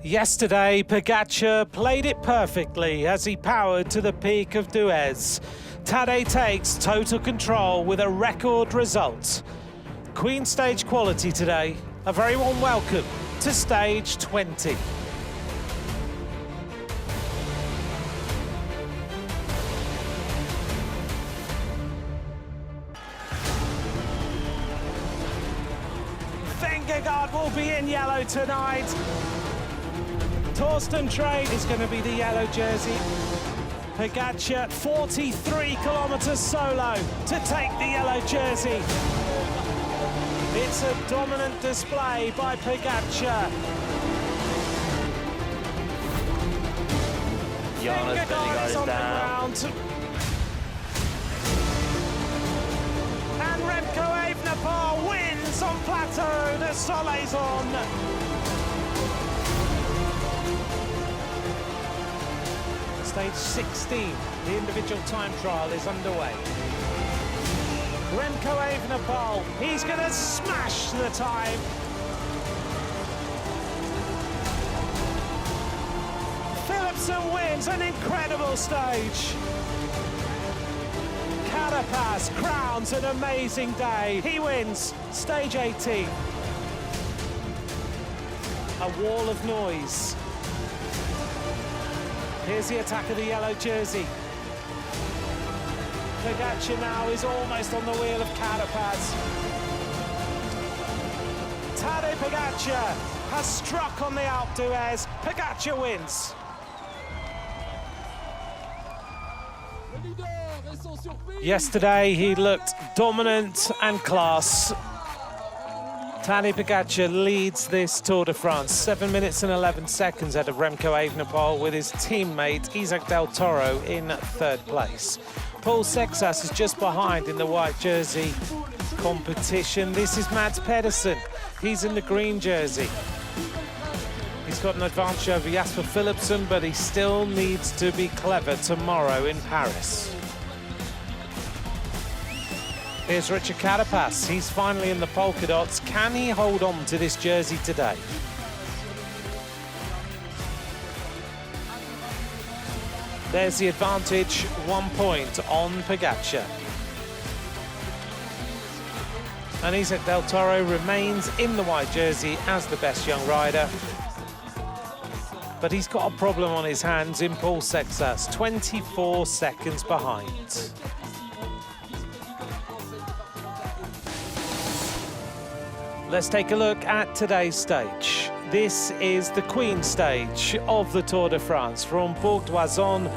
Yesterday, Pogačar played it perfectly as he powered to the peak of Duez. Tadej takes total control with a record result. Queen stage quality today. A very warm welcome to stage 20. Vingegaard will be in yellow tonight. Torsten Trade is going to be the yellow jersey. Pogačar, 43 kilometres solo to take the yellow jersey. It's a dominant display by Pogačar. Vingegaard is on the ground. And Remco Evenepoel wins on Plateau de Solaizon. Stage 16, the individual time trial is underway. Remco Evenepoel, he's going to smash the time. Philipsen wins an incredible stage. Carapaz crowns an amazing day. He wins stage 18. A wall of noise. Here's the attack of the yellow jersey. Pogačar now is almost on the wheel of Carapaz. Tadej Pogačar has struck on the Alpe d'Huez. Pogačar wins. Yesterday he looked dominant and class. Tadej Pogačar leads this Tour de France, 7 minutes and 11 seconds ahead of Remco Evenepoel with his teammate Isaac Del Toro in third place. Paul Sexas is just behind in the white jersey competition. This is Mads Pedersen. He's in the green jersey. He's got an advantage over Jasper Philipsen, but he still needs to be clever tomorrow in Paris. Here's Richard Carapaz. He's finally in the polka dots. Can he hold on to this jersey today? There's the advantage, 1 point on Pogačar. And Isaac Del Toro remains in the white jersey as the best young rider. But he's got a problem on his hands in Paul Sexas, 24 seconds behind. Let's take a look at today's stage. This is the Queen stage of the Tour de France, from Bourg d'Oisans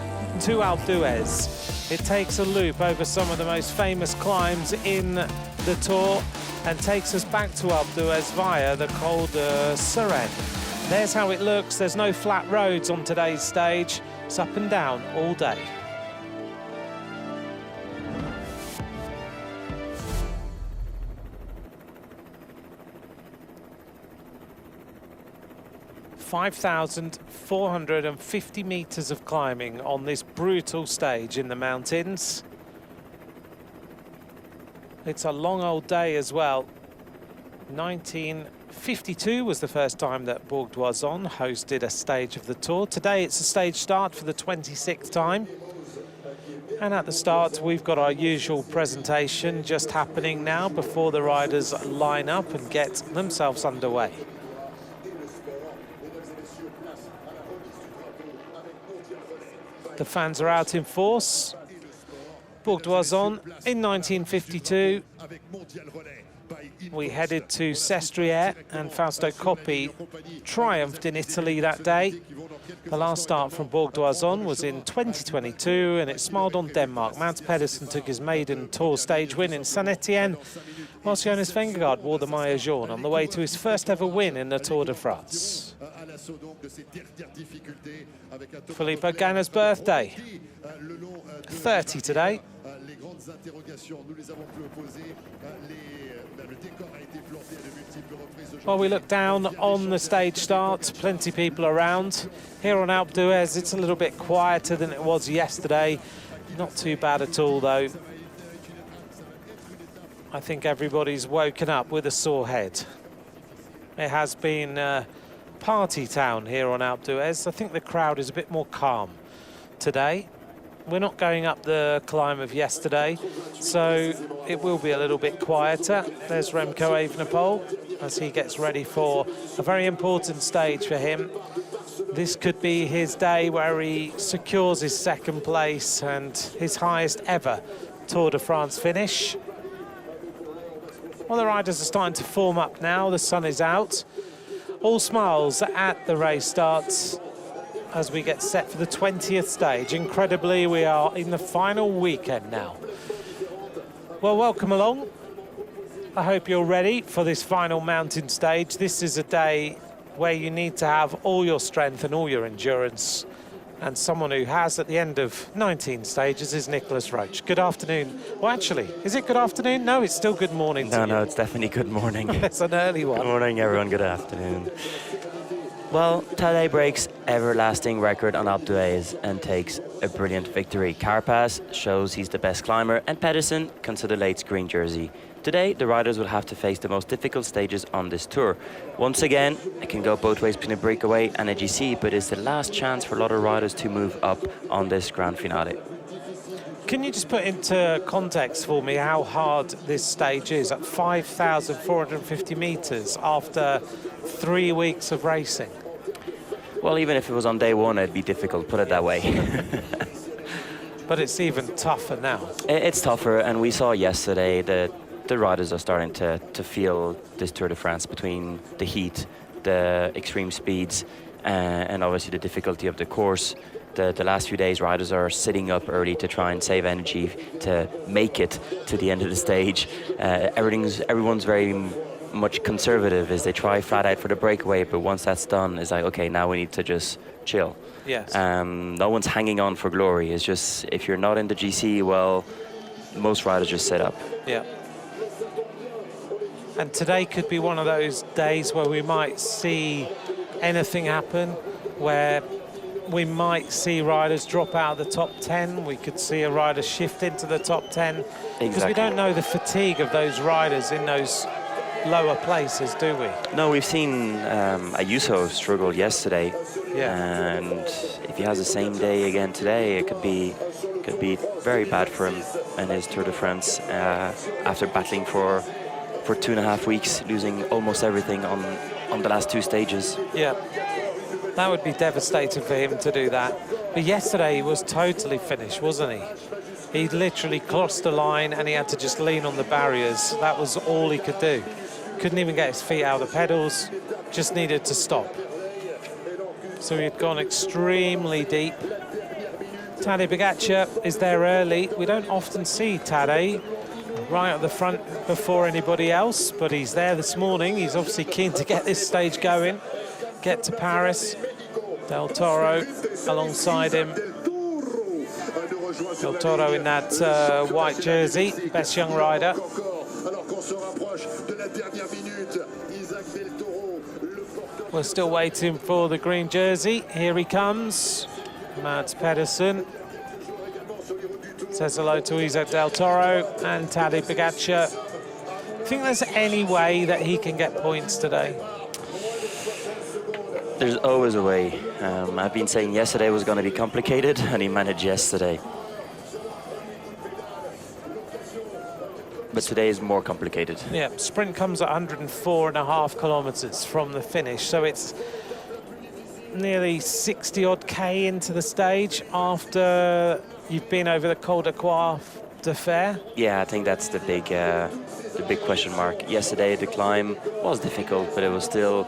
to Alpe d'Huez. It takes a loop over some of the most famous climbs in the Tour and takes us back to Alpe d'Huez via the Col de Suresnes. There's how it looks. There's no flat roads on today's stage. It's up and down all day. (5,450 meters of climbing on this brutal stage in the mountains. It's a long old day as well. 1952 was the first time that Bourg d'Oisans hosted a stage of the Tour. Today it's a stage start for the 26th time. And at the start we've got our usual presentation just happening now before the riders line up and get themselves underway. The fans are out in force. Bourg d'Oisans in 1952. We headed to Sestriere and Fausto Coppi triumphed in Italy that day. The last start from Bourg d'Oisans was in 2022 and it smiled on Denmark. Mads Pedersen took his maiden Tour stage win in Saint-Étienne, whilst Jonas Vingegaard wore the maillot jaune on the way to his first ever win in the Tour de France. Filippo Ganna's birthday, 30 today. While we look down on the stage start, plenty of people around. Here on Alpe d'Huez, it's a little bit quieter than it was yesterday. Not too bad at all, though. I think everybody's woken up with a sore head. It has been party town here on Alpe d'Huez. I think the crowd is a bit more calm today. We're not going up the climb of yesterday, so it will be a little bit quieter. There's Remco Evenepoel as he gets ready for a very important stage for him. This could be his day where he secures his second place and his highest ever Tour de France finish. Well, the riders are starting to form up now. The sun is out. All smiles at the race starts as we get set for the 20th stage. Incredibly, we are in the final weekend now. Well, welcome along. I hope you're ready for this final mountain stage. This is a day where you need to have all your strength and all your endurance. And someone who has at the end of 19 stages is Nicolas Roche. Good afternoon. Well, actually, is it good afternoon? No, it's still good morning to you. No, it's definitely good morning. It's an early one. Good morning, everyone. Good afternoon. Well, Tadej breaks everlasting record on Alpe d'Huez and takes a brilliant victory. Carapaz shows he's the best climber, and Pedersen consolidates green jersey. Today, the riders will have to face the most difficult stages on this tour. Once again, it can go both ways between a breakaway and a GC, but it's the last chance for a lot of riders to move up on this grand finale. Can you just put into context for me how hard this stage is at 5,450 meters after 3 weeks of racing? Well, even if it was on day one, it'd be difficult, put it that way. But it's even tougher now. It's tougher, and we saw yesterday that the riders are starting to feel this Tour de France between the heat, the extreme speeds, and obviously the difficulty of the course. The last few days, riders are sitting up early to try and save energy to make it to the end of the stage. Everyone's very much conservative as they try flat out for the breakaway, but once that's done, it's like, okay, now we need to just chill. Yes. No one's hanging on for glory. It's just, if you're not in the GC, well, most riders just sit up. Yeah. And today could be one of those days where we might see anything happen, where we might see riders drop out of the top 10. We could see a rider shift into the top 10. Because we don't know the fatigue of those riders in those lower places, do we? No, we've seen Ayuso struggle yesterday. Yeah. And if he has the same day again today, it could be very bad for him and his Tour de France after battling for 2.5 weeks, losing almost everything on the last two stages. Yeah, that would be devastating for him to do that. But yesterday he was totally finished, wasn't he? He literally crossed the line and he had to just lean on the barriers. That was all he could do. Couldn't even get his feet out of the pedals, just needed to stop. So he had gone extremely deep. Tadej Pogačar is there early. We don't often see Tadej right at the front before anybody else, but he's there this morning. He's obviously keen to get this stage going, get to Paris. Del Toro alongside him. Del Toro in that white jersey, best young rider. We're still waiting for the green jersey. Here he comes, Mads Pedersen. Says hello to Iza Del Toro and Tadej Pogačar. Think there's any way that he can get points today? There's always a way. I've been saying yesterday was going to be complicated, and he managed yesterday. But today is more complicated. Yeah, sprint comes at 104.5 kilometers from the finish, so it's nearly 60-odd K into the stage after you've been over the Col de Croix de Fer. Yeah, I think that's the big question mark. Yesterday the climb was difficult, but it was still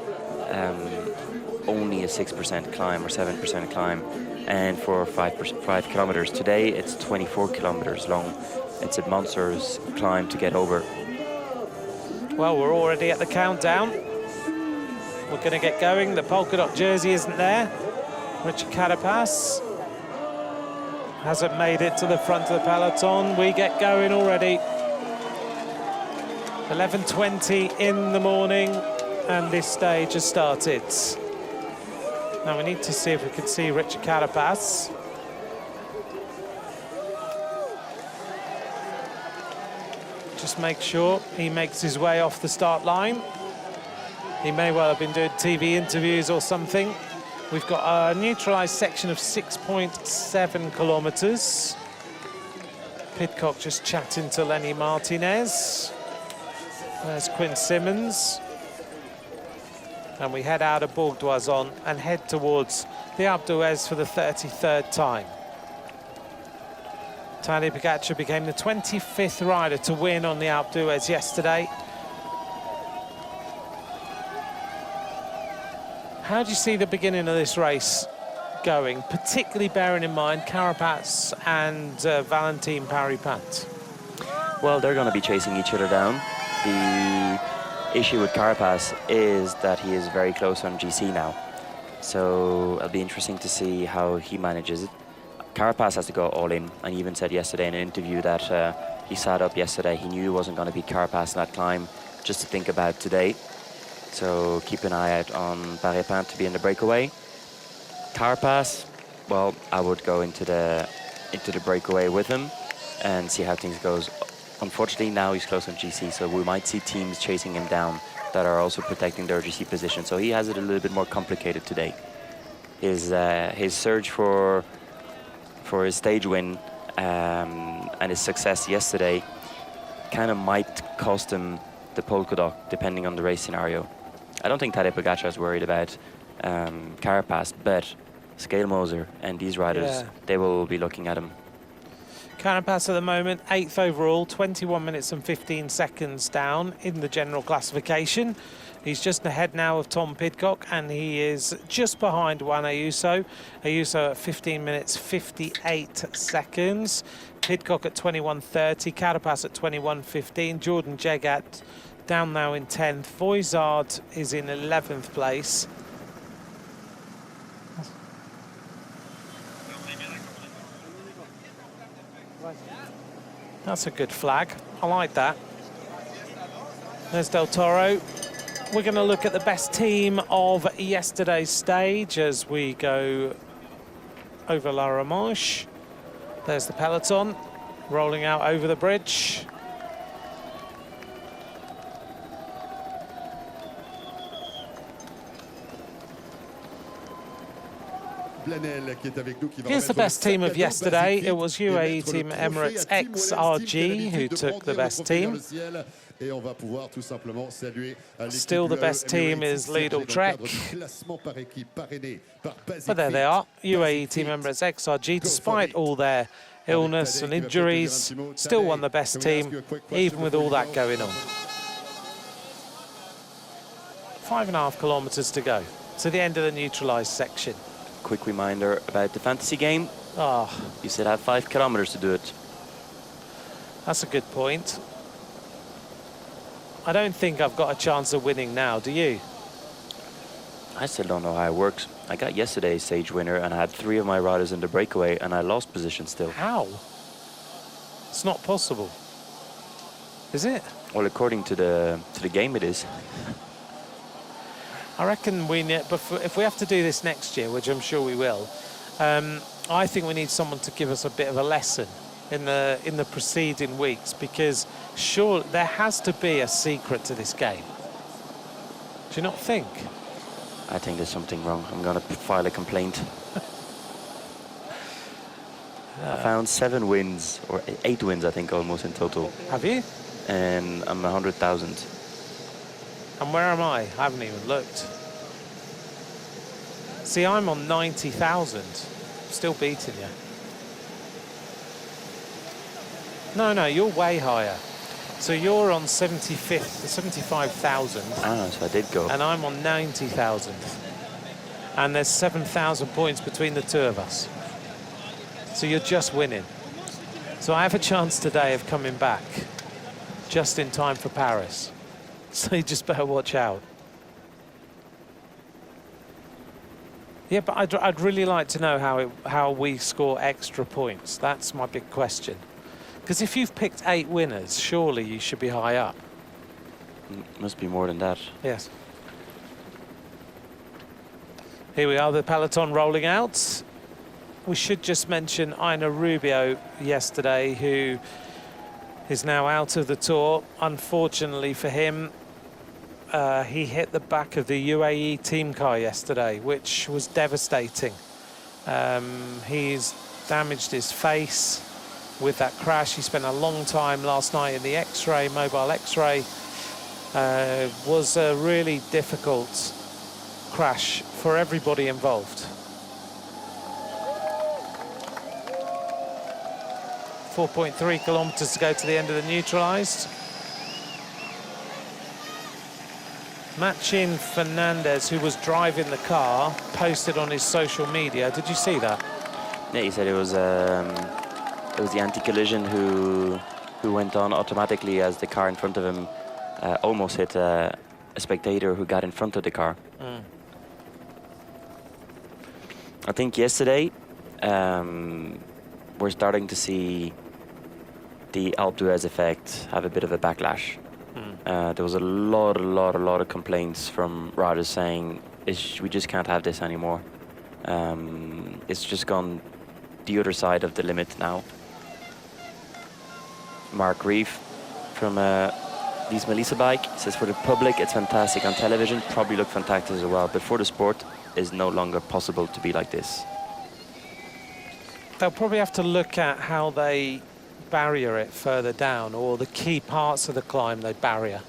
only a 6% climb or 7% climb, and for 5 kilometers. Today it's 24 kilometers long. It's a monstrous climb to get over. Well, we're already at the countdown. We're going to get going. The polka dot jersey isn't there. Richard Carapaz hasn't made it to the front of the peloton. We get going already. 11:20 in the morning, and this stage has started. Now we need to see if we can see Richard Carapaz. Just make sure he makes his way off the start line. He may well have been doing TV interviews or something. We've got a neutralised section of 6.7 kilometres. Pidcock just chatting to Lenny Martinez. There's Quinn Simmons. And we head out of Bourg d'Oisans and head towards the Alpe d'Huez for the 33rd time. Tadej Pogačar became the 25th rider to win on the Alpe d'Huez yesterday. How do you see the beginning of this race going, particularly bearing in mind Carapaz and Valentin Parry-Pant? Well, they're going to be chasing each other down. The issue with Carapaz is that he is very close on GC now. So it'll be interesting to see how he manages it. Carapaz has to go all in, and he even said yesterday in an interview that he sat up yesterday. He knew he wasn't going to beat Carapaz in that climb, just to think about today. So keep an eye out on Parry-Pant to be in the breakaway. Carapaz, well, I would go into the breakaway with him and see how things goes. Unfortunately, now he's close on GC, so we might see teams chasing him down that are also protecting their GC position. So he has it a little bit more complicated today. His surge for his stage win and his success yesterday kind of might cost him the Polka Dot, depending on the race scenario. I don't think Tadej Pogačar is worried about Carapaz, but Scale Moser and these riders, they will be looking at him. Carapaz at the moment, 8th overall, 21 minutes and 15 seconds down in the general classification. He's just ahead now of Tom Pidcock, and he is just behind Juan Ayuso. Ayuso at 15 minutes, 58 seconds. Pidcock at 21.30, Carapaz at 21.15, Jordan Jegat down now in 10th. Voizard is in 11th place. That's a good flag. I like that. There's Del Toro. We're going to look at the best team of yesterday's stage as we go over La Romanche. There's the peloton rolling out over the bridge. Here's the best team of yesterday. It was UAE Team Emirates XRG who took the best team. Still the best team is Lidl Trek. But there they are, UAE Team Emirates XRG, despite all their illness and injuries, still won the best team, even with all that going on. 5.5 kilometres to go to the end of the neutralised section. Quick reminder about the fantasy game. You still have 5 kilometers to do it. That's a good point. I don't think I've got a chance of winning now, do you? I still don't know how it works. I got yesterday's stage winner and I had 3 of my riders in the breakaway and I lost position still. How? It's not possible. Is it? Well, according to the game it is. I reckon we need, if we have to do this next year, which I'm sure we will, I think we need someone to give us a bit of a lesson in the preceding weeks, because sure there has to be a secret to this game. Do you not think? I think there's something wrong. I'm going to file a complaint. I found 7 wins, or 8 wins, I think, almost in total. Have you? And I'm 100,000. And where am I? I haven't even looked. See, I'm on 90,000. Still beating you. No, you're way higher. So you're on 75,000. Ah, so I did go. And I'm on 90,000. And there's 7,000 points between the two of us. So you're just winning. So I have a chance today of coming back just in time for Paris. So you just better watch out. Yeah, but I'd really like to know how we score extra points. That's my big question. Because if you've picked 8 winners, surely you should be high up. Must be more than that. Yes. Here we are, the peloton rolling out. We should just mention Aina Rubio yesterday, who is now out of the Tour. Unfortunately for him, he hit the back of the UAE team car yesterday, which was devastating. He's damaged his face with that crash. He spent a long time last night in the X-ray, mobile X-ray. Was a really difficult crash for everybody involved. 4.3 kilometers to go to the end of the neutralized. Machin Fernandez, who was driving the car, posted on his social media. Did you see that? Yeah, he said it was the anti-collision who went on automatically as the car in front of him almost hit a spectator who got in front of the car. I think yesterday we're starting to see the Alpe d'Huez effect have a bit of a backlash. There was a lot of complaints from riders saying we just can't have this anymore. It's just gone the other side of the limit now. Mark Reef from Lise Melissa bike says, for the public it's fantastic on television, probably look fantastic as well, but for the sport it's no longer possible to be like this. They'll probably have to look at how they barrier it further down, or the key parts of the climb they barrier.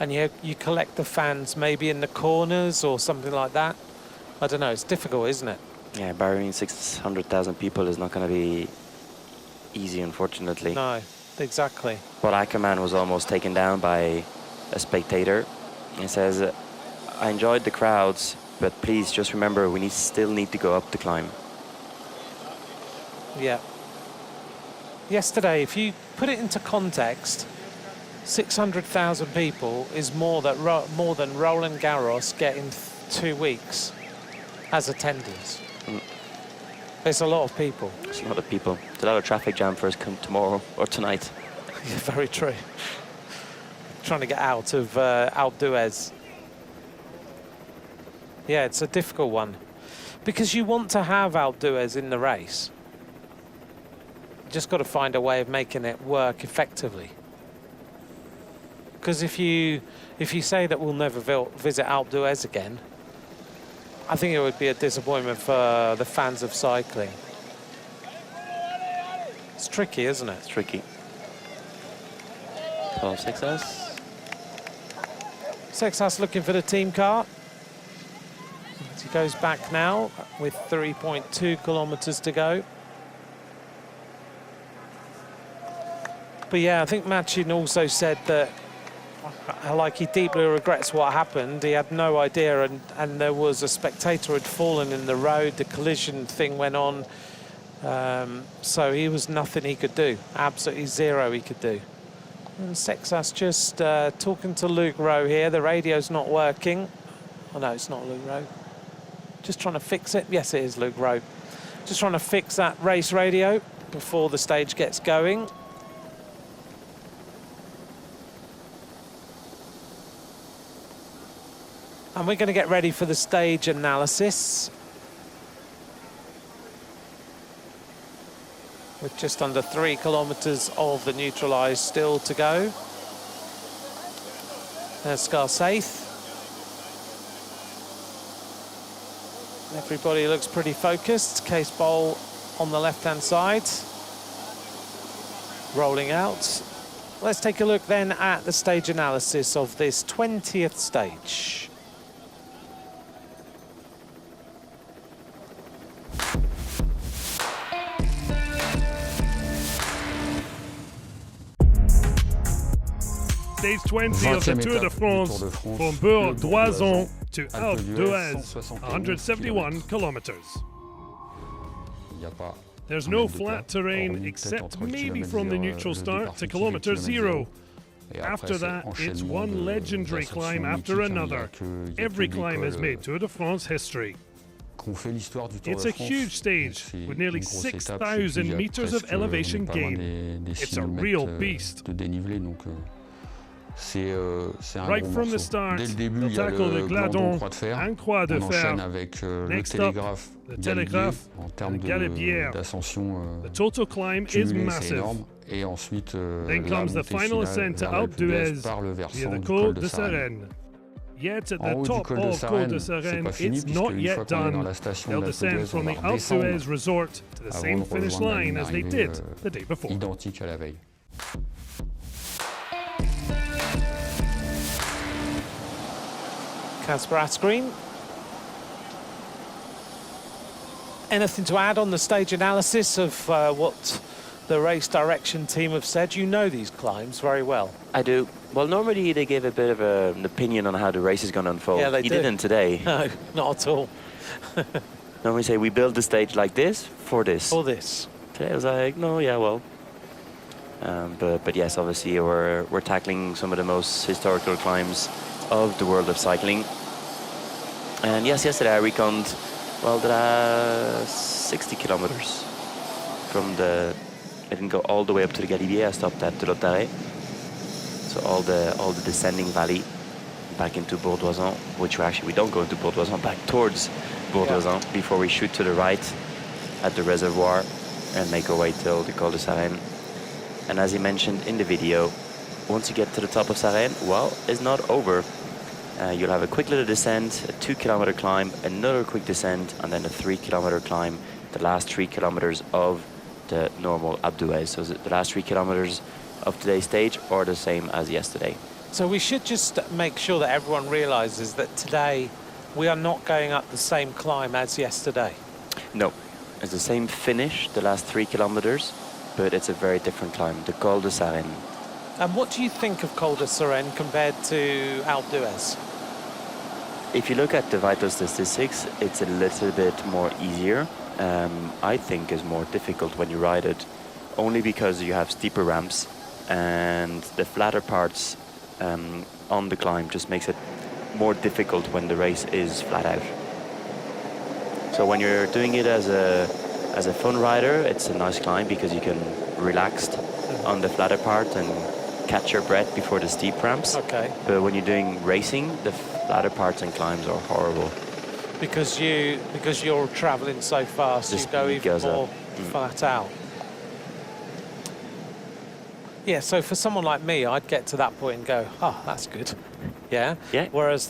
And you collect the fans maybe in the corners or something like that. I don't know, it's difficult, isn't it? Yeah, barriering 600,000 people is not going to be easy, unfortunately. No, exactly. But Ackerman was almost taken down by a spectator. He says, I enjoyed the crowds, but please just remember we still need to go up the climb. Yeah. Yesterday, if you put it into context, 600,000 people is more than Roland Garros get in 2 weeks as attendance. It's a lot of people. It's a lot of people. There's a lot of traffic jam for us come tomorrow or tonight. Yeah, very true. Trying to get out of Alpe d'Huez. Yeah, it's a difficult one. Because you want to have Alpe d'Huez in the race. You just got to find a way of making it work effectively. Because if you say that we'll never visit Alpe d'Huez again, I think it would be a disappointment for the fans of cycling. It's tricky, isn't it? It's tricky. Paul Sexas. Sexas looking for the team car. He goes back now with 3.2 kilometers to go. But yeah, I think Machin also said that he deeply regrets what happened. He had no idea, and there was a spectator had fallen in the road. The collision thing went on. So he was nothing he could do. Absolutely zero he could do. And Sexas just talking to Luke Rowe here. The radio's not working. Oh no, it's not Luke Rowe. Just trying to fix it. Yes, it is Luke Rowe. Just trying to fix that race radio before the stage gets going. And we're going to get ready for the stage analysis. With just under 3 kilometers of the neutralized still to go. There's Scarsaith. Everybody looks pretty focused. Case Bowl on the left-hand side. Rolling out. Let's take a look then at the stage analysis of this 20th stage. Stage 20 of the Tour de France, from Bourg-d'Oisans to Alpe d'Huez, 171 kilometers. There's no flat terrain except maybe from the neutral start to kilometer 0. After that, it's one legendary climb after another. Every climb has made Tour de France history. It's a huge stage with nearly 6,000 meters of elevation gain. It's a real beast. Right from the start, they'll tackle the Gladon and Croix de Fer. Next up, the Télégraphe and Galibière. The total climb is massive. Then comes the final ascent to Alpe d'Huez via the Col de Sarenne. Yet at En the haut du top col de of Col de Sarenne, c'est Sarenne, pas fini, it's puisque not une fois yet qu'on est dans done. la station They'll de descend l'Alpe from the d'Huez, on va Alpe redescendre d'Huez resort to the avant same de finish rejoindre line une as they arrivée, did the day before. identique à la veille. Kasper Asgreen. Anything to add on the stage analysis of what the race direction team have said? You know these climbs very well. I do. Well, normally they give a bit of an opinion on how the race is going to unfold. Yeah, they He do. didn't today. No, not at all. Normally say we build the stage like this for this. All this. Today I was like, no, yeah, well. But yes, obviously we're tackling some of the most historical climbs of the world of cycling. And yes, yesterday I reckoned, well, the 60 kilometers from the. I didn't go all the way up to the Galibier. I stopped at Delotare. So all the descending valley back into Bourdoisan, which we don't go into Bourdoisan, back towards Bourdoisan before we shoot to the right at the reservoir and make our way till the Col de Sarenne. And as he mentioned in the video, once you get to the top of Sarenne, well, it's not over. You'll have a quick little descent, a 2-kilometer climb, another quick descent, and then a 3-kilometer climb, the last 3 kilometers of the normal Alpe d'Huez. So the last 3 kilometers of today's stage are the same as yesterday. So we should just make sure that everyone realizes that today we are not going up the same climb as yesterday. No, it's the same finish, the last 3 kilometers, but it's a very different climb, the Col de Sarenne. And what do you think of Col de Sarenne compared to Alpe d'Huez? If you look at the vital statistics, it's a little bit more easier. I think is more difficult when you ride it, only because you have steeper ramps and the flatter parts on the climb just makes it more difficult when the race is flat out. So when you're doing it as a fun rider, it's a nice climb because you can relax on the flatter part and catch your breath before the steep ramps. Okay. But when you're doing racing, the flatter parts and climbs are horrible. Because you're travelling so fast, The you go speed even goes up. more flat out. Yeah, so for someone like me, I'd get to that point and go, oh, that's good. Yeah? Yeah. Whereas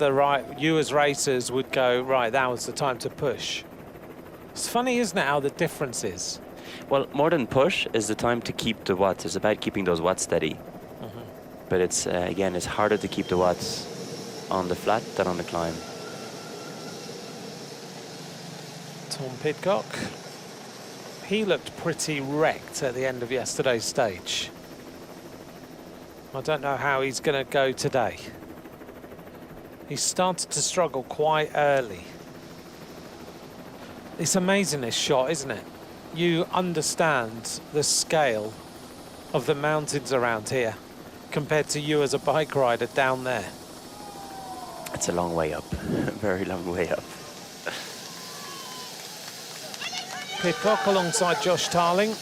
you as racers would go, right, that was the time to push. It's funny, isn't it, how the difference is? Well, more than push is the time to keep the watts. It's about keeping those watts steady. But it's, again, it's harder to keep the watts on the flat than on the climb. Tom Pidcock. He looked pretty wrecked at the end of yesterday's stage. I don't know how he's going to go today. He started to struggle quite early. It's amazing, this shot, isn't it? You understand the scale of the mountains around here compared to you as a bike rider down there. It's a long way up, very long way up. Pidcock alongside Josh Tarling.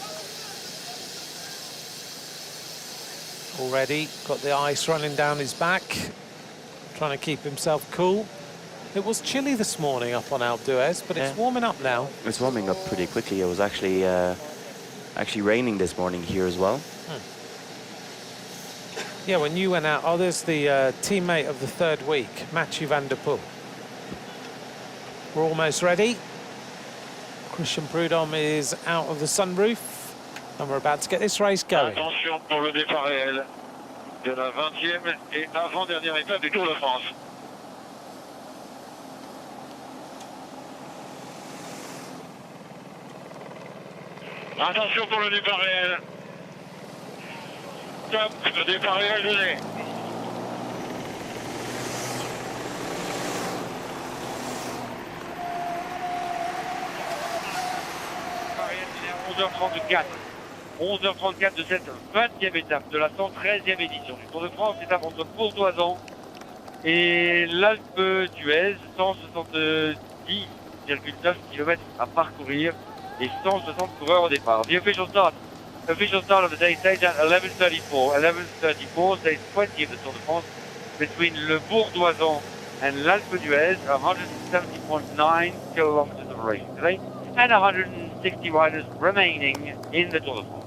Already got the ice running down his back, trying to keep himself cool. It was chilly this morning up on Alpe d'Huez, but it's warming up now. It's warming up pretty quickly. It was actually raining this morning here as well. Yeah, when you went out, oh, there's the teammate of the third week, Mathieu van der Poel. We're almost ready. Christian Prudhomme is out of the sunroof, and we're about to get this race going. Attention pour le départ réel de la 20e et avant-dernière étape du Tour de France. Attention pour le départ réel. Top, le départ réel donné. À 11h34. 11h34 de cette 20e étape de la 113e édition du Tour de France, étape entre Bourdoisan et l'Alpe d'Huez, 170,9 km à parcourir et 160 coureurs au départ. The official start of the day stage at 11:34. 11:34, stage 20 of the Tour de France between Le Bourdoisan and l'Alpe d'Huez, 170.9 kilometers of racing today and 160 riders remaining in the Tour de France.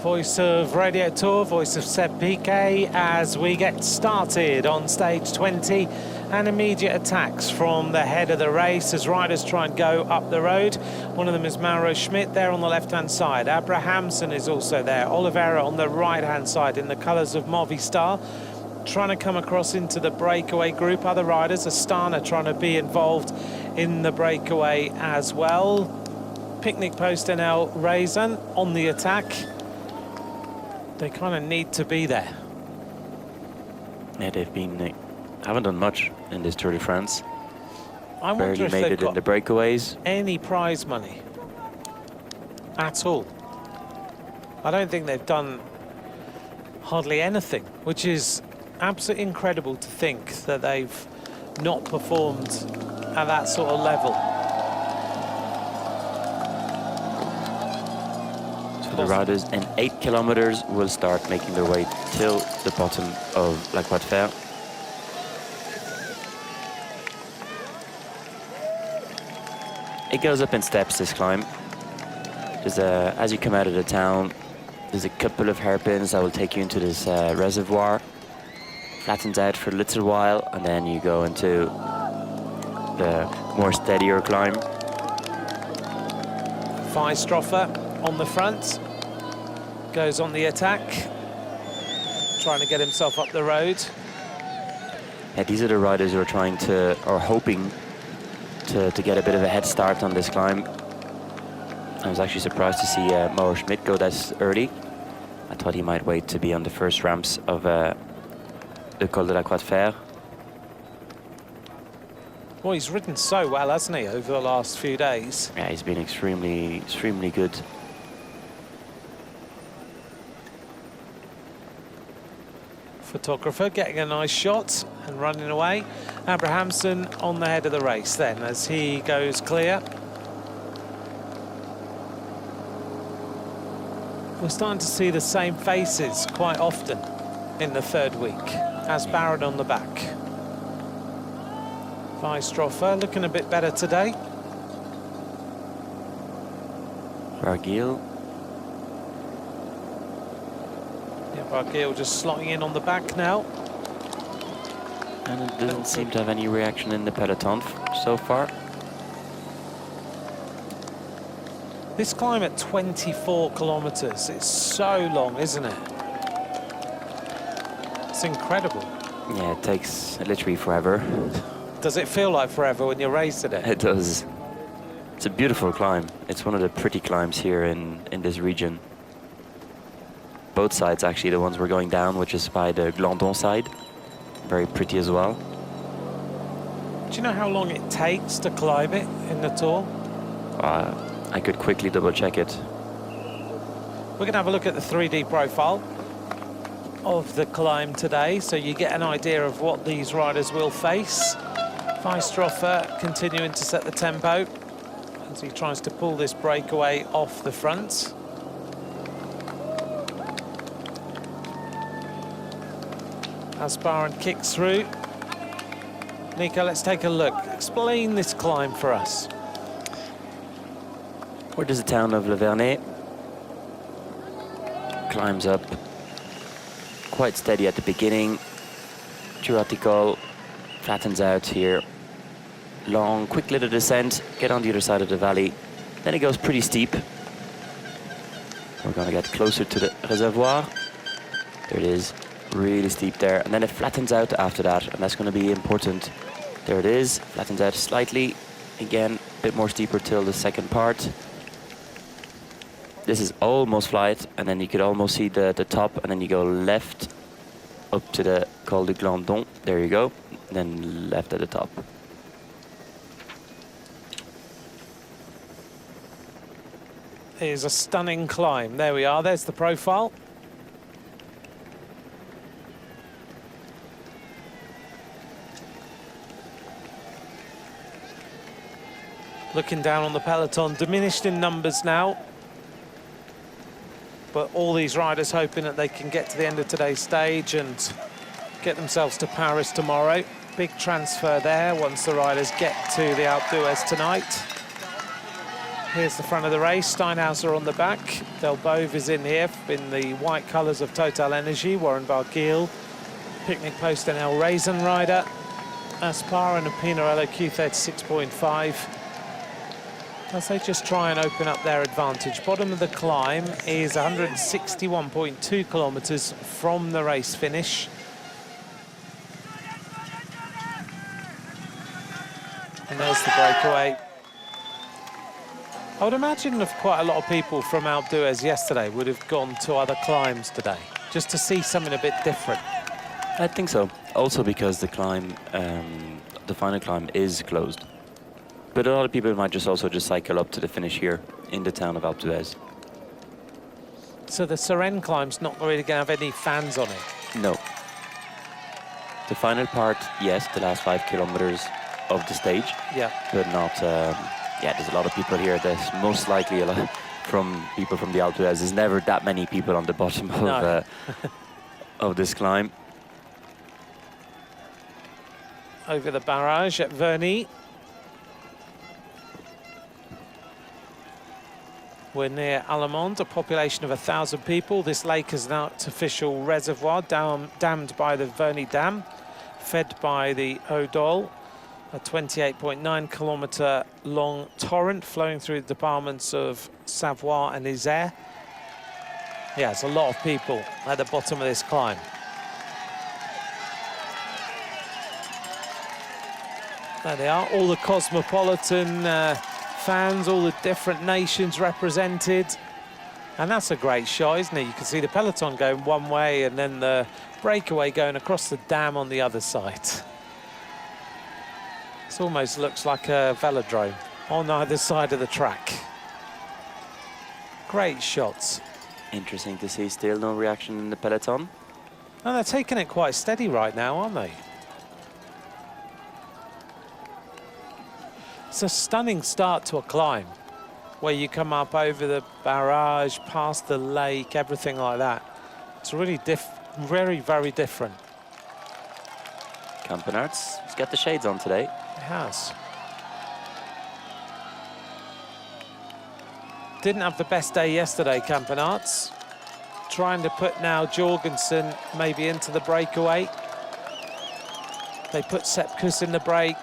Voice of Radio Tour, voice of Seb Piquet, as we get started on stage 20, and immediate attacks from the head of the race as riders try and go up the road. One of them is Mauro Schmidt there on the left-hand side. Abrahamsen is also there. Oliveira on the right-hand side in the colours of Movistar, trying to come across into the breakaway group. Other riders, Astana trying to be involved in the breakaway as well. Picnic Post NL Raisin on the attack. They kind of need to be there. Yeah, they've haven't done much in this Tour de France. I wonder Barely if made they've it in got the breakaways. any prize money at all. I don't think they've done hardly anything, which is absolutely incredible to think that they've not performed at that sort of level. So the riders in 8 kilometers will start making their way till the bottom of La Croix de Fer. It goes up in steps, this climb. As you come out of the town, there's a couple of hairpins that will take you into this reservoir. Flattens out for a little while, and then you go into the more steadier climb. Weistroffer on the front, goes on the attack, trying to get himself up the road. Yeah, these are the riders who are hoping to get a bit of a head start on this climb. I was actually surprised to see Mauro Schmidt go that early. I thought he might wait to be on the first ramps of the Col de la Croix de Fer. Well, he's ridden so well, hasn't he, over the last few days? Yeah, he's been extremely good. Photographer getting a nice shot and running away. Abrahamsen on the head of the race then as he goes clear. We're starting to see the same faces quite often in the third week. Asbaron on the back. Weistroffer looking a bit better today. Barguil. Yeah, Barguil just slotting in on the back now. And it doesn't seem to have any reaction in the peloton so far. This climb at 24 kilometers, it's so long, isn't it? It's incredible. Yeah, it takes literally forever. Does it feel like forever when you're racing it? It does. It's a beautiful climb. It's one of the pretty climbs here in this region. Both sides, actually, the ones we're going down, which is by the Glandon side. Very pretty as well. Do you know how long it takes to climb it in the Tour? I could quickly double check it. We're going to have a look at the 3D profile of the climb today, so you get an idea of what these riders will face. Weistroffer continuing to set the tempo as he tries to pull this breakaway off the front. Asbaron kicks through. Nico, let's take a look. Explain this climb for us. Where does the town of Le Vernet? Climbs up quite steady at the beginning. Juraticol flattens out here. Long, quick little descent, get on the other side of the valley. Then it goes pretty steep. We're going to get closer to the reservoir. There it is, really steep there. And then it flattens out after that, and that's going to be important. There it is, flattens out slightly. Again, a bit more steeper till the second part. This is almost flat, and then you could almost see the top, and then you go left up to the Col du Glandon. There you go, and then left at the top. Here's a stunning climb. There we are, there's the profile. Looking down on the peloton, diminished in numbers now. But all these riders hoping that they can get to the end of today's stage and get themselves to Paris tomorrow. Big transfer there once the riders get to the Alpe d'Huez tonight. Here's the front of the race. Steinhauser on the back. Delbove is in here in the white colours of Total Energy. Warren Barguil, Picnic Post and El Raisin rider. Aspar and a Pinarello Q36.5. As they just try and open up their advantage. Bottom of the climb is 161.2 kilometres from the race finish. And there's the breakaway. I would imagine if quite a lot of people from Alpe d'Huez yesterday would have gone to other climbs today, just to see something a bit different. I think so. Also because the climb, the final climb is closed. But a lot of people might just cycle up to the finish here in the town of Alpe d'Huez. So the Suresnes climb's not really going to have any fans on it? No. The final part, yes, the last 5 kilometers of the stage. Yeah. But not, yeah, there's a lot of people here. There's most likely a lot from people from the Alpe d'Huez. There's never that many people on the bottom of, No. of this climb. Over the barrage at Verny. We're near Allemande, a population of 1,000 people. This lake is an artificial reservoir dammed by the Verny Dam, fed by the Odol, a 28.9 kilometre long torrent flowing through the departments of Savoie and Isère. Yeah, it's a lot of people at the bottom of this climb. There they are, all the cosmopolitan fans, all the different nations represented. And that's a great shot, isn't it? You can see the peloton going one way and then the breakaway going across the dam on the other side. This almost looks like a velodrome on either side of the track. Great shots. Interesting to see still no reaction in the peloton. And they're taking it quite steady right now, aren't they? It's a stunning start to a climb where you come up over the barrage, past the lake, everything like that. It's really very, very different. Campenaerts, he's got the shades on today. It has. Didn't have the best day yesterday, Campenaerts. Trying to put now Jorgensen maybe into the breakaway. They put Sepp Kuss in the break.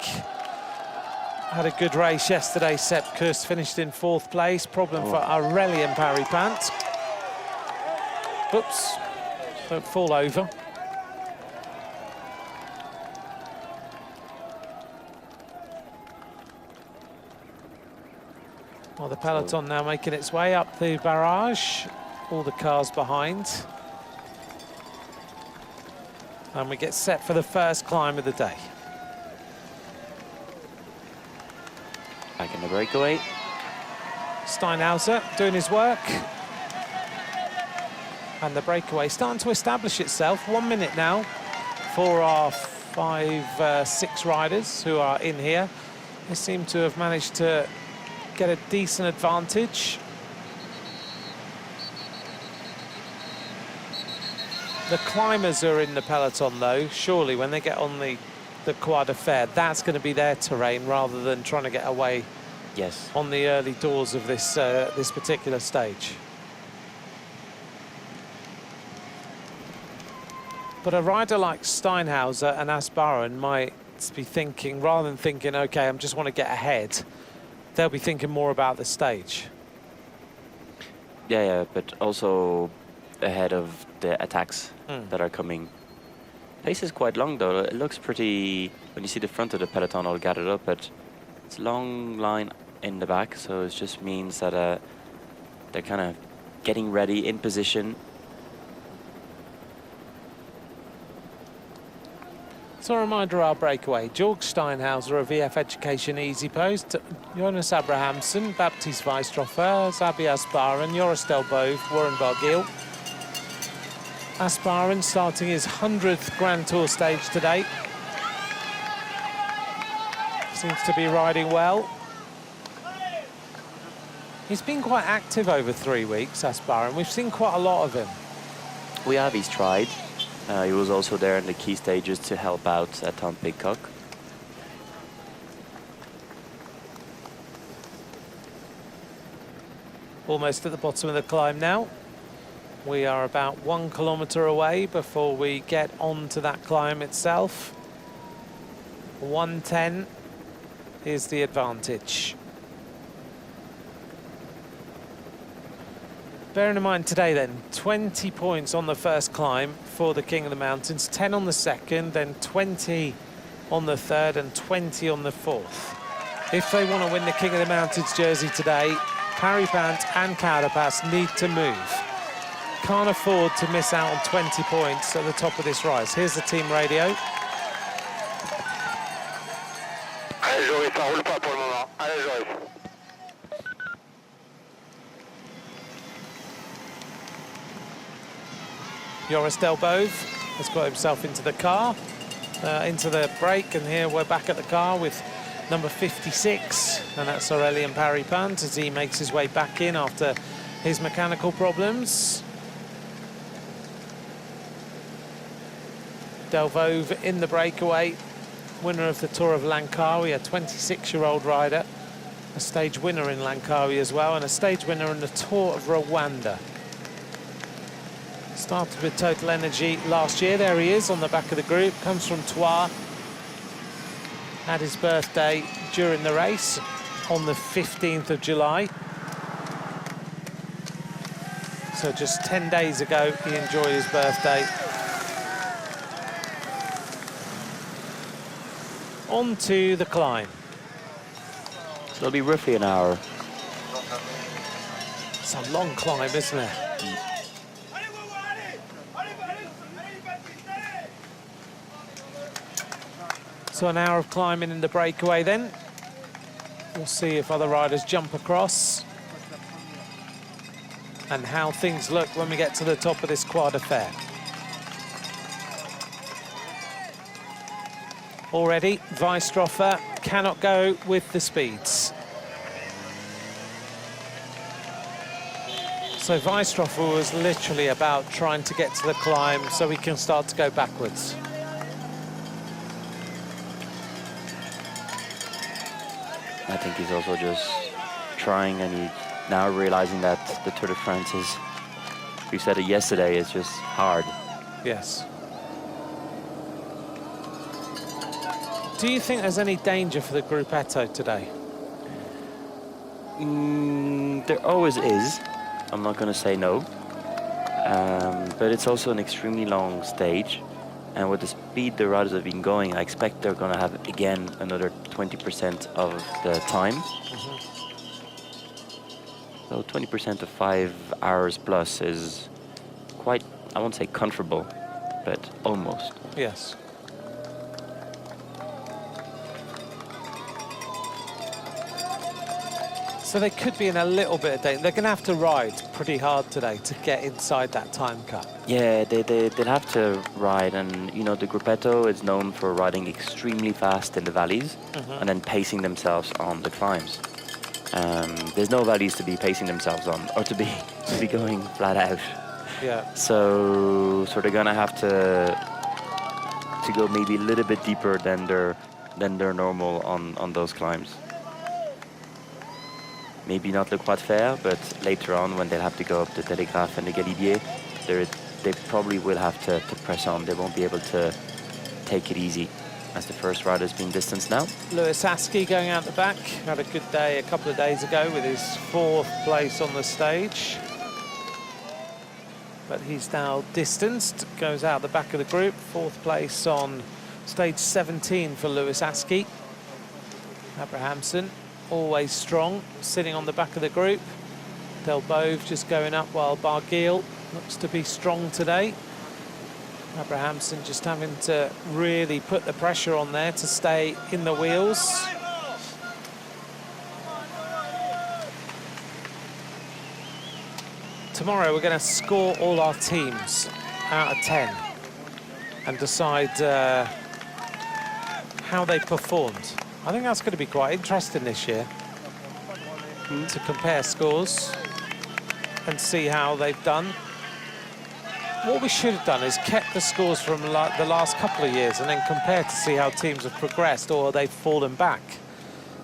Had a good race yesterday, Sepp Kuss finished in 4th place. Problem for Aurelien Paripant. Oops, don't fall over. Well, the peloton now making its way up the barrage. All the cars behind. And we get set for the first climb of the day. Back in the breakaway. Steinhauser doing his work. And the breakaway starting to establish itself. 1 minute now for our 6 riders who are in here. They seem to have managed to get a decent advantage. The climbers are in the peloton though. Surely when they get on the Croix de Fer, that's going to be their terrain rather than trying to get away. Yes. On the early doors of this this particular stage. But a rider like Steinhauser and Asparen might be thinking, rather than thinking, okay, I just want to get ahead, they'll be thinking more about the stage. Yeah, but also ahead of the attacks that are coming. Pace is quite long though. It looks pretty, when you see the front of the peloton all gathered up, but it's a long line in the back, so it just means that they're kind of getting ready in position. So a reminder of our breakaway. Georg Steinhauser of VF Education Easy Post, Jonas Abrahamsen, Baptiste Weisstroffer, Xabi Asparen, Joris Delbove, Warren Barguil. Asparen starting his 100th Grand Tour stage today. Seems to be riding well. He's been quite active over 3 weeks, Asparen. We've seen quite a lot of him. We have, he's tried. He was also there in the key stages to help out Tom Pidcock. Almost at the bottom of the climb now. We are about 1 kilometre away before we get onto that climb itself. 1:10 is the advantage. Bearing in mind today then, 20 points on the first climb for the King of the Mountains, 10 on the second, then 20 on the third and 20 on the fourth. If they want to win the King of the Mountains jersey today, Parry-Pant and Carapaz need to move. Can't afford to miss out on 20 points at the top of this rise. Here's the team radio. Allez Joris, ça roule pas pour le moment. Allez Joris. Joris Delbove has got himself into the car, into the break, and here we're back at the car with number 56, and that's Aurélien Parry-Pant as he makes his way back in after his mechanical problems. Delbove in the breakaway, winner of the Tour of Langkawi, a 26-year-old rider, a stage winner in Langkawi as well, and a stage winner in the Tour of Rwanda. Started with Total Energy last year. There he is on the back of the group, comes from Troyes. Had his birthday during the race on the 15th of July. So just 10 days ago, he enjoyed his birthday. On to the climb. So it'll be roughly an hour. It's a long climb, isn't it? So an hour of climbing in the breakaway then. We'll see if other riders jump across and how things look when we get to the top of this quad affair. Already, Weistroffer cannot go with the speeds. So Weistroffer was literally about trying to get to the climb so he can start to go backwards. I think he's also just trying, and he's now realizing that the Tour de France is, we said it yesterday, it's just hard. Yes. Do you think there's any danger for the Gruppetto today? There always is. I'm not going to say no. But it's also an extremely long stage. And with the speed the riders have been going, I expect they're going to have, again, another 20% of the time. So 20% of 5 hours plus is quite, I won't say comfortable, but almost. Yes. So they could be in a little bit of danger. They're going to have to ride pretty hard today to get inside that time cut. Yeah, they'll have to ride, and you know the Gruppetto is known for riding extremely fast in the valleys and then pacing themselves on the climbs. There's no valleys to be pacing themselves on, or to be going flat out. Yeah. So they're gonna have to go maybe a little bit deeper than their normal on those climbs. Maybe not Le Croix de Fer, but later on when they'll have to go up the Télégraphe and the Galibier, they probably will have to press on. They won't be able to take it easy as the first rider's been distanced now. Lewis Askey going out the back. Had a good day a couple of days ago with his 4th place on the stage. But he's now distanced, goes out the back of the group. 4th place on stage 17 for Lewis Askey. Abrahamsen, always strong, sitting on the back of the group. Delbove just going up while Barguil looks to be strong today. Abrahamsen just having to really put the pressure on there to stay in the wheels. Tomorrow we're going to score all our teams out of 10 and decide how they performed. I think that's going to be quite interesting this year to compare scores and see how they've done. What we should have done is kept the scores from the last couple of years and then compared to see how teams have progressed or they've fallen back.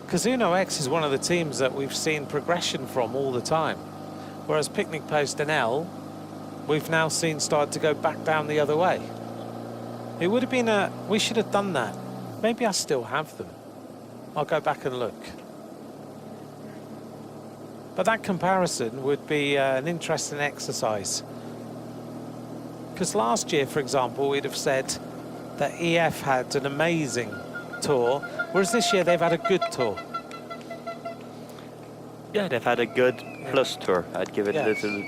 Because Uno X is one of the teams that we've seen progression from all the time. Whereas Picnic Post and L, we've now seen start to go back down the other way. It would have been we should have done that. Maybe I still have them. I'll go back and look. But that comparison would be an interesting exercise. Because last year, for example, we'd have said that EF had an amazing tour, whereas this year they've had a good tour. Yeah, they've had a good plus tour. I'd give it a little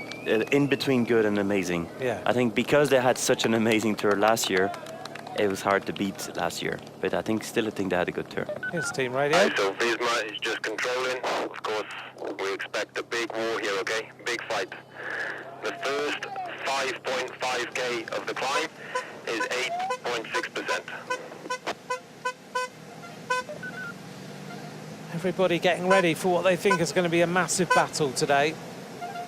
in between good and amazing. Yeah. I think because they had such an amazing tour last year, it was hard to beat last year. But I think they had a good tour. Here's team radio. Alright, so Visma is just controlling. Of course, we expect a big war here, okay? Big fight. The first 5.5k of the climb is 8.6%. Everybody getting ready for what they think is going to be a massive battle today.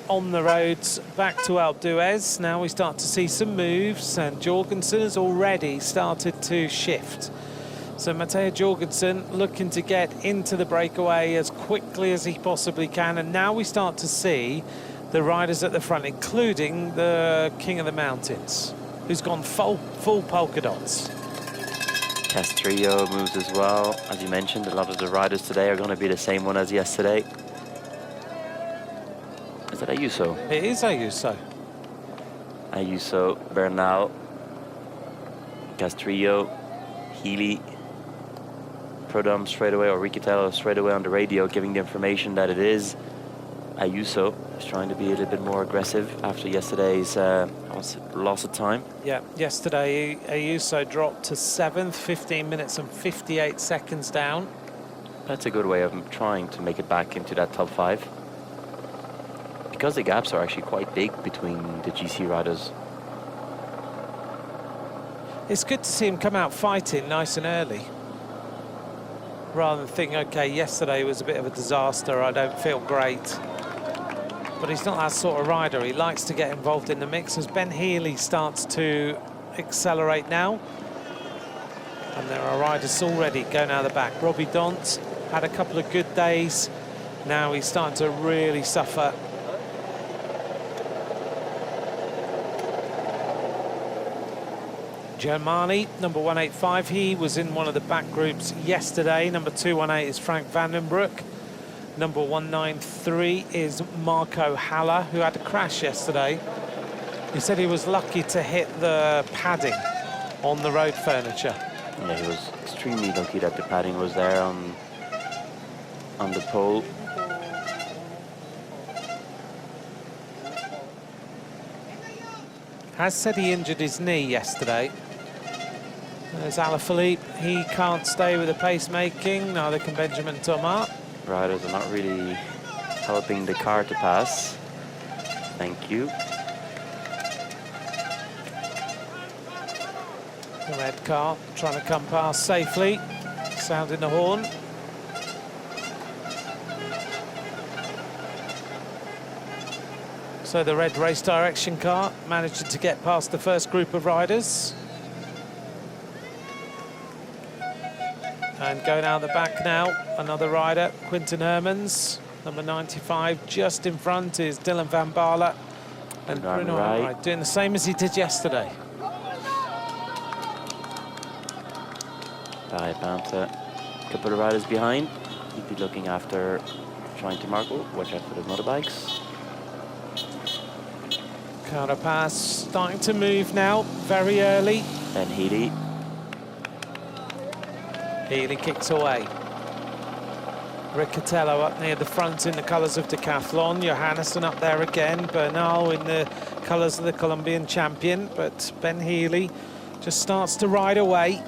On the roads back to Alpe d'Huez. Now we start to see some moves, and Jorgensen has already started to shift. So Matteo Jorgensen looking to get into the breakaway as quickly as he possibly can, and now we start to see the riders at the front, including the King of the Mountains, who's gone full polka dots. Castrillo moves as well. As you mentioned, a lot of the riders today are going to be the same one as yesterday. Is that Ayuso? It is Ayuso. Ayuso, Bernal, Castrillo, Healy, Prudhomme straight away, or Riccitello straight away on the radio, giving the information that it is Ayuso. Is trying to be a little bit more aggressive after yesterday's loss of time. Yeah, yesterday Ayuso dropped to 7th, 15 minutes and 58 seconds down. That's a good way of trying to make it back into that top 5. Because the gaps are actually quite big between the GC riders. It's good to see him come out fighting nice and early, rather than think, okay, yesterday was a bit of a disaster, I don't feel great. But he's not that sort of rider. He likes to get involved in the mix as Ben Healy starts to accelerate now. And there are riders already going out the back. Robbie Dont had a couple of good days. Now he's starting to really suffer. Germani, number 185, he was in one of the back groups yesterday. Number 218 is Frank Vandenbroek. Number 193 is Marco Haller, who had a crash yesterday. He said he was lucky to hit the padding on the road furniture. Yeah, he was extremely lucky that the padding was there on the pole. Has said he injured his knee yesterday. There's Alaphilippe. He can't stay with the pacemaking, neither can Benjamin Thomas. Riders are not really helping the car to pass. Thank you. The red car trying to come past safely, sounding the horn. So the red race direction car managed to get past the first group of riders. And going out the back now, another rider, Quinten Hermans, number 95. Just in front is Dylan Van Baarle and Bruno Amirail, doing the same as he did yesterday. A couple of riders behind. He'd be looking after trying to mark. Oh, watch out for the motorbikes. Carapaz starting to move now, very early. Ben Healy. Healy kicks away. Riccitello up near the front in the colours of Decathlon. Johannesson up there again. Bernal in the colours of the Colombian champion. But Ben Healy just starts to ride away.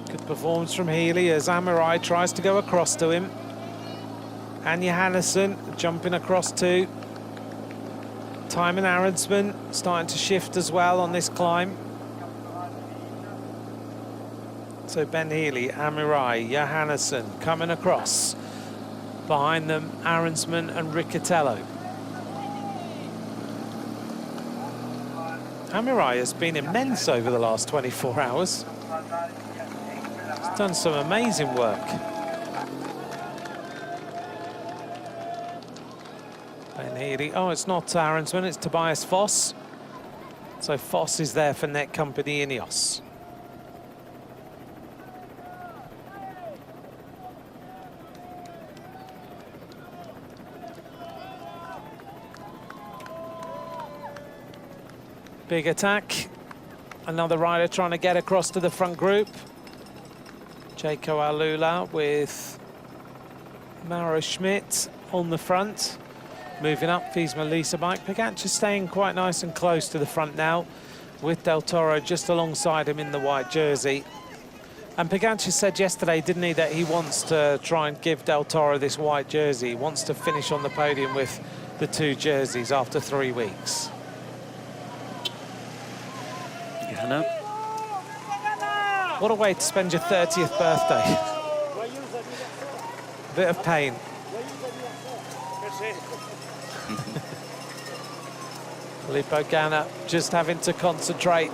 Good performance from Healy as Amirail tries to go across to him. And Johannesson jumping across too. Thymen Arensman starting to shift as well on this climb. So Ben Healy, Amirail, Johannesson coming across. Behind them, Arensman and Riccitello. Amirail has been immense over the last 24 hours. He's done some amazing work. Ben Healy. Oh, it's not Aronsman, it's Tobias Foss. So Foss is there for Net Company Ineos. Big attack. Another rider trying to get across to the front group. Jaco Alula with Mauro Schmidt on the front. Moving up, Visma Lease bike. Pogacar staying quite nice and close to the front now, with Del Toro just alongside him in the white jersey. And Pogacar said yesterday, didn't he, that he wants to try and give Del Toro this white jersey. He wants to finish on the podium with the 2 jerseys after 3 weeks. Johanna? What a way to spend your 30th birthday. Bit of pain. Filippo Ganna just having to concentrate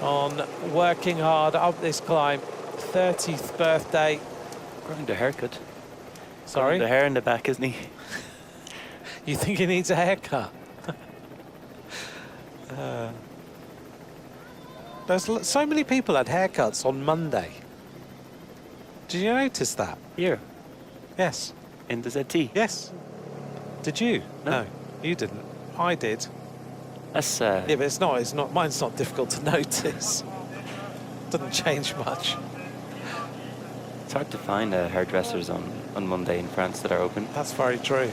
on working hard up this climb. 30th birthday. Growing the haircut. Sorry? The hair in the back, isn't he? You think he needs a haircut? There's so many people had haircuts on Monday. Did you notice that? Here, Yes. in the ZT. Yes. Did you? No. You didn't. I did. That's Yeah, but it's not. Mine's not difficult to notice. Doesn't change much. it's hard to find hairdressers on Monday in France that are open. That's very true.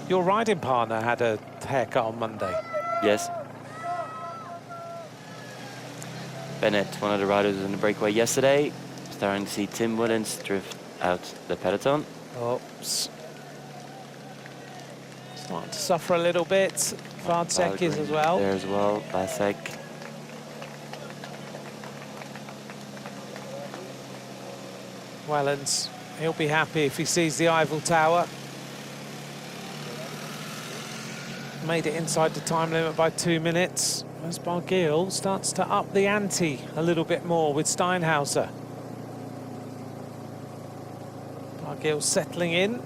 Your riding partner had a haircut on Monday. Yes. Bennett, one of the riders in the breakaway yesterday, starting to see Tim Wellens drift out the peloton. Oops. Starting to suffer a little bit. Vardsek is as well. There as well, Vasek. Wellens, he'll be happy if he sees the Eiffel Tower. Made it inside the time limit by 2 minutes. As Barguil starts to up the ante a little bit more with Steinhauser. Barguil settling in.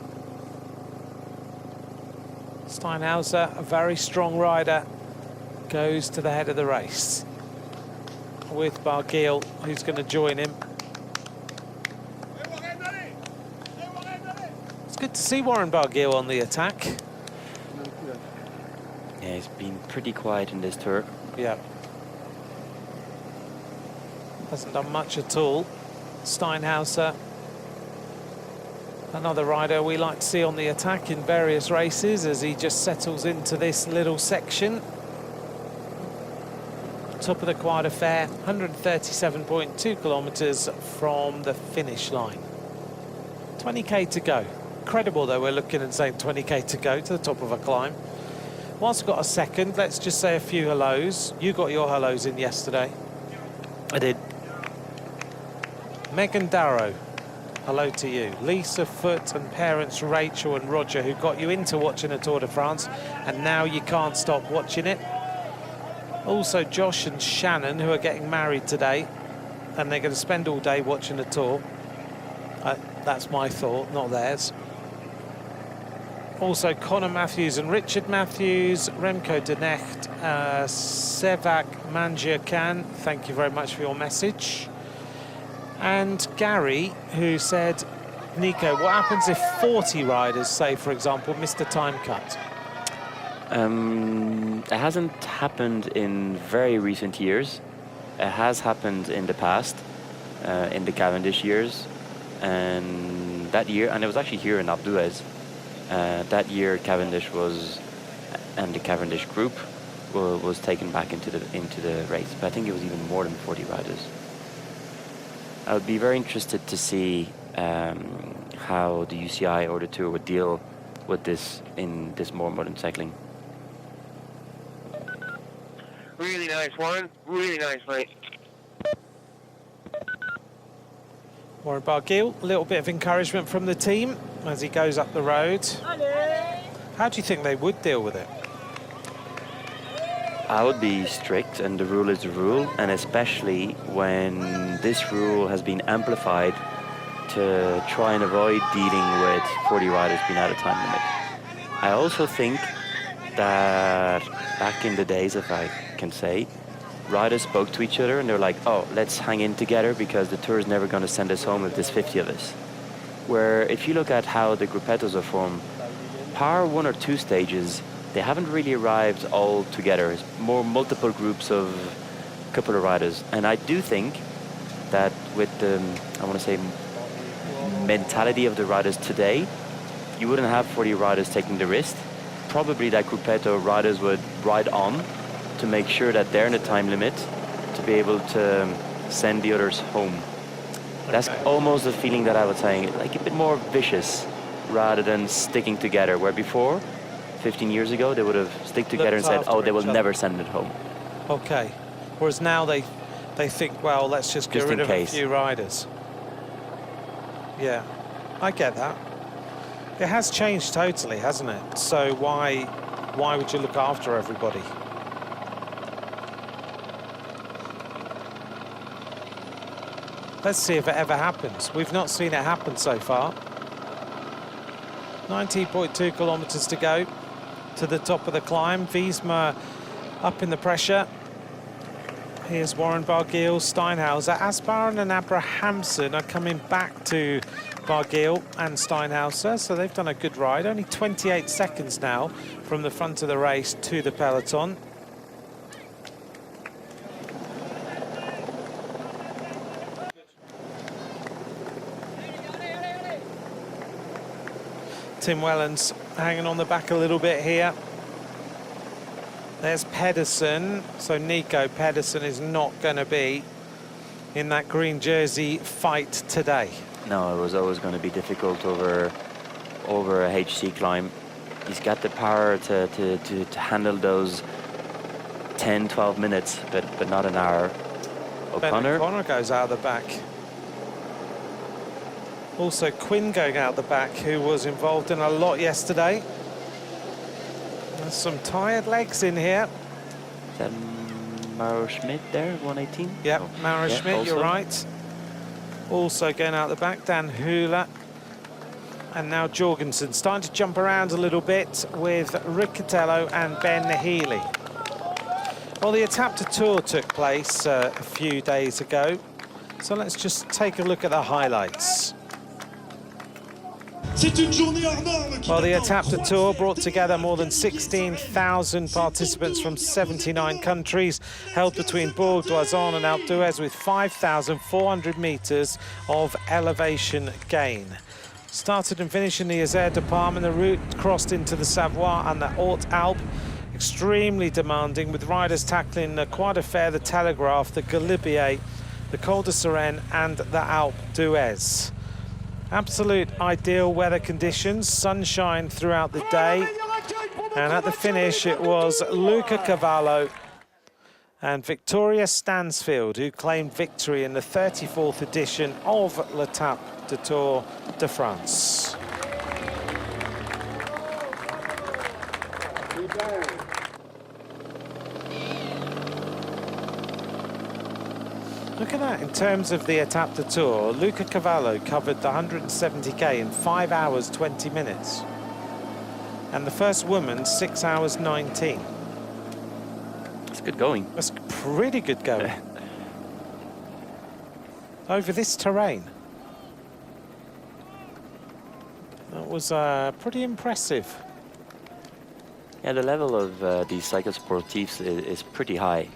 Steinhauser, a very strong rider, goes to the head of the race with Barguil, who's going to join him. It's good to see Warren Barguil on the attack. Yeah, he's been pretty quiet in this tour. Yeah. Hasn't done much at all. Steinhauser, another rider we like to see on the attack in various races as he just settles into this little section. Top of the Croix de Fer, 137.2 kilometres from the finish line. 20k to go. Incredible though, we're looking and saying 20k to go to the top of a climb. Whilst we've got a second, let's just say a few hellos. You got your hellos in yesterday. I did. Megan Darrow, hello to you. Lisa Foote and parents Rachel and Roger, who got you into watching the Tour de France, and now you can't stop watching it. Also Josh and Shannon, who are getting married today, and they're going to spend all day watching the Tour. That's my thought, not theirs. Also Connor Matthews and Richard Matthews, Remco de Knecht, Sevak Manjir Khan, thank you very much for your message. And Gary, who said, Nico, what happens if 40 riders, say, for example, missed a time cut? It hasn't happened in very recent years. It has happened in the past, in the Cavendish years. And that year, and it was actually here in Alpe d'Huez, that year Cavendish was, and the Cavendish group was taken back into the race. But I think it was even more than 40 riders. I would be very interested to see how the UCI or the Tour would deal with this in this more modern cycling. Really nice, Warren. Really nice, mate. Warren Barguil, a little bit of encouragement from the team as he goes up the road. How do you think they would deal with it? I would be strict, and the rule is the rule, and especially when this rule has been amplified to try and avoid dealing with 40 riders being out of time limit. I also think that back in the days, if I can say, riders spoke to each other and they're like, oh, let's hang in together because the Tour is never going to send us home if there's 50 of us. Where if you look at how the gruppettos are formed, Power 1 or 2 stages, they haven't really arrived all together. It's more multiple groups of a couple of riders. And I do think that with the, I want to say, mentality of the riders today, you wouldn't have 40 riders taking the risk. Probably that gruppetto riders would ride on to make sure that they're in the time limit to be able to send the others home. That's almost the feeling that I was saying, like a bit more vicious rather than sticking together, where before, 15 years ago, they would have stick together and said, oh, they will never send it home. Okay. Whereas now they think, well, let's just get rid of a few riders. Yeah, I get that. It has changed totally, hasn't it? So why would you look after everybody? Let's see if it ever happens. We've not seen it happen so far. 19.2 kilometers to go to the top of the climb. Wiesma up in the pressure. Here's Warren Barguil, Steinhauser. Asparen and Abrahamsen are coming back to Barguil and Steinhauser, so they've done a good ride. Only 28 seconds now from the front of the race to the peloton. Tim Wellens hanging on the back a little bit here. There's Pedersen. So Nico Pedersen is not going to be in that green jersey fight today. No, it was always going to be difficult over a HC climb. He's got the power to handle those 10, 12 minutes, but not an hour. O'Connor goes out the back. Also Quinn going out the back, who was involved in a lot yesterday. There's some tired legs in here. Is that Mauro Schmidt there, 118? Yep, oh. Mauro Schmidt, also. You're right. Also going out the back, Dan Hula. And now Jorgensen starting to jump around a little bit with Riccatello and Ben Healy. Well, the Étape du Tour took place a few days ago. So let's just take a look at the highlights. Well, the Étape du Tour brought together more than 16,000 participants from 79 countries, held between Bourg d'Oisans and Alpe d'Huez, with 5,400 metres of elevation gain. Started and finished in the Isère de Parme, and the route crossed into the Savoie and the Haute-Alpes. Extremely demanding, with riders tackling the Croix de Fer, the Telegraph, the Galibier, the Col de Sérène and the Alpe d'Huez. Absolute ideal weather conditions, sunshine throughout the day. And at the finish, it was Luca Cavallo and Victoria Stansfield who claimed victory in the 34th edition of l'Étape du Tour de France. Look at that, in terms of the Étape du Tour, Luca Cavallo covered the 170k in 5 hours, 20 minutes. And the first woman, 6 hours, 19. It's good going. That's pretty good going. Over this terrain. That was pretty impressive. Yeah, the level of these cycle sportifs is pretty high.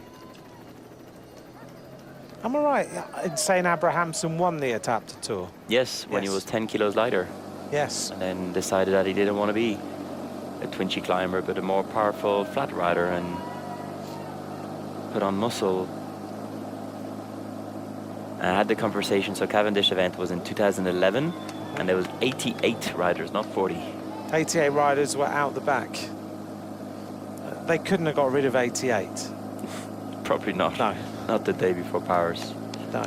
Am I right in saying Abrahamsen won the Étape du Tour? Yes, when he was 10 kilos lighter. Yes. And then decided that he didn't want to be a twinchy climber, but a more powerful flat rider, and put on muscle. I had the conversation, so Cavendish event was in 2011, and there was 88 riders, not 40. 88 riders were out the back. They couldn't have got rid of 88. Probably not. No. Not the day before Powers. No.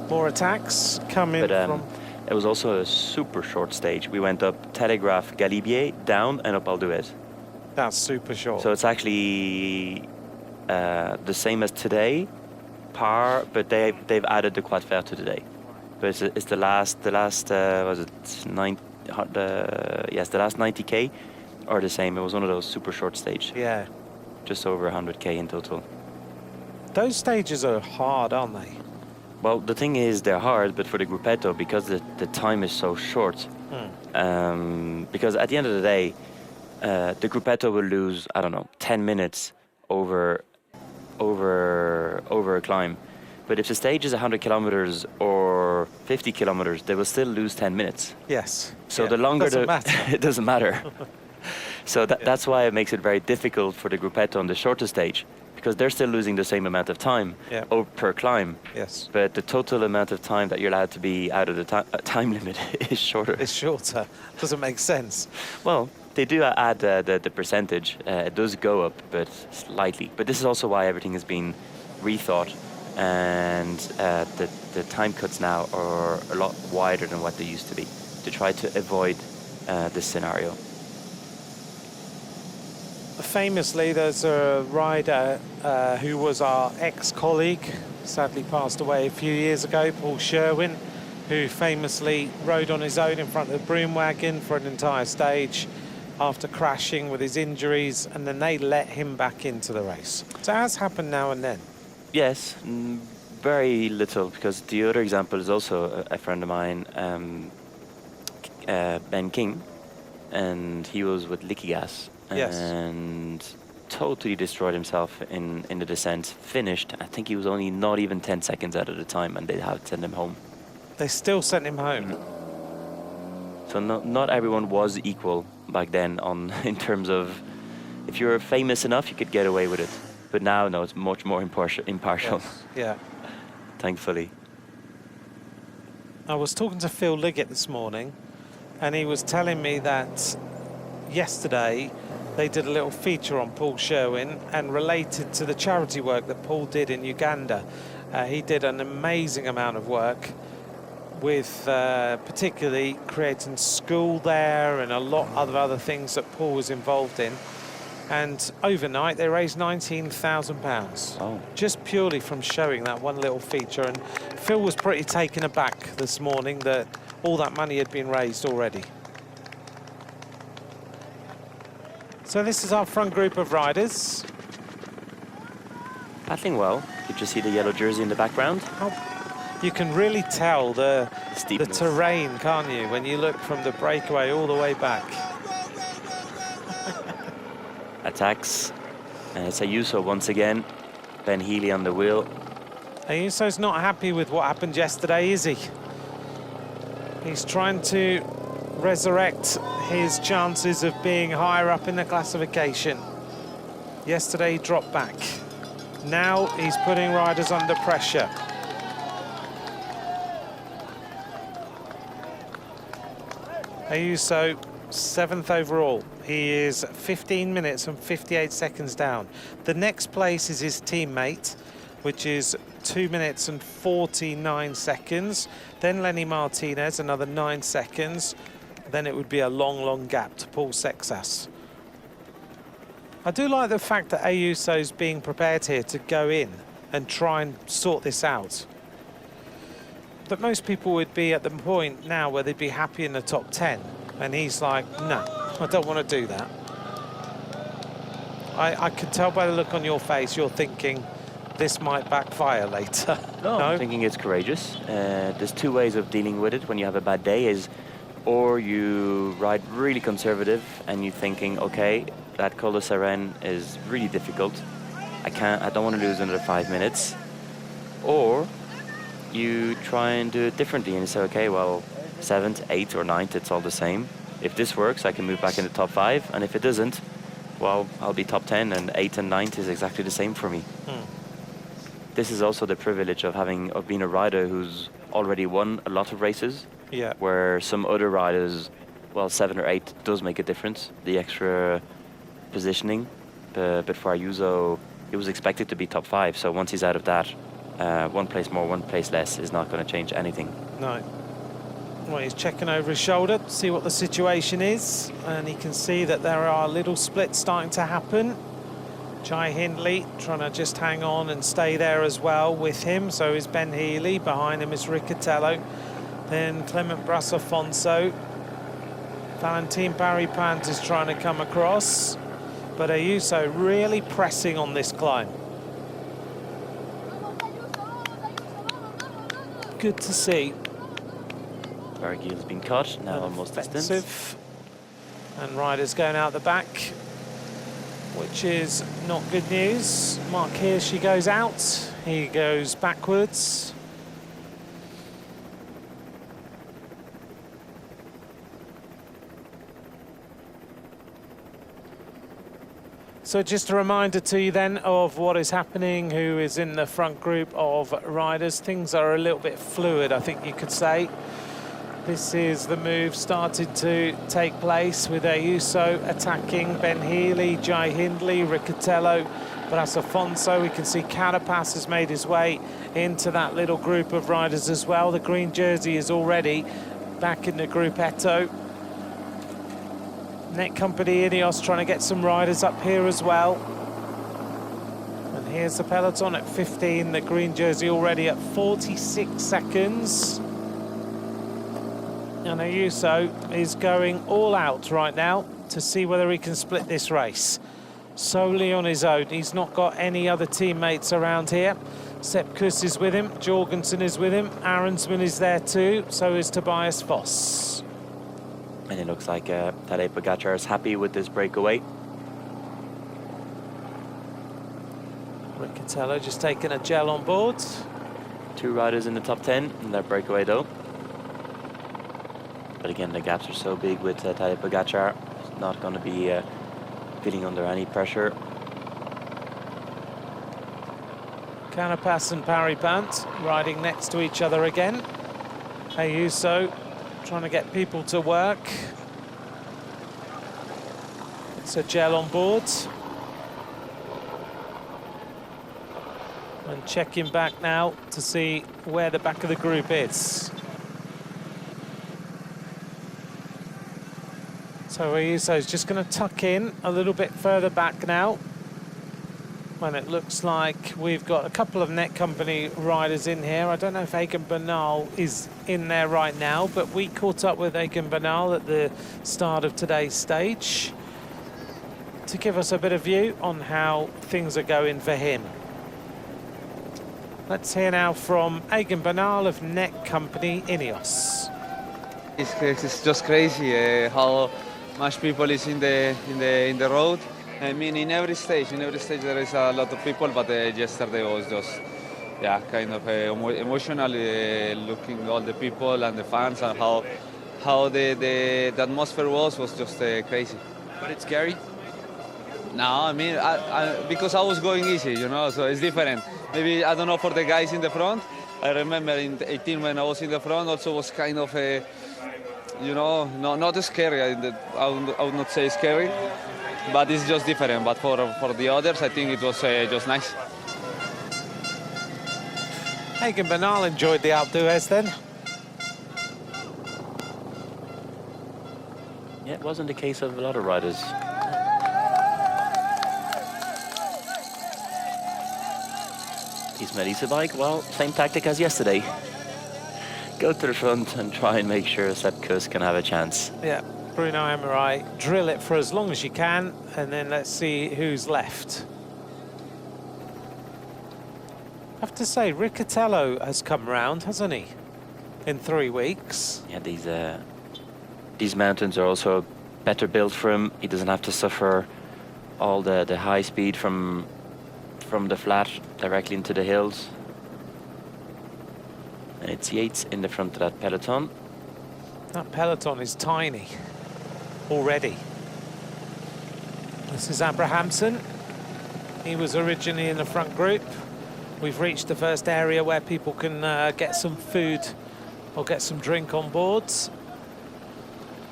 More attacks coming from... It was also a super short stage. We went up Telegraph, Galibier, down, and up Alpe d'Huez. That's super short. So it's actually the same as today, par, but they've added the Croix de Fer to today. but it's the last was it the last 90k are the same. It was one of those super short stage, Yeah. just over 100k in total. Those stages are hard, aren't they? Well, the thing is, they're hard, but for the gruppetto, because the time is so short, because at the end of the day, the gruppetto will lose, I don't know, 10 minutes over a climb. But if the stage is 100 kilometers or 50 kilometers, they will still lose 10 minutes. Yes. So Yeah. the longer Doesn't matter. it doesn't matter. So that's why it makes it very difficult for the gruppetto on the shorter stage, because they're still losing the same amount of time per climb. Yes. But the total amount of time that you're allowed to be out of the time limit is shorter. It's shorter. Doesn't make sense. Well, they do add the percentage. It does go up, but slightly. But this is also why everything has been rethought, and the time cuts now are a lot wider than what they used to be, to try to avoid this scenario. Famously, there's a rider who was our ex-colleague, sadly passed away a few years ago, Paul Sherwin, who famously rode on his own in front of the broom wagon for an entire stage after crashing with his injuries, and then they let him back into the race. So it has happened now and then. Yes, very little, because the other example is also a friend of mine, Ben King, and he was with Liquigas. Yes. And totally destroyed himself in the descent. Finished, I think he was only not even 10 seconds out of the time, and they had to send him home. They still sent him home. So not everyone was equal back then in terms of, if you were famous enough, you could get away with it. But now, no, it's much more impartial. Yes. Yeah. Thankfully. I was talking to Phil Liggett this morning, and he was telling me that yesterday they did a little feature on Paul Sherwin, and related to the charity work that Paul did in Uganda. He did an amazing amount of work with particularly creating school there and a lot of other things that Paul was involved in. And overnight they raised £19,000. Oh. Just purely from showing that one little feature. And Phil was pretty taken aback this morning that all that money had been raised already. So this is our front group of riders. Battling well. Did you see the yellow jersey in the background? Oh, you can really tell the Steepness. terrain, can't you, when you look from the breakaway all the way back. Attacks. And it's Ayuso once again. Ben Healy on the wheel. Ayuso's not happy with what happened yesterday, is he? He's trying to resurrect his chances of being higher up in the classification. Yesterday he dropped back. Now he's putting riders under pressure. Ayuso, 7th overall. He is 15 minutes and 58 seconds down. The next place is his teammate, which is 2 minutes and 49 seconds. Then Lenny Martinez, another 9 seconds. Then it would be a long, long gap to Paul Sexas. I do like the fact that Ayuso's being prepared here to go in and try and sort this out. But most people would be at the point now where they'd be happy in the top 10. And he's like, no, I don't want to do that. I can tell by the look on your face, you're thinking this might backfire later. No, I'm thinking it's courageous. There's two ways of dealing with it when you have a bad day is, or you ride really conservative and you're thinking, okay, that Col de Seren is really difficult. I don't want to lose another 5 minutes. Or you try and do it differently and you say, okay, well, 7th, 8th or 9th, it's all the same. If this works, I can move back in the top 5. And if it doesn't, well, I'll be top 10 and 8th and 9th is exactly the same for me. This is also the privilege of being a rider who's already won a lot of races. Yeah. Where some other riders, well, 7 or 8 does make a difference, the extra positioning. But for Ayuso, he was expected to be top 5. So once he's out of that, 1 place more, 1 place less is not going to change anything. No. Well, he's checking over his shoulder to see what the situation is. And he can see that there are little splits starting to happen. Jai Hindley trying to just hang on and stay there as well with him. So is Ben Healy. Behind him is Riccatello. Then Clement Brasafonso. Valentin Paripant is trying to come across. But Ayuso really pressing on this climb. Good to see. Barguil's been cut, now almost distance. And riders going out the back, which is not good news. Mark Hirschi goes out, he goes backwards. So just a reminder to you then of what is happening, who is in the front group of riders. Things are a little bit fluid, I think you could say. This is the move started to take place with Ayuso attacking Ben Healy, Jai Hindley, Riccatello, Brasafonso. We can see Carapaz has made his way into that little group of riders as well. The green jersey is already back in the gruppetto. Net Company Ineos trying to get some riders up here as well. And here's the peloton at 15, the green jersey already at 46 seconds. And Ayuso is going all out right now to see whether he can split this race. Solely on his own. He's not got any other teammates around here. Sepp Kuss is with him, Jorgensen is with him, Arensman is there too, so is Tobias Foss. And it looks like Tadej Pogačar is happy with this breakaway. Riccatello just taking a gel on board. 2 riders in the top 10 in that breakaway though. But again, the gaps are so big with Tadej Pogačar. He's not going to be feeling under any pressure. Carapaz and Paripant riding next to each other again. Ayuso trying to get people to work. It's a gel on board. And checking back now to see where the back of the group is. So Ayuso's just going to tuck in a little bit further back now. When it looks like we've got a couple of Net Company riders in here. I don't know if Egan Bernal is in there right now, but we caught up with Egan Bernal at the start of today's stage to give us a bit of view on how things are going for him. Let's hear now from Egan Bernal of Net Company Ineos. It's just crazy how much people is in the road. I mean, in every stage there is a lot of people, but yesterday was just, yeah, kind of emotional, looking all the people and the fans and how the atmosphere was just crazy. But it's scary? No, I mean, because I was going easy, you know, so it's different. Maybe, I don't know, for the guys in the front. I remember in 18 when I was in the front also was kind of, you know, not scary. I would not say scary. But it's just different. But for the others, I think it was just nice. Egan Bernal enjoyed the Alpe d'Huez then. Yeah, it wasn't the case of a lot of riders. Ismail Isabike, well, same tactic as yesterday. Go to the front and try and make sure Sepp Kuss can have a chance. Yeah. Bruno Emirai, drill it for as long as you can, and then let's see who's left. I have to say, Riccatello has come round, hasn't he? In 3 weeks. Yeah, these mountains are also better built for him. He doesn't have to suffer all the high speed from the flat directly into the hills. And it's Yates in the front of that peloton. That peloton is tiny already. This is Abrahamsen. He was originally in the front group. We've reached the first area where people can get some food or get some drink on board.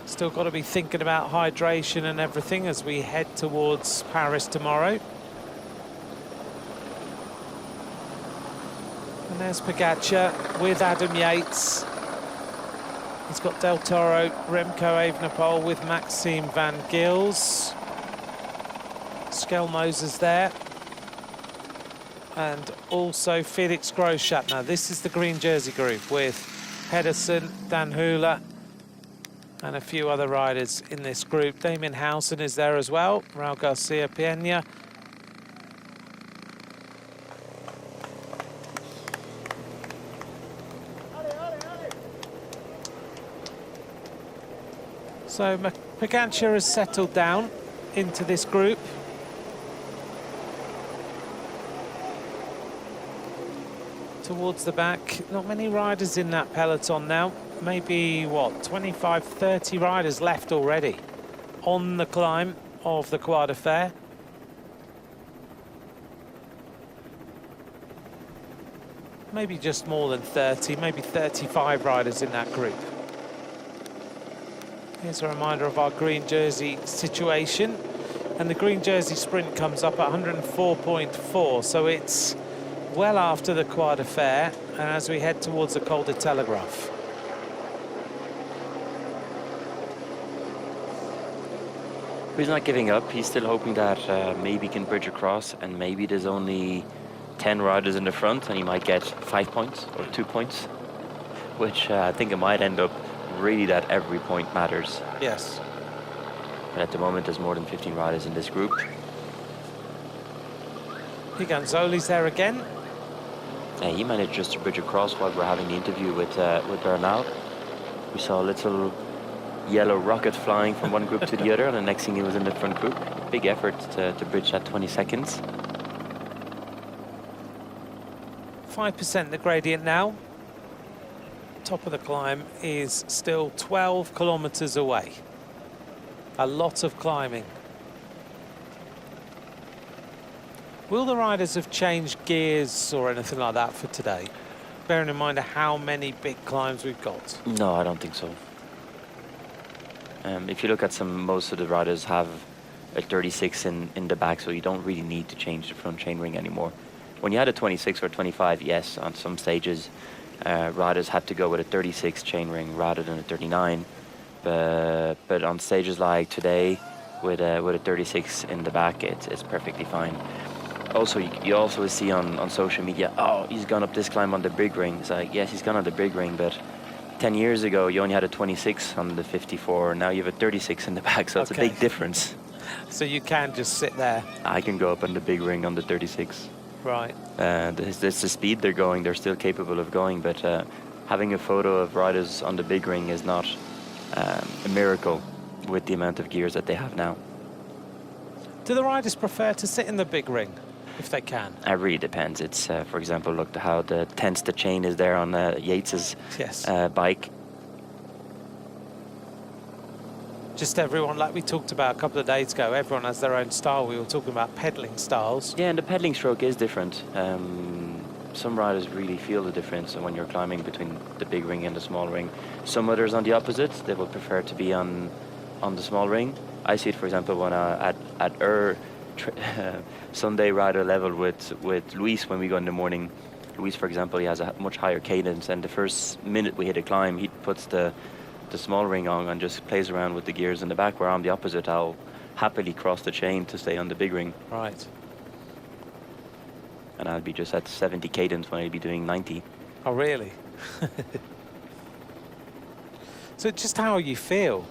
Still got to be thinking about hydration and everything as we head towards Paris tomorrow. And there's Pogačar with Adam Yates. He's got Del Toro, Remco Evenepoel with Maxime Van Gils. Skelmoser's there. And also Felix Großschattner. This is the green jersey group with Pedersen, Dan Hula, and a few other riders in this group. Damien Howson is there as well. Raul Garcia Peña. So Pogačar has settled down into this group. Towards the back, not many riders in that peloton now. Maybe, what, 25, 30 riders left already on the climb of the Croix de Fer. Maybe just more than 30, maybe 35 riders in that group. Here's a reminder of our green jersey situation. And the green jersey sprint comes up at 104.4, so it's well after the Croix de Fer, and as we head towards the Col de Telegraph. He's not giving up. He's still hoping that maybe he can bridge across, and maybe there's only 10 riders in the front, and he might get 5 points or 2 points, which I think it might end up really that every point matters. Yes. But at the moment, there's more than 15 riders in this group. Piganzoli's there again. He managed just to bridge across while we're having the interview with Bernal. We saw a little yellow rocket flying from one group to the other, and the next thing he was in the front group. Big effort to bridge that 20 seconds. 5% the gradient now. Top of the climb is still 12 kilometers away. A lot of climbing. Will the riders have changed gears or anything like that for today? Bearing in mind how many big climbs we've got. No, I don't think so. If you look at most of the riders have a 36 in the back, so you don't really need to change the front chainring anymore. When you had a 26 or 25, yes, on some stages, riders had to go with a 36 chainring rather than a 39. But on stages like today, with a 36 in the back, it's perfectly fine. Also, you also see on social media, oh, he's gone up this climb on the big ring. It's like, yes, he's gone on the big ring, but 10 years ago, you only had a 26 on the 54. Now you have a 36 in the back, so it's a big difference. So you can just sit there. I can go up on the big ring on the 36. Right. It's the speed they're going, they're still capable of going, but having a photo of riders on the big ring is not a miracle with the amount of gears that they have now. Do the riders prefer to sit in the big ring, if they can? It really depends. It's, for example, look at how tense the chain is there on Yates's bike. Just everyone, like we talked about a couple of days ago, everyone has their own style. We were talking about pedaling styles. Yeah, and the pedaling stroke is different. Some riders really feel the difference when you're climbing between the big ring and the small ring. Some others on the opposite, they will prefer to be on the small ring. I see it, for example, when at Sunday rider level with Luis when we go in the morning. Luis, for example, he has a much higher cadence, and the first minute we hit a climb, he puts the small ring on and just plays around with the gears in the back, where I'm the opposite. I'll happily cross the chain to stay on the big ring. Right. And I'll be just at 70 cadence when I'll be doing 90. Oh, really? So just how you feel.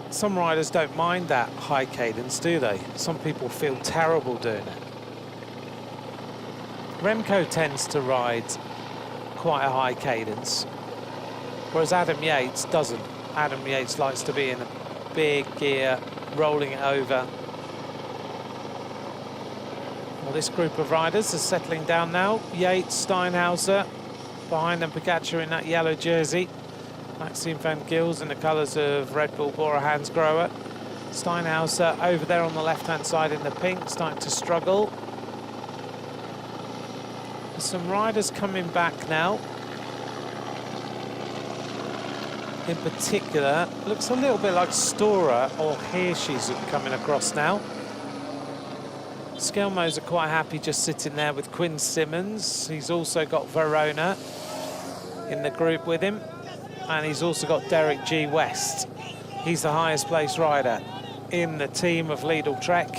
Some riders don't mind that high cadence, do they? Some people feel terrible doing it. Remco tends to ride quite a high cadence, whereas Adam Yates doesn't. Adam Yates likes to be in a big gear, rolling it over. Well, this group of riders is settling down now. Yates, Steinhauser, behind them Pogačar in that yellow jersey. Maxime van Gils in the colours of Red Bull Bora Hansgrohe. Steinhauser over there on the left-hand side in the pink, starting to struggle. There's some riders coming back now. In particular, looks a little bit like Stora or Hirschi's coming across now. Skelmoser quite happy just sitting there with Quinn Simmons. He's also got Verona in the group with him. And he's also got Derek G. West. He's the highest placed rider in the team of Lidl Trek.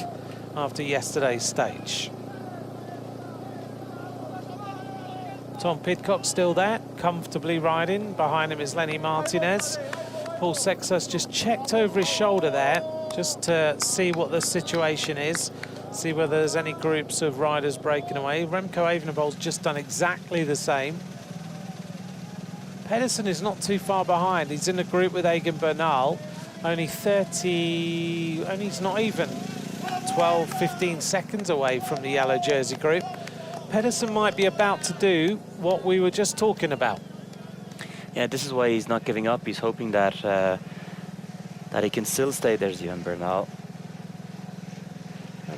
after yesterday's stage. Tom Pidcock still there, comfortably riding. Behind him is Lenny Martinez. Paul Sextus just checked over his shoulder there, just to see what the situation is, see whether there's any groups of riders breaking away. Remco Evenepoel's just done exactly the same. Pedersen is not too far behind. He's in a group with Egan Bernal, he's not even 12, 15 seconds away from the yellow jersey group. Pedersen might be about to do what we were just talking about. Yeah, this is why he's not giving up. He's hoping that that he can still stay. There's Egan Bernal.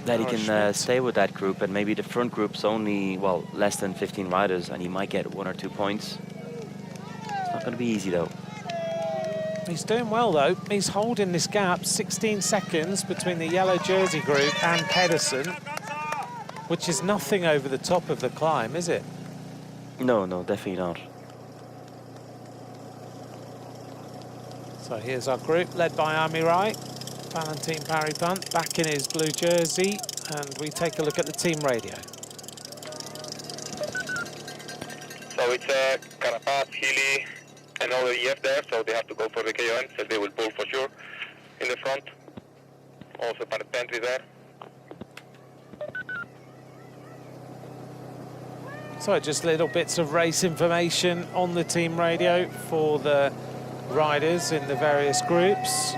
That he can stay with that group, and maybe the front group's only, well, less than 15 riders, and he might get 1 or 2 points. It's not going to be easy, though. He's doing well, though. He's holding this gap, 16 seconds between the yellow jersey group and Pedersen, which is nothing over the top of the climb, is it? No, definitely not. So here's our group, led by Amirai. Valentin Paripant back in his blue jersey, and we take a look at the team radio. So it's Carapaz, Healy, and all the EF there, so they have to go for the KOM, so they will pull for sure in the front. Also Paripentry there. So just little bits of race information on the team radio for the riders in the various groups.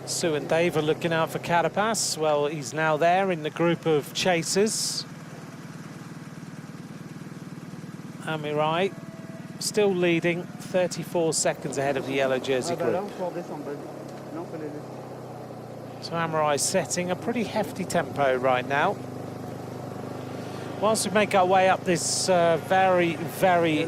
Sue and Dave are looking out for Carapaz. Well, he's now there in the group of chasers. Amirai still leading, 34 seconds ahead of the yellow jersey group. So Amirai setting a pretty hefty tempo right now. Whilst we make our way up this very, very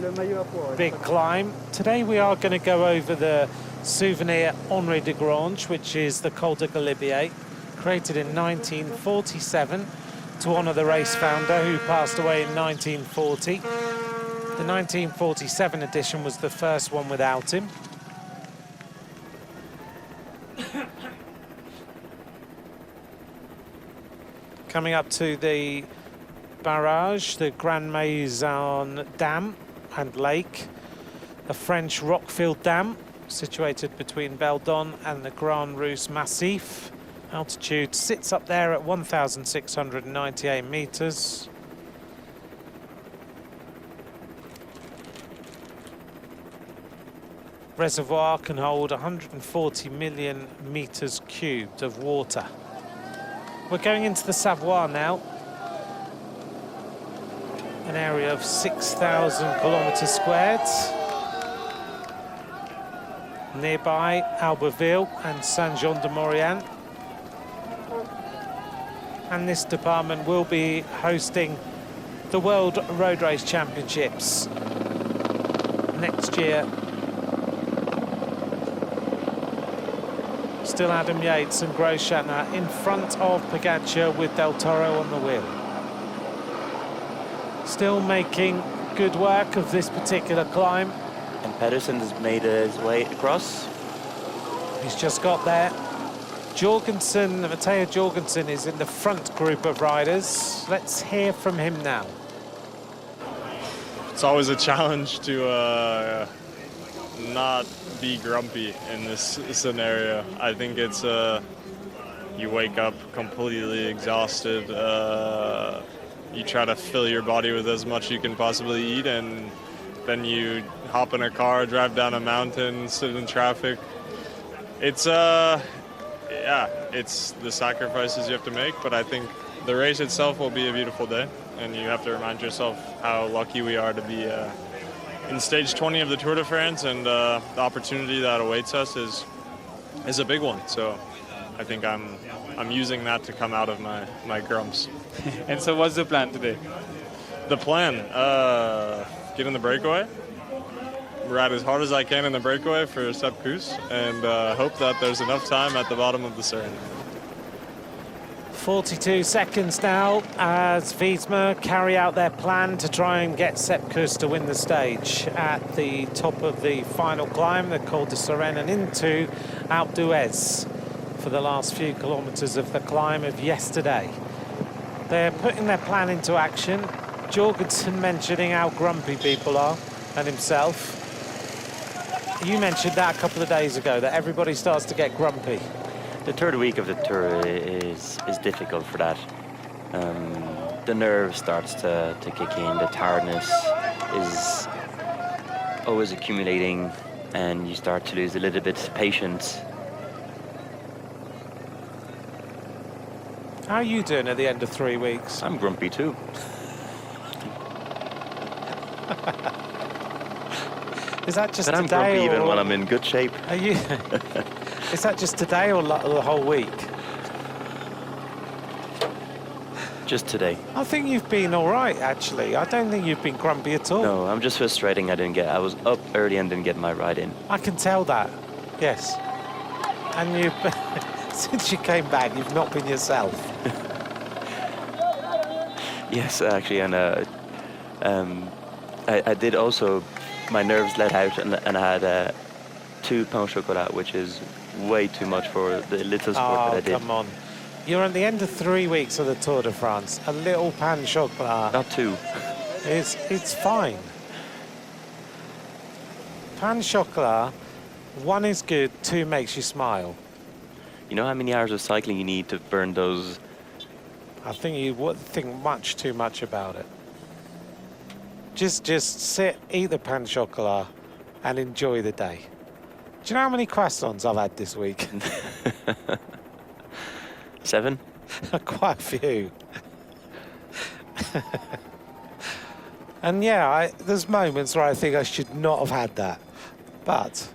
big climb, today we are going to go over the Souvenir Henri de Grange, which is the Col de Galibier, created in 1947 to honour the race founder who passed away in 1940. The 1947 edition was the first one without him. Coming up to the barrage, the Grand Maison Dam and Lake, a French rock-filled dam situated between Beldon and the Grand Rousse Massif. Altitude sits up there at 1,698 meters. Reservoir can hold 140 million meters cubed of water. We're going into the Savoie now, an area of 6,000 kilometers squared. Nearby, Albertville and Saint-Jean-de-Maurienne. And this department will be hosting the World Road Race Championships next year. Still Adam Yates and Grossschartner in front of Pogacar with Del Toro on the wheel. Still making good work of this particular climb. And Pedersen has made his way across. He's just got there. Jorgensen, Matteo Jorgensen is in the front group of riders. Let's hear from him now. It's always a challenge to not be grumpy in this scenario. I think it's you wake up completely exhausted. You try to fill your body with as much you can possibly eat, and then you hop in a car, drive down a mountain, sit in traffic. It's yeah, it's the sacrifices you have to make, but I think the race itself will be a beautiful day, and you have to remind yourself how lucky we are to be in stage 20 of the Tour de France, and the opportunity that awaits us is a big one. So I think I'm using that to come out of my grumps. And so what's the plan today? The plan, get in the breakaway, ride as hard as I can in the breakaway for Sepp Kuss, and hope that there's enough time at the bottom of the Cerne. 42 seconds now as Wiesma carry out their plan to try and get Sepp Kuss to win the stage at the top of the final climb, the Col de Sirène, and into Alpe d'Huez for the last few kilometres of the climb of yesterday. They're putting their plan into action. Jorgensen mentioning how grumpy people are, and himself. You mentioned that a couple of days ago, that everybody starts to get grumpy. The third week of the Tour is difficult for that. The nerve starts to kick in. The tiredness is always accumulating, and you start to lose a little bit of patience. How are you doing at the end of 3 weeks? I'm grumpy too. Is that just But I'm today, grumpy even or when I'm in good shape. are you? Is that just today or the whole week? Just today. I think you've been all right, actually. I don't think you've been grumpy at all. No, I'm just frustrating. I was up early and didn't get my ride in. I can tell that. Yes. And you, since you came back, you've not been yourself. Yes, actually, and I did also. My nerves let out, and I had 2 pain au chocolat, which is way too much for the little sport that I did. Oh, come on. You're at the end of 3 weeks of the Tour de France. A little pain chocolat. Not 2. It's fine. Pain chocolat, 1 is good, 2 makes you smile. You know how many hours of cycling you need to burn those? I think you would think much too much about it. Just sit, eat the pain chocolat, and enjoy the day. Do you know how many croissants I've had this week? 7? Quite a few. And yeah, there's moments where I think I should not have had that, but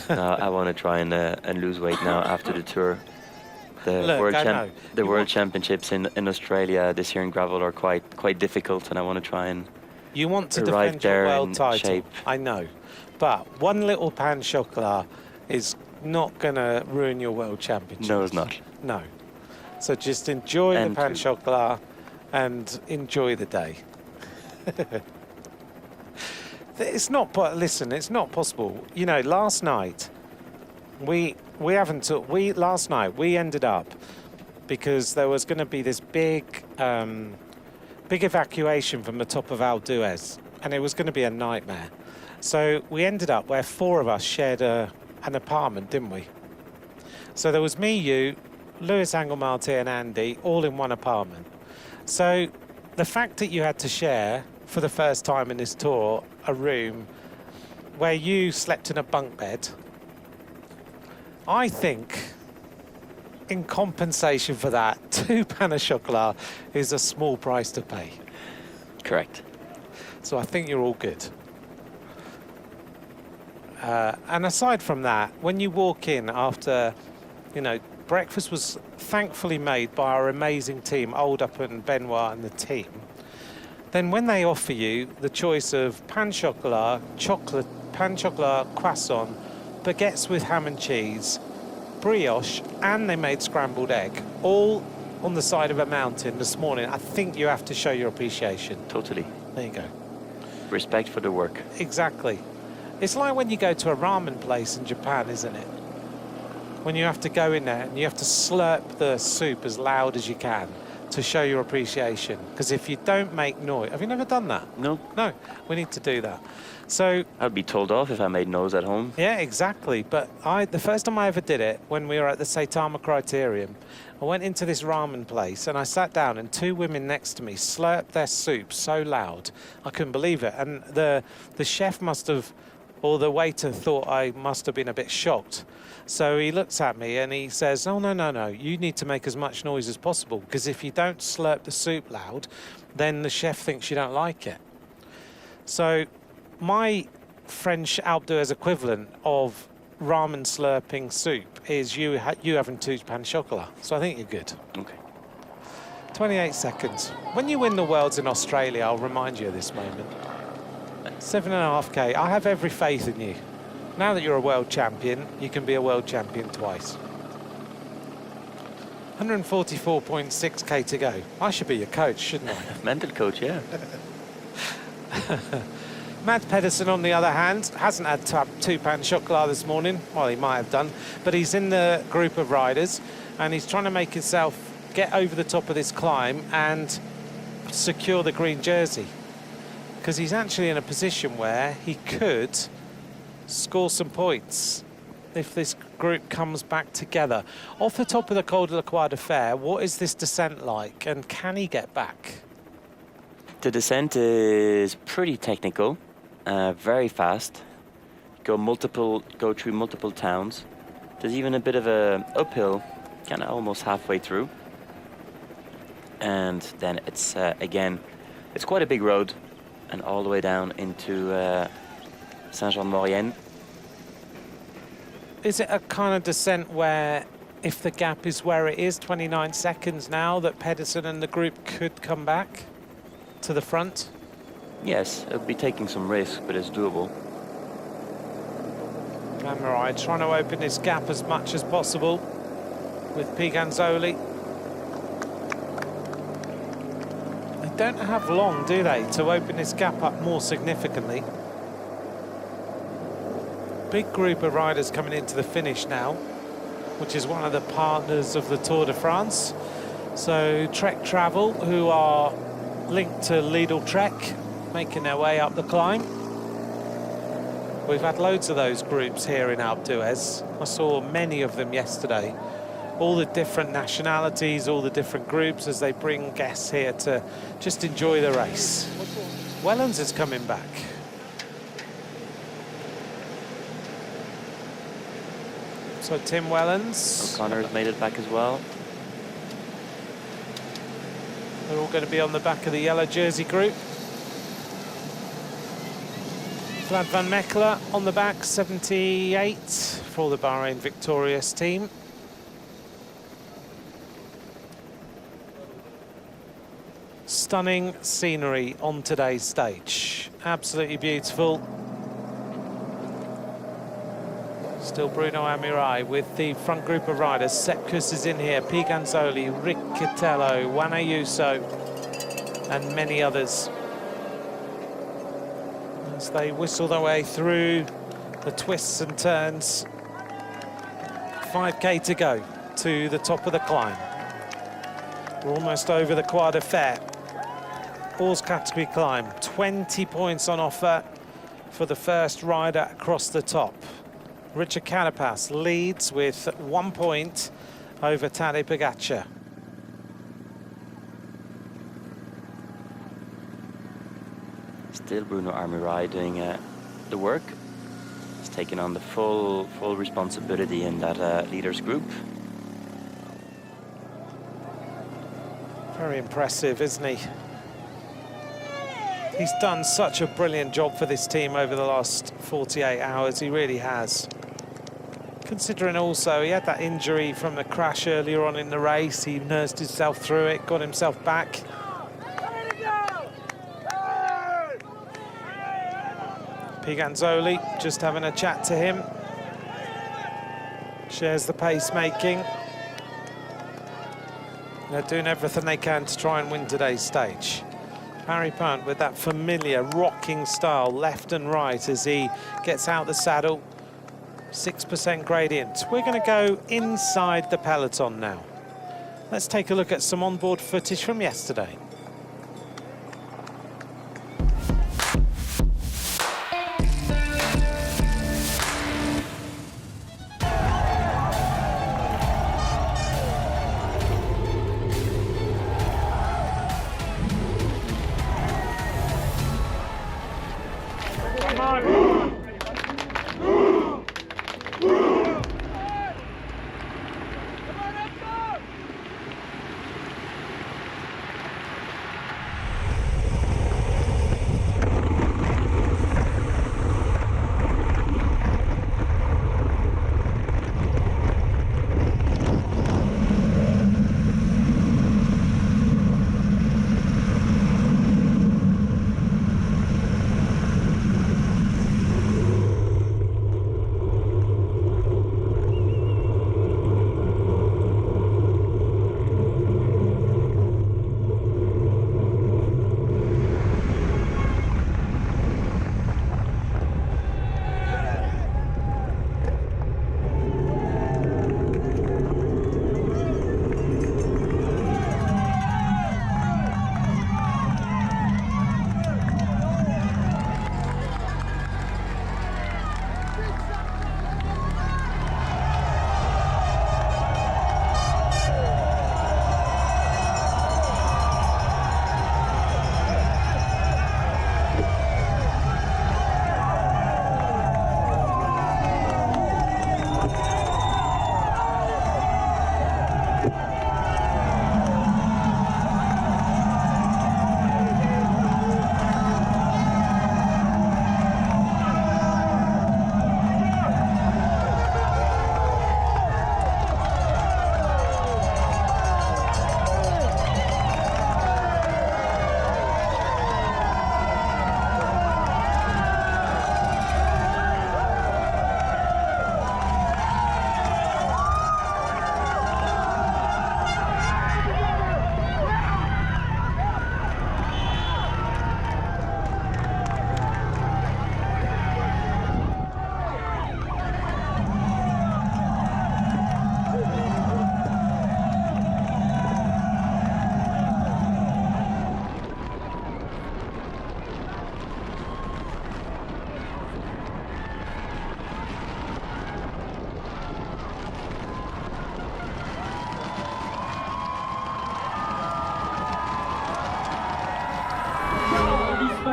No, I want to try and lose weight now after the Tour. The Look, World Championships in Australia this year in gravel are quite difficult, and I want to try and. you want to Right defend your there world in title. shape. I know, but 1 little pain chocolat is not going to ruin your world championship. No, it's not. No. So just enjoy And the pain chocolat and enjoy the day. It's not, but listen, it's not possible. You know, last night last night we ended up, because there was going to be this big evacuation from the top of Alpe d'Huez, and it was going to be a nightmare. So we ended up where 4 of us shared an apartment, didn't we? So there was me, you, Lewis Angelmarty and Andy, all in 1 apartment. So the fact that you had to share, for the first time in this tour, a room where you slept in a bunk bed, I think, in compensation for that, 2 pain au chocolat is a small price to pay. Correct. So I think you're all good. And aside from that, when you walk in after, you know, breakfast was thankfully made by our amazing team, Oldup and Benoit and the team. Then when they offer you the choice of pain chocolat, pain chocolat, croissant, baguettes with ham and cheese, brioche, and they made scrambled egg, all on the side of a mountain this morning, I think you have to show your appreciation. Totally. There you go. Respect for the work. Exactly. It's like when you go to a ramen place in Japan, isn't it? When you have to go in there and you have to slurp the soup as loud as you can to show your appreciation. Because if you don't make noise... Have you never done that? No. No, we need to do that. So... I'd be told off if I made noise at home. Yeah, exactly. But the first time I ever did it, when we were at the Saitama Criterium, I went into this ramen place and I sat down and 2 women next to me slurped their soup so loud, I couldn't believe it. And the chef must have, or the waiter thought I must have been a bit shocked. So he looks at me and he says, oh, no, you need to make as much noise as possible, because if you don't slurp the soup loud, then the chef thinks you don't like it. So my French Alpe d'Huez equivalent of ramen slurping soup is you having 2 pain chocolat. So I think you're good. Okay. 28 seconds. When you win the Worlds in Australia, I'll remind you of this moment. 7.5K. I have every faith in you. Now that you're a world champion, you can be a world champion twice. 144.6k to go. I should be your coach, shouldn't I? Mental coach, yeah. Mads Pedersen, on the other hand, hasn't had two-pan chocolat this morning. Well, he might have done, but he's in the group of riders, and he's trying to make himself get over the top of this climb and secure the green jersey, because he's actually in a position where he could score some points if this group comes back together. Off the top of the Col de la Croix de Fer, what is this descent like, and can he get back? The descent is pretty technical, very fast. Go through multiple towns. There's even a bit of a uphill, kind of almost halfway through. And then it's, again, it's quite a big road, and all the way down into Saint-Jean-de-Maurienne. Is it a kind of descent where, if the gap is where it is, 29 seconds now, that Pedersen and the group could come back to the front? Yes, it'll be taking some risk, but it's doable. Amirai trying to open this gap as much as possible with Piganzoli. They don't have long, do they, to open this gap up more significantly. Big group of riders coming into the finish now, which is one of the partners of the Tour de France. So Trek Travel, who are linked to Lidl Trek, making their way up the climb. We've had loads of those groups here in Alpe d'Huez. I saw many of them yesterday. All the different nationalities, all the different groups, as they bring guests here to just enjoy the race. Wellens is coming back. So Tim Wellens. O'Connor has made it back as well. They're all going to be on the back of the yellow jersey group. Vlad van Mechelen on the back, 78 for the Bahrain victorious team. Stunning scenery on today's stage. Absolutely beautiful. Still Bruno Amirai with the front group of riders. Sepkus is in here, Piganzoli, Riccitello, Juan Ayuso, and many others, as they whistle their way through the twists and turns. 5k to go to the top of the climb. We're almost over the Croix de Fer. Hors category climb, 20 points on offer for the first rider across the top. Richard Carapaz leads with 1 point over Tadej Pogačar. Still Bruno Amirai doing the work. He's taken on the full responsibility in that leaders group. Very impressive, isn't he? He's done such a brilliant job for this team over the last 48 hours. He really has. Considering also he had that injury from the crash earlier on in the race. He nursed himself through it, got himself back. Piganzoli just having a chat to him. Shares the pacemaking. They're doing everything they can to try and win today's stage. Parry Punt with that familiar rocking style, left and right as he gets out the saddle. 6% gradient. We're going to go inside the peloton now. Let's take a look at some onboard footage from yesterday.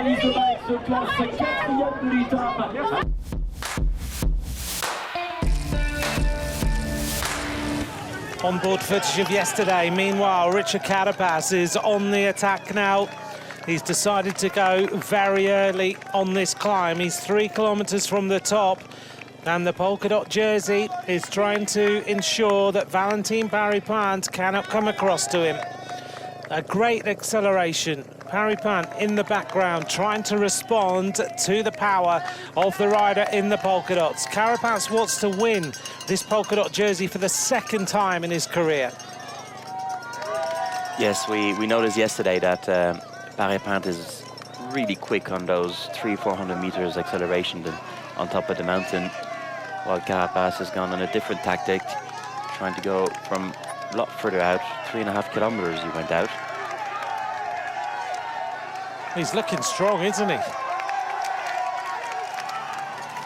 finaliste de bike se classe 4e de l'étape. Onboard footage of yesterday. Meanwhile, Richard Carapaz is on the attack now. He's decided to go very early on this climb. He's 3 kilometers from the top, and the polka dot jersey is trying to ensure that Valentin Parry-Pant cannot come across to him. A great acceleration. Parry-Pant in the background trying to respond to the power of the rider in the polka dots. Carapaz wants to win this polka dot jersey for the 2nd time in his career. Yes, we noticed yesterday that Parry-Pant is really quick on those 300-400 meters acceleration on top of the mountain, while Carapaz has gone on a different tactic, trying to go from a lot further out. 3.5 kilometers he went out. He's looking strong, isn't he?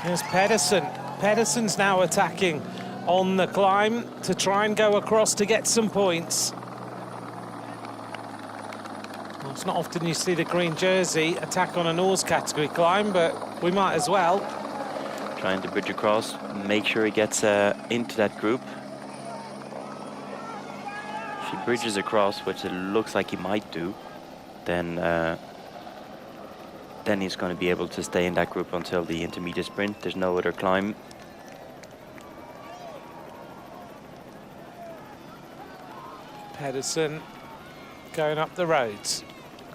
There's Pedersen. Pedersen's now attacking on the climb to try and go across to get some points. Well, it's not often you see the green jersey attack on an Oars category climb, but we might as well. Trying to bridge across, make sure he gets into that group. If he bridges across, which it looks like he might do, then he's going to be able to stay in that group until the intermediate sprint. There's no other climb. Pedersen going up the roads,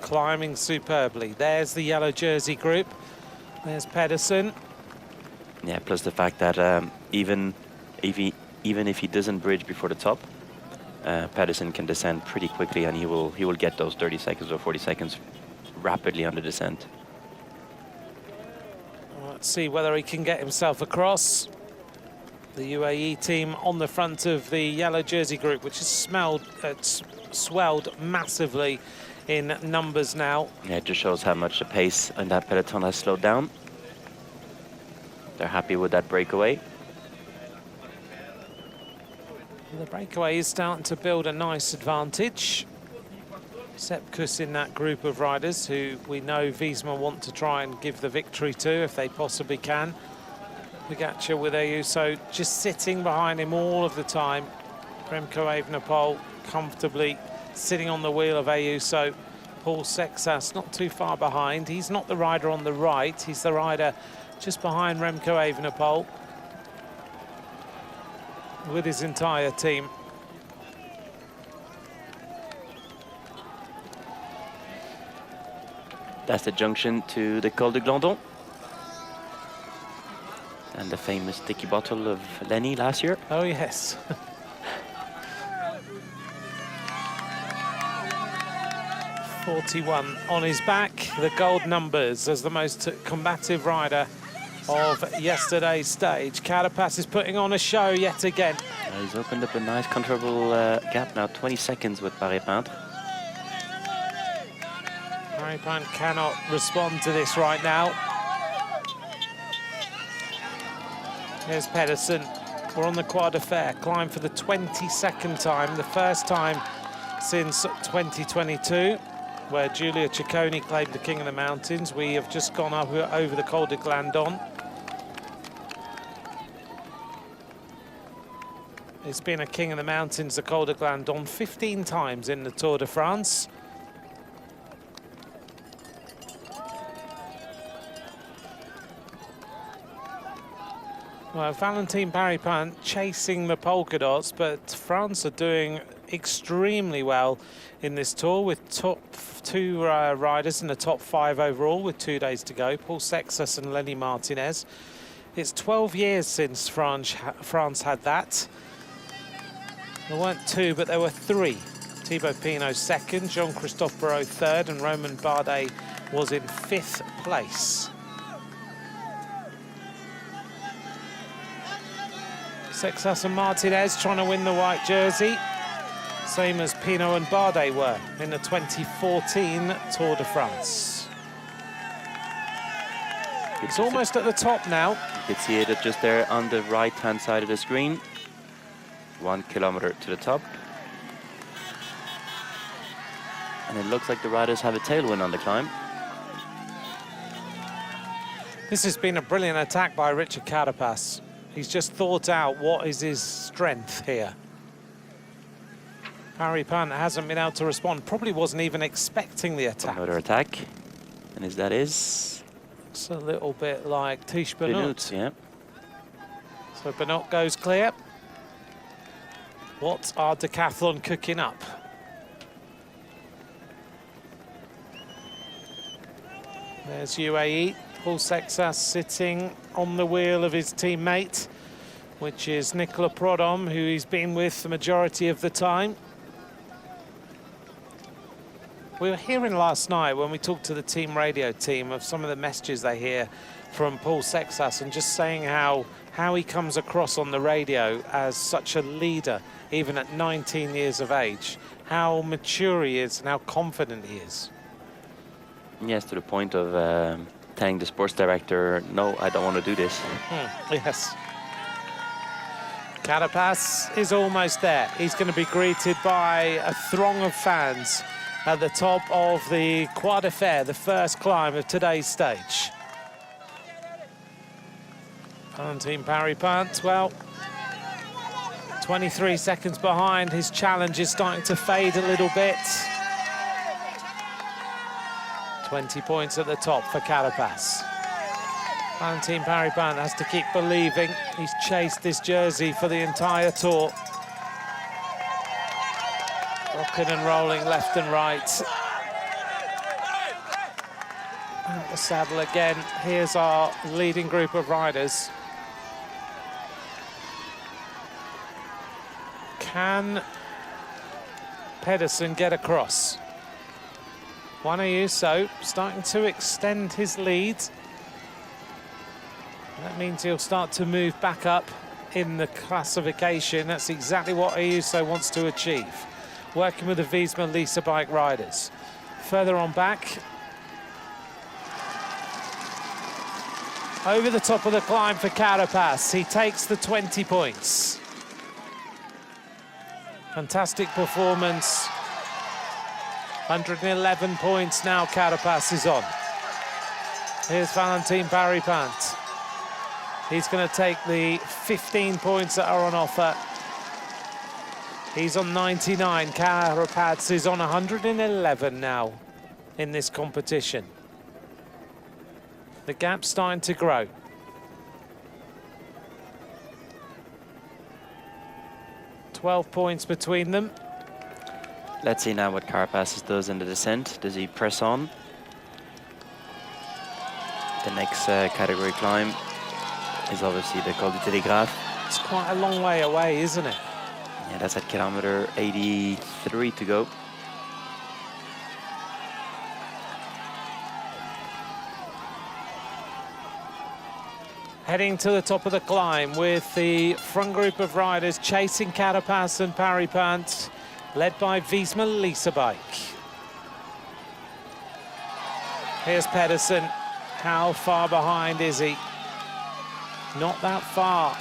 climbing superbly. There's the yellow jersey group. There's Pedersen. Yeah, plus the fact that even if he doesn't bridge before the top, Pedersen can descend pretty quickly, and he will get those 30 seconds or 40 seconds rapidly on the descent. Let's see whether he can get himself across. The UAE team on the front of the yellow jersey group, which has swelled massively in numbers now. Yeah, it just shows how much the pace in that peloton has slowed down. They're happy with that breakaway. The breakaway is starting to build a nice advantage. Sepp Kuss in that group of riders who we know Wiesma want to try and give the victory to if they possibly can. Pogačar with Ayuso just sitting behind him all of the time. Remco Evenepoel comfortably sitting on the wheel of Ayuso. Paul Sexas not too far behind. He's not the rider on the right. He's the rider just behind Remco Evenepoel with his entire team. That's the junction to the Col de Glandon. And the famous sticky bottle of Lenny last year. Oh, yes. .41 on his back. The gold numbers as the most combative rider of yesterday's stage. Carapaz is putting on a show yet again. He's opened up a nice, comfortable gap now, 20 seconds with Parry-Pant. Parry-Pant cannot respond to this right now. Here's Pedersen. We're on the Croix de Fer, climb for the 22nd time, the first time since 2022, where Giulia Ciccone claimed the King of the Mountains. We have just gone up over the Col de Glandon. It's been a King of the Mountains, the Col de Glandon, 15 times in the Tour de France. Well, Valentin Parry-Pant chasing the polka dots, but France are doing extremely well in this tour with top 2 riders in the top 5 overall with 2 days to go, Paul Sexas and Lenny Martinez. It's 12 years since France had that. There weren't 2, but there were 3. Thibaut Pinot second, Jean-Christophe Barrot third, and Romain Bardet was in 5th place. Sexas and Martinez trying to win the white jersey, same as Pinot and Bardet were in the 2014 Tour de France. It's almost at the top now. You can see it just there on the right-hand side of the screen. 1 kilometer to the top. And it looks like the riders have a tailwind on the climb. This has been a brilliant attack by Richard Carapaz. He's just thought out what is his strength here. Parry Pant hasn't been able to respond. Probably wasn't even expecting the attack. Another attack. And that is... It's a little bit like Tish Benoot. Benoot, yeah. So Benoot goes clear. What are Decathlon cooking up? There's UAE. Paul Sexas sitting on the wheel of his teammate, which is Nicola Prodhomme, who he's been with the majority of the time. We were hearing last night when we talked to the team radio team of some of the messages they hear from Paul Sexas, and just saying how he comes across on the radio as such a leader, even at 19 years of age, how mature he is and how confident he is. Yes, to the point of telling the sports director, no, I don't want to do this. Yes. Carapaz is almost there. He's going to be greeted by a throng of fans at the top of the Croix de Fer, the first climb of today's stage. Valentin Parry Pant, well, 23 seconds behind. His challenge is starting to fade a little bit. 20 points at the top for Carapaz. Valentin Parry Pant has to keep believing. He's chased this jersey for the entire tour. Rocking and rolling left and right. At the saddle again. Here's our leading group of riders. Can Pedersen get across? Juan Ayuso starting to extend his lead. That means he'll start to move back up in the classification. That's exactly what Ayuso wants to achieve. Working with the Wiesma Lease Bike riders. Further on back. Over the top of the climb for Carapaz. He takes the 20 points. Fantastic performance. 111 points now Carapaz is on. Here's Valentin Parry Pant. He's going to take the 15 points that are on offer. He's on 99. Carapaz is on 111 now in this competition. The gap's starting to grow. $12 points between them. Let's see now what Carapaz does in the descent. Does he press on? The next category climb is obviously the Col du Télégraphe. It's quite a long way away, isn't it? Yeah, that's at kilometer 83 to go. Heading to the top of the climb with the front group of riders chasing Carapaz and Parry Pant, led by Wiesma Lease Bike. Here's Pedersen. How far behind is he? Not that far.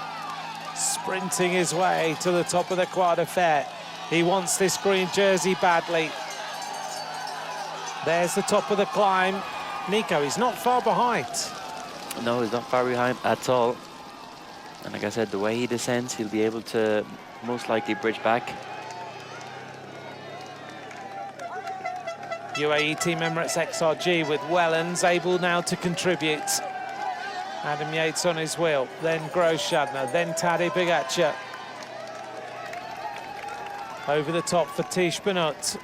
Sprinting his way to the top of the Croix de Fer. He wants this green jersey badly. There's the top of the climb. Nico, he's not far behind. No, he's not far behind at all. And like I said, the way he descends, he'll be able to most likely bridge back. UAE Team Emirates XRG with Wellens able now to contribute. Adam Yates on his wheel, then Großschadner, then Tadej Pogačar. Over the top for Tish Benoot.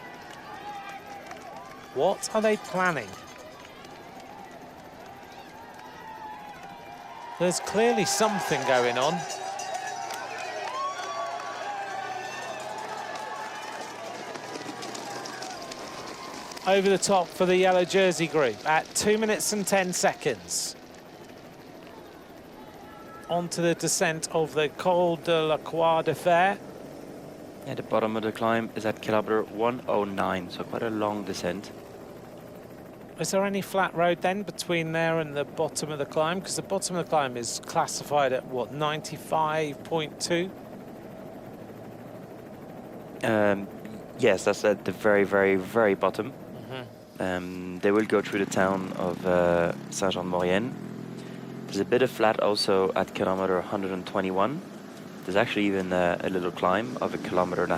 What are they planning? There's clearly something going on. Over the top for the yellow jersey group at 2 minutes and 10 seconds. Onto the descent of the Col de la Croix de Fer. At the bottom of the climb is at kilometer 109, so quite a long descent. Is there any flat road then between there and the bottom of the climb? Because the bottom of the climb is classified at what, 95.2? Yes, that's at the very, very, very bottom. They will go through the town of Saint-Jean-de-Maurienne. There's a bit of flat also at kilometer 121. There's actually even a little climb of 1.5 kilometers,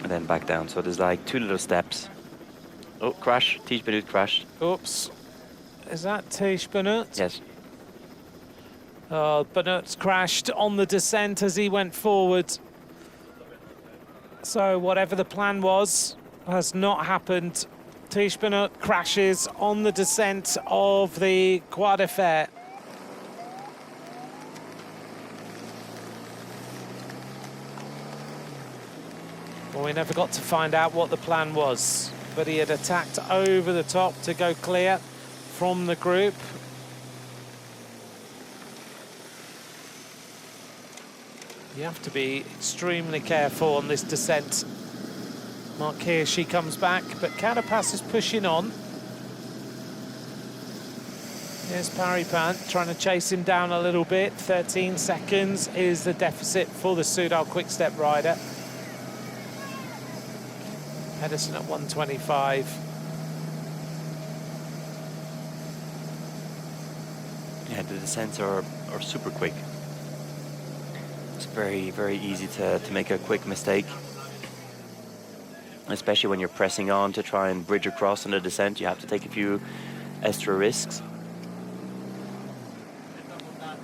and then back down. So there's like 2 little steps. Oh, crash. Tish Benoot crashed. Oops. Is that Tish Benoot? Yes. Benoot's crashed on the descent as he went forward. So whatever the plan was has not happened. Tish Benoot crashes on the descent of the Croix de Fer. Well, we never got to find out what the plan was, but he had attacked over the top to go clear from the group. You have to be extremely careful on this descent. Mark Hirschi comes back, but Carapaz is pushing on. Here's Paripant trying to chase him down a little bit. 13 seconds is the deficit for the Soudal Quick-Step rider. Pedersen at 125. Yeah, the descents are super quick. It's very, very easy to make a quick mistake. Especially when you're pressing on to try and bridge across on the descent, you have to take a few extra risks.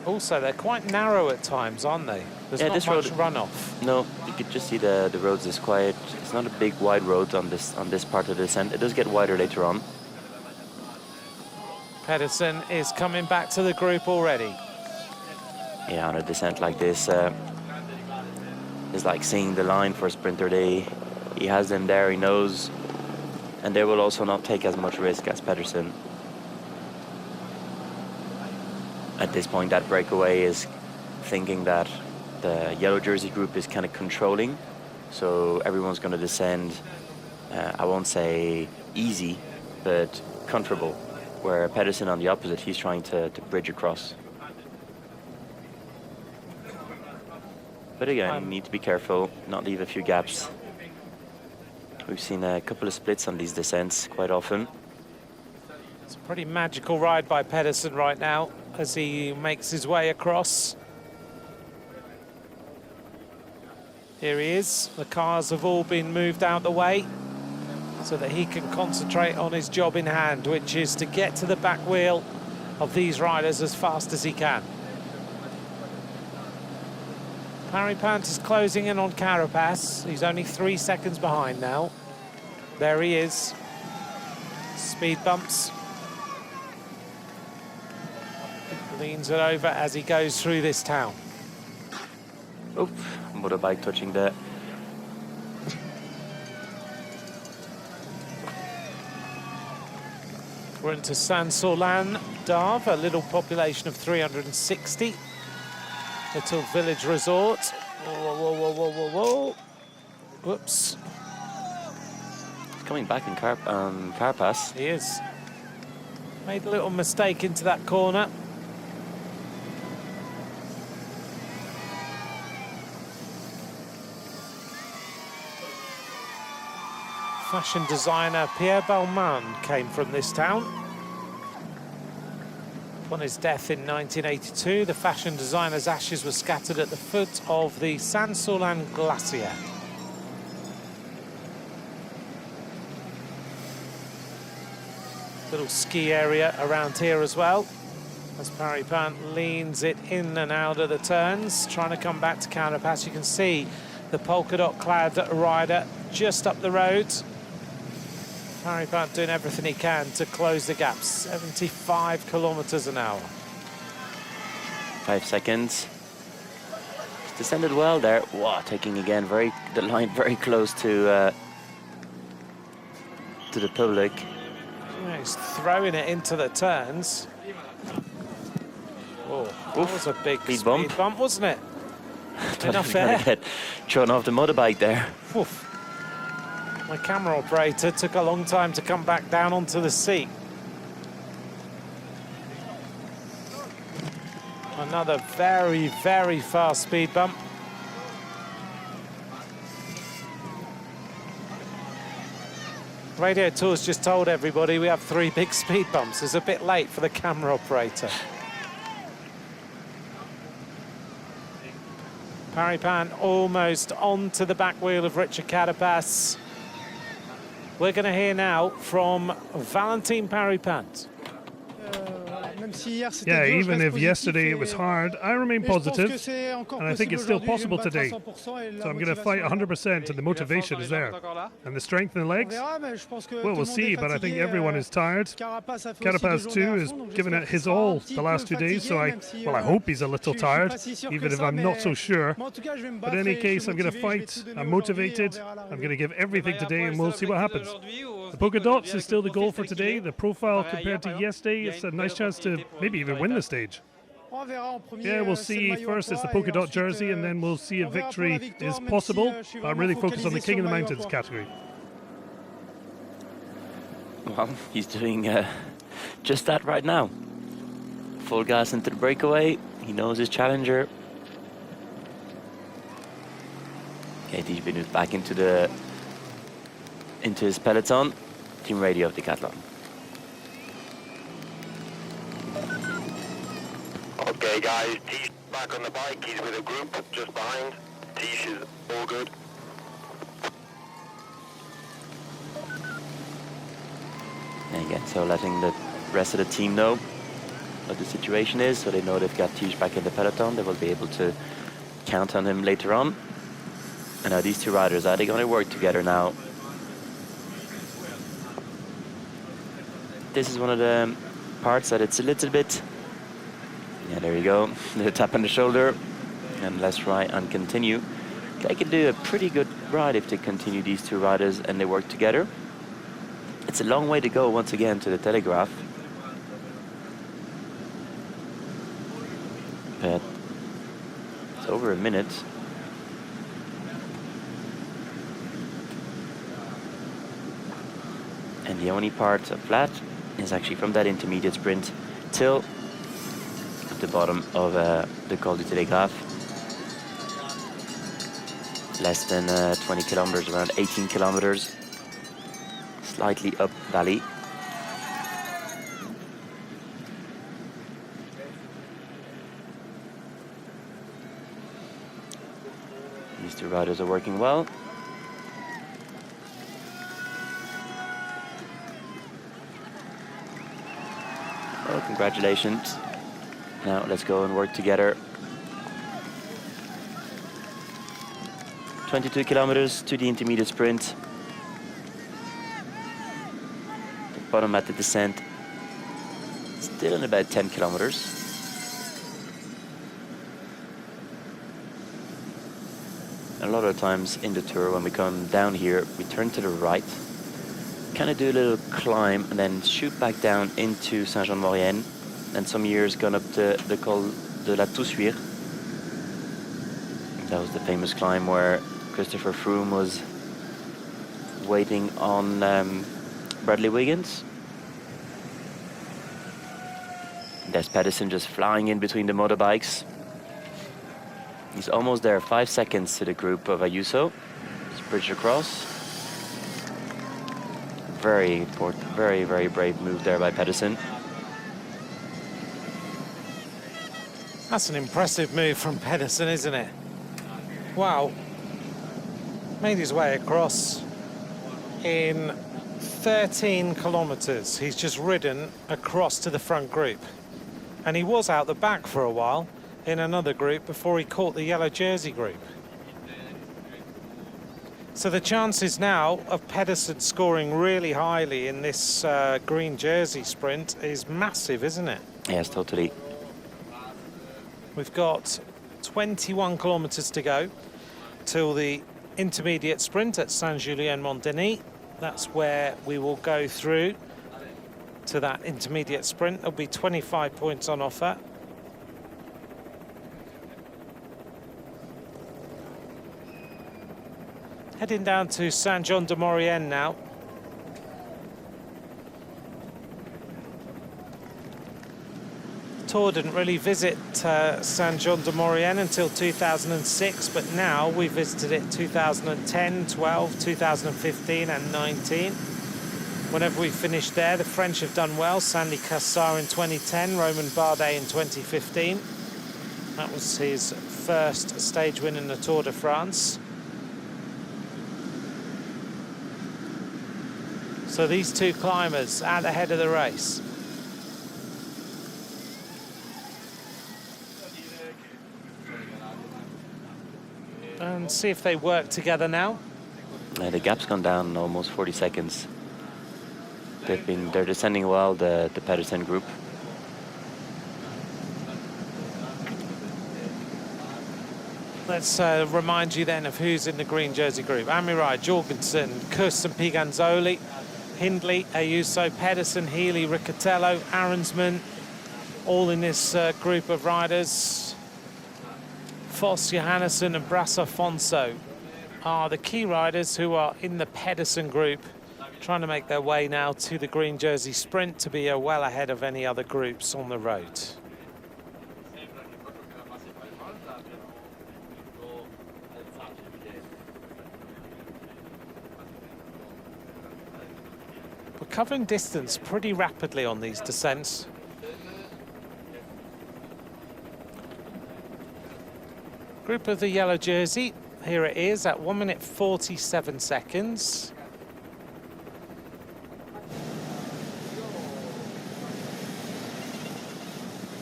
Also, they're quite narrow at times, aren't they? There's Yeah, not this much road- runoff. No, you could just see the roads is quite. It's not a big wide road on this part of the descent. It does get wider later on. Pedersen is coming back to the group already. Yeah, on a descent like this, it's like seeing the line for a sprinter. He has them there, he knows, and they will also not take as much risk as Pedersen. At this point, that breakaway is thinking that the yellow jersey group is kind of controlling, so everyone's going to descend, I won't say easy, but comfortable, where Pedersen on the opposite, he's trying to bridge across. But again, you need to be careful, not leave a few gaps. We've seen a couple of splits on these descents quite often. It's a pretty magical ride by Pedersen right now as he makes his way across. Here he is. The cars have all been moved out the way so that he can concentrate on his job in hand, which is to get to the back wheel of these riders as fast as he can. Paripant is closing in on Carapaz. He's only 3 seconds behind now. There he is. Speed bumps. Leans it over as he goes through this town. Oop, motorbike touching there. We're into Saint-Saulin d'Arve, a little population of 360. Little village resort. Whoa, whoa, whoa, whoa, whoa, whoa. Whoops. Coming back in Carapaz. He is. Made a little mistake into that corner. Fashion designer Pierre Balmain came from this town. Upon his death in 1982, the fashion designer's ashes were scattered at the foot of the Saint-Saulin Glacier. Little ski area around here as well, as Paripant leans it in and out of the turns, trying to come back to Carapaz. You can see the polka dot clad rider just up the road. Paripant doing everything he can to close the gap. 75 kilometers an hour. 5 seconds. He's descended well there. Wow, taking again the line very close to the public. Yeah, he's throwing it into the turns. Oh, that was a big speed bump, wasn't it? Enough air. Get thrown off the motorbike there. Oof. My camera operator took a long time to come back down onto the seat. Another very, very fast speed bump. Radio Tour's just told everybody we have 3 big speed bumps. It's a bit late for the camera operator. Paripan almost onto the back wheel of Richard Carapaz. We're going to hear now from Valentin Paripan. Yeah, even if yesterday it was hard, I remain positive, and I think it's still possible today. So I'm going to fight 100%, and the motivation is there. And the strength in the legs? Well, we'll see, but I think everyone is tired. Carapaz too has given it his all the last 2 days, so I hope he's a little tired, even if I'm not so sure. But in any case, I'm going to fight. I'm motivated. I'm going to give everything today, and we'll see what happens. The polka dots is still the goal for today. The profile compared to yesterday, it's a nice chance to maybe even win the stage. Yeah, we'll see. First it's the polka dot jersey, and then we'll see if victory is possible. But I'm really focused on the King of the Mountains category. Well, he's doing just that right now. Full gas into the breakaway. He knows his challenger. Okay, Tish Benoot back into his peloton. Team Radio of Decathlon. Okay, guys, Tish back on the bike. He's with a group just behind. Tish is all good. And again, so letting the rest of the team know what the situation is, so they know they've got Tish back in the peloton. They will be able to count on him later on. And now these 2 riders, are they going to work together now? This is one of the parts that it's a little bit... Yeah, there you go. The tap on the shoulder. And let's try and continue. They can do a pretty good ride if they continue, these 2 riders, and they work together. It's a long way to go once again to the Telegraph. But it's over a minute. And the only part of flat is actually from that intermediate sprint till at the bottom of the Col du Télégraphe. Less than 20 kilometers, around 18 kilometers. Slightly up valley. These 2 riders are working well. Well, congratulations. Now let's go and work together. 22 kilometers to the intermediate sprint. The bottom at the descent. Still in about 10 kilometers. A lot of times in the Tour, when we come down here, we turn to the right, kind of do a little climb, and then shoot back down into Saint-Jean-de-Maurienne. And some years gone up the Col de la Toussuire. That was the famous climb where Christopher Froome was waiting on Bradley Wiggins. There's Pedersen just flying in between the motorbikes. He's almost there, 5 seconds to the group of Ayuso. Just bridge across. Very important, very brave move there by Pedersen. That's an impressive move from Pedersen, isn't it? Wow. Made his way across in 13 kilometers. He's just ridden across to the front group. And he was out the back for a while in another group before he caught the yellow jersey group. So the chances now of Pedersen scoring really highly in this green jersey sprint is massive, isn't it? Yes, totally. We've got 21 kilometers to go till the intermediate sprint at Saint-Julien-Mont-Denis. That's where we will go through to that intermediate sprint. There'll be 25 points on offer. Heading down to Saint-Jean-de-Maurienne now. Tour didn't really visit Saint-Jean-de-Maurienne until 2006, but now we visited it 2010, 12, 2015 and 19. whenever we finish there. The French have done well. Sandy Cassar in 2010, Romain Bardet in 2015. That was his first stage win in the Tour de France. So these two climbers out ahead of the race. And see if they work together now. The gap's gone down almost 40 seconds. They're descending well, the Pedersen group. Let's remind you then of who's in the green jersey group. Amirai, Jorgensen, Kuss and Piganzoli, Hindley, Ayuso, Pedersen, Healy, Riccatello, Arensman, all in this group of riders. Foss, Johannesson and Bras Afonso are the key riders who are in the Pedersen group, trying to make their way now to the green jersey sprint to be well ahead of any other groups on the road. We're covering distance pretty rapidly on these descents. Group of the yellow jersey, here it is at 1 minute 47 seconds.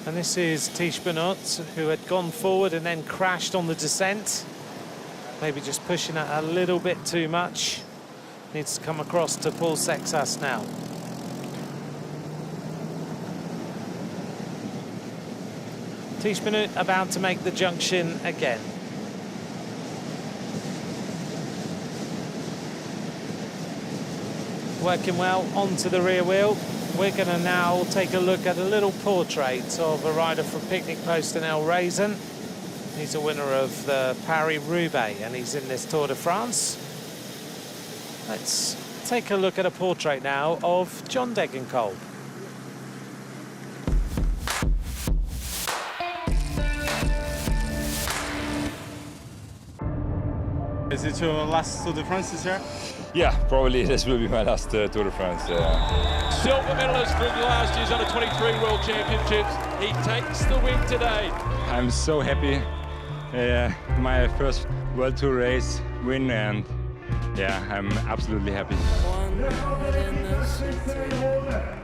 And this is Tish Benoit, who had gone forward and then crashed on the descent. Maybe just pushing it a little bit too much. Needs to come across to Paul Sexas now. Tish Benoit about to make the junction again. Working well onto the rear wheel. We're going to now take a look at a little portrait of a rider from Picnic Post in El Raisin. He's a winner of the Paris-Roubaix and he's in this Tour de France. Let's take a look at a portrait now of John Degenkolb. Is it your last Tour de France this year? Yeah, probably this will be my last Tour de France. Silver medalist from last year's Under-23 World Championships. He takes the win today. I'm so happy. My first World Tour race win, and yeah, I'm absolutely happy. One night in the city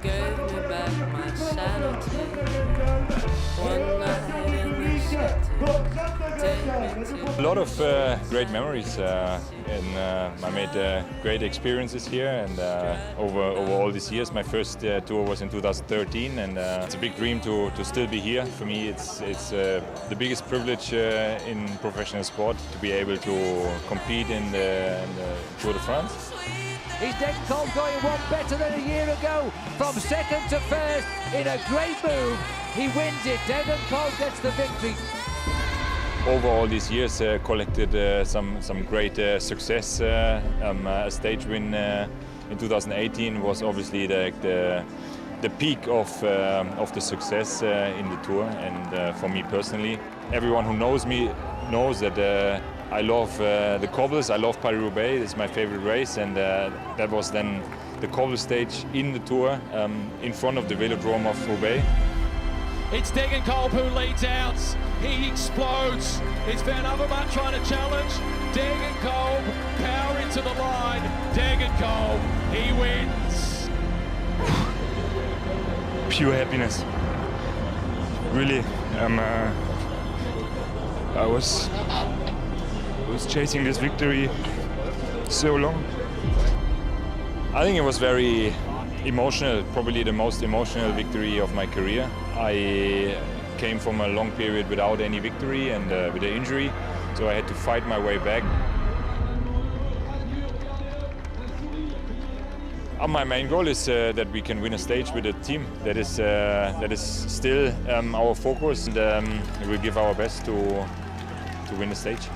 gave me back my sanity. One night in the city, take me to... A lot of great memories, and I made great experiences here. And over all these years, my first tour was in 2013, and it's a big dream to still be here. For me, it's the biggest privilege in professional sport to be able to compete in the Tour de France. Is Degenkolb going one better than a year ago? From second to first in a great move. He wins it. Degenkolb gets the victory. Over all these years, collected some great success. A stage win in 2018 was obviously the peak of the success in the Tour. And for me personally, everyone who knows me knows that I love the cobbles. I love Paris-Roubaix. It's my favorite race, and that was then the cobble stage in the Tour in front of the Velodrome of Roubaix. It's Degenkolb who leads out. He explodes. It's Van Avermaet trying to challenge. Degenkolb, power into the line. Degenkolb, he wins. Pure happiness. Really, I was chasing this victory so long. I think it was very emotional, probably the most emotional victory of my career. I came from a long period without any victory and with an injury, so I had to fight my way back. My main goal is that we can win a stage with a team. That is still our focus, and we'll give our best to win the stage.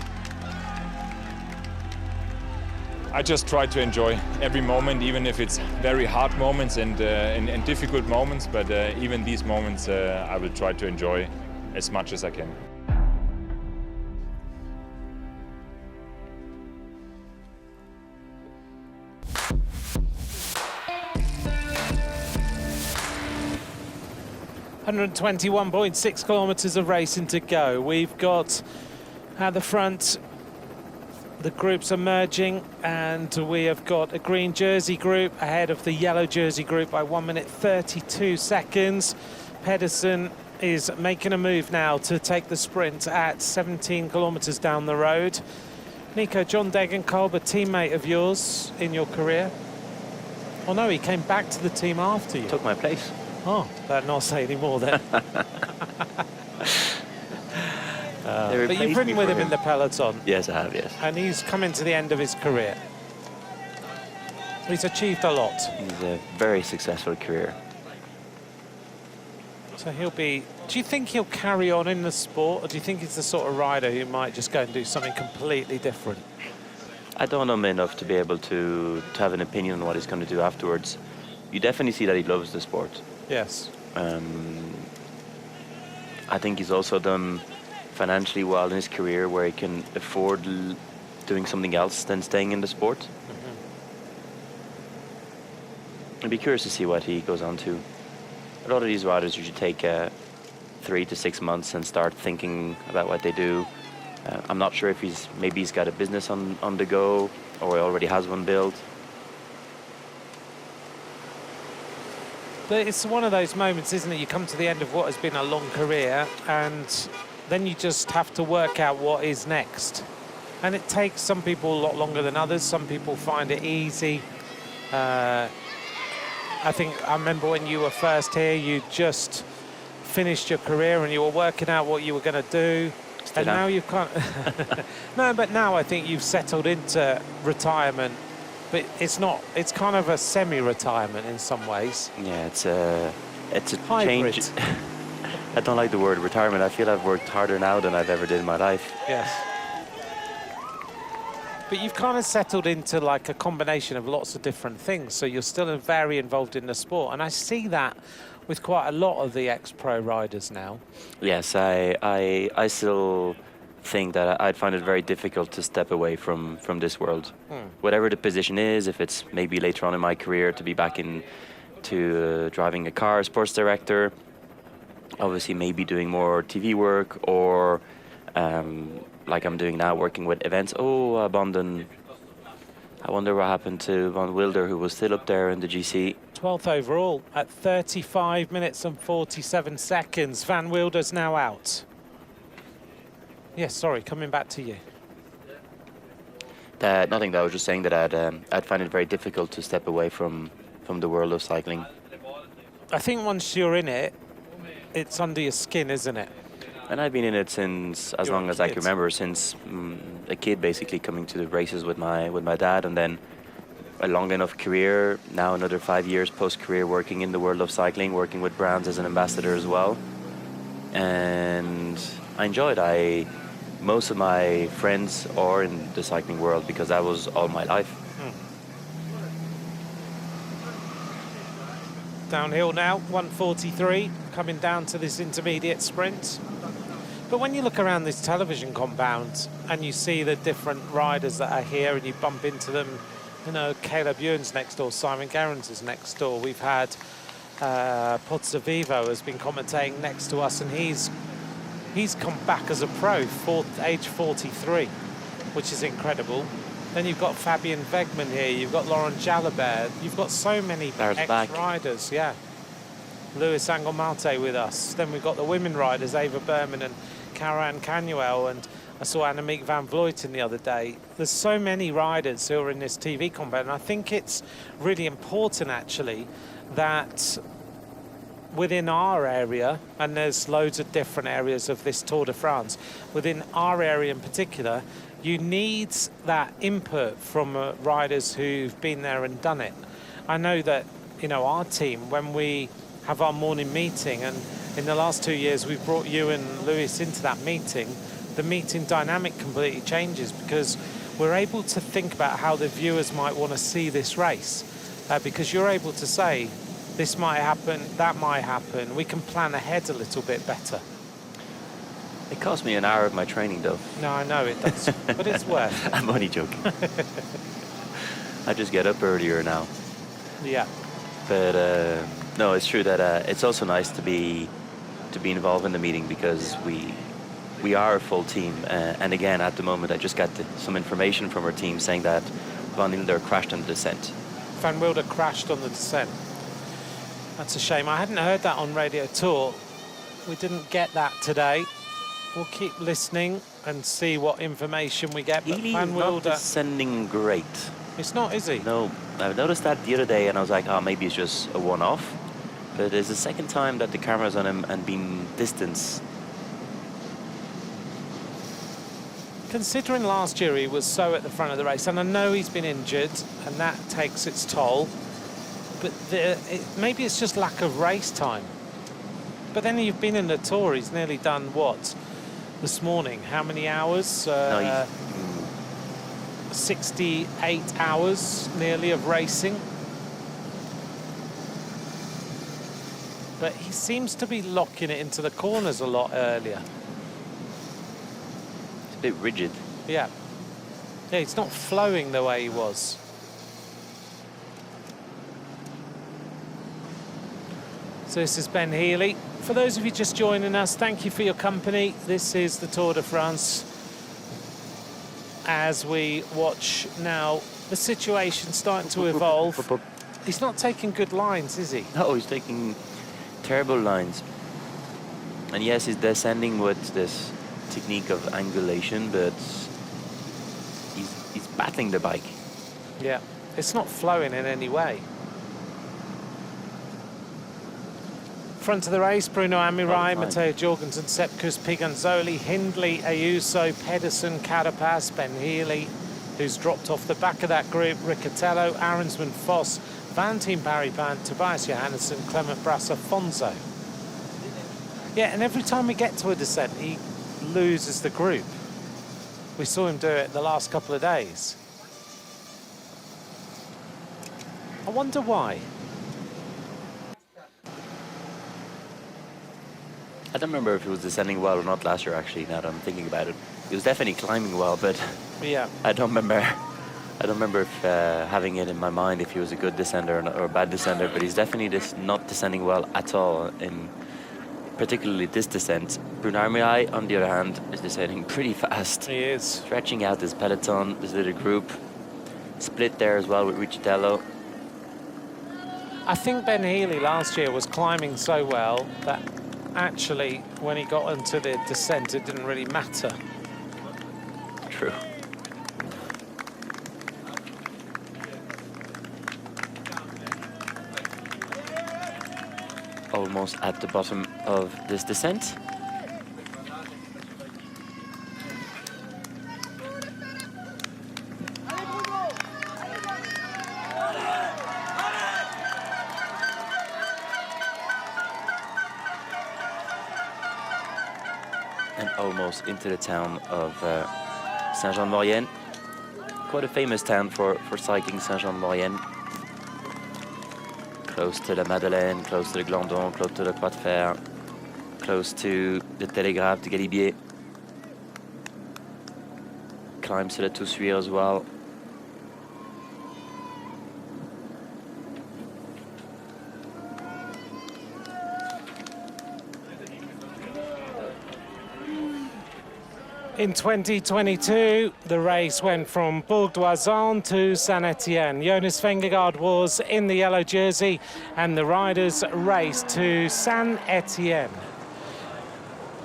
I just try to enjoy every moment, even if it's very hard moments and difficult moments, but even these moments I will try to enjoy as much as I can. 121.6 kilometres of racing to go. We've got at the front the groups are merging, and we have got a green jersey group ahead of the yellow jersey group by 1 minute 32 seconds. Pedersen is making a move now to take the sprint at 17 kilometres down the road. Nico, John Degenkolb, a teammate of yours in your career? Oh no, he came back to the team after you. Took my place. Oh, better not say any more then. But you've ridden with him in the peloton. Yes, I have, yes. And he's coming to the end of his career. He's achieved a lot. He's a very successful career. So he'll be... Do you think he'll carry on in the sport, or do you think he's the sort of rider who might just go and do something completely different? I don't know him enough to be able to have an opinion on what he's going to do afterwards. You definitely see that he loves the sport. Yes. I think he's also done financially well in his career where he can afford doing something else than staying in the sport. I'd be curious to see what he goes on to. A lot of these riders usually take 3 to 6 months and start thinking about what they do. I'm not sure if he's got a business on the go, or he already has one built. But it's one of those moments, isn't it? You come to the end of what has been a long career, and then you just have to work out what is next. And it takes some people a lot longer than others. Some people find it easy. I remember when you were first here, you just finished your career and you were working out what you were going to do. And now you've kind of no, but now I think you've settled into retirement. But it's not. It's kind of a semi-retirement in some ways. Yeah, it's a hybrid. Change. I don't like the word retirement. I feel I've worked harder now than I've ever did in my life. Yes. But you've kind of settled into like a combination of lots of different things. So you're still very involved in the sport, and I see that with quite a lot of the ex-pro riders now. Yes, I still think that I'd find it very difficult to step away from this world. Whatever the position is, if it's maybe later on in my career to be back into driving a car, sports director, obviously maybe doing more TV work, or like I'm doing now, working with events. Oh, Bonden. I wonder what happened to Van Wilder, who was still up there in the GC. 12th overall at 35 minutes and 47 seconds. Van Wilder's now out. Yes, sorry, coming back to you. Nothing. I was just saying that I'd find it very difficult to step away from the world of cycling. I think once you're in it, it's under your skin, isn't it? And I've been in it since as long as I can remember, since a kid, basically coming to the races with my dad, and then a long enough career. Now another 5 years post-career working in the world of cycling, working with brands as an ambassador as well. And I enjoy it. Most of my friends are in the cycling world because that was all my life. Downhill now, 1:43, coming down to this intermediate sprint. But when you look around this television compound and you see the different riders that are here and you bump into them, you know, Caleb Ewan's next door, Simon Gerrans is next door. We've had Pozzovivo has been commentating next to us, and he's come back as a pro, age 43, which is incredible. Then you've got Fabian Wegmann here, you've got Laurent Jalabert, you've got so many ex-riders, yeah. Lewis Angelmarte with us. Then we've got the women riders, Ava Berman and Karan Canuel, and I saw Annemiek van Vleuten the other day. There's so many riders who are in this TV compound, and I think it's really important, actually, that within our area, and there's loads of different areas of this Tour de France, within our area in particular, you need that input from riders who've been there and done it. I know that, you know, our team, when we have our morning meeting, and in the last 2 years we've brought you and Lewis into that meeting, the meeting dynamic completely changes because we're able to think about how the viewers might want to see this race, because you're able to say, this might happen, that might happen. We can plan ahead a little bit better. It cost me an hour of my training, though. No, I know it does, but it's worth it. I'm only joking. I just get up earlier now. Yeah. But no, it's true that it's also nice to be to be involved in the meeting because we are a full team. And again, at the moment, I just got some information from our team saying that Van Wilder crashed on the descent. Van Wilder crashed on the descent. That's a shame. I hadn't heard that on Radio Tour. We didn't get that today. We'll keep listening and see what information we get. But Healy Van is Wilder, not descending great. it's not, is he? No, I noticed that the other day and I was like, oh, maybe it's just a one-off. But it's the second time that the camera's on him and been distanced. Considering last year he was so at the front of the race, and I know he's been injured, and that takes its toll, but maybe it's just lack of race time. But then you've been in the Tour, he's nearly done what? This morning, how many hours? 68 hours nearly of racing. But he seems to be locking it into the corners a lot earlier. It's a bit rigid. Yeah. Yeah, it's not flowing the way he was. So this is Ben Healy. For those of you just joining us, thank you for your company. This is the Tour de France. As we watch now, the situation starting to evolve. He's not taking good lines, is he? No, he's taking terrible lines. And yes, he's descending with this technique of angulation, but he's battling the bike. Yeah, it's not flowing in any way. Front of the race, Bruno Amirai, Matteo Jorgensen, Sepkus, Piganzoli, Hindley, Ayuso, Pedersen, Carapaz, Ben Healy, who's dropped off the back of that group, Riccatello, Arensman, Foss, Valentin Paribas, Tobias Johannesson, Clement Brasse, Fonzo. Yeah, and every time we get to a descent, he loses the group. We saw him do it the last couple of days. I wonder why. I don't remember if he was descending well or not last year, actually, now that I'm thinking about it. He was definitely climbing well, but yeah, I don't remember if having it in my mind if he was a good descender or a bad descender, but he's definitely not descending well at all, in particularly this descent. Bruno Amirai, on the other hand, is descending pretty fast. He is. Stretching out this peloton, this little group. Split there as well with Riccitello. I think Ben Healy last year was climbing so well that actually, when he got into the descent, it didn't really matter. True. Almost at the bottom of this descent. And almost into the town of Saint-Jean-de-Maurienne. Quite a famous town for cycling, Saint-Jean-de-Maurienne. Close to the Madeleine, close to the Glandon, close to the Croix de Fer, close to the Télégraphe de Galibier. Climbs to the Toussuire as well. In 2022, the race went from Bourg d'Oisans to Saint-Etienne. Jonas Vingegaard was in the yellow jersey and the riders raced to Saint-Etienne.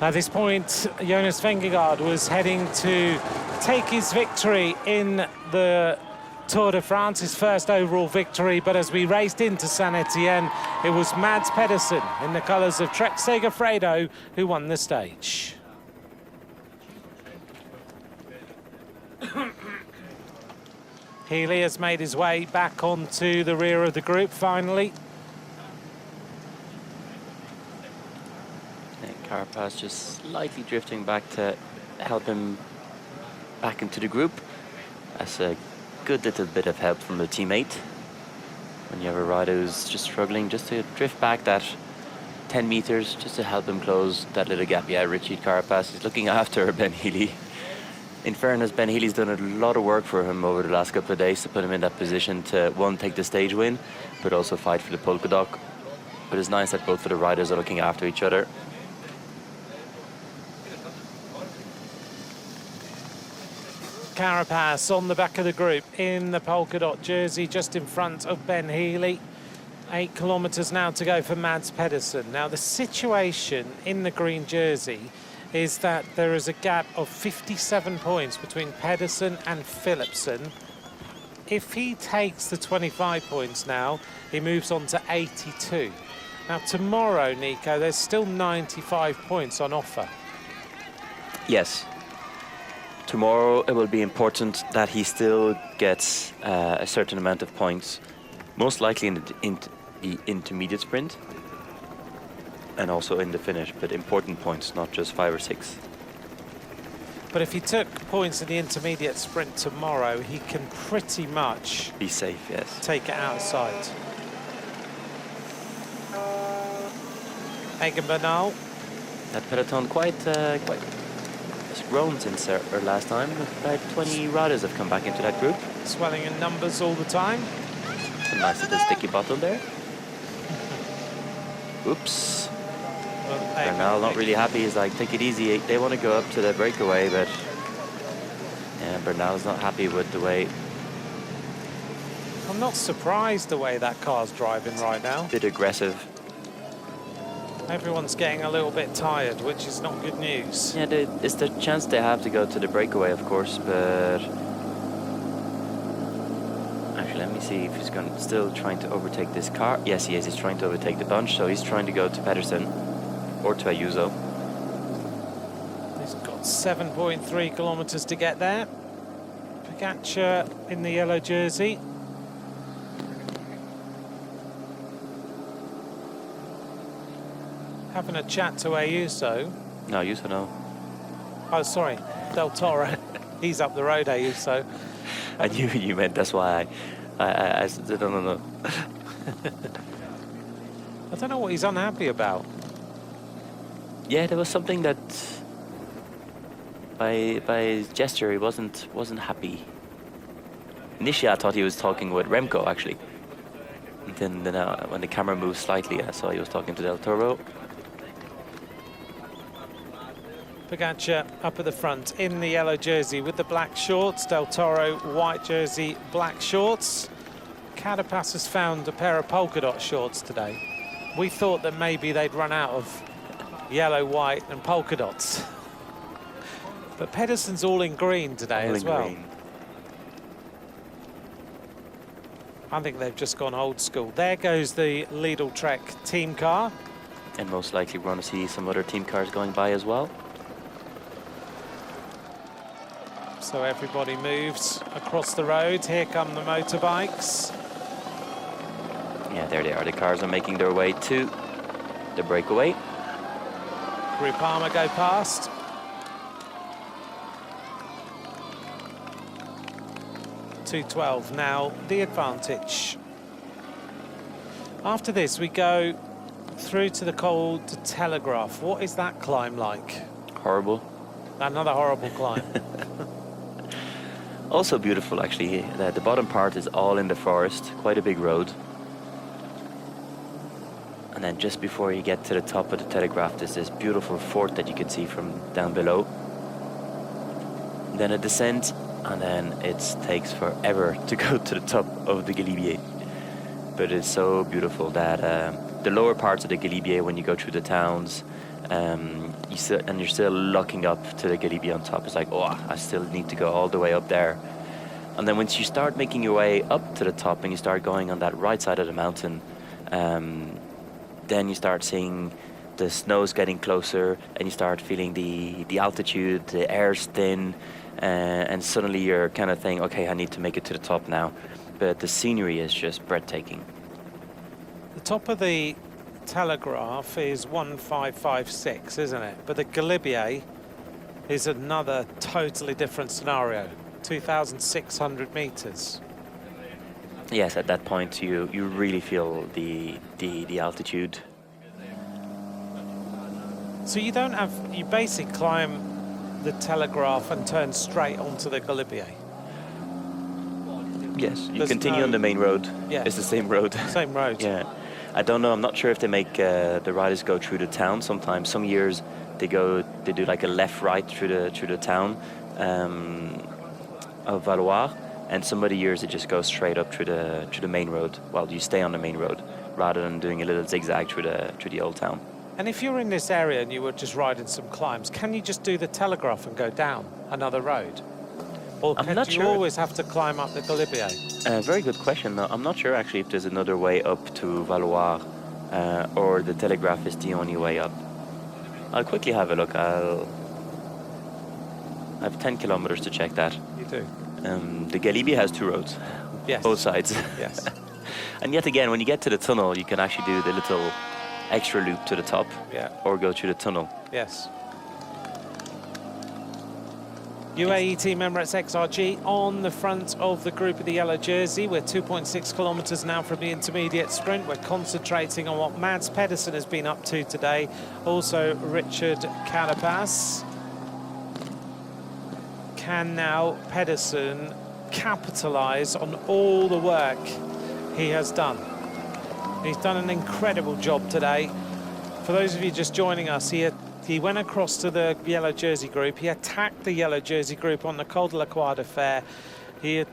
At this point, Jonas Vingegaard was heading to take his victory in the Tour de France, his first overall victory, but as we raced into Saint-Etienne, it was Mads Pedersen in the colours of Trek Segafredo who won the stage. Healy has made his way back onto the rear of the group finally. And Carapaz just slightly drifting back to help him back into the group. That's a good little bit of help from the teammate. When you have a rider who's just struggling, just to drift back that 10 meters, just to help him close that little gap. Yeah, Richie Carapaz is looking after Ben Healy. In fairness, Ben Healy's done a lot of work for him over the last couple of days to put him in that position to, one, take the stage win, but also fight for the polka dot. But it's nice that both of the riders are looking after each other. Carapaz on the back of the group in the polka dot jersey, just in front of Ben Healy. 8 kilometres now to go for Mads Pedersen. Now, the situation in the green jersey is that there is a gap of 57 points between Pedersen and Philipsen. If he takes the 25 points now, he moves on to 82. Now, tomorrow, Nico, there's still 95 points on offer. Yes. Tomorrow it will be important that he still gets a certain amount of points, most likely in the intermediate sprint and also in the finish, but important points, not just 5 or 6. But if he took points in the intermediate sprint tomorrow, he can pretty much be safe, yes. Take it out of sight. Egan Bernal. That peloton quite has grown since our last time. About 20 riders have come back into that group. Swelling in numbers all the time. A nice little sticky bottle there. Oops. Well, Bernal not really happy. He's like, take it easy. They want to go up to the breakaway, but yeah, Bernal's not happy with the way. I'm not surprised the way that car's driving right now. Bit aggressive. Everyone's getting a little bit tired, which is not good news. Yeah, it's the chance they have to go to the breakaway, of course, but actually, let me see if he's still trying to overtake this car. Yes, he is. He's trying to overtake the bunch, so he's trying to go to Pedersen or to Ayuso. He's got 7.3 kilometers to get there. Pogacar in the yellow jersey. Having a chat to Ayuso. No, Ayuso, no. Oh, sorry, Del Toro. He's up the road, Ayuso. I knew you meant, that's why I said, no. I don't know what he's unhappy about. Yeah, there was something that by his gesture he wasn't happy. Initially, I thought he was talking with Remco, actually. And then when the camera moved slightly, I saw he was talking to Del Toro. Pogacar up at the front in the yellow jersey with the black shorts. Del Toro, white jersey, black shorts. Carapaz has found a pair of polka dot shorts today. We thought that maybe they'd run out of yellow, white and polka dots. But Pedersen's all in green today as well. Green. I think they've just gone old school. There goes the Lidl Trek team car. And most likely we're going to see some other team cars going by as well. So everybody moves across the road. Here come the motorbikes. Yeah, there they are. The cars are making their way to the breakaway. Groupama go past. .212 now, the advantage. After this, we go through to the Col de Telegraph. What is that climb like? Horrible. Another horrible climb. Also beautiful, actually. The bottom part is all in the forest, quite a big road. And then just before you get to the top of the Telegraph, there's this beautiful fort that you can see from down below. Then a descent, and then it takes forever to go to the top of the Galibier. But it's so beautiful that the lower parts of the Galibier, when you go through the towns, you're still looking up to the Galibier on top. It's like, oh, I still need to go all the way up there. And then once you start making your way up to the top and you start going on that right side of the mountain, then you start seeing the snow's getting closer and you start feeling the altitude, the air's thin, and suddenly you're kind of thinking, okay, I need to make it to the top now. But the scenery is just breathtaking. The top of the Telegraph is 1556, isn't it? But the Galibier is another totally different scenario, 2,600 meters. Yes, at that point you really feel the altitude. So you basically climb the Telegraph and turn straight onto the Galibier. Yes, you continue on the main road. Yeah. It's the same road. Same road. Yeah. I don't know, I'm not sure if they make the riders go through the town sometimes. Some years they do like a left-right through the town. of Valois, and some of the years it just goes straight up through the main road. Well, you stay on the main road rather than doing a little zigzag through the old town. And if you're in this area and you were just riding some climbs, can you just do the Telegraph and go down another road? Or I'm do not you sure. always have to climb up the Galibier? Very good question. No, I'm not sure actually if there's another way up to Valois or the Telegraph is the only way up. I'll quickly have a look. I have 10 kilometers to check that. You do? The Galibier has 2 roads. Yes. Both sides. Yes. And yet again, when you get to the tunnel, you can actually do the little extra loop to the top, Yeah. or go through the tunnel. Yes. UAE team Emirates XRG on the front of the group of the yellow jersey. We're 2.6 kilometres now from the intermediate sprint. We're concentrating on what Mads Pedersen has been up to today. Also Richard Carapaz. Can now Pedersen capitalise on all the work he has done? He's done an incredible job today. For those of you just joining us, he went across to the yellow jersey group. He attacked the yellow jersey group on the Col de la Croix de Fer. He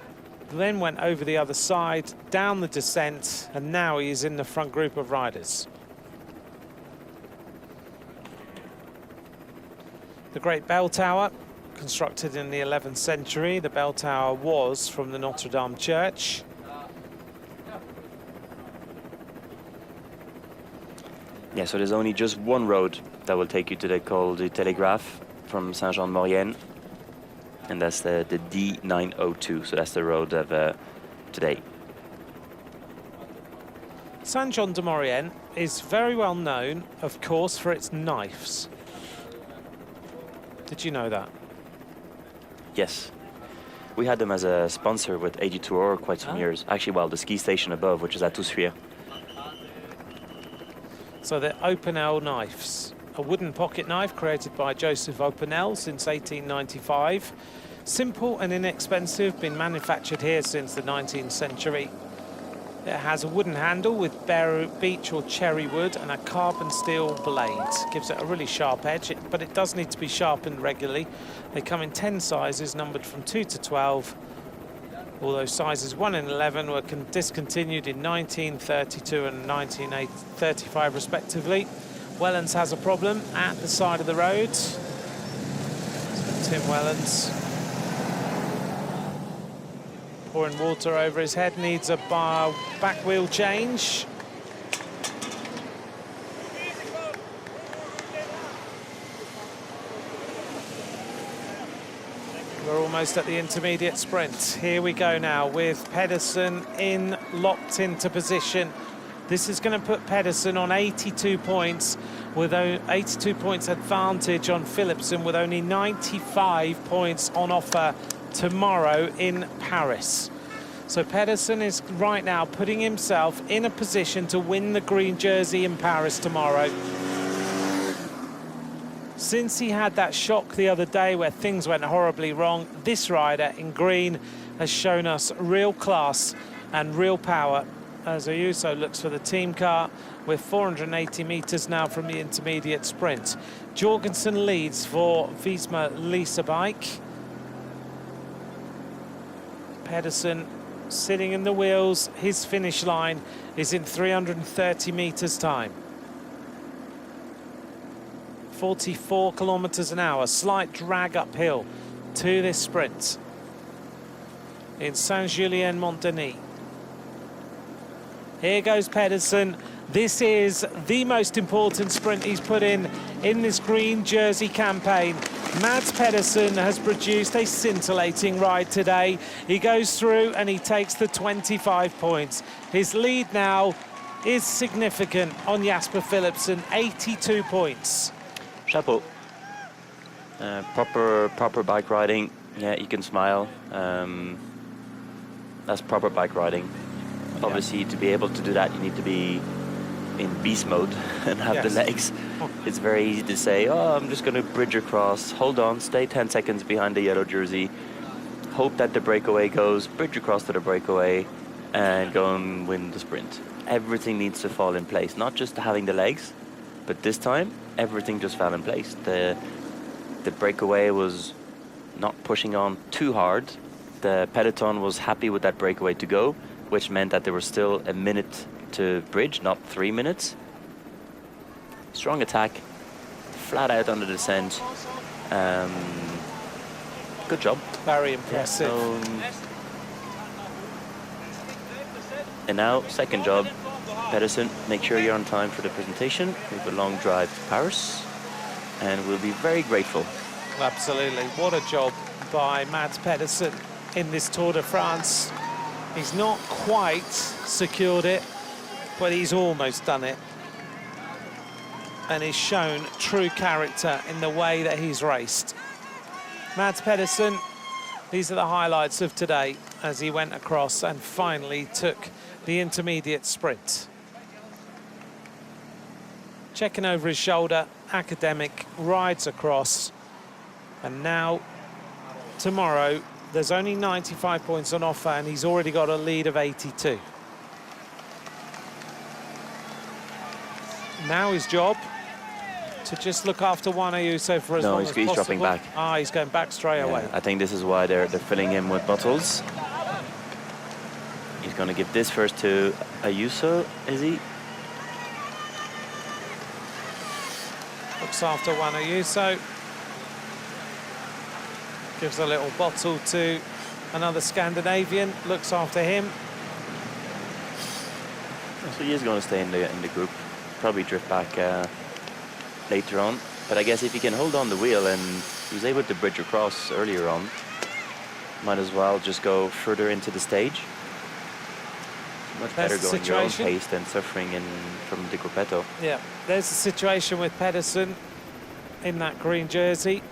then went over the other side, down the descent, and now he's in the front group of riders. The Great Bell Tower, constructed in the 11th century. The bell tower was from the Notre Dame Church. Yeah, so there's only just one road that will take you to the Col du Télégraphe from Saint-Jean-de-Maurienne, and that's the D902, so that's the road of today. Saint-Jean-de-Maurienne is very well known, of course, for its knives. Did you know that? Yes. We had them as a sponsor with AG Tour quite some years. Actually, well, the ski station above, which is at Toussuire. So they're Opinel knives, a wooden pocket knife created by Joseph Opinel since 1895. Simple and inexpensive, been manufactured here since the 19th century. It has a wooden handle with beech or cherry wood and a carbon steel blade. Gives it a really sharp edge, but it does need to be sharpened regularly. They come in 10 sizes, numbered from 2 to 12. Although sizes 1 and 11 were discontinued in 1932 and 1935 respectively. Wellens has a problem at the side of the road. So Tim Wellens, pouring water over his head, needs a back wheel change. We're almost at the intermediate sprint. Here we go now with Pedersen locked into position. This is going to put Pedersen on 82 points, with 82 points advantage on Philipsen, with only 95 points on offer tomorrow in Paris. So Pedersen is right now putting himself in a position to win the green jersey in Paris tomorrow. Since he had that shock the other day where things went horribly wrong, this rider in green has shown us real class and real power. As Ayuso looks for the team car, we're 480 metres now from the intermediate sprint. Jorgensen leads for Visma Lease Bike. Pedersen sitting in the wheels. His finish line is in 330 metres time. 44 kilometres an hour, slight drag uphill to this sprint in Saint-Julien-Mont-Denis. Here goes Pedersen. This is the most important sprint he's put in this green jersey campaign. Mads Pedersen has produced a scintillating ride today. He goes through and he takes the 25 points. His lead now is significant on Jasper Philipsen, 82 points. Chapeau. Proper bike riding. Yeah, you can smile. That's proper bike riding. Yeah. Obviously, to be able to do that, you need to be in beast mode and have the legs. It's very easy to say, oh, I'm just going to bridge across. Hold on, stay 10 seconds behind the yellow jersey. Hope that the breakaway goes, bridge across to the breakaway, and go and win the sprint. Everything needs to fall in place, not just having the legs, but this time, everything just fell in place. The breakaway was not pushing on too hard. The peloton was happy with that breakaway to go, which meant that there was still a minute to bridge, not 3 minutes. Strong attack, flat out on the descent. Good job. Very impressive. And now, second job, Pedersen, make sure you're on time for the presentation. We have a long drive to Paris, and we'll be very grateful. Absolutely. What a job by Mads Pedersen in this Tour de France. He's not quite secured it, but he's almost done it. And he's shown true character in the way that he's raced. Mads Pedersen, these are the highlights of today as he went across and finally took the intermediate sprint. Checking over his shoulder, Academic rides across, and now tomorrow there's only 95 points on offer and he's already got a lead of 82. Now his job to just look after Juan Ayuso for as long as possible. No, he's dropping back. Ah, he's going back straight away. I think this is why they're filling him with bottles. He's going to give this first to Ayuso, is he? Looks after Juan Ayuso. Gives a little bottle to another Scandinavian. Looks after him. So he is going to stay in the group. Probably drift back later on. But I guess if he can hold on the wheel, and he was able to bridge across earlier on, might as well just go further into the stage. Much better going your own pace than suffering from the gruppetto. Yeah, there's the situation with Pedersen in that green jersey.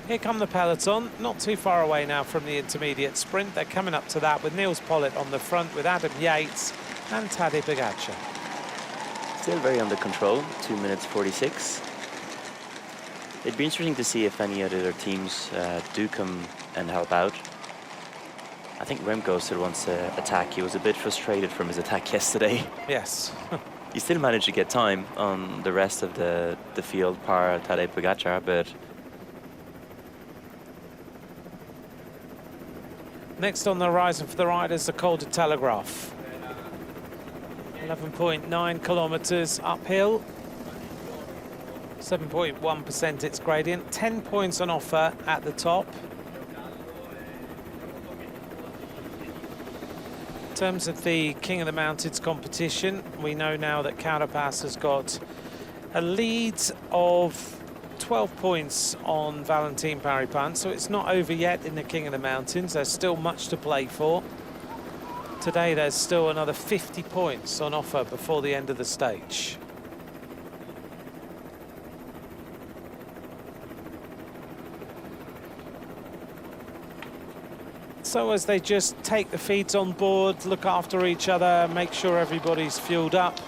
Here come the peloton, not too far away now from the intermediate sprint. They're coming up to that with Niels Pollitt on the front with Adam Yates and Tadej Pogačar. Still very under control, 2 minutes 46. It'd be interesting to see if any other teams do come and help out. I think Remco still wants to attack. He was a bit frustrated from his attack yesterday. Yes. He still managed to get time on the rest of the field, par Tadej Pogačar, but... Next on the horizon for the riders, the Col de Telegraph. 11.9 kilometers uphill. 7.1% its gradient. 10 points on offer at the top. In terms of the King of the Mountains competition, we know now that Carapaz has got a lead of 12 points on Valentin Paripin, so it's not over yet in the King of the Mountains. There's still much to play for. Today there's still another 50 points on offer before the end of the stage. So as they just take the feeds on board, look after each other, make sure everybody's fueled up.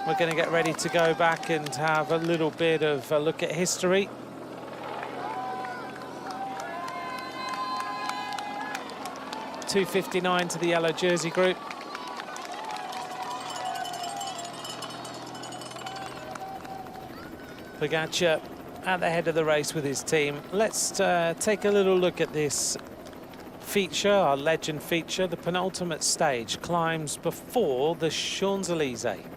We're going to get ready to go back and have a little bit of a look at history. .259 to the yellow jersey group. Pogačar at the head of the race with his team. Let's take a little look at this feature, our legend feature, the penultimate stage, climbs before the Champs-Élysées.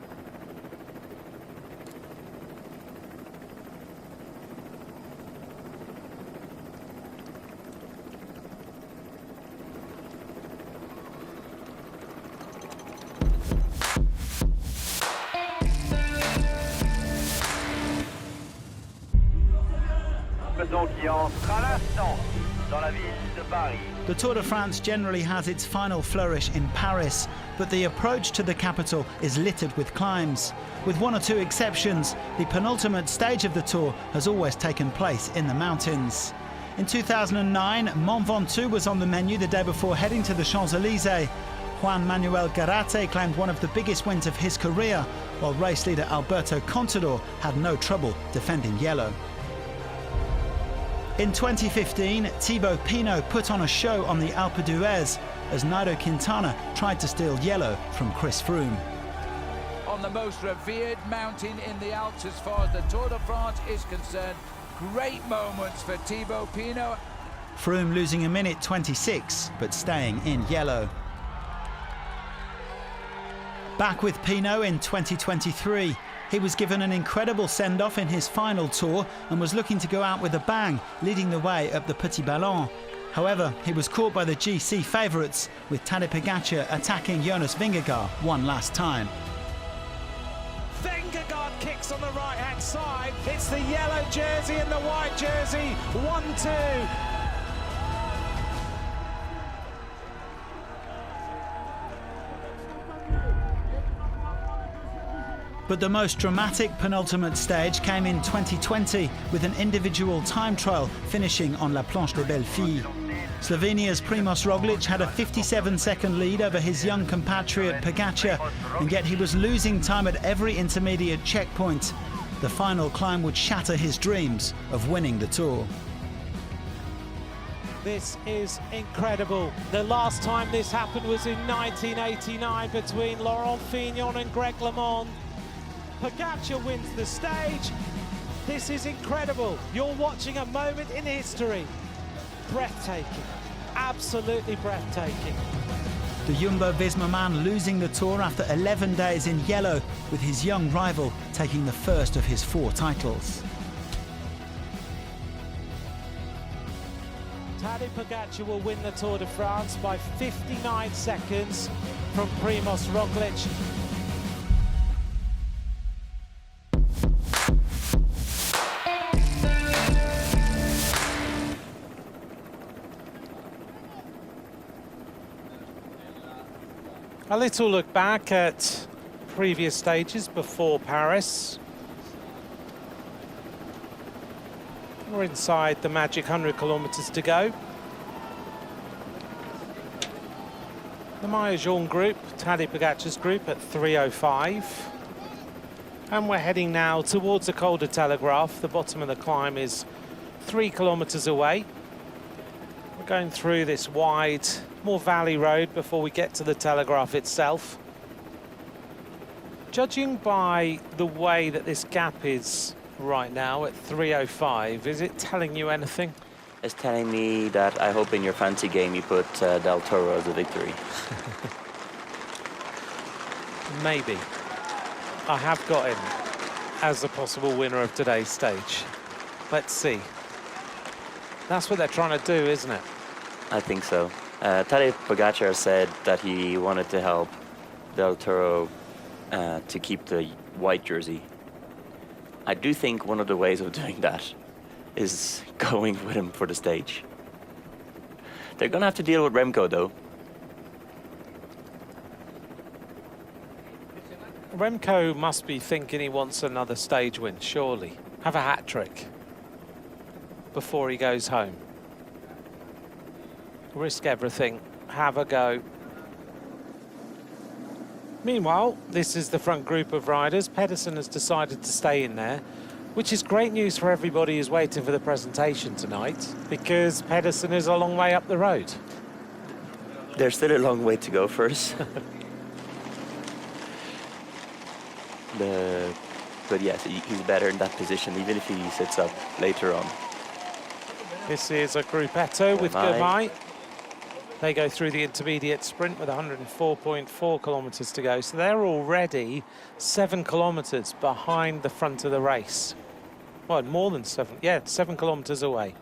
The Tour de France generally has its final flourish in Paris, but the approach to the capital is littered with climbs. With one or two exceptions, the penultimate stage of the Tour has always taken place in the mountains. In 2009, Mont Ventoux was on the menu the day before heading to the Champs-Élysées. Juan Manuel Garate claimed one of the biggest wins of his career, while race leader Alberto Contador had no trouble defending yellow. In 2015, Thibaut Pinot put on a show on the Alpe d'Huez as Nairo Quintana tried to steal yellow from Chris Froome. On the most revered mountain in the Alps as far as the Tour de France is concerned, Great moments for Thibaut Pinot. Froome losing a minute 26, but staying in yellow. Back with Pinot in 2023, he was given an incredible send-off in his final tour and was looking to go out with a bang, leading the way up the Petit Ballon. However, he was caught by the GC favourites, with Tadej Pogačar attacking Jonas Vingegaard one last time. Vingegaard kicks on the right-hand side. It's the yellow jersey and the white jersey. 1-2. But the most dramatic penultimate stage came in 2020 with an individual time trial finishing on La Planche des Belles Filles. Slovenia's Primož Roglic had a 57-second lead over his young compatriot Pogačar, and yet he was losing time at every intermediate checkpoint. The final climb would shatter his dreams of winning the Tour. This is incredible. The last time this happened was in 1989 between Laurent Fignon and Greg LeMond. Pogačar wins the stage. This is incredible. You're watching a moment in history. Breathtaking, absolutely breathtaking. The Jumbo-Visma man losing the Tour after 11 days in yellow, with his young rival taking the first of his 4 titles. Tadej Pogačar will win the Tour de France by 59 seconds from Primož Roglic. A little look back at previous stages before Paris. We're inside the magic 100 kilometers to go. The Maillot-Jaune group, Tadej Pogačar's group at 3:05. And we're heading now towards the Col de Telegraph. The bottom of the climb is 3 kilometers away. We're going through this wide, more valley road before we get to the Telegraph itself. Judging by the way that this gap is right now at 3:05, is it telling you anything? It's telling me that I hope in your fancy game you put Del Toro as a victory. Maybe. I have got him as the possible winner of today's stage. Let's see. That's what they're trying to do, isn't it? I think so. Tadej Pogačar said that he wanted to help Del Toro to keep the white jersey. I do think one of the ways of doing that is going with him for the stage. They're going to have to deal with Remco, though. Remco must be thinking he wants another stage win, surely. Have a hat-trick before he goes home. Risk everything, have a go. Meanwhile, this is the front group of riders. Pedersen has decided to stay in there, which is great news for everybody who's waiting for the presentation tonight, because Pedersen is a long way up the road. There's still a long way to go first. But yes, he's better in that position, even if he sits up later on. This is a gruppetto with Girmay. They go through the intermediate sprint with 104.4 kilometers to go. So they're already 7 kilometers behind the front of the race. Well, more than 7. Yeah, 7 kilometers away.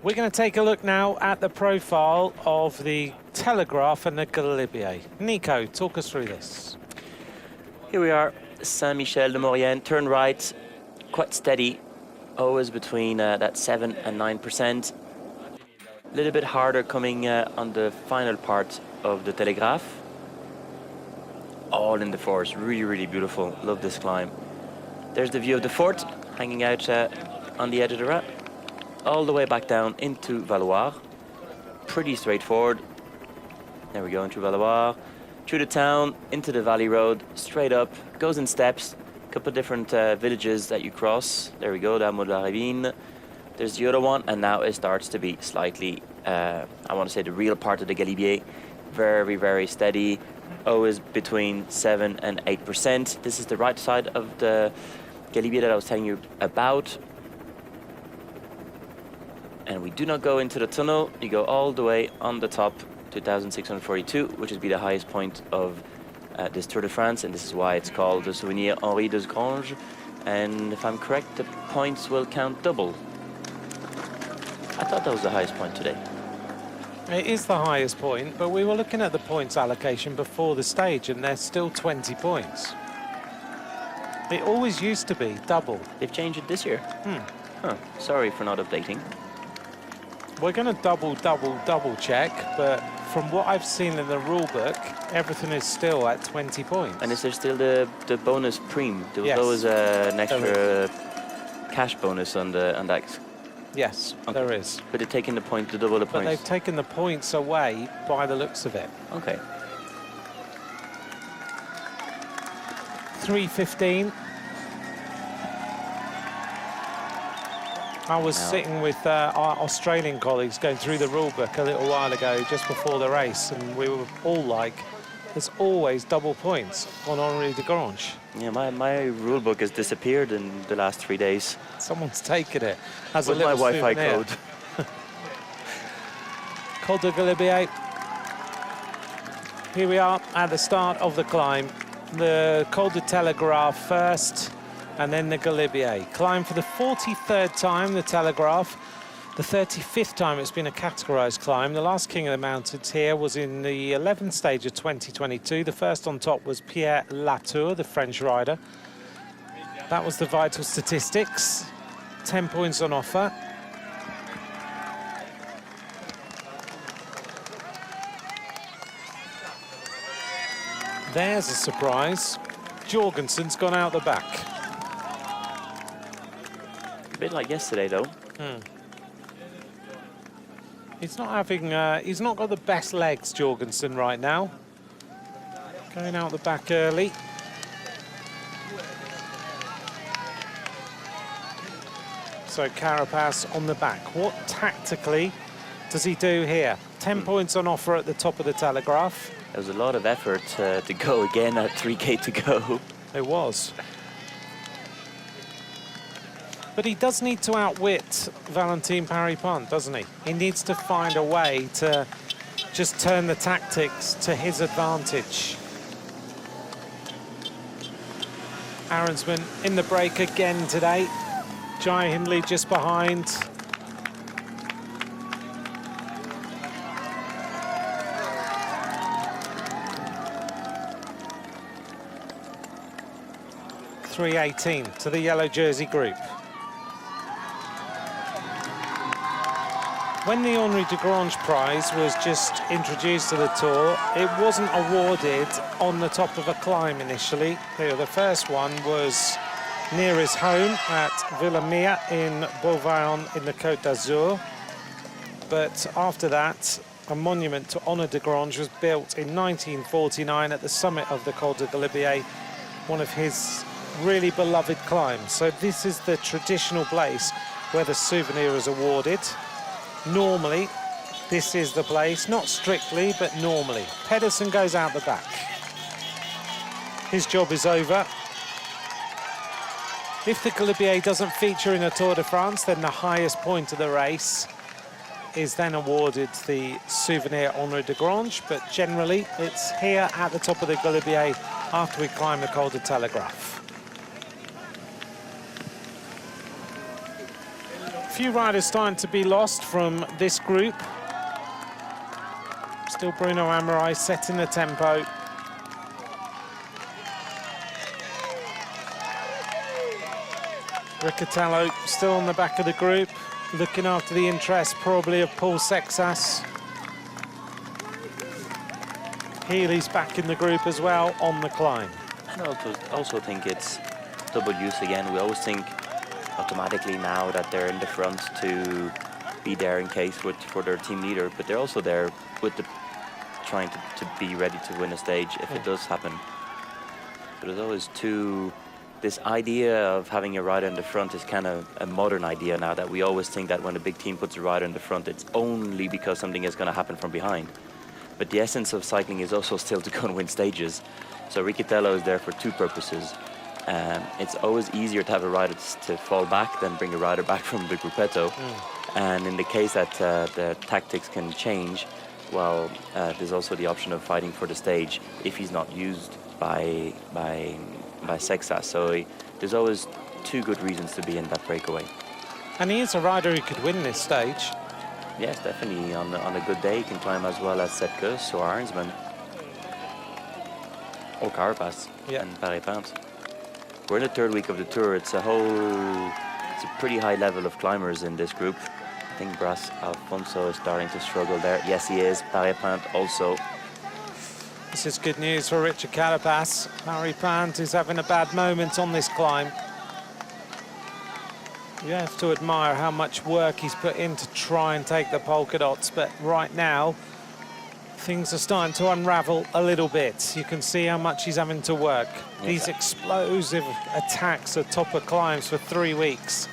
We're going to take a look now at the profile of the Telegraph and the Galibier. Nico, talk us through this. Here we are, Saint-Michel de Maurienne, turn right, quite steady, always between that 7 and 9%. A little bit harder coming on the final part of the Telegraph. All in the forest, really, really beautiful. Love this climb. There's the view of the fort, hanging out on the edge of the ramp. All the way back down into Valloire. Pretty straightforward. There we go, into Valloire. Through the town, into the valley road, straight up, goes in steps. A couple of different villages that you cross. There we go, Damour de la Ravine. There's the other one, and now it starts to be slightly, I want to say, the real part of the Galibier. Very, very steady, always between 7 and 8%. This is the right side of the Galibier that I was telling you about. And we do not go into the tunnel. You go all the way on the top, 2,642, which would be the highest point of this Tour de France, and this is why it's called the Souvenir Henri Desgrange. And if I'm correct, the points will count double. I thought that was the highest point today. It is the highest point, but we were looking at the points allocation before the stage, and there's still 20 points. It always used to be double. They've changed it this year. Huh. Sorry for not updating. We're going to double check, but from what I've seen in the rule book, everything is still at 20 points. And is there still the bonus prime? There was Yes. always an extra cash bonus on that. Yes, Okay. there is. But they're taking the double the But points. they've taken the points away by the looks of it. Okay. 3:15. I was sitting with our Australian colleagues going through the rule book a little while ago, just before the race, and we were all like, there's always double points on Henri Desgrange. Yeah, my rule book has disappeared in the last 3 days. Someone's taken it as With a little my Wi-Fi souvenir. code. Col de Galibier. Here we are at the start of the climb. The Col de Telegraph first, and then the Galibier. Climb for the 43rd time, the Telegraph. The 35th time it's been a categorized climb. The last King of the Mountains here was in the 11th stage of 2022. The first on top was Pierre Latour, the French rider. That was the vital statistics. 10 points on offer. There's a surprise. Jorgensen's gone out the back. A bit like yesterday, though. He's not having, he's not got the best legs, Jorgensen, right now. Going out the back early. So Carapaz on the back. What tactically does he do here? 10 points on offer at the top of the Telegraph. There was a lot of effort to go again at 3K to go. It was. But he does need to outwit Valentin Paripont, doesn't he? He needs to find a way to just turn the tactics to his advantage. Arensman in the break again today. Jai Hindley just behind. .318 to the yellow jersey group. When the Henri Desgrange Prize was just introduced to the Tour, it wasn't awarded on the top of a climb initially. The first one was near his home at Villamia in Beauvais in the Côte d'Azur. But after that, a monument to Henri Desgrange was built in 1949 at the summit of the Col de Galibier, one of his really beloved climbs. So this is the traditional place where the souvenir is awarded. Normally, this is the place, not strictly, but normally. Pedersen goes out the back. His job is over. If the Galibier doesn't feature in a Tour de France, then the highest point of the race is then awarded the souvenir Henri Desgrange, but generally it's here at the top of the Galibier after we climb the Col de Telegraph. Few riders starting to be lost from this group. Still Bruno Amorai setting the tempo. Riccatello still on the back of the group, looking after the interest probably of Paul Sexas. Healy's back in the group as well on the climb. I also think it's double use again. We always think automatically now that they're in the front to be there in case for their team leader, but they're also there with trying to be ready to win a stage if it does happen. But there's always this idea of having a rider in the front is kind of a modern idea now, that we always think that when a big team puts a rider in the front, it's only because something is going to happen from behind. But the essence of cycling is also still to go and win stages. So Riccatello is there for two purposes. It's always easier to have a rider to fall back than bring a rider back from the gruppetto. And in the case that the tactics can change, well, there's also the option of fighting for the stage if he's not used by Sexas. So there's always two good reasons to be in that breakaway. And he is a rider who could win this stage. Yes, definitely. On a good day, he can climb as well as Sepp Kuss or Arnsman. Or Carapaz and Paris-Pinte. We're in the third week of the tour. It's a pretty high level of climbers in this group. I think Bras Alfonso is starting to struggle there. Yes, he is. Paris-Pinte also. This is good news for Richard Carapaz. Paris-Pinte is having a bad moment on this climb. You have to admire how much work he's put in to try and take the polka dots, but right now things are starting to unravel a little bit. You can see how much he's having to work. These explosive attacks at top of climbs for 3 weeks.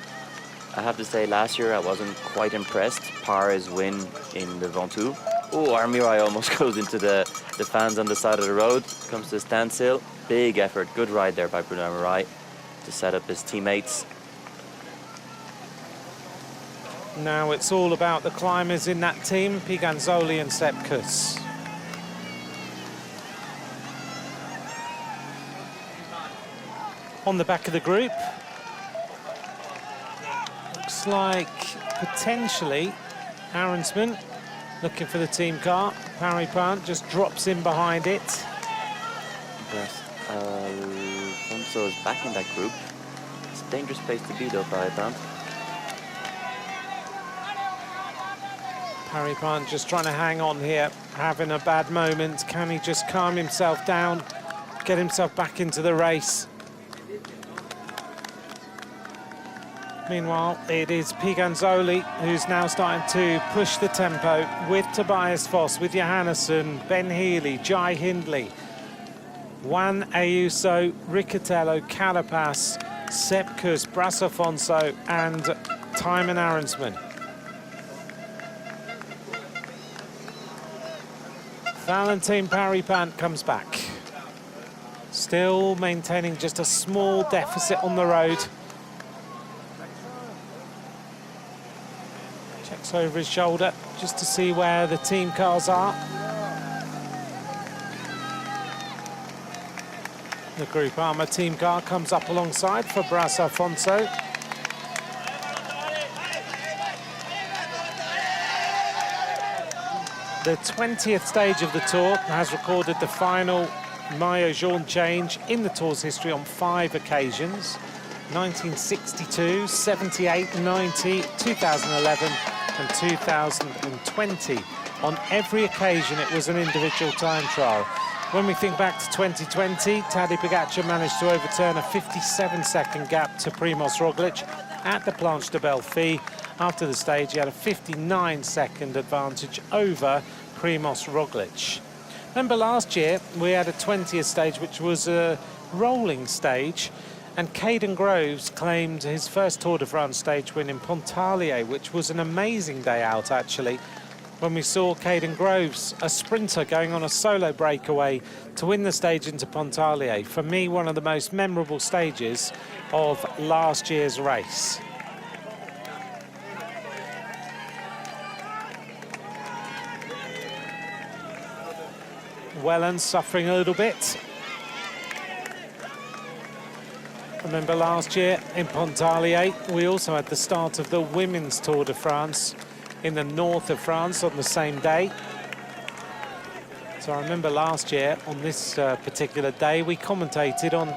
I have to say, last year I wasn't quite impressed. Par's win in the Ventoux. Oh, Armirai almost goes into the fans on the side of the road. Comes to a standstill. Big effort. Good ride there by Bruno Armirai to set up his teammates. Now it's all about the climbers in that team, Piganzoli and Sepp Kuss. On the back of the group, looks like potentially Arensman looking for the team car. Paris-Pinte just drops in behind it. Yes, Alfonso is back in that group. It's a dangerous place to be though, Paris-Pinte. Paris-Pinte just trying to hang on here, having a bad moment. Can he just calm himself down, get himself back into the race? Meanwhile, it is Piganzoli who's now starting to push the tempo with Tobias Foss, with Johannesson, Ben Healy, Jai Hindley, Juan Ayuso, Riccatello, Carapaz, Sepp Kuss, Bras Alfonso and Thymen Arensman. Valentin Paris-Pinte comes back. Still maintaining just a small deficit on the road. Checks over his shoulder just to see where the team cars are. The Group Armour team car comes up alongside for Bras Alfonso. The 20th stage of the Tour has recorded the final maillot jaune change in the Tour's history on 5 occasions: 1962, 78, 90, 2011 and 2020. On every occasion it was an individual time trial. When we think back to 2020, Tadej Pogačar managed to overturn a 57-second gap to Primož Roglič at the Planche de Belfi. After the stage, he had a 59-second advantage over Primož Roglič. Remember last year, we had a 20th stage, which was a rolling stage, and Caden Groves claimed his first Tour de France stage win in Pontarlier, which was an amazing day out, actually, when we saw Caden Groves, a sprinter, going on a solo breakaway to win the stage into Pontarlier. For me, one of the most memorable stages of last year's race. Wellens suffering a little bit. Remember last year in Pontarlier, we also had the start of the Women's Tour de France in the north of France on the same day. So I remember last year on this particular day, we commentated on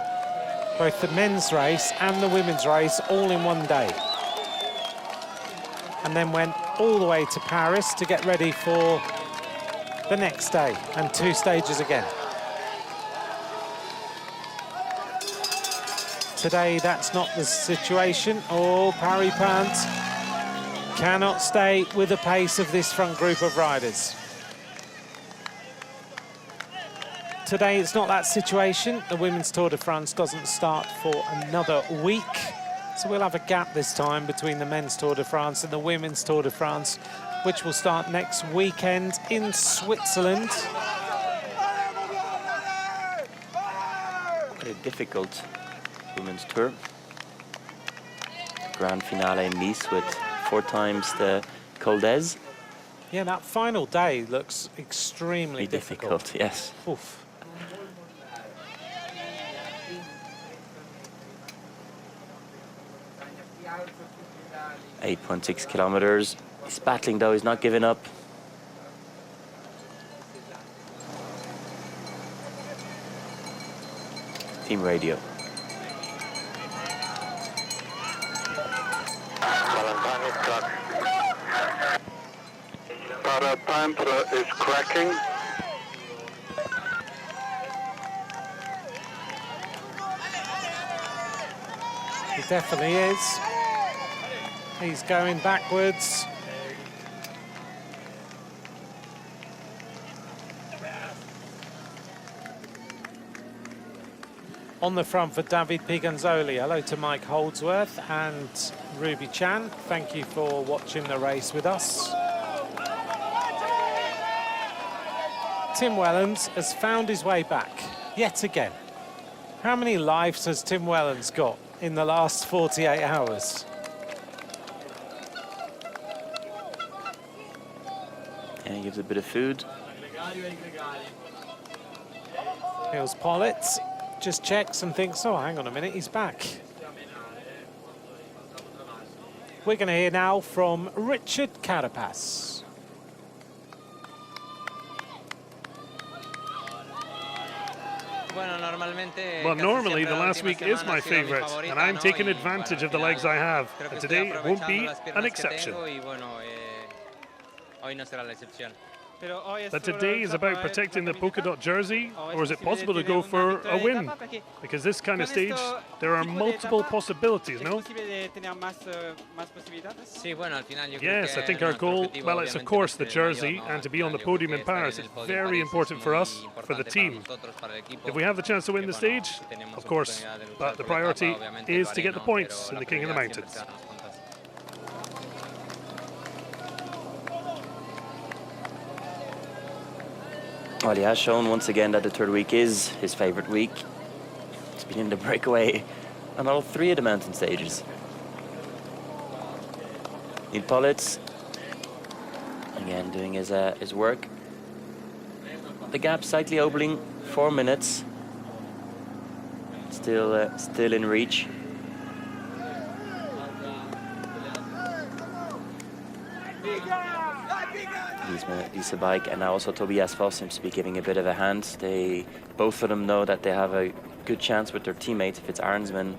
both the men's race and the women's race all in one day. And then went all the way to Paris to get ready for the next day, and 2 stages again. Today, that's not the situation. Oh, Paris-Pinte cannot stay with the pace of this front group of riders. Today, it's not that situation. The Women's Tour de France doesn't start for another week. So we'll have a gap this time between the Men's Tour de France and the Women's Tour de France, which will start next weekend in Switzerland. Very difficult Women's Tour. Grand finale in Nice with 4 times the Col d'Ez. Yeah, that final day looks extremely difficult. Yes. Oof. 8.6 kilometers. He's battling though, he's not giving up. Team radio. Para Panther is cracking. He definitely is. He's going backwards. On the front for David Piganzoli. Hello to Mike Holdsworth and Ruby Chan. Thank you for watching the race with us. Tim Wellens has found his way back, yet again. How many lives has Tim Wellens got in the last 48 hours? And he gives a bit of food. Hills Pollitt just checks and thinks, oh, hang on a minute, he's back. We're going to hear now from Richard Carapaz. Well, normally the last week is my favorite, and I'm taking advantage of the legs I have, and today won't be an exception. That today is about protecting the polka dot jersey, or is it possible to go for a win? Because this kind of stage, there are multiple possibilities, no? Yes, I think our goal, well, it's of course the jersey, and to be on the podium in Paris is very important for us, for the team. If we have the chance to win the stage, of course, but the priority is to get the points in the King of the Mountains. Well, he has shown once again that the third week is his favorite week. He's been in the breakaway on all 3 of the mountain stages. Neil Pollitt, again doing his work. The gap slightly opening, 4 minutes. Still in reach. Lisa Bike and now also Tobias Foss seems to be giving a bit of a hand. Both of them know that they have a good chance with their teammates, if it's Arnsman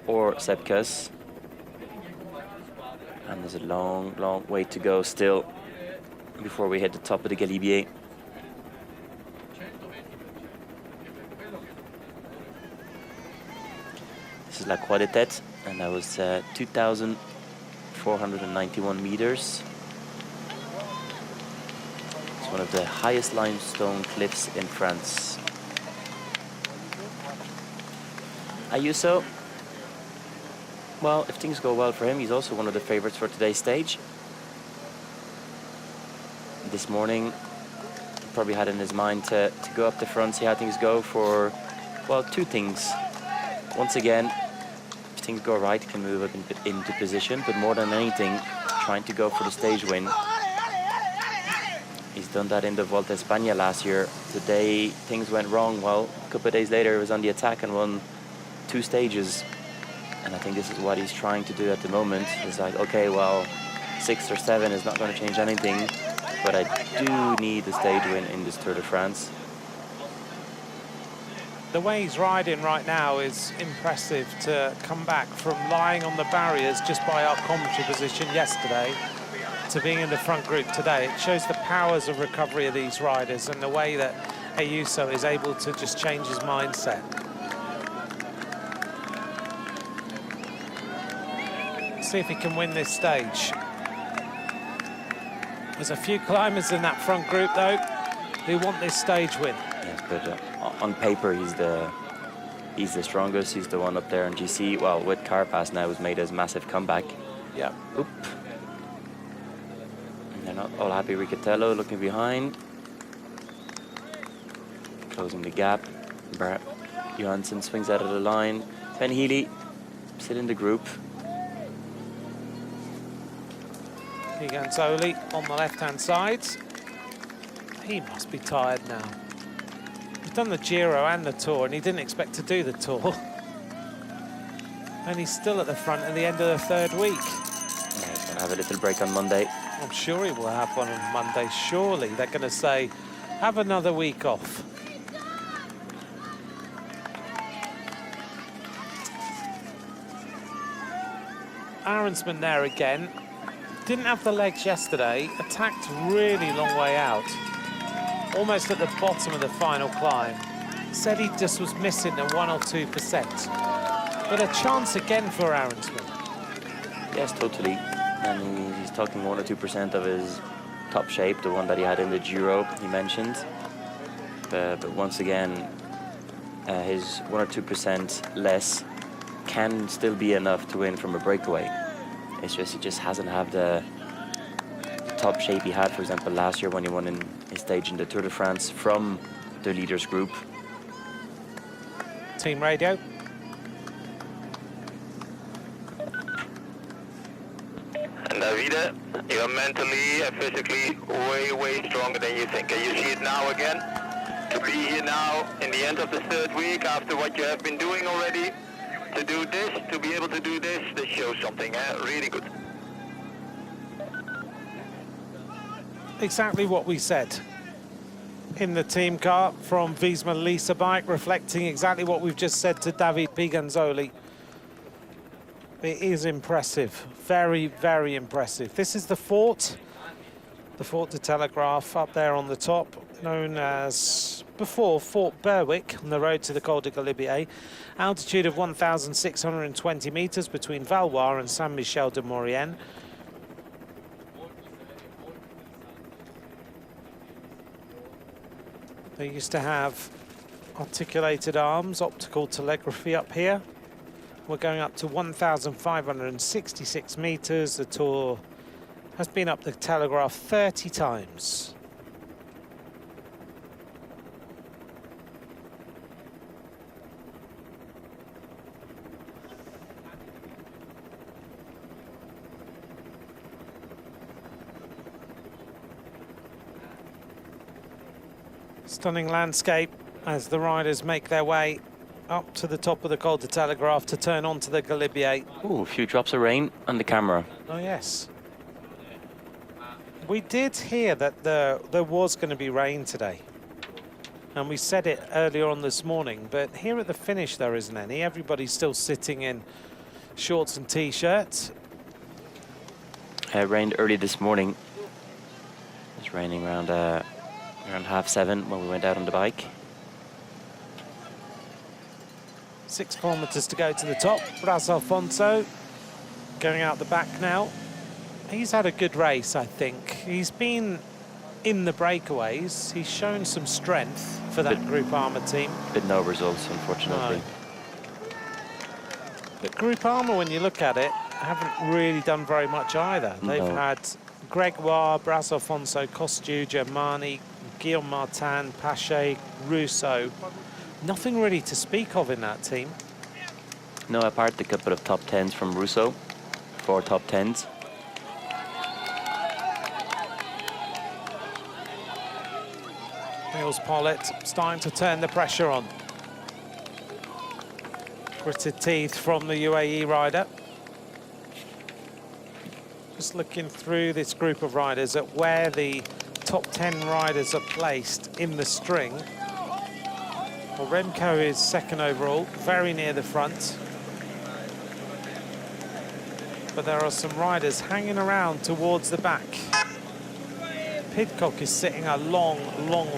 or Sepp Kuss. And there's a long, long way to go still before we hit the top of the Galibier. This is La Croix de Tête, and that was 2,491 meters. One of the highest limestone cliffs in France. Ayuso, well, if things go well for him, he's also one of the favorites for today's stage. This morning, he probably had in his mind to go up the front, see how things go for, well, 2 things. Once again, if things go right, he can move up into position, but more than anything, trying to go for the stage win. He's done that in the Volta a España last year. Today, things went wrong. Well, a couple of days later, he was on the attack and won 2 stages. And I think this is what he's trying to do at the moment. It's like, okay, well, 6 or 7 is not going to change anything, but I do need the stage win in this Tour de France. The way he's riding right now is impressive to come back from lying on the barriers just by our commentary position yesterday to being in the front group today. It shows the powers of recovery of these riders and the way that Ayuso is able to just change his mindset. See if he can win this stage. There's a few climbers in that front group though who want this stage win. Yes, but on paper he's the strongest. He's the one up there in GC. Well, with Carapaz now has made his massive comeback. Yeah. Oop. They're not all happy. Riccatello looking behind. Closing the gap. Johansson swings out of the line. Ben Healy, still in the group. Piganzoli on the left-hand side. He must be tired now. He's done the Giro and the Tour, and he didn't expect to do the Tour. And he's still at the front at the end of the third week. Yeah, he's going to have a little break on Monday. I'm sure he will have one on Monday. Surely they're going to say, have another week off. Arensman there again. Didn't have the legs yesterday. Attacked really long way out. Almost at the bottom of the final climb. Said he just was missing a 1 or 2%. But a chance again for Arensman. Yes, totally. And he's talking 1 or 2% of his top shape, the one that he had in the Giro, he mentioned. But once again, his 1 or 2% less can still be enough to win from a breakaway. It's just, he just hasn't had the top shape he had, for example, last year when he won in his stage in the Tour de France from the leaders group. Team radio. And Davide, you're mentally and physically way stronger than you think. And you see it now again. To be here now in the end of the third week after what you have been doing already, to do this, to be able to do this shows something, really good. Exactly what we said in the team car from Visma Lease a Bike, reflecting exactly what we've just said to David Piganzoli. It is impressive, very impressive. This is the Fort de Telegraph up there on the top, known as before Fort Berwick, on the road to the Col de Galibier. Altitude of 1,620 meters between Valois and Saint-Michel de Maurienne. They used to have articulated arms, optical telegraphy up here. We're going up to 1,566 meters. The Tour has been up the Telegraph 30 times. Stunning landscape as the riders make their way up to the top of the Col de Telegraph to turn onto the Galibier. Ooh, a few drops of rain on the camera. Oh, yes. We did hear that there was going to be rain today. And we said it earlier on this morning, but here at the finish there isn't any. Everybody's still sitting in shorts and T-shirts. It rained early this morning. It was raining around 7:30 when we went out on the bike. 6 kilometers to go to the top. Bras Alfonso going out the back now. He's had a good race, I think. He's been in the breakaways. He's shown some strength for that Groupama team. But no results, unfortunately. No. But Groupama, when you look at it, haven't really done very much either. They've had Gregoire, Bras Alfonso, Costu, Germani, Guillaume Martin, Pache, Russo. Nothing really to speak of in that team. No, apart a couple of top 10s from Russo. 4 top 10s. Niels Pollitt starting to turn the pressure on. Gritted teeth from the UAE rider. Just looking through this group of riders at where the top 10 riders are placed in the string. Well, Remco is second overall, very near the front. But there are some riders hanging around towards the back. Pidcock is sitting a long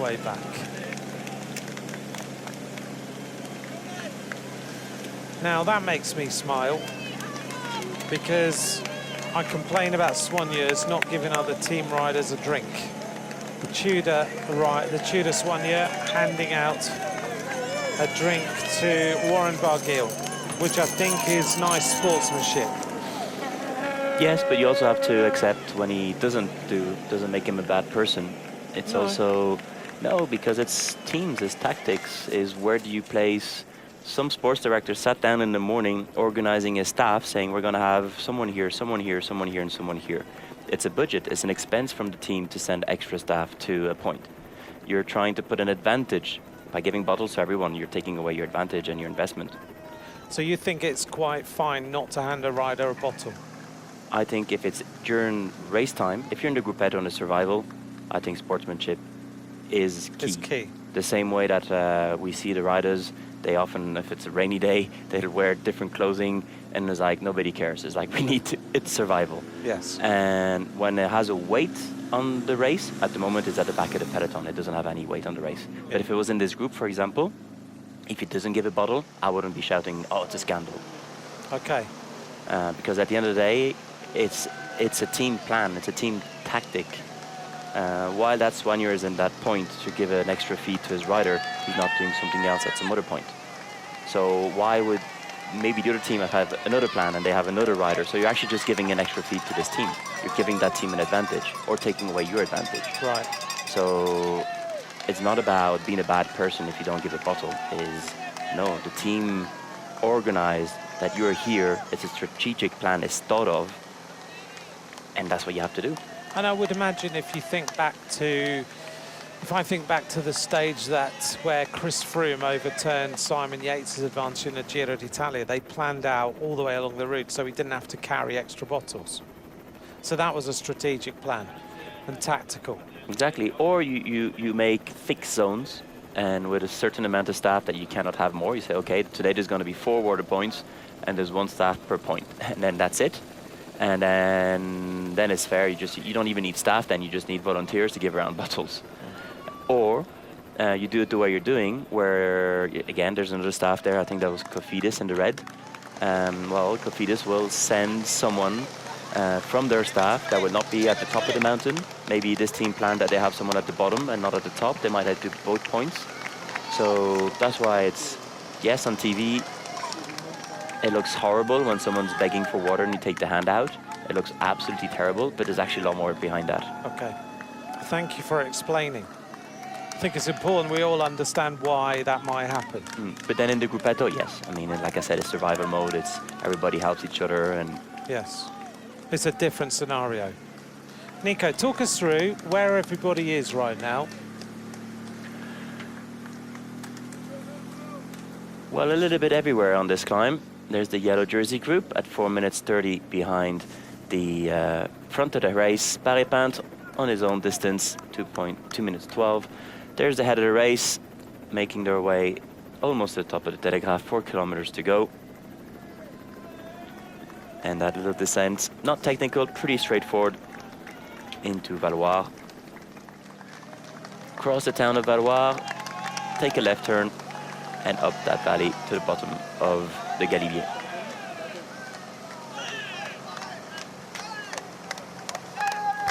way back. Now that makes me smile, because I complain about Soigneurs not giving other team riders a drink. The Tudor Soigneur handing out a drink to Warren Barguil, which I think is nice sportsmanship. Yes, but you also have to accept when he doesn't make him a bad person. It's also, no, because it's teams, it's tactics, is where do you place some sports director sat down in the morning organizing his staff saying we're going to have someone here, someone here, someone here, and someone here. It's a budget, it's an expense from the team to send extra staff to a point. You're trying to put an advantage. By giving bottles to everyone, you're taking away your advantage and your investment. So you think it's quite fine not to hand a rider a bottle? I think if it's during race time, if you're in the gruppetto and the survival, I think sportsmanship is key. It's key. The same way that we see the riders, they often, if it's a rainy day, they'll wear different clothing, and it's like nobody cares. It's like we need to, it's survival. Yes. And when it has a weight on the race, at the moment it's at the back of the peloton. It doesn't have any weight on the race. Yeah. But if it was in this group, for example, if it doesn't give a bottle, I wouldn't be shouting, oh, it's a scandal. Okay. Because at the end of the day, it's a team plan, it's a team tactic. While that Soigneur is in that point to give an extra feed to his rider, he's not doing something else at some other point. So why would maybe the other team have another plan and they have another rider? So you're actually just giving an extra feed to this team. You're giving that team an advantage or taking away your advantage. Right. So it's not about being a bad person if you don't give a bottle. No, the team organized that you're here. It's a strategic plan. It's thought of. And that's what you have to do. And I would imagine if I think back to the stage where Chris Froome overturned Simon Yates' advantage in the Giro d'Italia, they planned out all the way along the route so he didn't have to carry extra bottles. So that was a strategic plan and tactical. Exactly. Or you make thick zones, and with a certain amount of staff that you cannot have more, you say, okay, today there's going to be 4 water points, and there's 1 staff per point, and then that's it. And then it's fair. You don't even need staff. Then you just need volunteers to give around bottles. Or you do it the way you're doing, where again there's another staff there. I think that was Cofidis in the red. Well, Cofidis will send someone from their staff that will not be at the top of the mountain. Maybe this team planned that they have someone at the bottom and not at the top. They might have to do both points. So that's why it's, yes, on TV. It looks horrible when someone's begging for water and you take the hand out. It looks absolutely terrible, but there's actually a lot more behind that. Okay. Thank you for explaining. I think it's important we all understand why that might happen. But then in the gruppetto, yes. I mean, like I said, it's survival mode. It's everybody helps each other. And yes. It's a different scenario. Nico, talk us through where everybody is right now. Well, a little bit everywhere on this climb. There's the yellow jersey group at 4 minutes 30 behind the front of the race. Paré-Pinte on his own distance, 2 minutes 12. There's the head of the race, making their way almost to the top of the Telegraph, 4 kilometers to go. And that little descent, not technical, pretty straightforward, into Valoir. Cross the town of Valoir, take a left turn, and up that valley to the bottom of the Galibier.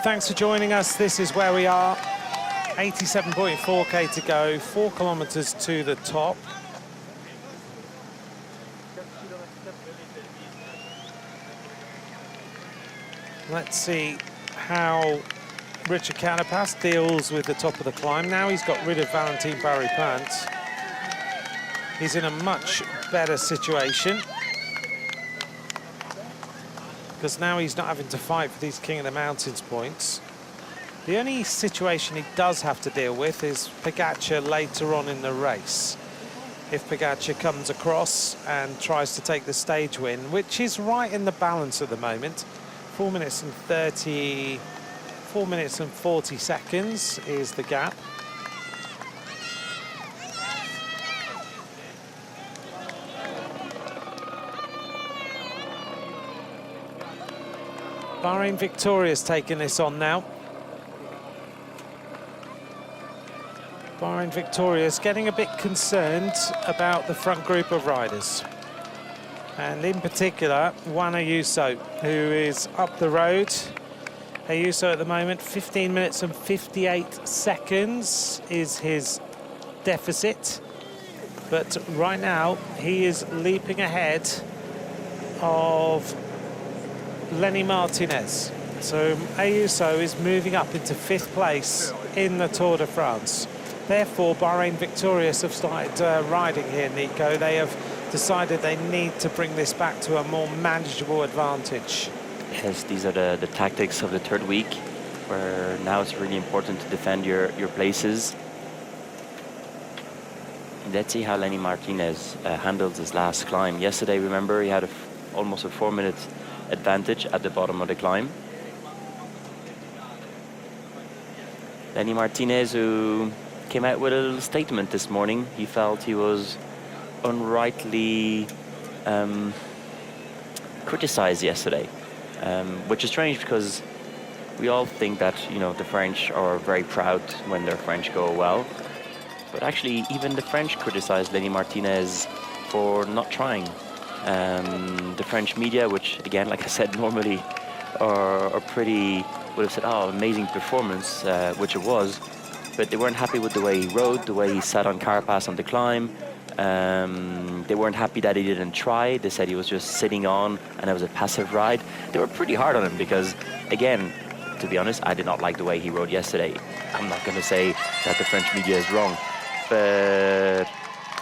Thanks for joining us. This is where we are. 87.4k to go, 4 kilometers to the top. Let's see how Richard Carapaz deals with the top of the climb. Now he's got rid of Valentin Paré-Pinte. He's in a much better situation because now he's not having to fight for these King of the Mountains points. The only situation he does have to deal with is Pogačar later on in the race. If Pogačar comes across and tries to take the stage win, which is right in the balance at the moment, 4 minutes and 40 seconds is the gap. Bahrain Victoria's taking this on now. Bahrain Victoria's getting a bit concerned about the front group of riders. And in particular, Juan Ayuso, who is up the road. Ayuso at the moment, 15 minutes and 58 seconds is his deficit. But right now, he is leaping ahead of Lenny Martinez. So Ayuso is moving up into 5th place in the Tour de France. Therefore, Bahrain Victorious have started riding here, Nico. They have decided they need to bring this back to a more manageable advantage. Yes, these are the tactics of the third week, where now it's really important to defend your places. Let's see how Lenny Martinez handles his last climb. Yesterday, remember, he had almost a 4-minute advantage at the bottom of the climb. Lenny Martinez, who came out with a little statement this morning. He felt he was unrightly criticized yesterday, which is strange because we all think that, you know, the French are very proud when their French go well. But actually, even the French criticized Lenny Martinez for not trying. The French media, which, again, like I said, normally are pretty, would have said, oh, amazing performance, which it was. But they weren't happy with the way he rode, the way he sat on Carapaz on the climb. They weren't happy that he didn't try. They said he was just sitting on and it was a passive ride. They were pretty hard on him because, again, to be honest, I did not like the way he rode yesterday. I'm not going to say that the French media is wrong. But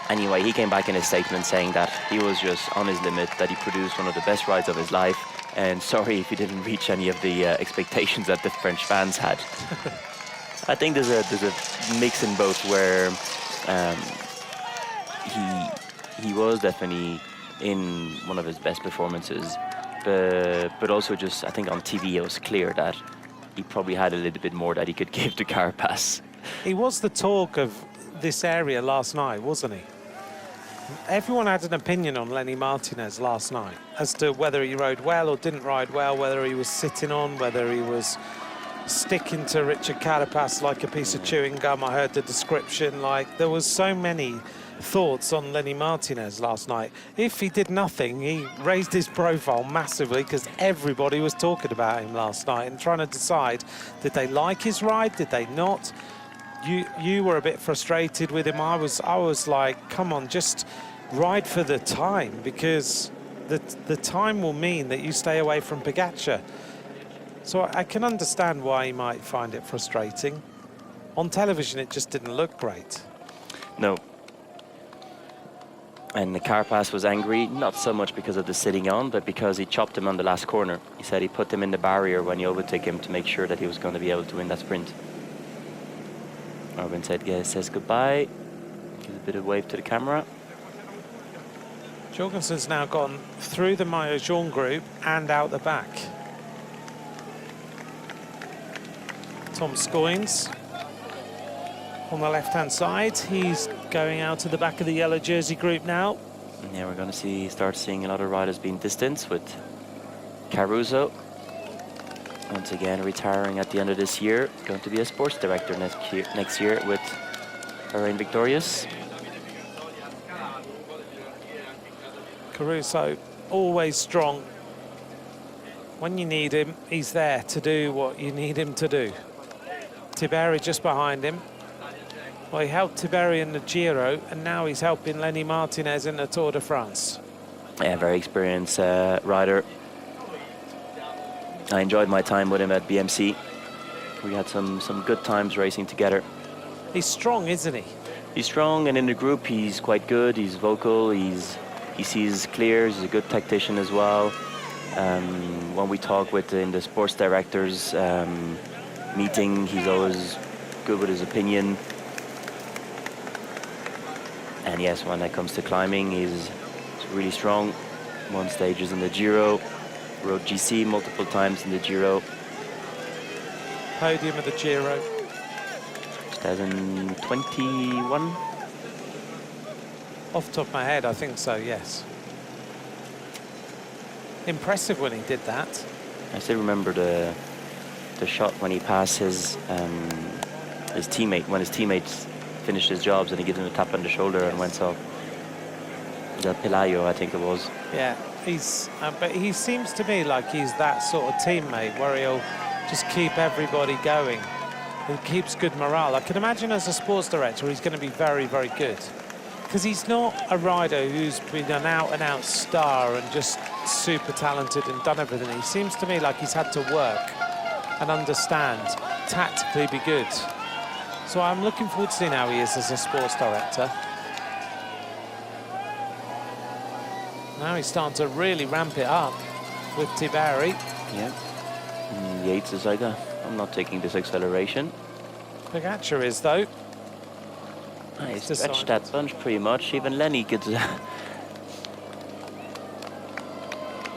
anyway, he came back in his statement saying that he was just on his limit, that he produced one of the best rides of his life. And sorry if he didn't reach any of the expectations that the French fans had. I think there's a mix in both where he was definitely in one of his best performances, but also just, I think on TV it was clear that he probably had a little bit more that he could give to Carapaz. He was the talk of this area last night, wasn't he? Everyone had an opinion on Lenny Martinez last night as to whether he rode well or didn't ride well, whether he was sitting on, whether he was sticking to Richard Carapaz like a piece of chewing gum. I heard the description. Like, there was so many thoughts on Lenny Martinez last night. If he did nothing, he raised his profile massively because everybody was talking about him last night and trying to decide, did they like his ride, did they not? You were a bit frustrated with him. I was like, come on, just ride for the time, because the time will mean that you stay away from Pogačar. So I can understand why he might find it frustrating. On television, it just didn't look great. No. And the Carapaz was angry, not so much because of the sitting on, but because he chopped him on the last corner. He said he put him in the barrier when he overtook him to make sure that he was going to be able to win that sprint. Robin says goodbye, gives a bit of wave to the camera. Jorgensen's now gone through the Maillot Jaune group and out the back. Tom Scoynes on the left-hand side. He's going out to the back of the yellow jersey group now. And yeah, we're going to start seeing a lot of riders being distanced, with Caruso once again retiring at the end of this year. Going to be a sports director next year with Bahrain Victorious. Caruso, always strong. When you need him, he's there to do what you need him to do. Tiberi just behind him. Well, he helped Tiberi in the Giro, and now he's helping Lenny Martinez in the Tour de France. Yeah, very experienced rider. I enjoyed my time with him at BMC. We had some good times racing together. He's strong, isn't he? He's strong, and in the group he's quite good. He's vocal, he sees clear, he's a good tactician as well. When we talk in the sports directors meeting, he's always good with his opinion. And yes, when it comes to climbing, he's really strong. Won stages in the Giro, rode GC multiple times in the Giro. Podium of the Giro. 2021? Off the top of my head, I think so, yes. Impressive when he did that. I still remember the shot when he passed his teammate, when his teammates finished his jobs, and he gives him a tap on the shoulder and went off. The Pelayo, I think it was. Yeah, but he seems to me like he's that sort of teammate where he'll just keep everybody going. He keeps good morale. I can imagine as a sports director, he's going to be very, very good. Because he's not a rider who's been an out-and-out star and just super talented and done everything. He seems to me like he's had to work and understand, tactically be good. So I'm looking forward to seeing how he is as a sports director. Now he's starting to really ramp it up with Tiberi. Yeah. Yates is like, I'm not taking this acceleration. Pogacar is, though. I stretched that bunch pretty much. Even Lenny could... It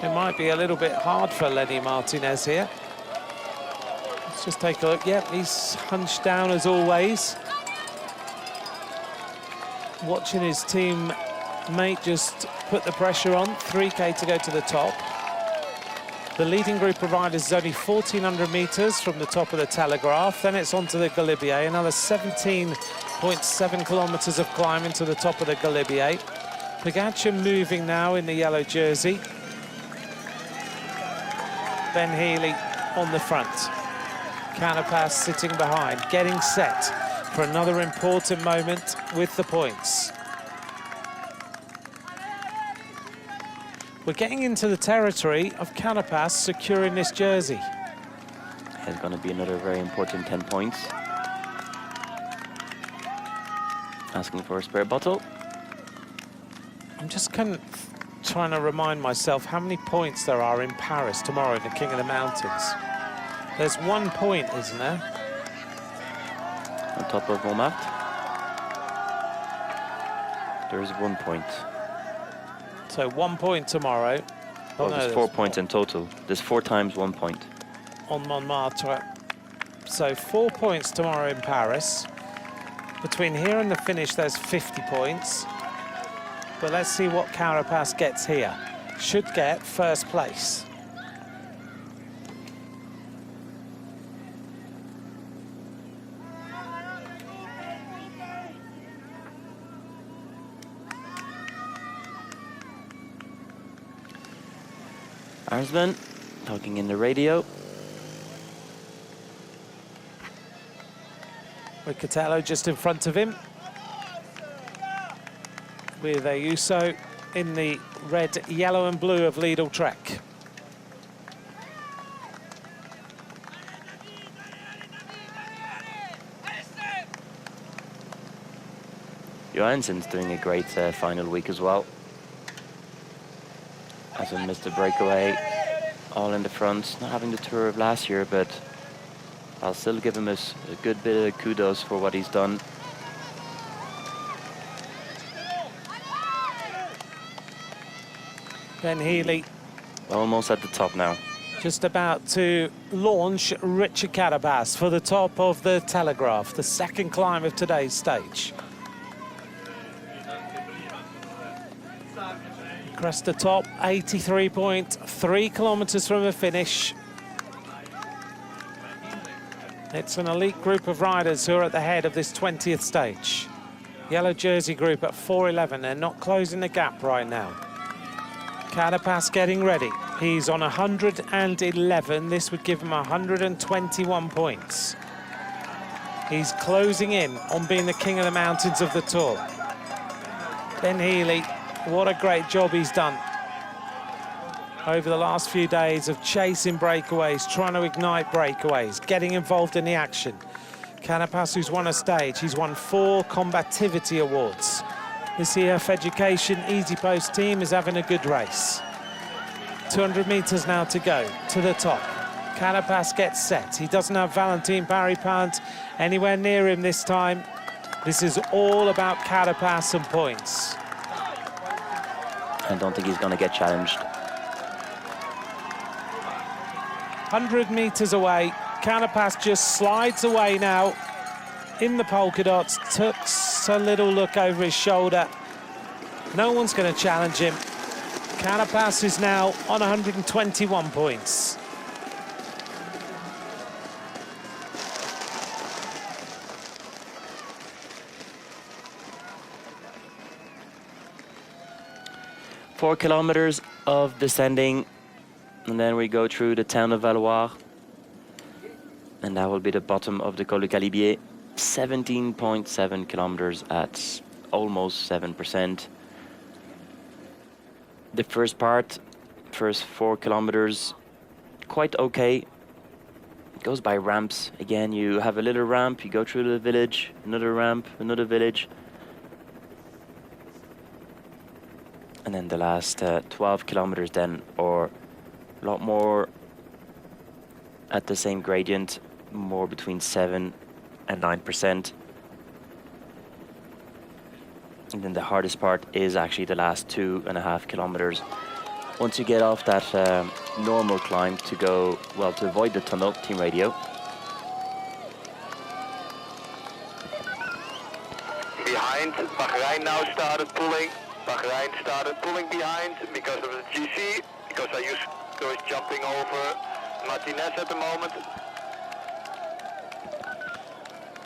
might be a little bit hard for Lenny Martinez here. Let's just take a look. Yep, he's hunched down as always. Watching his team mate just put the pressure on. 3K to go to the top. The leading group of riders is only 1,400 metres from the top of the Telegraph. Then it's onto the Galibier, another 17.7 kilometres of climbing to the top of the Galibier. Pogacar moving now in the yellow jersey. Ben Healy on the front. Carapaz sitting behind, getting set for another important moment with the points. We're getting into the territory of Carapaz securing this jersey. It's going to be another very important 10 points. Asking for a spare bottle. I'm just trying to remind myself how many points there are in Paris tomorrow in the King of the Mountains. There's 1 point, isn't there? On top of Montmartre. There's 1 point. So 1 point tomorrow. Oh, no, there's 4 points in total. There's 4 times 1 point. On Montmartre. So 4 points tomorrow in Paris. Between here and the finish, there's 50 points. But let's see what Carapaz gets here. Should get first place. Arslan talking in the radio. Riccatello just in front of him. With Ayuso in the red, yellow and blue of Lidl Trek. Johansson's doing a great final week as well. Hasn't missed a breakaway. All in the front. Not having the tour of last year, but I'll still give him a good bit of kudos for what he's done. Ben Healy. Almost at the top now. Just about to launch Richard Carapaz for the top of the Telegraph, the second climb of today's stage. Crest the top, 83.3 kilometres from the finish. It's an elite group of riders who are at the head of this 20th stage. Yellow jersey group at 4:11. They're not closing the gap right now. Carapaz getting ready. He's on 111. This would give him 121 points. He's closing in on being the king of the mountains of the Tour. Ben Healy, what a great job he's done over the last few days of chasing breakaways, trying to ignite breakaways, getting involved in the action. Carapaz, who's won a stage, he's won 4 combativity awards. This EF Education Easy Post team is having a good race. 200 metres now to go to the top. Carapaz gets set. He doesn't have Valentin Paripant anywhere near him this time. This is all about Carapaz and points. I don't think he's going to get challenged. 100 metres away. Carapaz just slides away now in the polka dots. Takes a little look over his shoulder. No one's going to challenge him. Carapaz is now on 121 points. Four kilometers of descending, and then we go through the town of Valois, and that will be the bottom of the Col du Galibier. 17.7 kilometers at almost 7%. The first part, first 4 kilometers, quite okay. goes by ramps. Again, you have a little ramp, you go through the village, another ramp, another village. And then the last 12 kilometers then, or a lot more at the same gradient, more between 7 and 9%. And then the hardest part is actually the last 2.5 kilometers. Once you get off that normal climb to go, well, to avoid the tunnel, team radio. Behind, Bahrain now started pulling. Bahrain started pulling behind because of the GC, because Ayuso is jumping over Martinez at the moment.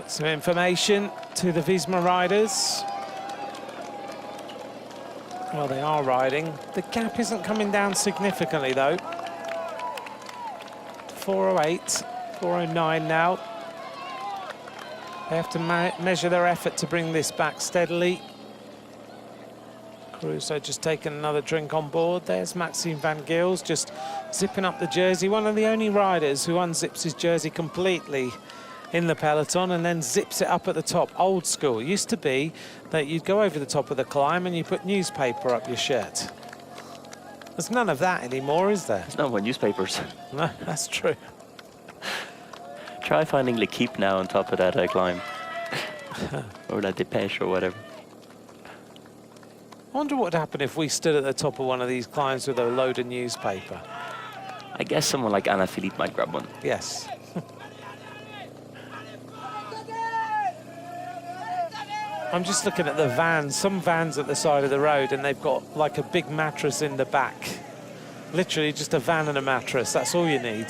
Some information to the Visma riders. Well, they are riding. The gap isn't coming down significantly, though. 4:08, 4:09 now. They have to measure their effort to bring this back steadily. Caruso just taking another drink on board. There's Maxime Van Gils just zipping up the jersey. One of the only riders who unzips his jersey completely in the peloton and then zips it up at the top. Old school. It used to be that you'd go over the top of the climb and you put newspaper up your shirt. There's none of that anymore, is there? There's no more newspapers. No, that's true. Try finding L'Equipe now on top of that climb. Or La Dépêche or whatever. I wonder what would happen if we stood at the top of one of these climbs with a load of newspaper. I guess someone like Anna Philippe might grab one. Yes. I'm just looking at the vans, some vans at the side of the road, and they've got like a big mattress in the back. Literally just a van and a mattress, that's all you need.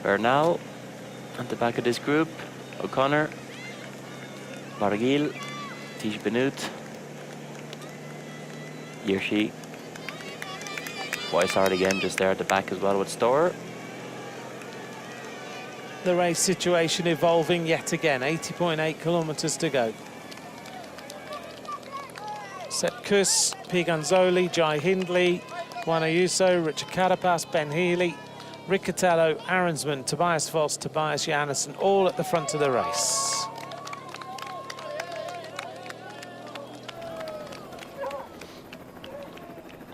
Bernal at the back of this group, O'Connor, Barguil, Tish Benoot, Hirschi, Boissard again just there at the back as well with Storer. The race situation evolving yet again, 80.8 kilometers to go. Sepp Kuss, Piganzoli, Jai Hindley, Juan Ayuso, Richard Carapaz, Ben Healy, Riccatello, Arensman, Tobias Foss, Tobias Janssen, all at the front of the race.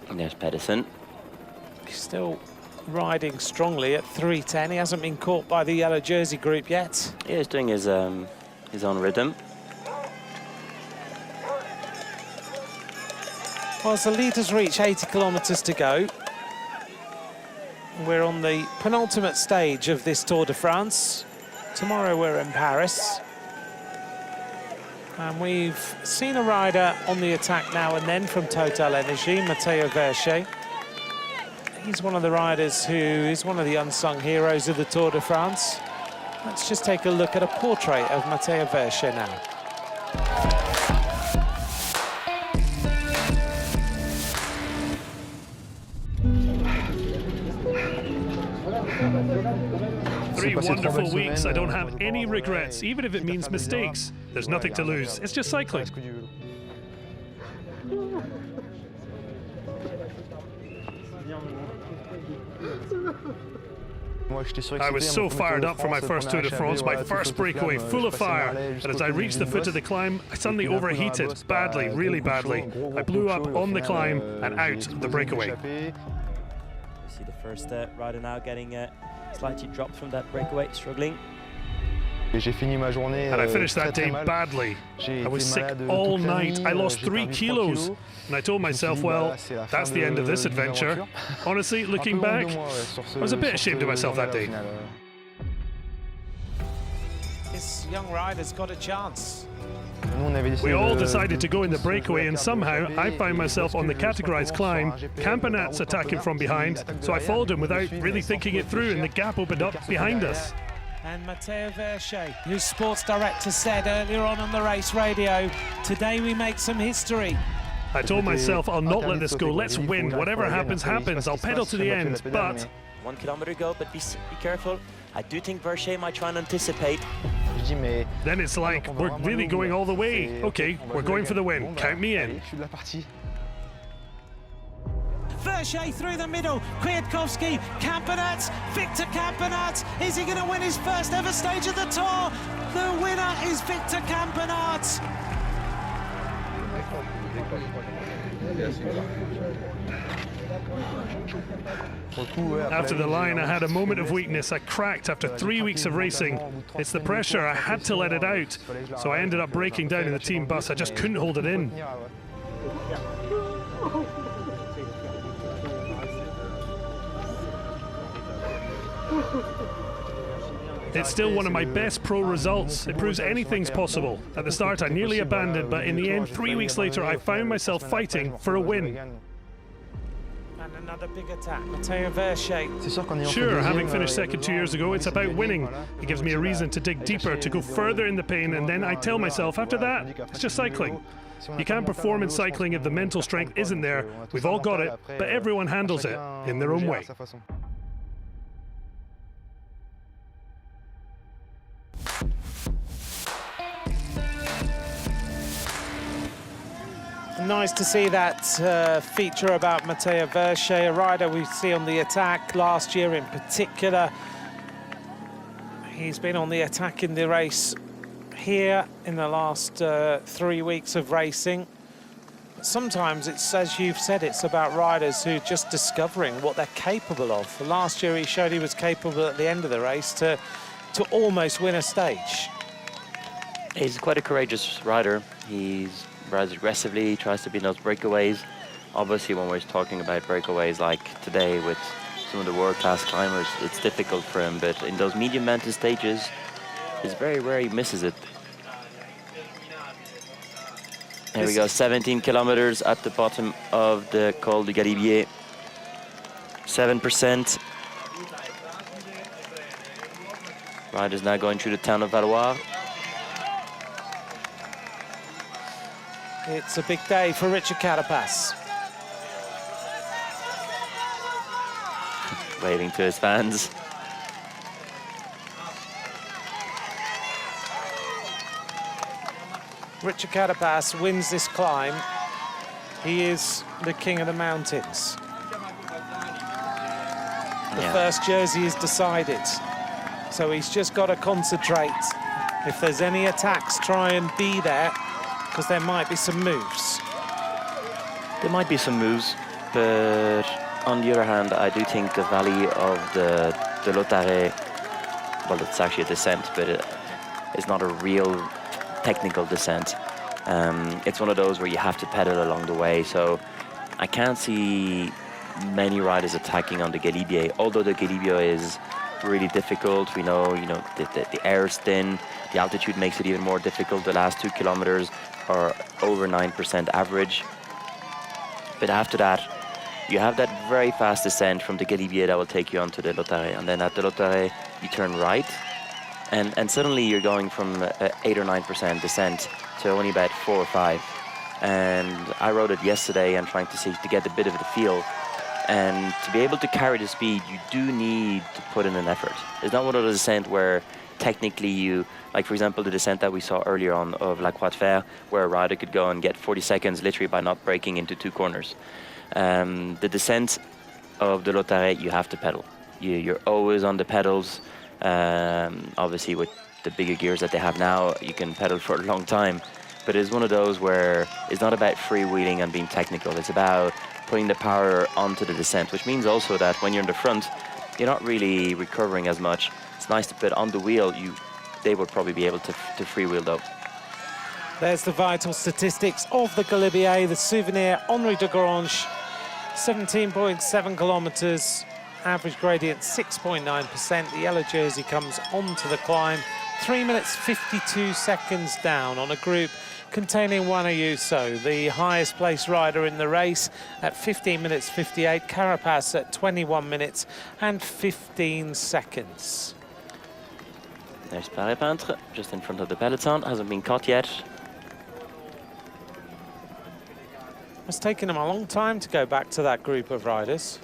And there's Pedersen. Still riding strongly at 3:10. He hasn't been caught by the yellow jersey group yet. Yeah, he's doing his own rhythm. Well, as the leaders reach 80 kilometers to go, we're on the penultimate stage of this Tour de France. Tomorrow we're in Paris. And we've seen a rider on the attack now and then from Total Energy, Matteo Versche. He's one of the riders who is one of the unsung heroes of the Tour de France. Let's just take a look at a portrait of Matteo Versche now. Three wonderful weeks. I don't have any regrets, even if it means mistakes. There's nothing to lose. It's just cycling. I was so fired up for my first Tour de France, my first breakaway, full of fire. And as I reached the foot of the climb, I suddenly overheated badly, really badly. I blew up on the climb and out the breakaway. You see the first rider now getting slightly dropped from that breakaway, struggling. And I finished that day badly. I was sick all night. I lost 3 kilos. And I told myself, well, that's the end of this adventure. Honestly, looking back, I was a bit ashamed of myself that day. This young rider's got a chance. We all decided to go in the breakaway, and somehow I found myself on the categorized climb. Campanat's attacking from behind, so I followed him without really thinking it through, and the gap opened up behind us. And Matteo Versche, whose sports director said earlier on the race radio, today we make some history. I told myself, I'll not let this go. Let's win. Whatever happens, happens. I'll pedal to the end, but... 1 kilometer to go, but be careful. I do think Versche might try and anticipate. Then it's like, we're really going all the way. Okay, we're going for the win. Count me in. Versche Verchet through the middle. Kwiatkowski, Campenaerts, Victor Campenaerts. Is he going to win his first ever stage of the Tour? The winner is Victor Campenaerts. After the line, I had a moment of weakness. I cracked after 3 weeks of racing. It's the pressure, I had to let it out. So I ended up breaking down in the team bus. I just couldn't hold it in. It's still one of my best pro results. It proves anything's possible. At the start, I nearly abandoned, but in the end, 3 weeks later, I found myself fighting for a win. And another big attack, Matteo Verchet. Sure, having finished second 2 years ago, it's about winning. It gives me a reason to dig deeper, to go further in the pain, and then I tell myself, after that, it's just cycling. You can't perform in cycling if the mental strength isn't there. We've all got it, but everyone handles it in their own way. Nice to see that feature about Matteo Verchet, a rider we see on the attack last year in particular. He's been on the attack in the race here in the last 3 weeks of racing. Sometimes it's, as you've said, it's about riders who are just discovering what they're capable of. Last year he showed he was capable at the end of the race to almost win a stage. He's quite a courageous rider. He rides aggressively, tries to be in those breakaways. Obviously, when we're talking about breakaways like today with some of the world-class climbers, it's difficult for him, but in those medium mountain stages, it's very rare he misses it. Here we go, 17 kilometers at the bottom of the Col du Galibier. 7%. Riders now going through the town of Valois. It's a big day for Richard Carapaz. Waving to his fans. Richard Carapaz wins this climb. He is the king of the mountains. The first jersey is decided. So he's just got to concentrate. If there's any attacks, try and be there, because there might be some moves. There might be some moves, but on the other hand, I do think the valley of the Lautaret, well, it's actually a descent, but it's not a real technical descent. It's one of those where you have to pedal along the way, so I can't see many riders attacking on the Galibier, although the Galibier is really difficult. We know, the air is thin, the altitude makes it even more difficult. The last 2 kilometers are over 9% average. But after that, you have that very fast descent from the Galibier that will take you onto the Lautaret. And then at the Lautaret, you turn right, and suddenly you're going from 8 or 9% descent to only about 4 or 5. And I rode it yesterday and trying to get a bit of the feel. And to be able to carry the speed, you do need to put in an effort. It's not one of those descent where technically you, like for example, the descent that we saw earlier on of La Croix de Fer, where a rider could go and get 40 seconds literally by not breaking into 2 corners. The descent of the Lautaret, you have to pedal. You're always on the pedals. Obviously, with the bigger gears that they have now, you can pedal for a long time. But it's one of those where it's not about freewheeling and being technical. It's about putting the power onto the descent, which means also that when you're in the front, you're not really recovering as much. It's nice to put on the wheel. They would probably be able to freewheel though. There's the vital statistics of the Galibier, the Souvenir Henri de Grange. 17.7 kilometers, average gradient 6.9%. The yellow jersey comes onto the climb. 3 minutes 52 seconds down on a group containing Juan Ayuso, the highest placed rider in the race at 15 minutes 58. Carapaz at 21 minutes and 15 seconds. There's Paré-Peintre, just in front of the peloton, hasn't been caught yet. It's taken him a long time to go back to that group of riders.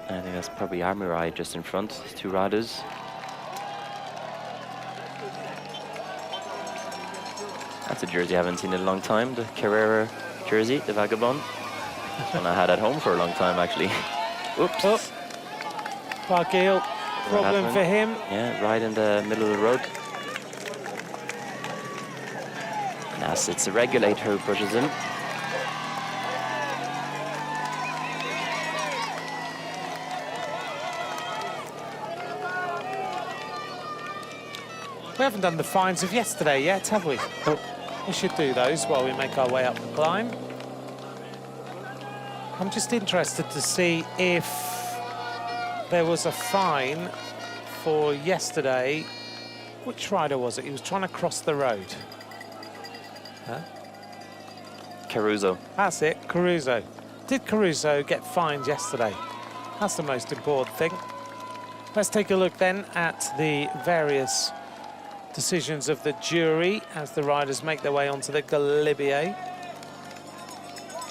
I think that's probably Armirai just in front, 2 riders. That's a jersey I haven't seen in a long time, the Carrera jersey, the Vagabond. That's one I had at home for a long time, actually. Oops. Oh. Barguil, problem for him. Yeah, right in the middle of the road. Yes, it's the regulator who pushes him. We haven't done the fines of yesterday yet, have we? We should do those while we make our way up the climb. I'm just interested to see if there was a fine for yesterday. Which rider was it? He was trying to cross the road. Huh? Caruso. That's it, Caruso. Did Caruso get fined yesterday? That's the most important thing. Let's take a look then at the various decisions of the jury as the riders make their way onto the Galibier.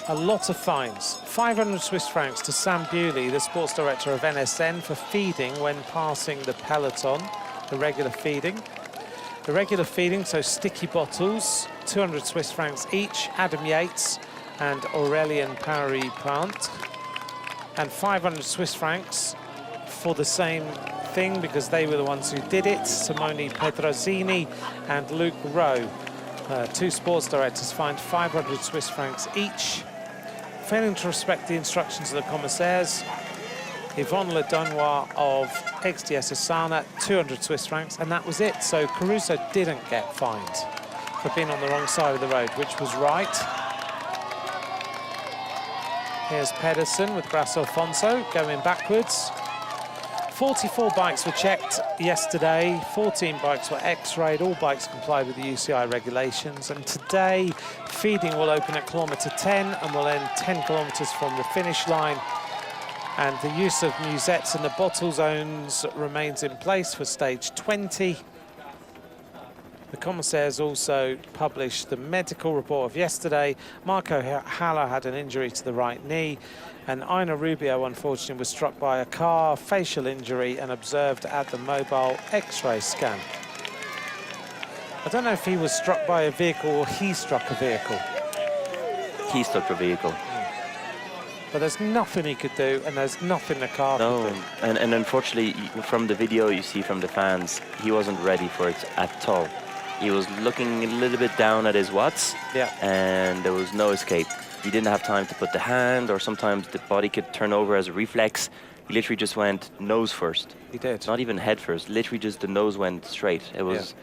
A lot of fines. 500 Swiss francs to Sam Bewley, the sports director of NSN, for feeding when passing the peloton, the regular feeding. The regular feeding, so sticky bottles, 200 Swiss francs each. Adam Yates and Aurélien Parry-Pant. And 500 Swiss francs for the same thing, because they were the ones who did it. Simone Pedrozzini and Luke Rowe, two sports directors, fined 500 Swiss francs each. Failing to respect the instructions of the commissaires, Yvonne Ledonnois of XDS Asana, 200 Swiss francs, and that was it. So Caruso didn't get fined for being on the wrong side of the road, which was right. Here's Pedersen with Bras Alfonso going backwards. 44 bikes were checked yesterday, 14 bikes were x-rayed, all bikes complied with the UCI regulations, and today feeding will open at kilometre 10 and will end 10 kilometres from the finish line, and the use of musettes in the bottle zones remains in place for stage 20. The commissaires also published the medical report of yesterday. Marco Haller had an injury to the right knee, and Aina Rubio, unfortunately, was struck by a car, facial injury, and observed at the mobile X-ray scan. I don't know if he was struck by a vehicle or he struck a vehicle. He struck a vehicle. But there's nothing he could do, and there's nothing the car could do. And unfortunately, from the video you see from the fans, he wasn't ready for it at all. He was looking a little bit down at his watts, and there was no escape. He didn't have time to put the hand, or sometimes the body could turn over as a reflex. He literally just went nose first. He did. Not even head first. Literally just the nose went straight. It was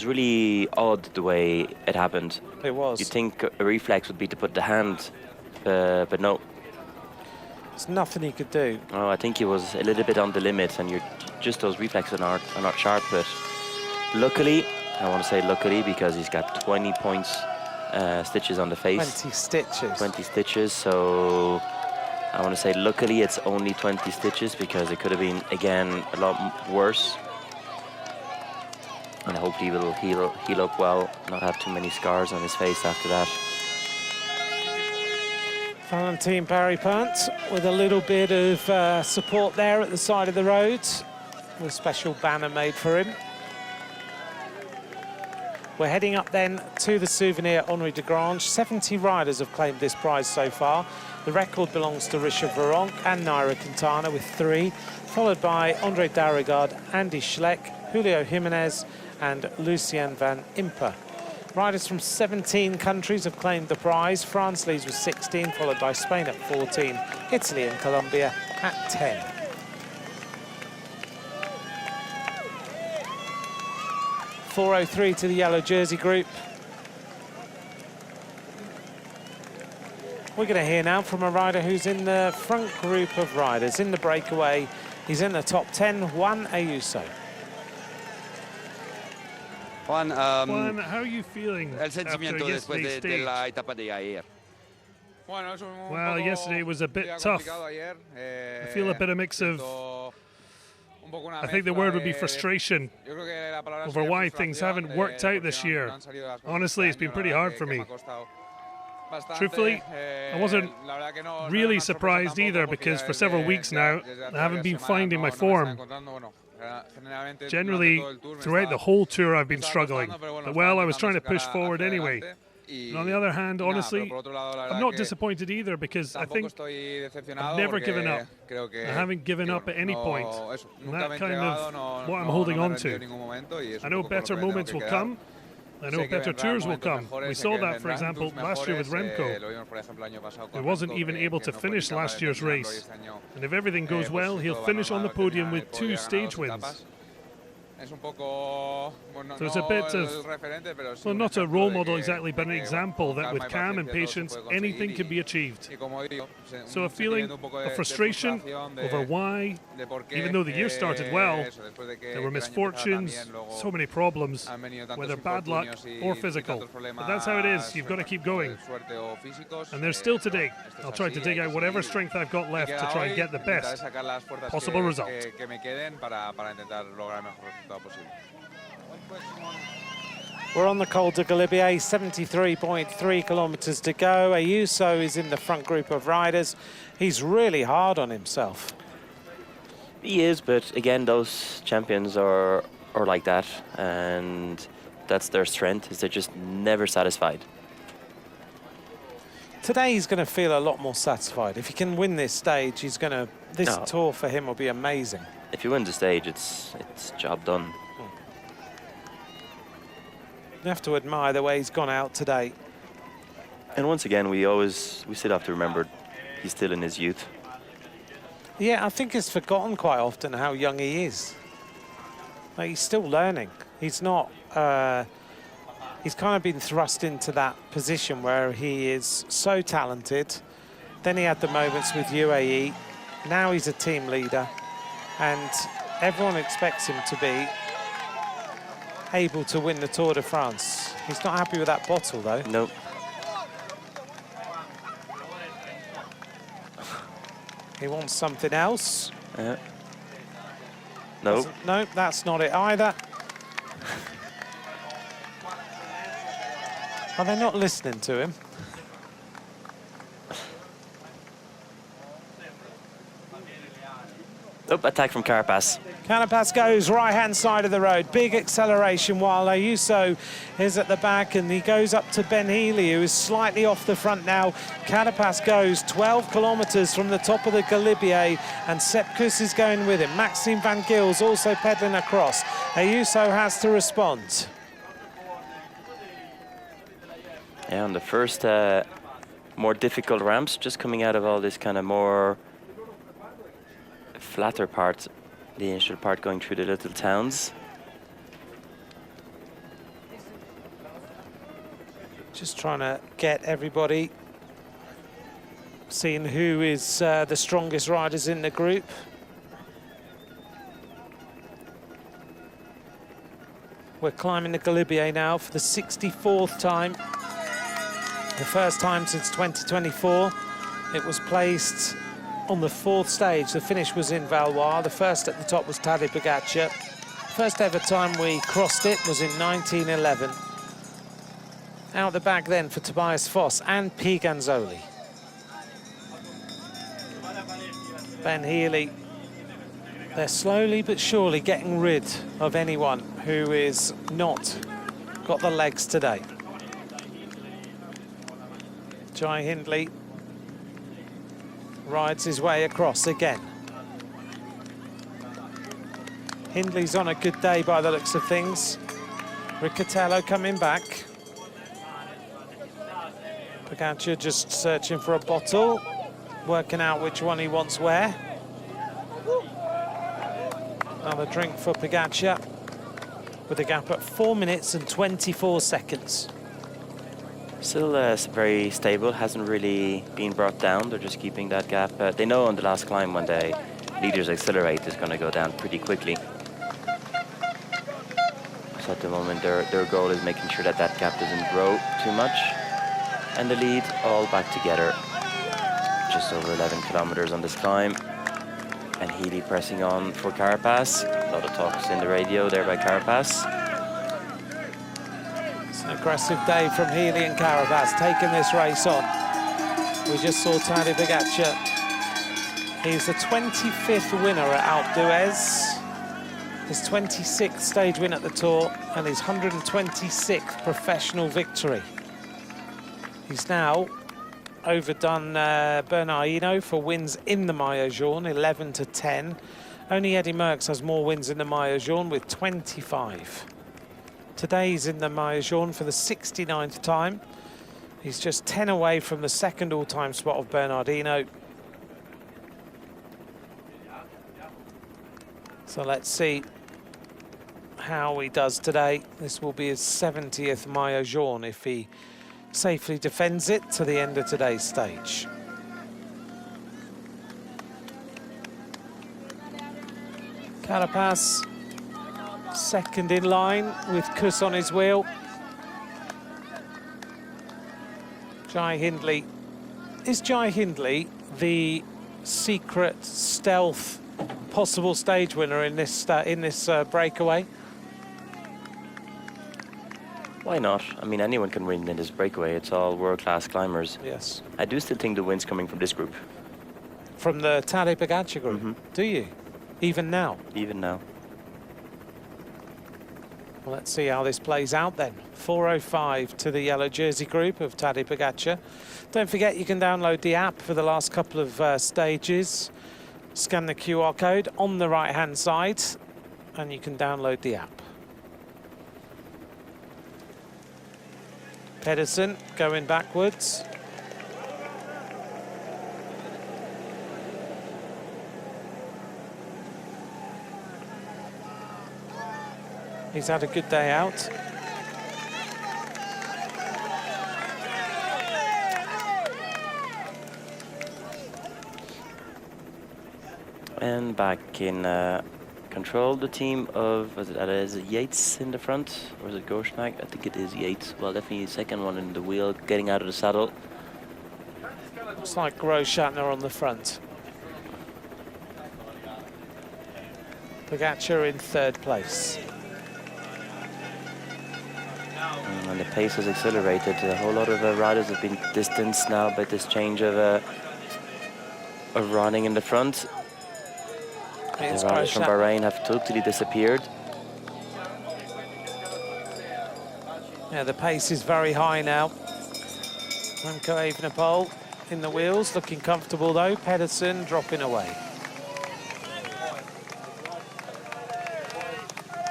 really odd the way it happened. It was. You'd think a reflex would be to put the hand, but no. There's nothing he could do. Oh, I think he was a little bit on the limit, and just those reflexes are not sharp. But luckily, I want to say luckily, because he's got 20 points. Stitches on the face. 20 stitches. 20 stitches, so I want to say luckily it's only 20 stitches, because it could have been, again, a lot worse. And hopefully he will heal up well, not have too many scars on his face after that. Valentin Parry-Pant with a little bit of support there at the side of the road, with a special banner made for him. We're heading up then to the Souvenir Henri Desgrange. 70 riders have claimed this prize so far. The record belongs to Richard Virenque and Nairo Quintana with 3, followed by Andre Darrigard, Andy Schleck, Julio Jimenez and Lucien Van Impe. Riders from 17 countries have claimed the prize. France leads with 16, followed by Spain at 14, Italy and Colombia at 10. .403 to the yellow jersey group. We're going to hear now from a rider who's in the front group of riders. In the breakaway, he's in the top 10, Juan Ayuso. Juan, how are you feeling after yesterday's stage? Well, yesterday was a bit tough. I feel a bit of mix of, I think the word would be frustration over why things haven't worked out this year. Honestly, it's been pretty hard for me. Truthfully, I wasn't really surprised either, because for several weeks now, I haven't been finding my form. Generally, throughout the whole tour, I've been struggling. But, well, I was trying to push forward anyway. And on the other hand, honestly, I'm not disappointed either, because I think I've never given up. I haven't given up at any point. And that kind of what I'm holding on to. I know better moments will come. I know better tours will come. We saw that, for example, last year with Remco. He wasn't even able to finish last year's race. And if everything goes well, he'll finish on the podium with 2 stage wins. So it's a bit of, well, not a role model exactly, but an example that with calm and patience, anything can be achieved. So a feeling of frustration over why, even though the year started well, there were misfortunes, so many problems, whether bad luck or physical. But that's how it is. You've got to keep going. And there's still today. I'll try to dig out whatever strength I've got left to try and get the best possible result. We're on the Col de Galibier, 73.3 kilometres to go. Ayuso is in the front group of riders. He's really hard on himself. He is, but again, those champions are like that, and that's their strength, is they're just never satisfied. Today he's going to feel a lot more satisfied. If he can win this stage, he's going to. This tour for him will be amazing. If he wins the stage, it's job done. You have to admire the way he's gone out today. And once again, we still have to remember he's still in his youth. Yeah, I think it's forgotten quite often how young he is. Like, he's still learning. He's not. He's kind of been thrust into that position where he is so talented. Then he had the moments with UAE. Now he's a team leader, and everyone expects him to be able to win the Tour de France. He's not happy with that bottle, though. Nope. He wants something else. No. No, that's not it either. Are they not listening to him? Oh, attack from Carapaz. Carapaz goes right-hand side of the road. Big acceleration while Ayuso is at the back, and he goes up to Ben Healy, who is slightly off the front now. Carapaz goes 12 kilometres from the top of the Galibier, and Sepp Kuss is going with him. Maxime Van Gils also pedalling across. Ayuso has to respond. Yeah, on the first more difficult ramps, just coming out of all this kind of more flatter part, the initial part going through the little towns. Just trying to get everybody, seeing who is the strongest riders in the group. We're climbing the Galibier now for the 64th time. The first time since 2024. It was placed on the 4th stage. The finish was in Valois. The first at the top was Tadej Pogačar. First ever time we crossed it was in 1911. Out the back then for Tobias Foss and P. Ganzoli. Ben Healy. They're slowly but surely getting rid of anyone who is not got the legs today. Jai Hindley rides his way across again. Hindley's on a good day by the looks of things. Riccatello coming back. Pogačar just searching for a bottle, working out which one he wants where. Another drink for Pogačar, with a gap at 4 minutes and 24 seconds. Still very stable, hasn't really been brought down. They're just keeping that gap. They know on the last climb when the leaders accelerate, it's going to go down pretty quickly. So at the moment, their goal is making sure that that gap doesn't grow too much. And the lead all back together. Just over 11 kilometers on this climb. And Healy pressing on for Carapaz. A lot of talks in the radio there by Carapaz. Aggressive day from Healy and Carapaz, taking this race on. We just saw Tadej Pogačar. He's the 25th winner at Alpe d'Huez, his 26th stage win at the Tour, and his 126th professional victory. He's now overdone Bernard Hinault for wins in the Maillot Jaune, 11-10. Only Eddie Merckx has more wins in the Maillot Jaune with 25. Today he's in the Maillot Jaune for the 69th time. He's just 10 away from the second all-time spot of Bernard Hinault. So let's see how he does today. This will be his 70th Maillot Jaune if he safely defends it to the end of today's stage. Carapaz second in line with Kuss on his wheel. Jai Hindley. Is Jai Hindley the secret stealth possible stage winner in this breakaway? Why not? I mean, anyone can win in this breakaway. It's all world-class climbers. Yes. I do still think the win's coming from this group. From the Tadej Pogačar group? Do you? Even now? Even now. Well, let's see how this plays out then. 4:05 to the yellow jersey group of Tadej Pogačar. Don't forget you can download the app for the last couple of stages. Scan the QR code on the right-hand side and you can download the app. Pedersen going backwards. He's had a good day out. And back in control, the team of, is it Yates in the front, or is it Gorsnag? I think it is Yates. Well, definitely the second one in the wheel, getting out of the saddle. Looks like Grossschartner on the front. Pogačar in third place. And the pace has accelerated. A whole lot of riders have been distanced now by this change of running in the front. The riders from Bahrain have totally disappeared. Yeah, the pace is very high now. Remco Evenepoel in the wheels, looking comfortable though. Pedersen dropping away.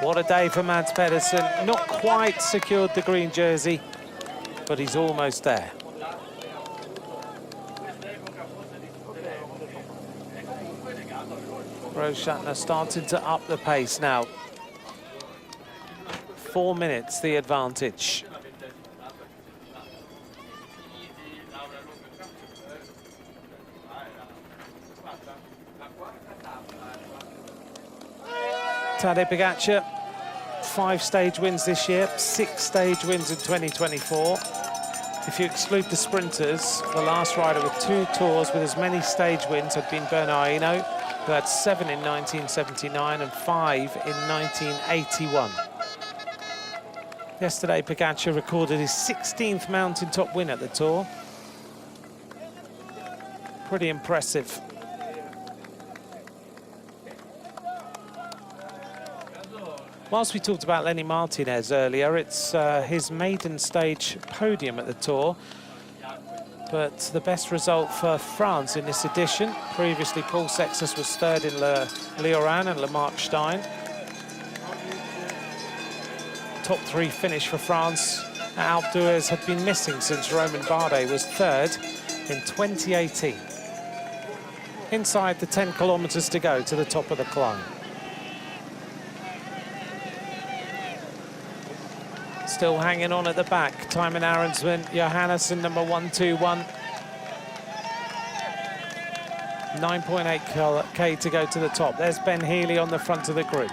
What a day for Mads Pedersen. Not quite secured the green jersey, but he's almost there. Grossschartner starting to up the pace now. 4 minutes the advantage. Tadej Pogačar, 5 stage wins this year, 6 stage wins in 2024. If you exclude the sprinters, the last rider with 2 tours with as many stage wins had been Bernard Hinault, who had 7 in 1979 and 5 in 1981. Yesterday, Pogačar recorded his 16th mountaintop win at the Tour. Pretty impressive. Whilst we talked about Lenny Martinez earlier, it's his maiden stage podium at the Tour. But the best result for France in this edition. Previously, Paul Sextus was third in Le Oran and Le Marc Stein. Top 3 finish for France at Alpe d'Huez had been missing since Romain Bardet was third in 2018. Inside the 10 kilometers to go to the top of the climb. Still hanging on at the back. Thymen Arensman, Johannesson, number 121. 9.8k to go to the top. There's Ben Healy on the front of the group.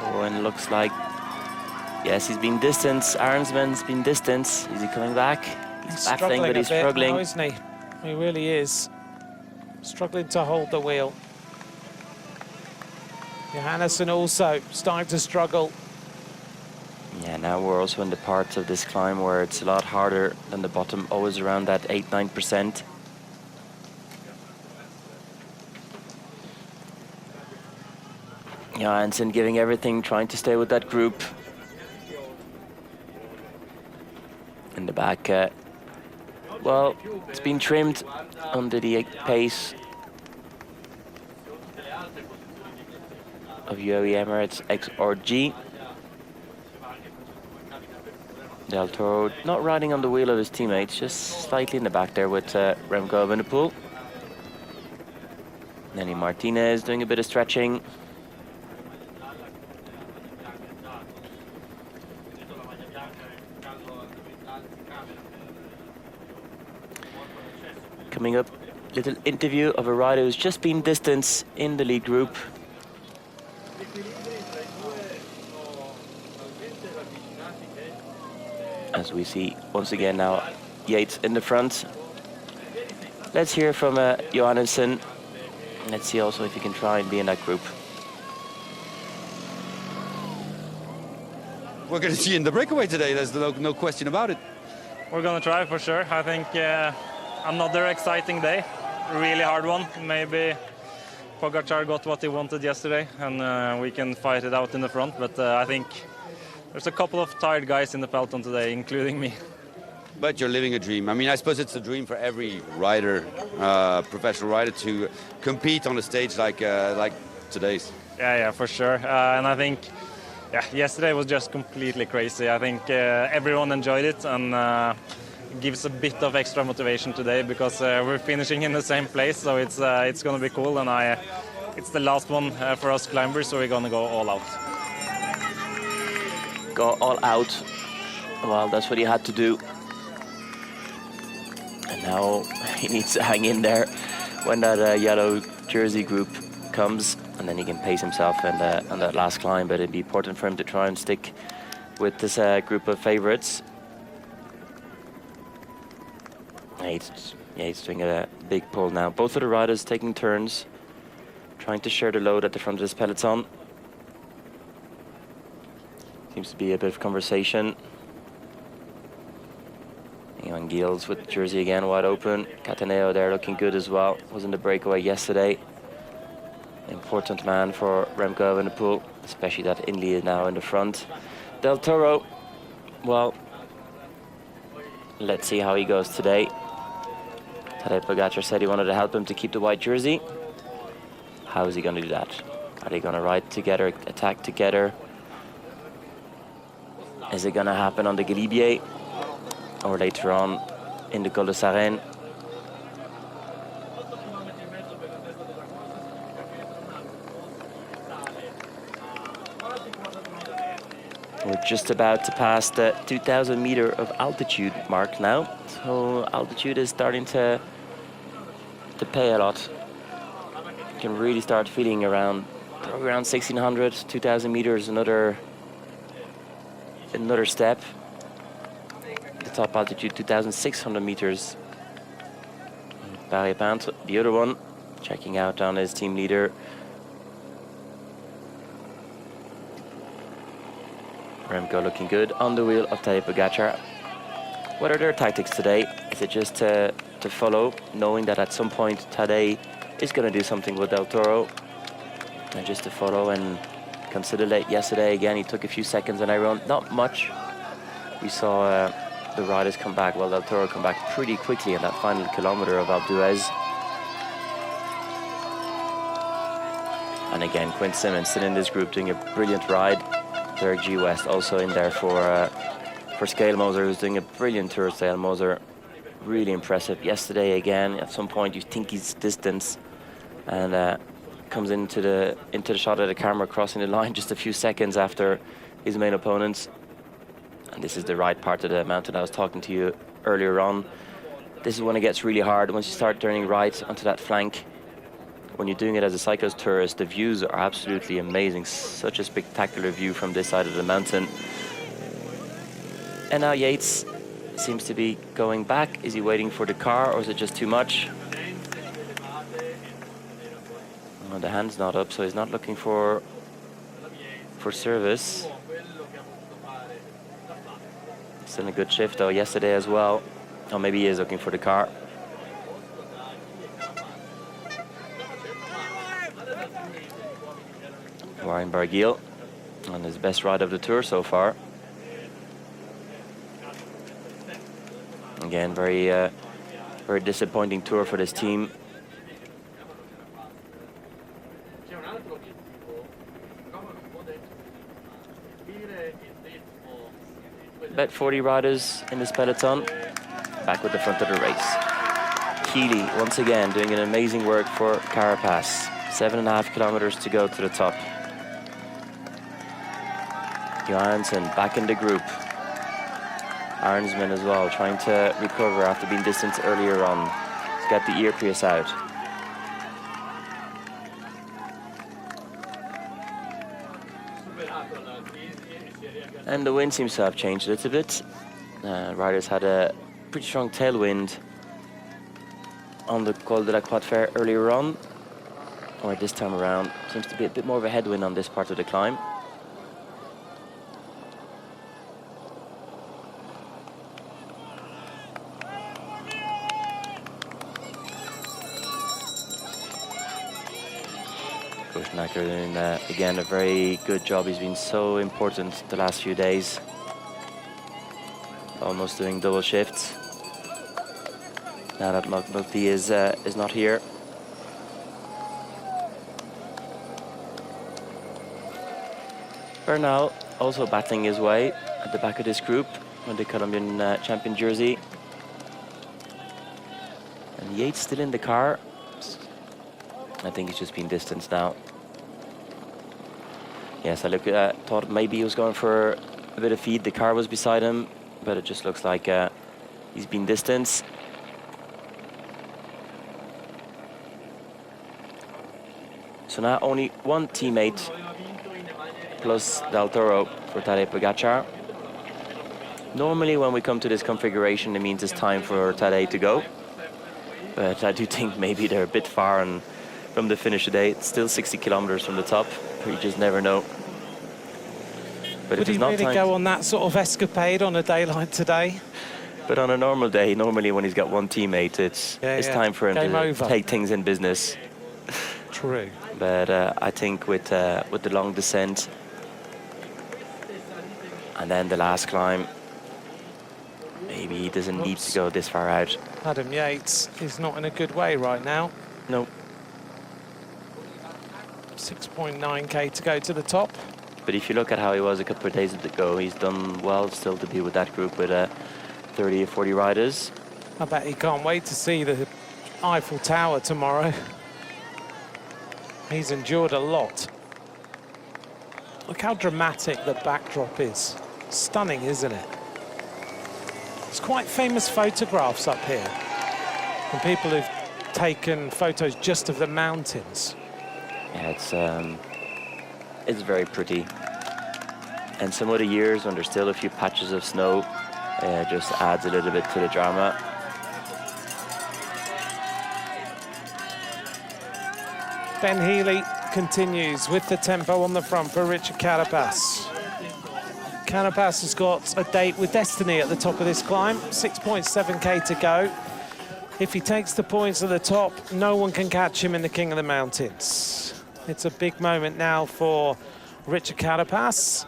Oh, and looks like, yes, he's been distanced. Arensman's been distanced. Is he coming back? He's battling, but he's struggling. Now, isn't he? He really is. Struggling to hold the wheel. Johannesson also starting to struggle. Yeah, now we're also in the parts of this climb where it's a lot harder than the bottom, always around that 8–9%. Yeah, Johansson giving everything, trying to stay with that group. In the back, Well, it's been trimmed under the pace of UAE Emirates XRG. Del Toro not riding on the wheel of his teammates, just slightly in the back there with Remco Evenepoel. Lenny Martinez doing a bit of stretching. Coming up, little interview of a rider who's just been distanced in the lead group. As we see once again now Yates in the front. Let's hear from Johannesson. Let's see also if he can try and be in that group. We're going to see you in the breakaway today, there's no question about it. We're going to try for sure. I think another exciting day, really hard one. Maybe Pogačar got what he wanted yesterday and we can fight it out in the front, but I think there's a couple of tired guys in the peloton today, including me. But you're living a dream. I mean, I suppose it's a dream for every rider, professional rider, to compete on a stage like today's. Yeah, for sure. And I think, yesterday was just completely crazy. I think everyone enjoyed it and gives a bit of extra motivation today because we're finishing in the same place, so it's going to be cool. And it's the last one for us climbers, so we're going to go all out. Go all out. Well, that's what he had to do. And now he needs to hang in there when that yellow jersey group comes, and then he can pace himself on that last climb. But it'd be important for him to try and stick with this group of favorites. He's doing a big pull now. Both of the riders taking turns, trying to share the load at the front of this peloton. Seems to be a bit of conversation. Johan Giels with jersey again, wide open. Cataneo there looking good as well. Was in the breakaway yesterday. Important man for Remco Evenepoel, especially that Inley is now in the front. Del Toro, well, let's see how he goes today. Tadej Pogačar said he wanted to help him to keep the white jersey. How is he going to do that? Are they going to ride together, attack together? Is it going to happen on the Galibier or later on in the Col de Sarenne? We're just about to pass the 2,000 meter of altitude mark now. So altitude is starting to pay a lot. You can really start feeling around 1,600, 2,000 meters, another step. The top altitude 2,600 meters. Barry Pant, the other one, checking out on his team leader. Remco looking good on the wheel of Tadej Pogačar. What are their tactics today? Is it just to follow, knowing that at some point Tadej is going to do something with Del Toro, and just to follow and consolidate? Yesterday again, he took a few seconds on everyone, not much. We saw the riders come back, well, Del Toro come back pretty quickly in that final kilometer of Alpe d'Huez. And again, Quinn Simmons still in this group doing a brilliant ride. Derek G. West also in there for Scale Moser, who's doing a brilliant tour. Scale Moser, really impressive. Yesterday again, at some point you think he's distance, and comes into the shot of the camera, crossing the line just a few seconds after his main opponents. And this is the right part of the mountain I was talking to you earlier on. This is when it gets really hard, once you start turning right onto that flank. When you're doing it as a cyclist tourist, the views are absolutely amazing. Such a spectacular view from this side of the mountain. And now Yates seems to be going back. Is he waiting for the car, or is it just too much? Well, the hand's not up, so he's not looking for service. Still in a good shift though yesterday as well. Or maybe he is looking for the car. Warren Barguil on his best ride of the tour so far. Again, very Very disappointing tour for this team. About 40 riders in this peloton, back with the front of the race. Healy, once again, doing an amazing work for Carapaz. 7.5 kilometers to go to the top. Johansson back in the group. Arnsman as well, trying to recover after being distanced earlier on. He's got the earpiece out. And the wind seems to have changed a little bit. Riders had a pretty strong tailwind on the Col de la Croix de Fer earlier on. Or this time around, seems to be a bit more of a headwind on this part of the climb. Koesnacker doing, again, a very good job. He's been so important the last few days. Almost doing double shifts. Now that Multi is not here. Bernal also battling his way at the back of this group with the Colombian champion jersey. And Yates still in the car. I think he's just been distanced now. Yes, I thought maybe he was going for a bit of feed. The car was beside him, but it just looks like he's been distanced. So now only one teammate plus Del Toro for Tadej Pogačar. Normally when we come to this configuration, it means it's time for Tadej to go. But I do think maybe they're a bit far from the finish today. It's still 60 kilometers from the top. You just never know. But would he really go on that sort of escapade on a day like today? But on a normal day, normally when he's got one teammate, it's time for him to take things in business. True. But I think with the long descent and then the last climb, maybe he doesn't need to go this far out. Adam Yates is not in a good way right now. No. 6.9k to go to the top. But if you look at how he was a couple of days ago, he's done well still to be with that group with 30 or 40 riders. I bet he can't wait to see the Eiffel Tower tomorrow. He's endured a lot. Look how dramatic the backdrop is. Stunning, isn't it? It's quite famous photographs up here from people who've taken photos just of the mountains. Yeah, it's very pretty. And some of the years when there's still a few patches of snow, just adds a little bit to the drama. Ben Healy continues with the tempo on the front for Richard Carapaz. Carapaz has got a date with destiny at the top of this climb, 6.7k to go. If he takes the points at the top, no one can catch him in the King of the Mountains. It's a big moment now for Richard Carapaz.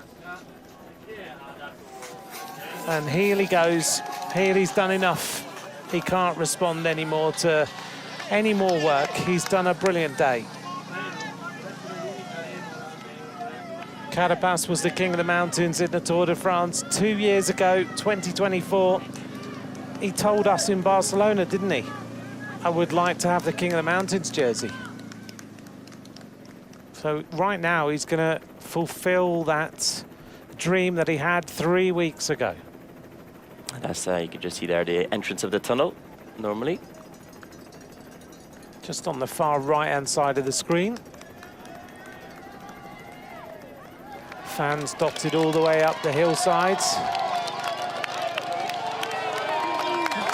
And Healy goes. Healy's done enough. He can't respond anymore to any more work. He's done a brilliant day. Carapaz was the King of the Mountains in the Tour de France 2 years ago, 2024. He told us in Barcelona, didn't he? I would like to have the King of the Mountains jersey. So right now he's going to fulfill that dream that he had 3 weeks ago. That's you can just see there the entrance of the tunnel normally. Just on the far right-hand side of the screen. Fans dotted all the way up the hillsides.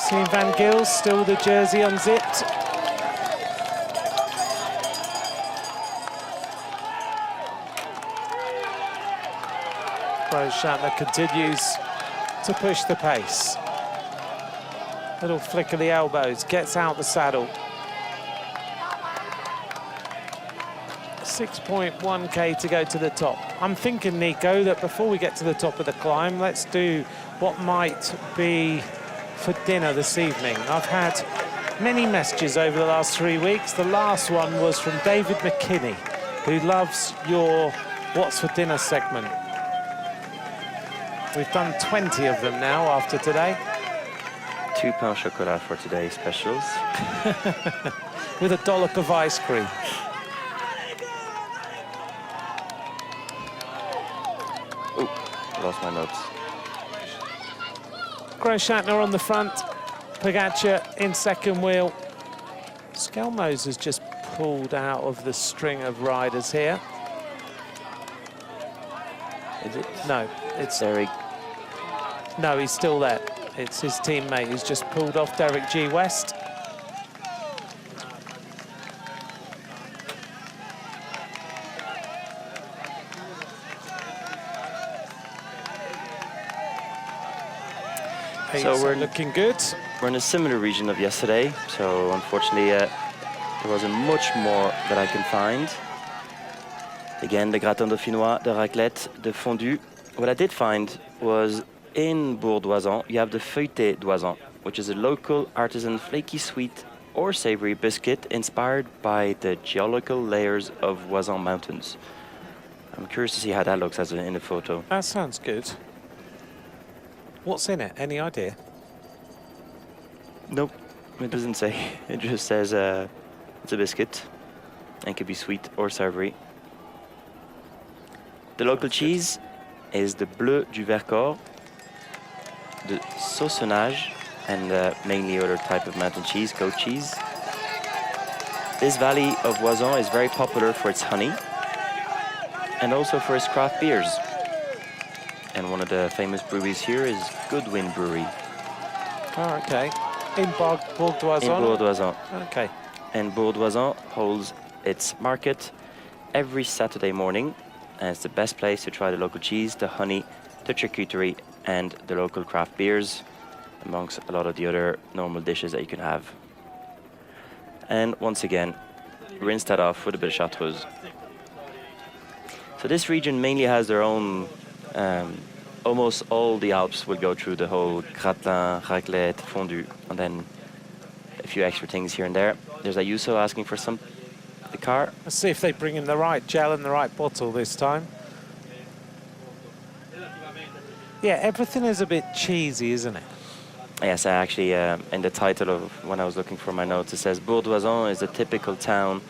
Seeing Van Gils, still the jersey unzipped. Grossschartner continues to push the pace. Little flick of the elbows, gets out the saddle. 6.1k to go to the top. I'm thinking, Nico, that before we get to the top of the climb, let's do what might be for dinner this evening. I've had many messages over the last 3 weeks. The last one was from David McKinney, who loves your What's for Dinner segment. We've done 20 of them now after today. 2 pain au chocolat for today's specials. With a dollop of ice cream. Ooh, lost my notes. Grosjean on the front, Pogacar in second wheel. Skelmos has just pulled out of the string of riders here. Is it? No, it's Derek. No, he's still there. It's his teammate who's just pulled off, Derek G. West. So we're looking good. We're in a similar region of yesterday, so unfortunately there wasn't much more that I can find. Again, the gratin dauphinois, the raclette, the fondue. What I did find was in Bourg-d'Oisans, you have the feuilleté d'Oisans, which is a local artisan flaky sweet or savory biscuit inspired by the geological layers of Oisans Mountains. I'm curious to see how that looks as in the photo. That sounds good. What's in it? Any idea? Nope, it doesn't say. It just says it's a biscuit and could be sweet or savory. The local cheese is the Bleu du Vercors, the Sossenage, and mainly other type of mountain cheese, goat cheese. This valley of Oisans is very popular for its honey and also for its craft beers. And one of the famous breweries here is Goodwin Brewery. Oh, okay. In Bourg-d'Oisans? In Bourg-d'Oisans. Okay. And Bourg-d'Oisans holds its market every Saturday morning. And it's the best place to try the local cheese, the honey, the charcuterie, and the local craft beers, amongst a lot of the other normal dishes that you can have. And once again, rinse that off with a bit of chartreuse. So this region mainly has their own, almost all the Alps will go through the whole gratin, raclette, fondue, and then a few extra things here and there. There's Ayuso asking for some, the car. Let's see if they bring in the right gel and the right bottle this time. Yeah, everything is a bit cheesy, isn't it? Yes, I actually, in the title of when I was looking for my notes, it says Bourg-d'Oisans is a typical town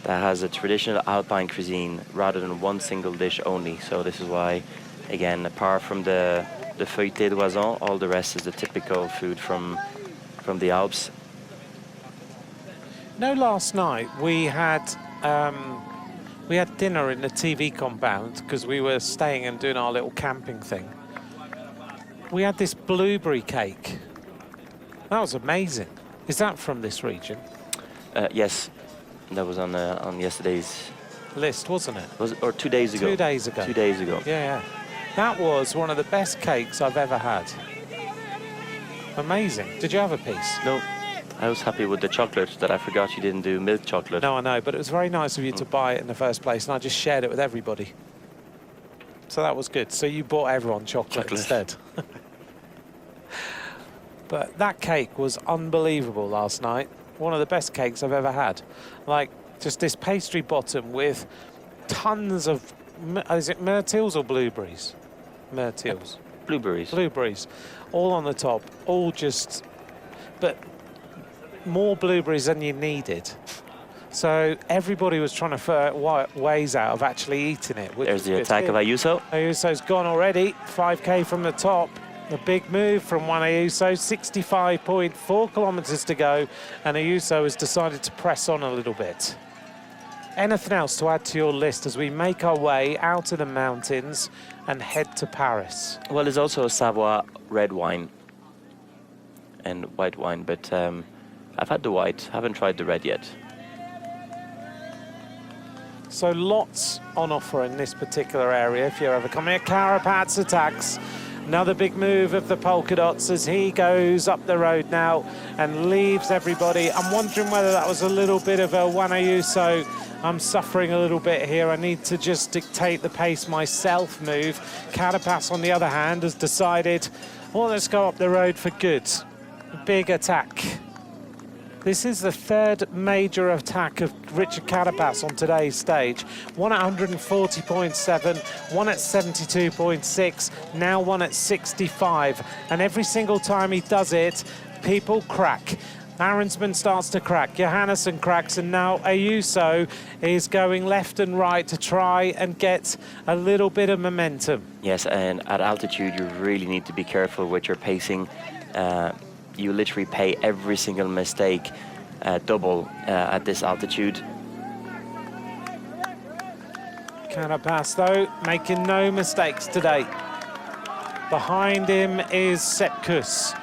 that has a traditional Alpine cuisine rather than one single dish only. So this is why, again, apart from the feuilleté d'Oisans, all the rest is the typical food from the Alps. No, last night we had dinner in the TV compound because we were staying and doing our little camping thing. We had this blueberry cake. That was amazing. Is that from this region? Yes, that was on yesterday's list, wasn't it? Or 2 days ago. 2 days ago. 2 days ago. Yeah. That was one of the best cakes I've ever had. Amazing. Did you have a piece? No. I was happy with the chocolate that I forgot you didn't do milk chocolate. No, I know, but it was very nice of you to buy it in the first place, and I just shared it with everybody. So that was good. So you bought everyone chocolate. Instead. But that cake was unbelievable last night. One of the best cakes I've ever had. Like, just this pastry bottom with tons of, is it myrtilles or blueberries? Myrtilles. Blueberries. Blueberries. All on the top. All just, but more blueberries than you needed. So everybody was trying to find ways out of actually eating it. There's the attack of Ayuso. Ayuso's gone already. 5K from the top. A big move from Juan Ayuso. 65.4 kilometres to go. And Ayuso has decided to press on a little bit. Anything else to add to your list as we make our way out of the mountains and head to Paris? Well, there's also a Savoy red wine and white wine, but I've had the white, haven't tried the red yet. So lots on offer in this particular area if you're ever coming. Carapaz attacks. Another big move of the polka dots as he goes up the road now and leaves everybody. I'm wondering whether that was a little bit of a Juan Ayuso, I'm suffering a little bit here, I need to just dictate the pace myself move. Carapaz, on the other hand, has decided, well, let's go up the road for good. Big attack. This is the third major attack of Richard Carapaz on today's stage. One at 140.7, one at 72.6, now one at 65. And every single time he does it, people crack. Arensman starts to crack, Johannesson cracks, and now Ayuso is going left and right to try and get a little bit of momentum. Yes, and at altitude, you really need to be careful with your pacing. You literally pay every single mistake double at this altitude. Carapaz, though, making no mistakes today. Behind him is Sepp Kuss.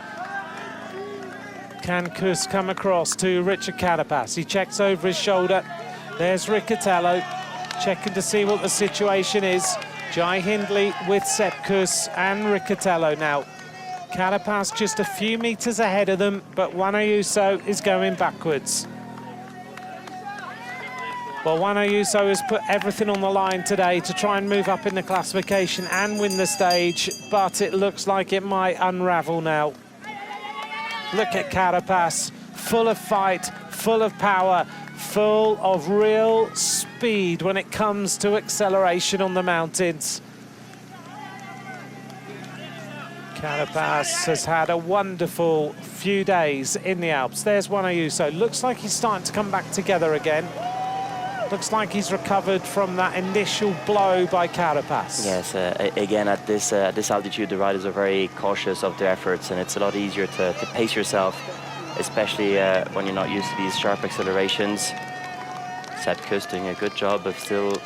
Can Kuss come across to Richard Carapaz? He checks over his shoulder. There's Riccatello, checking to see what the situation is. Jai Hindley with Sepp Kuss and Riccatello now. Carapaz just a few meters ahead of them, but Juan Ayuso is going backwards. Well, Juan Ayuso has put everything on the line today to try and move up in the classification and win the stage, but it looks like it might unravel now. Look at Carapaz, full of fight, full of power, full of real speed when it comes to acceleration on the mountains. Carapaz has had a wonderful few days in the Alps. There's Juan Ayuso. Looks like he's starting to come back together again. Looks like he's recovered from that initial blow by Carapaz. Yes, again, at this altitude, the riders are very cautious of their efforts, and it's a lot easier to pace yourself, especially when you're not used to these sharp accelerations. Sepp Kuss doing a good job of still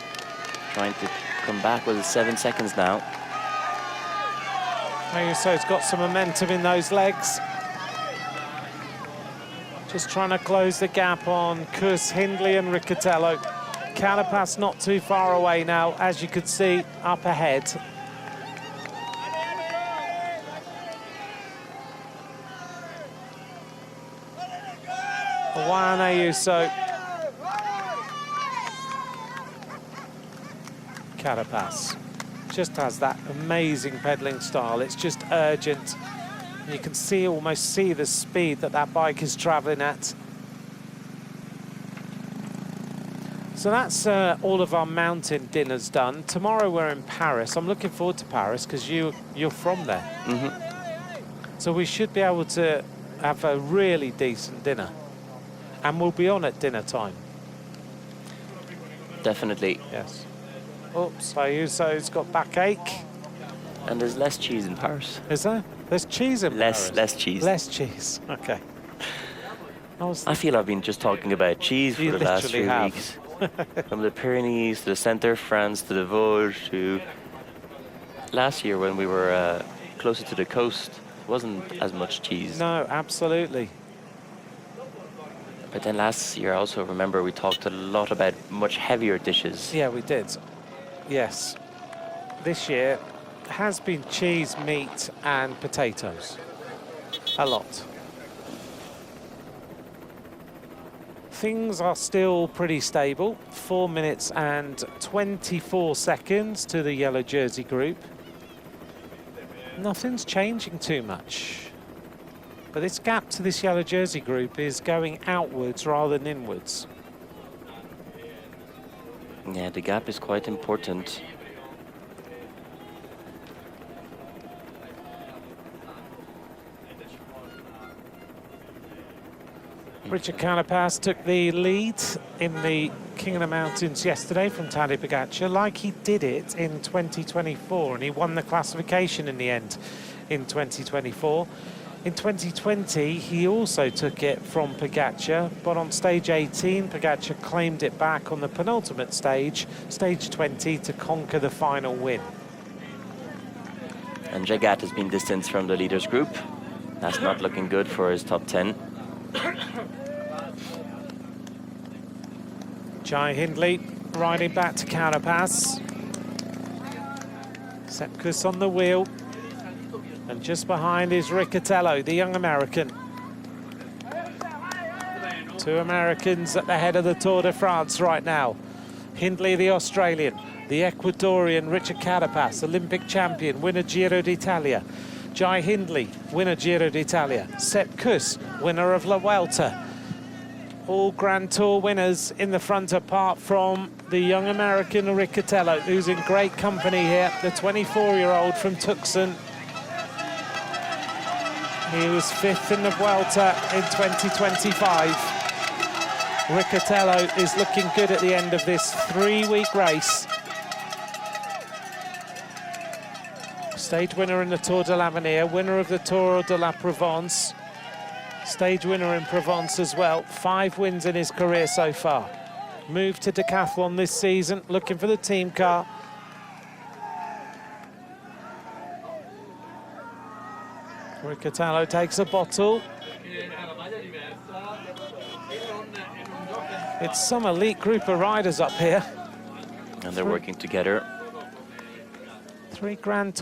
trying to come back with 7 seconds now. Ayuso's got some momentum in those legs. Just trying to close the gap on Kuss, Hindley and Riccatello. Carapaz not too far away now, as you could see up ahead. Juan Ayuso. Carapaz just has that amazing pedaling style. It's just urgent. You can see, almost see the speed that that bike is traveling at. So that's all of our mountain dinners done. Tomorrow we're in Paris. I'm looking forward to Paris because you're from there. Mm-hmm. So we should be able to have a really decent dinner. And we'll be on at dinner time. Definitely. Yes. Oops, Ayuso's got backache. And there's less cheese in Paris. Is there? There's cheese in Paris? Less cheese. Less cheese, okay. I feel I've been just talking about cheese for the last few weeks. From the Pyrenees to the centre of France to the Vosges to last year when we were closer to the coast, wasn't as much cheese. No, absolutely. But then last year I also remember we talked a lot about much heavier dishes. Yeah, we did. Yes. This year has been cheese, meat and potatoes. A lot. Things are still pretty stable. 4 minutes and 24 seconds to the yellow jersey group. Nothing's changing too much. But this gap to this yellow jersey group is going outwards rather than inwards. Yeah, the gap is quite important. Richard Carapaz took the lead in the King of the Mountains yesterday from Tadej Pogačar, like he did it in 2024, and he won the classification in the end in 2024. In 2020, he also took it from Pogačar, but on stage 18, Pogačar claimed it back on the penultimate stage, stage 20, to conquer the final win. And Jagat has been distanced from the leaders group. That's not looking good for his top 10. Jai Hindley riding back to Carapaz. Sepp Kuss on the wheel. And just behind is Riccatello, the young American. Two Americans at the head of the Tour de France right now. Hindley, the Australian. The Ecuadorian Richard Carapaz, Olympic champion, winner Giro d'Italia. Jai Hindley, winner Giro d'Italia. Sepp Kuss, winner of La Vuelta. All Grand Tour winners in the front, apart from the young American Riccatello, who's in great company here, the 24-year-old from Tucson. He was 5th in the Vuelta in 2025. Riccatello is looking good at the end of this 3-week race. Stage winner in the Tour de l'Avenir, winner of the Tour de la Provence, stage winner in Provence as well. 5 wins in his career so far. Moved to decathlon this season, looking for the team car. Riccatello takes a bottle. It's some elite group of riders up here. And they're working together. 3 Grand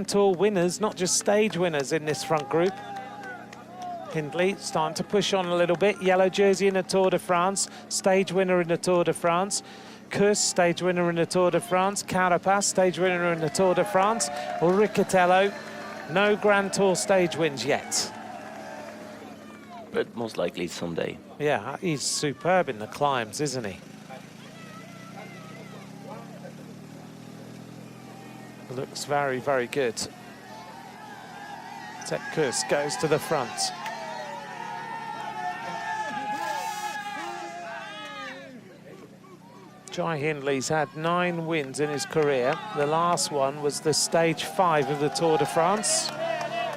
Tour winners, not just stage winners in this front group. Hindley starting to push on a little bit. Yellow jersey in the Tour de France, stage winner in the Tour de France. Kuss, stage winner in the Tour de France. Carapaz, stage winner in the Tour de France. Or Riccatello, no Grand Tour stage wins yet. But most likely someday. Yeah, he's superb in the climbs, isn't he? Looks very, very good. Sepp Kuss goes to the front. Jai Hindley's had 9 wins in his career. The last one was the stage 5 of the Tour de France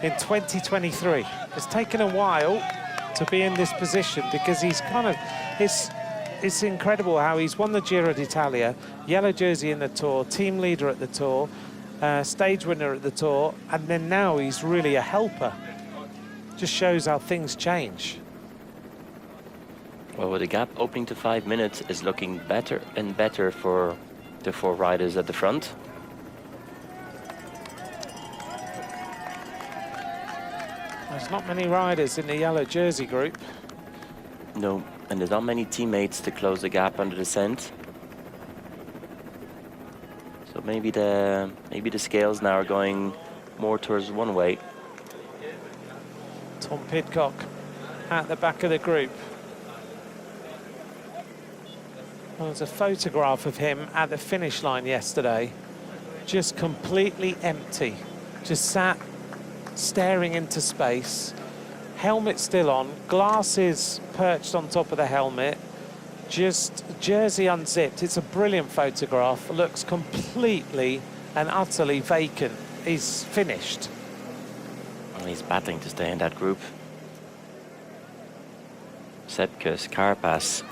in 2023. It's taken a while to be in this position because he's kind of, it's incredible how he's won the Giro d'Italia, yellow jersey in the Tour, team leader at the Tour, stage winner at the Tour, and then now he's really a helper. Just shows how things change. Well, with the gap opening to 5 minutes is looking better and better for the 4 riders at the front. There's not many riders in the yellow jersey group. No, and there's not many teammates to close the gap under descent. So maybe the scales now are going more towards one way. Tom Pidcock at the back of the group. Well, there's a photograph of him at the finish line yesterday, just completely empty, just sat staring into space, helmet still on, glasses perched on top of the helmet, just jersey unzipped. It's a brilliant photograph. Looks completely and utterly vacant. He's finished. And he's battling to stay in that group. Sepp Kuss, Carapaz,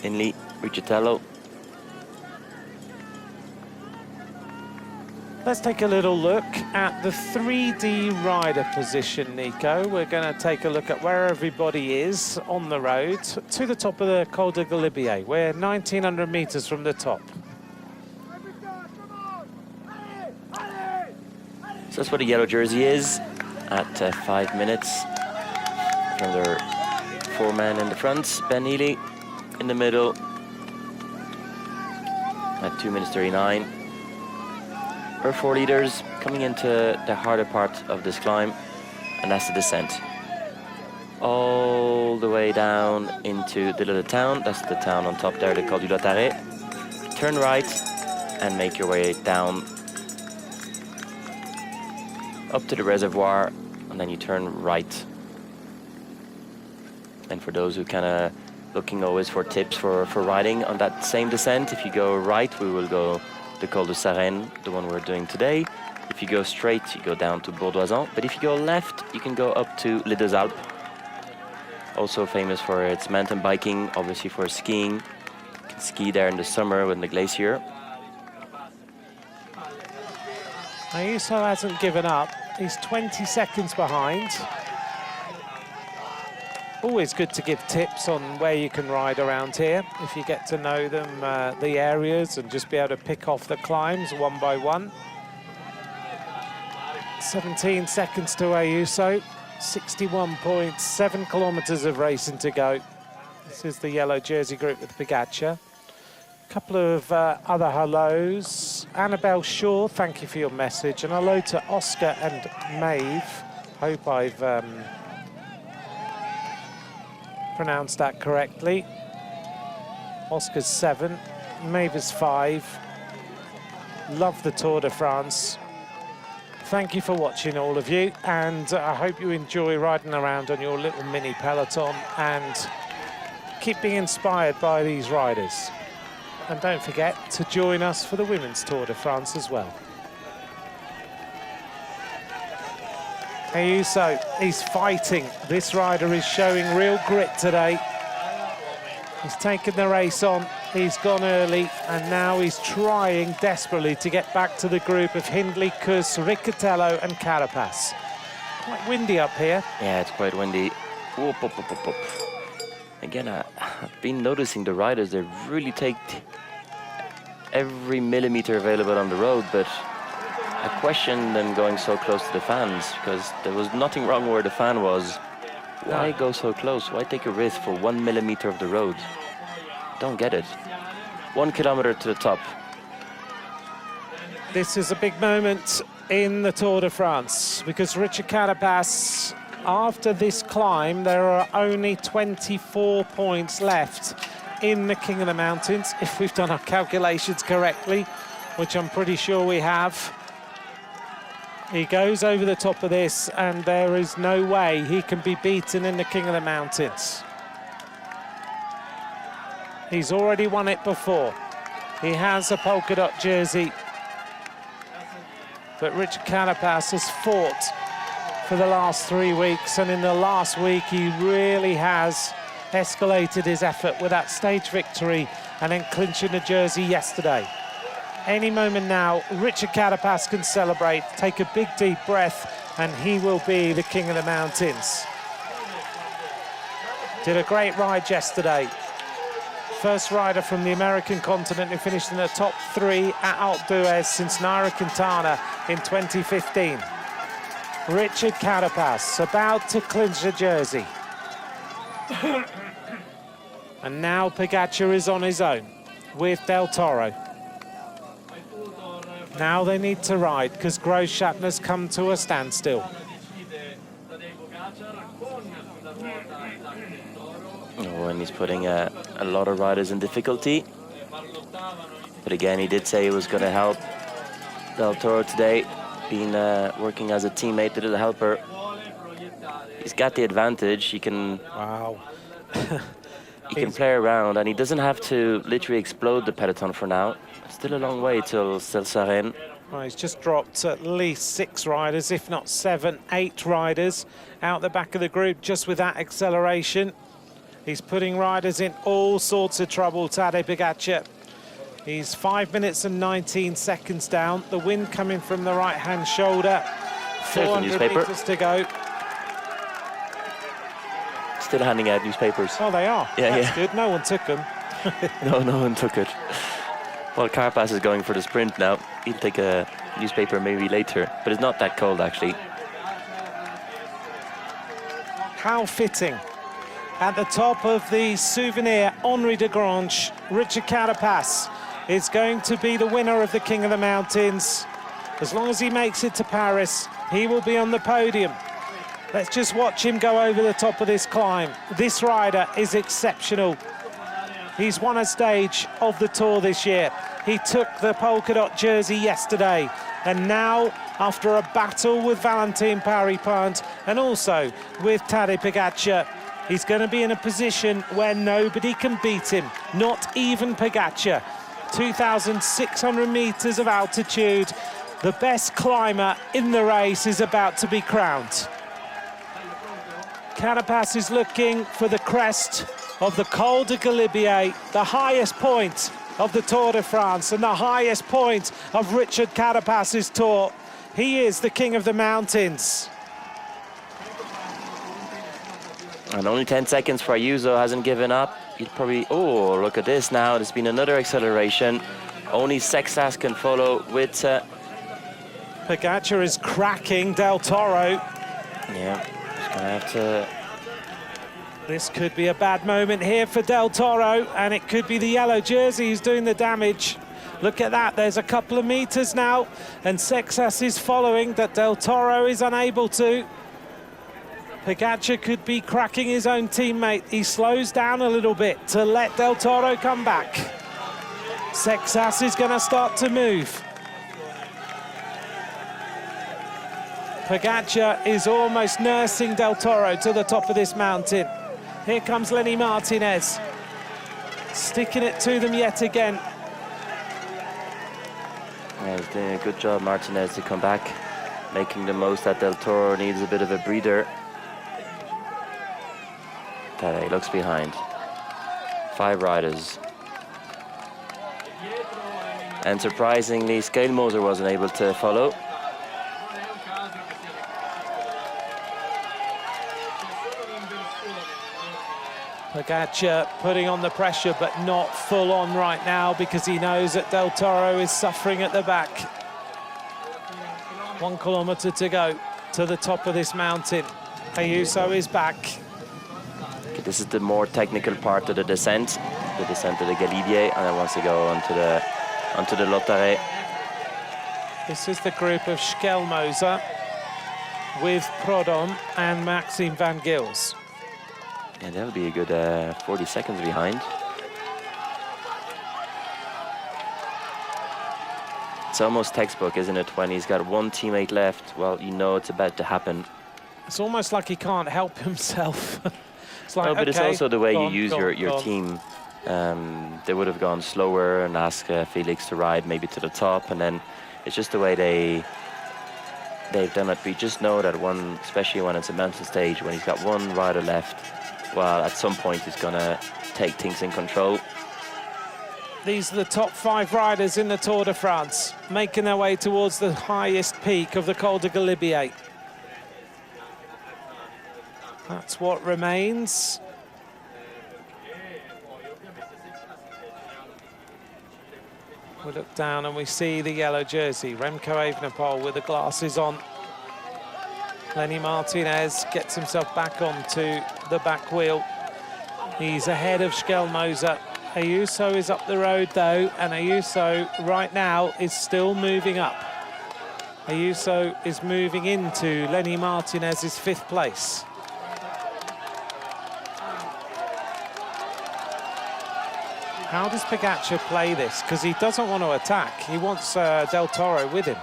Hindley, Riccatello. Let's take a little look at the 3D rider position, Nico. We're going to take a look at where everybody is on the road to the top of the Col de Galibier. We're 1,900 meters from the top. So that's where the yellow jersey is at 5 minutes. From their 4 men in the front, Ben Healy in the middle at 2 minutes 39. Our 4 leaders coming into the harder part of this climb, and that's the descent. All the way down into the little town. That's the town on top there, the Col du Lautaret. Turn right and make your way down up to the reservoir, and then you turn right. And for those who kind of looking always for tips for riding on that same descent, if you go right, we will go the Col de Sarenne, the one we're doing today. If you go straight, you go down to Bourdoisan. But if you go left, you can go up to Les Deux Alpes. Also famous for its mountain biking, obviously for skiing. You can ski there in the summer with the glacier. Ayuso hasn't given up. He's 20 seconds behind. Always good to give tips on where you can ride around here if you get to know them, the areas, and just be able to pick off the climbs one by one. 17 seconds to Ayuso, 61.7 kilometers of racing to go. This is the yellow jersey group with Pogačar. A couple of other hellos. Annabelle Shaw, thank you for your message. And hello to Oscar and Maeve. Hope I've pronounced that correctly. Oscar's 7, Mavis 5. Love the Tour de France. Thank you for watching, all of you, and I hope you enjoy riding around on your little mini peloton and keep being inspired by these riders. And don't forget to join us for the Women's Tour de France as well. Ayuso, he's fighting. This rider is showing real grit today. He's taken the race on, he's gone early, and now he's trying desperately to get back to the group of Hindley, Kuss, Riccatello and Carapaz. Quite windy up here. Yeah, it's quite windy. Whoop, whoop, whoop, whoop, whoop. Again, I've been noticing the riders, they really take every millimeter available on the road, but I question them going so close to the fans, because there was nothing wrong where the fan was. Why go so close? Why take a risk for 1 millimeter of the road? Don't get it. 1 kilometer to the top. This is a big moment in the Tour de France, because Richard Carapaz, after this climb, there are only 24 points left in the King of the Mountains, if we've done our calculations correctly, which I'm pretty sure we have. He goes over the top of this, and there is no way he can be beaten in the King of the Mountains. He's already won it before. He has a polka dot jersey. But Richard Carapaz has fought for the last 3 weeks, and in the last week he really has escalated his effort with that stage victory and then clinching the jersey yesterday. Any moment now, Richard Carapaz can celebrate, take a big deep breath, and he will be the King of the Mountains. Did a great ride yesterday. First rider from the American continent who finished in the top 3 at Alpe d'Huez since Nairo Quintana in 2015. Richard Carapaz about to clinch the jersey. And now Pogačar is on his own with Del Toro. Now they need to ride, because Grossschartner's come to a standstill. Oh, and he's putting a lot of riders in difficulty. But again, he did say he was going to help Del Toro today, being working as a teammate, a little helper. He's got the advantage. He can. Wow. He can play around, and he doesn't have to literally explode the peloton for now. Still a long way till Celles-Arènes. Well, he's just dropped at least 6 riders, if not 7, 8 riders out the back of the group just with that acceleration. He's putting riders in all sorts of trouble, Tadej Pogačar. He's 5 minutes and 19 seconds down. The wind coming from the right-hand shoulder. 400 meters to go. Still handing out newspapers. Oh, they are? Yeah, That's good. No one took them. No one took it. Well, Carapaz is going for the sprint now. He'll take a newspaper maybe later, but it's not that cold, actually. How fitting. At the top of the Souvenir Henri de Grange, Richard Carapaz is going to be the winner of the King of the Mountains. As long as he makes it to Paris, he will be on the podium. Let's just watch him go over the top of this climb. This rider is exceptional. He's won a stage of the Tour this year. He took the polka dot jersey yesterday. And now, after a battle with Valentin Paris-Pointe and also with Tadej Pogačar, he's going to be in a position where nobody can beat him, not even Pogačar. 2,600 meters of altitude. The best climber in the race is about to be crowned. Carapaz is looking for the crest of the Col de Galibier, the highest point of the Tour de France and the highest point of Richard Carapaz's Tour. He is the King of the Mountains. And only 10 seconds for Ayuso, hasn't given up. He'd probably, oh, look at this now. There's been another acceleration. Only Sexas can follow with... Pogačar is cracking Del Toro. Yeah, he's gonna have to... This could be a bad moment here for Del Toro, and it could be the yellow jersey who's doing the damage. Look at that, there's a couple of meters now, and Sexas is following, that Del Toro is unable to. Pogacar could be cracking his own teammate. He slows down a little bit to let Del Toro come back. Sexas is going to start to move. Pogacar is almost nursing Del Toro to the top of this mountain. Here comes Lenny Martinez, sticking it to them yet again. Yeah, he's doing a good job, Martinez, to come back, making the most that Del Toro needs a bit of a breather. He looks behind. 5 riders. And surprisingly, Scalemoser wasn't able to follow. Pogacar putting on the pressure, but not full on right now because he knows that Del Toro is suffering at the back. 1 kilometer to go to the top of this mountain. Ayuso is back. Okay, this is the more technical part of the descent of the Galibier, and then once they go onto the Lotare. This is the group of Schelmoser with Prodom and Maxime Van Gils. Yeah, that'll be a good 40 seconds behind. It's almost textbook, isn't it? When he's got 1 teammate left, well, you know it's about to happen. It's almost like he can't help himself. It's like, no, but okay, it's also the way you on, use your team. They would have gone slower and asked Felix to ride maybe to the top, and then it's just the way they've done it. We just know that especially when it's a mountain stage, when he's got 1 rider left, well, at some point he's gonna take things in control. These are the top 5 riders in the Tour de France, making their way towards the highest peak of the Col de Galibier. That's what remains. We look down and we see the yellow jersey, Remco Evenepoel with the glasses on. Lenny Martinez gets himself back onto the back wheel. He's ahead of Schelmoser. Ayuso is up the road though, and Ayuso right now is still moving up. Ayuso is moving into Lenny Martinez's 5th place. How does Pogacar play this? Because he doesn't want to attack. He wants Del Toro with him.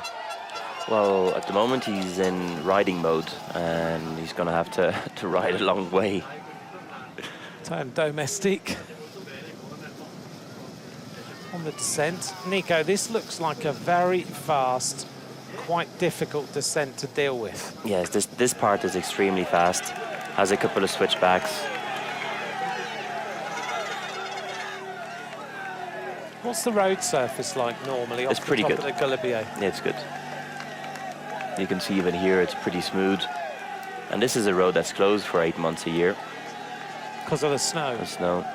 Well, at the moment he's in riding mode, and he's going to have to ride a long way. Turn domestique on the descent. Nico, this looks like a very fast, quite difficult descent to deal with. Yes, this part is extremely fast. Has a couple of switchbacks. What's the road surface like normally? It's pretty good. Off the top of the Galibier? Yeah, it's good. You can see even here it's pretty smooth. And this is a road that's closed for 8 months a year. Because of the snow? The snow.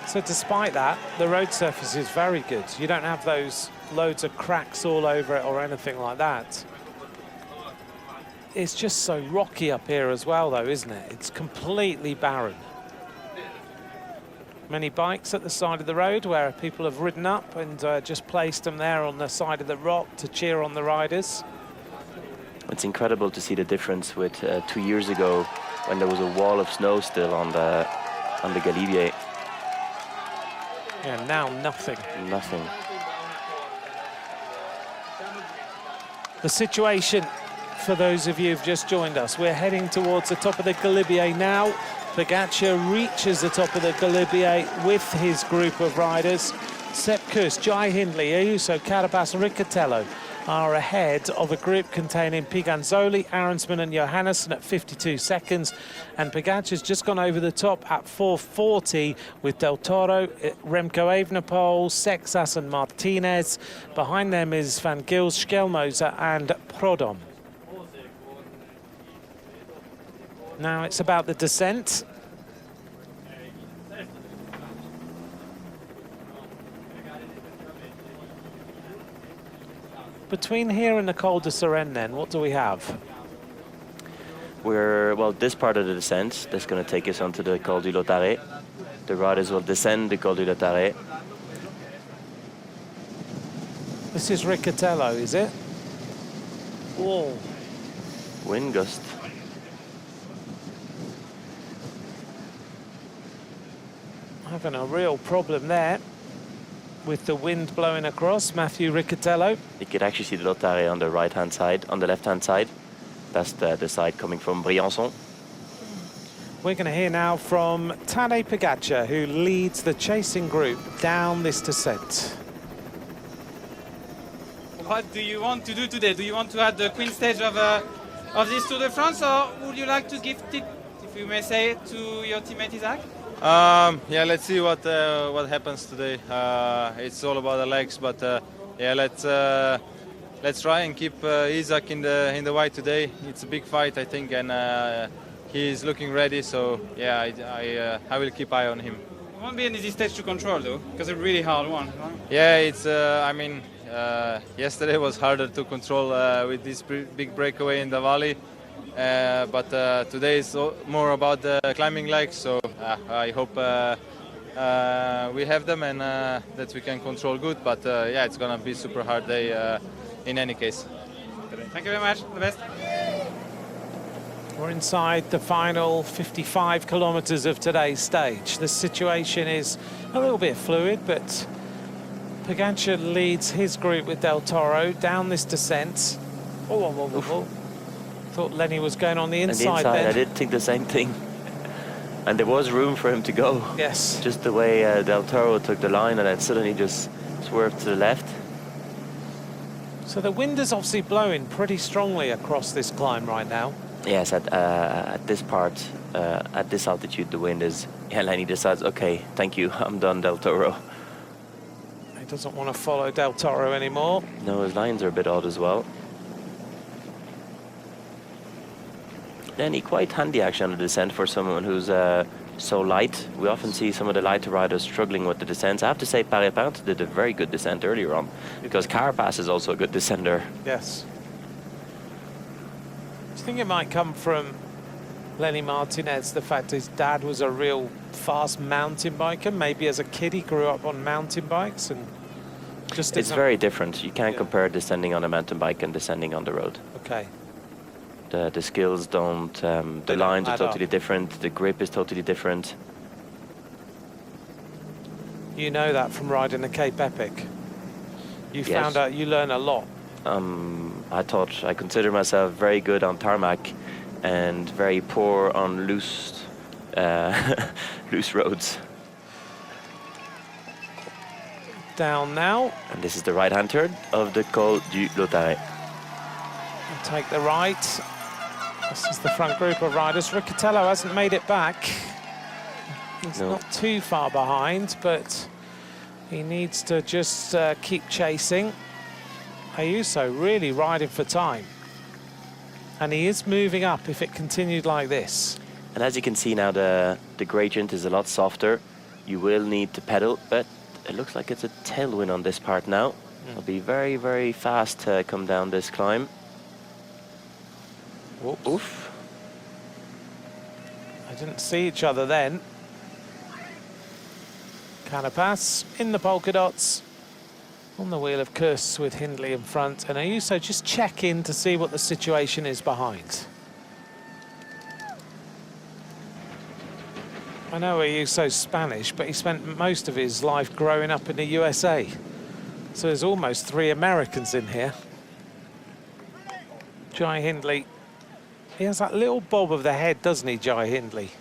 So despite that, the road surface is very good. You don't have those loads of cracks all over it or anything like that. It's just so rocky up here as well though, isn't it? It's completely barren. Many bikes at the side of the road where people have ridden up and just placed them there on the side of the rock to cheer on the riders. It's incredible to see the difference with 2 years ago when there was a wall of snow still on the Galibier. Yeah, now nothing. Nothing. The situation for those of you who've just joined us, we're heading towards the top of the Galibier now. Pogacar reaches the top of the Galibier with his group of riders. Sepp Kuss, Jai Hindley, Ayuso, Carapaz and Riccatello are ahead of a group containing Piganzoli, Arensman and Johannesson at 52 seconds. And Pogacar's just gone over the top at 4:40 with Del Toro, Remco Evenepoel, Sexas and Martinez. Behind them is Van Gils, Schelmoser and Prodom. Now it's about the descent. Between here and the Col de Suresnes then, what do we have? Well, this part of the descent, that's going to take us onto the Col du Lotare. The riders will descend the Col du Lotare. This is Riccatello, is it? Oh. wind gust. Having a real problem there with the wind blowing across. Matthew Riccatello. You could actually see the Lothaire on the right-hand side, on the left-hand side. That's the side coming from Briançon. We're going to hear now from Tadej Pogačar, who leads the chasing group down this descent. What do you want to do today? Do you want to add the Queen stage of this Tour de France, or would you like to gift it, if you may say, to your teammate Isaac? Yeah, let's see what happens today. It's all about the legs, but yeah, let's try and keep Isaac in the white today. It's a big fight, I think, and he's looking ready. So yeah, I will keep eye on him. It won't be an easy stage to control though, because it's a really hard one. Right? Yeah, it's. I mean, yesterday was harder to control with this big breakaway in the valley. But today is more about the climbing legs, so I hope we have them and that we can control good. But yeah, it's gonna be super hard day in any case. Thank you very much. The best. We're inside the final 55 kilometers of today's stage. The situation is a little bit fluid, but Pogačar leads his group with Del Toro down this descent. Oh. Thought Lenny was going on the inside then. I did think the same thing. And there was room for him to go. Yes. Just the way Del Toro took the line and then suddenly just swerved to the left. So the wind is obviously blowing pretty strongly across this climb right now. Yes, at this part, at this altitude, the wind is... Yeah, Lenny decides, okay, thank you, I'm done, Del Toro. He doesn't want to follow Del Toro anymore. No, his lines are a bit odd as well. Lenny, quite handy actually on the descent for someone who's so light. We often see some of the lighter riders struggling with the descents. I have to say Paré-Peintre did a very good descent earlier on, because Carapaz is also a good descender. Yes. Do you think it might come from Lenny Martinez, the fact his dad was a real fast mountain biker? Maybe as a kid he grew up on mountain bikes and just... It's very different. You can't compare descending on a mountain bike and descending on the road. Okay. The skills don't, the lines are totally different, the grip is totally different. You know that from riding the Cape Epic. You found out, you learn a lot. I consider myself very good on tarmac and very poor on loose roads. Down now. And this is the right-hand turn of the Col du Lothaire. Take the right. This is the front group of riders. Riccatello hasn't made it back. He's not too far behind, but he needs to just keep chasing. Ayuso really riding for time. And he is moving up if it continued like this. And as you can see now, the gradient is a lot softer. You will need to pedal, but it looks like it's a tailwind on this part now. It'll be very, very fast to come down this climb. Whoops. Oof. I didn't see each other then. Carapaz in the polka dots. On the wheel of Kuss with Hindley in front. And Ayuso just check in to see what the situation is behind. I know Ayuso's Spanish, but he spent most of his life growing up in the USA. So there's almost 3 Americans in here. Jai Hindley. He has that little bob of the head, doesn't he, Jai Hindley?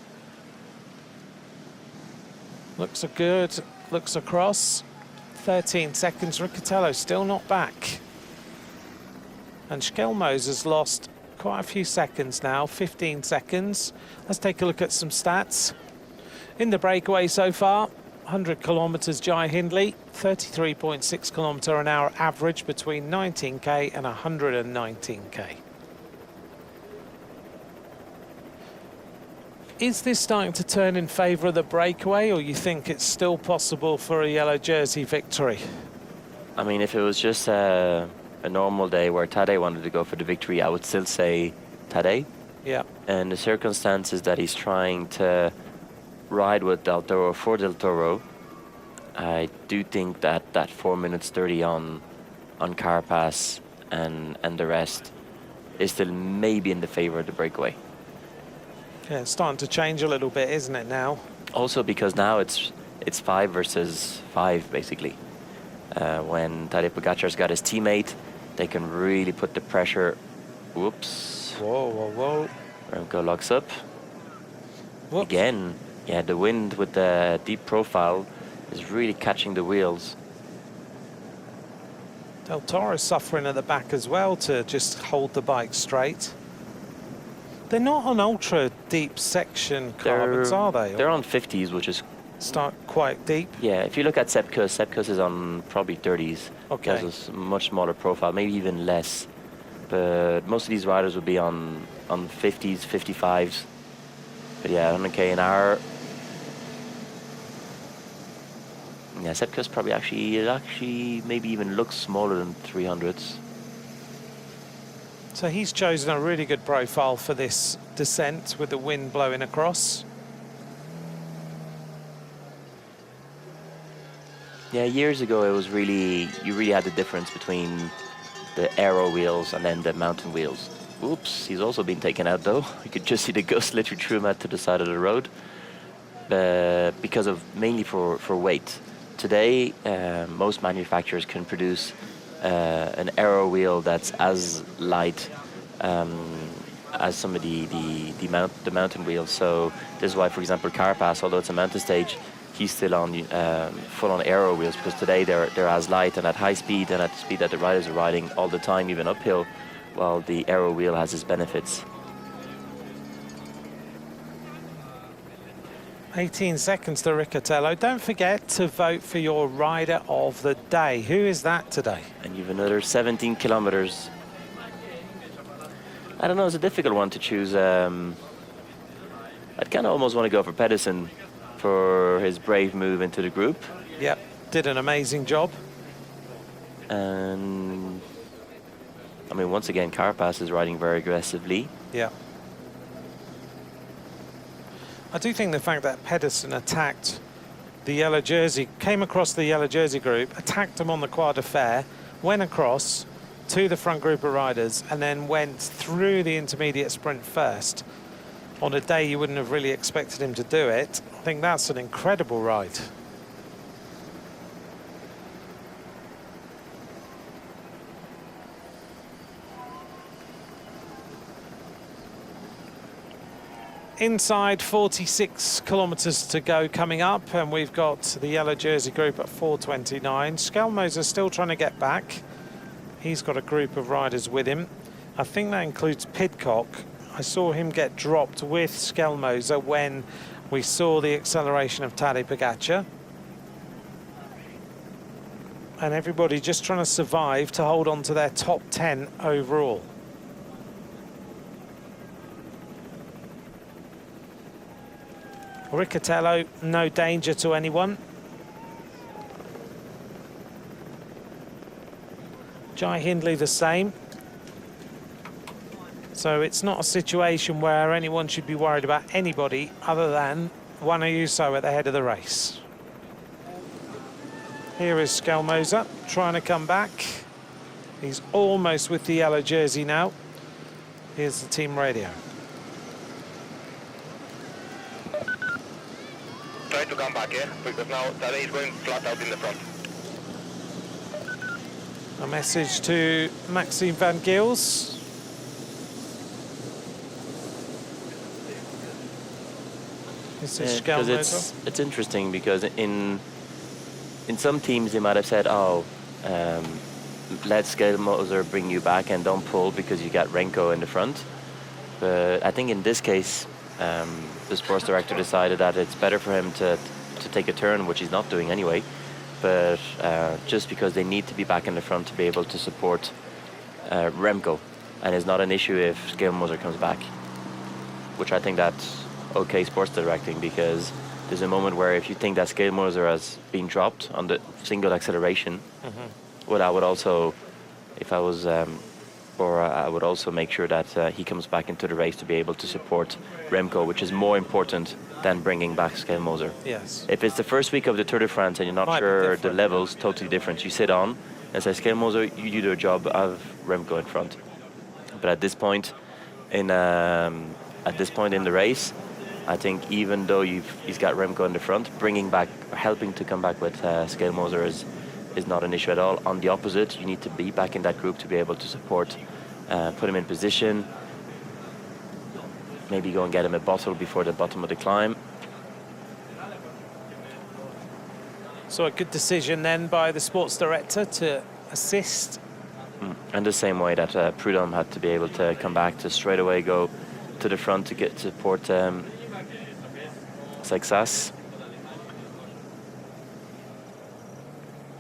Looks good, looks across. 13 seconds, Riccatello still not back. And Schelmoes has lost quite a few seconds now, 15 seconds. Let's take a look at some stats. In the breakaway so far, 100 kilometres Jai Hindley, 33.6 kilometre an hour average between 19k and 119k. Is this starting to turn in favour of the breakaway, or you think it's still possible for a yellow jersey victory? I mean, if it was just a normal day where Tadej wanted to go for the victory, I would still say Tadej. Yeah. And the circumstances that he's trying to ride with Del Toro for Del Toro, I do think that 4 minutes 30 on Carapaz and the rest is still maybe in the favor of the breakaway. Yeah, it's starting to change a little bit, isn't it now? Also because now it's 5 versus 5 basically. When Tadej Pogacar's got his teammate, they can really put the pressure. Whoops. Whoa, whoa, whoa. Remco locks up. Whoops. Again, yeah, the wind with the deep profile is really catching the wheels. Del Toro's suffering at the back as well to just hold the bike straight. They're not on ultra deep section carbons, are they? They're on 50s, which is start quite deep. Yeah, if you look at Sepp Kuss is on probably 30s. Okay. He has a much smaller profile, maybe even less. But most of these riders would be on 50s, 55s. But yeah, 100k an hour. Yeah, Sepp Kuss probably actually maybe even looks smaller than 300s. So he's chosen a really good profile for this descent with the wind blowing across. Yeah, years ago it was you really had the difference between the aero wheels and then the mountain wheels. Oops, he's also been taken out though. You could just see the gust literally threw him out to the side of the road. Because of mainly for weight. Today, most manufacturers can produce an aero wheel that's as light as some of the mountain wheels. So this is why, for example, Carapaz, although it's a mountain stage, he's still on full-on aero wheels, because today they're as light and at high speed and at the speed that the riders are riding all the time, even uphill, while the aero wheel has its benefits. 18 seconds to Riccatello. Don't forget to vote for your rider of the day. Who is that today? And you've another 17 kilometers. I don't know, it's a difficult one to choose. I'd kind of almost want to go for Pedersen for his brave move into the group. Yep, did an amazing job. And I mean, once again, Carapaz is riding very aggressively. Yeah. I do think the fact that Pedersen attacked the yellow jersey, came across the yellow jersey group, attacked them on the Croix de Fer, went across to the front group of riders, and then went through the intermediate sprint first. On a day you wouldn't have really expected him to do it. I think that's an incredible ride. Inside 46 kilometers to go coming up, and we've got the yellow jersey group at 4:29. Skelmoser still trying to get back. He's got a group of riders with him. I think that includes Pidcock. I saw him get dropped with Skelmoser when we saw the acceleration of Tadej Pogacar. And everybody just trying to survive to hold on to their top 10 overall. Riccatello, no danger to anyone. Jai Hindley the same. So it's not a situation where anyone should be worried about anybody other than Juan Ayuso at the head of the race. Here is Skelmoser trying to come back. He's almost with the yellow jersey now. Here's the team radio. Try to come back, yeah? Because now Tadej is going flat out in the front. A message to Maxime Van Gils. This is Because it's interesting, because in some teams they might have said, oh, let Skelmoser bring you back and don't pull because you got Remco in the front. But I think in this case, the sports director decided that it's better for him to take a turn, which he's not doing anyway, but just because they need to be back in the front to be able to support Remco, and it's not an issue if Skelmoser comes back, which I think that's okay sports directing, because there's a moment where if you think that Skelmoser has been dropped on the single acceleration, well, I would also, if I was I would also make sure that he comes back into the race to be able to support Remco, which is more important than bringing back Skelmoser. Yes. If it's the first week of the Tour de France and you're not sure the level's totally different, you sit on and say, Skelmoser, you do a job of Remco in front. But at this point in the race, I think even though he's got Remco in the front, helping to come back with Scale Moser is not an issue at all. On the opposite, you need to be back in that group to be able to support, put him in position, maybe go and get him a bottle before the bottom of the climb. So a good decision then by the sports director to assist. And the same way that Prudhomme had to be able to come back to straight away go to the front to get support Sexas.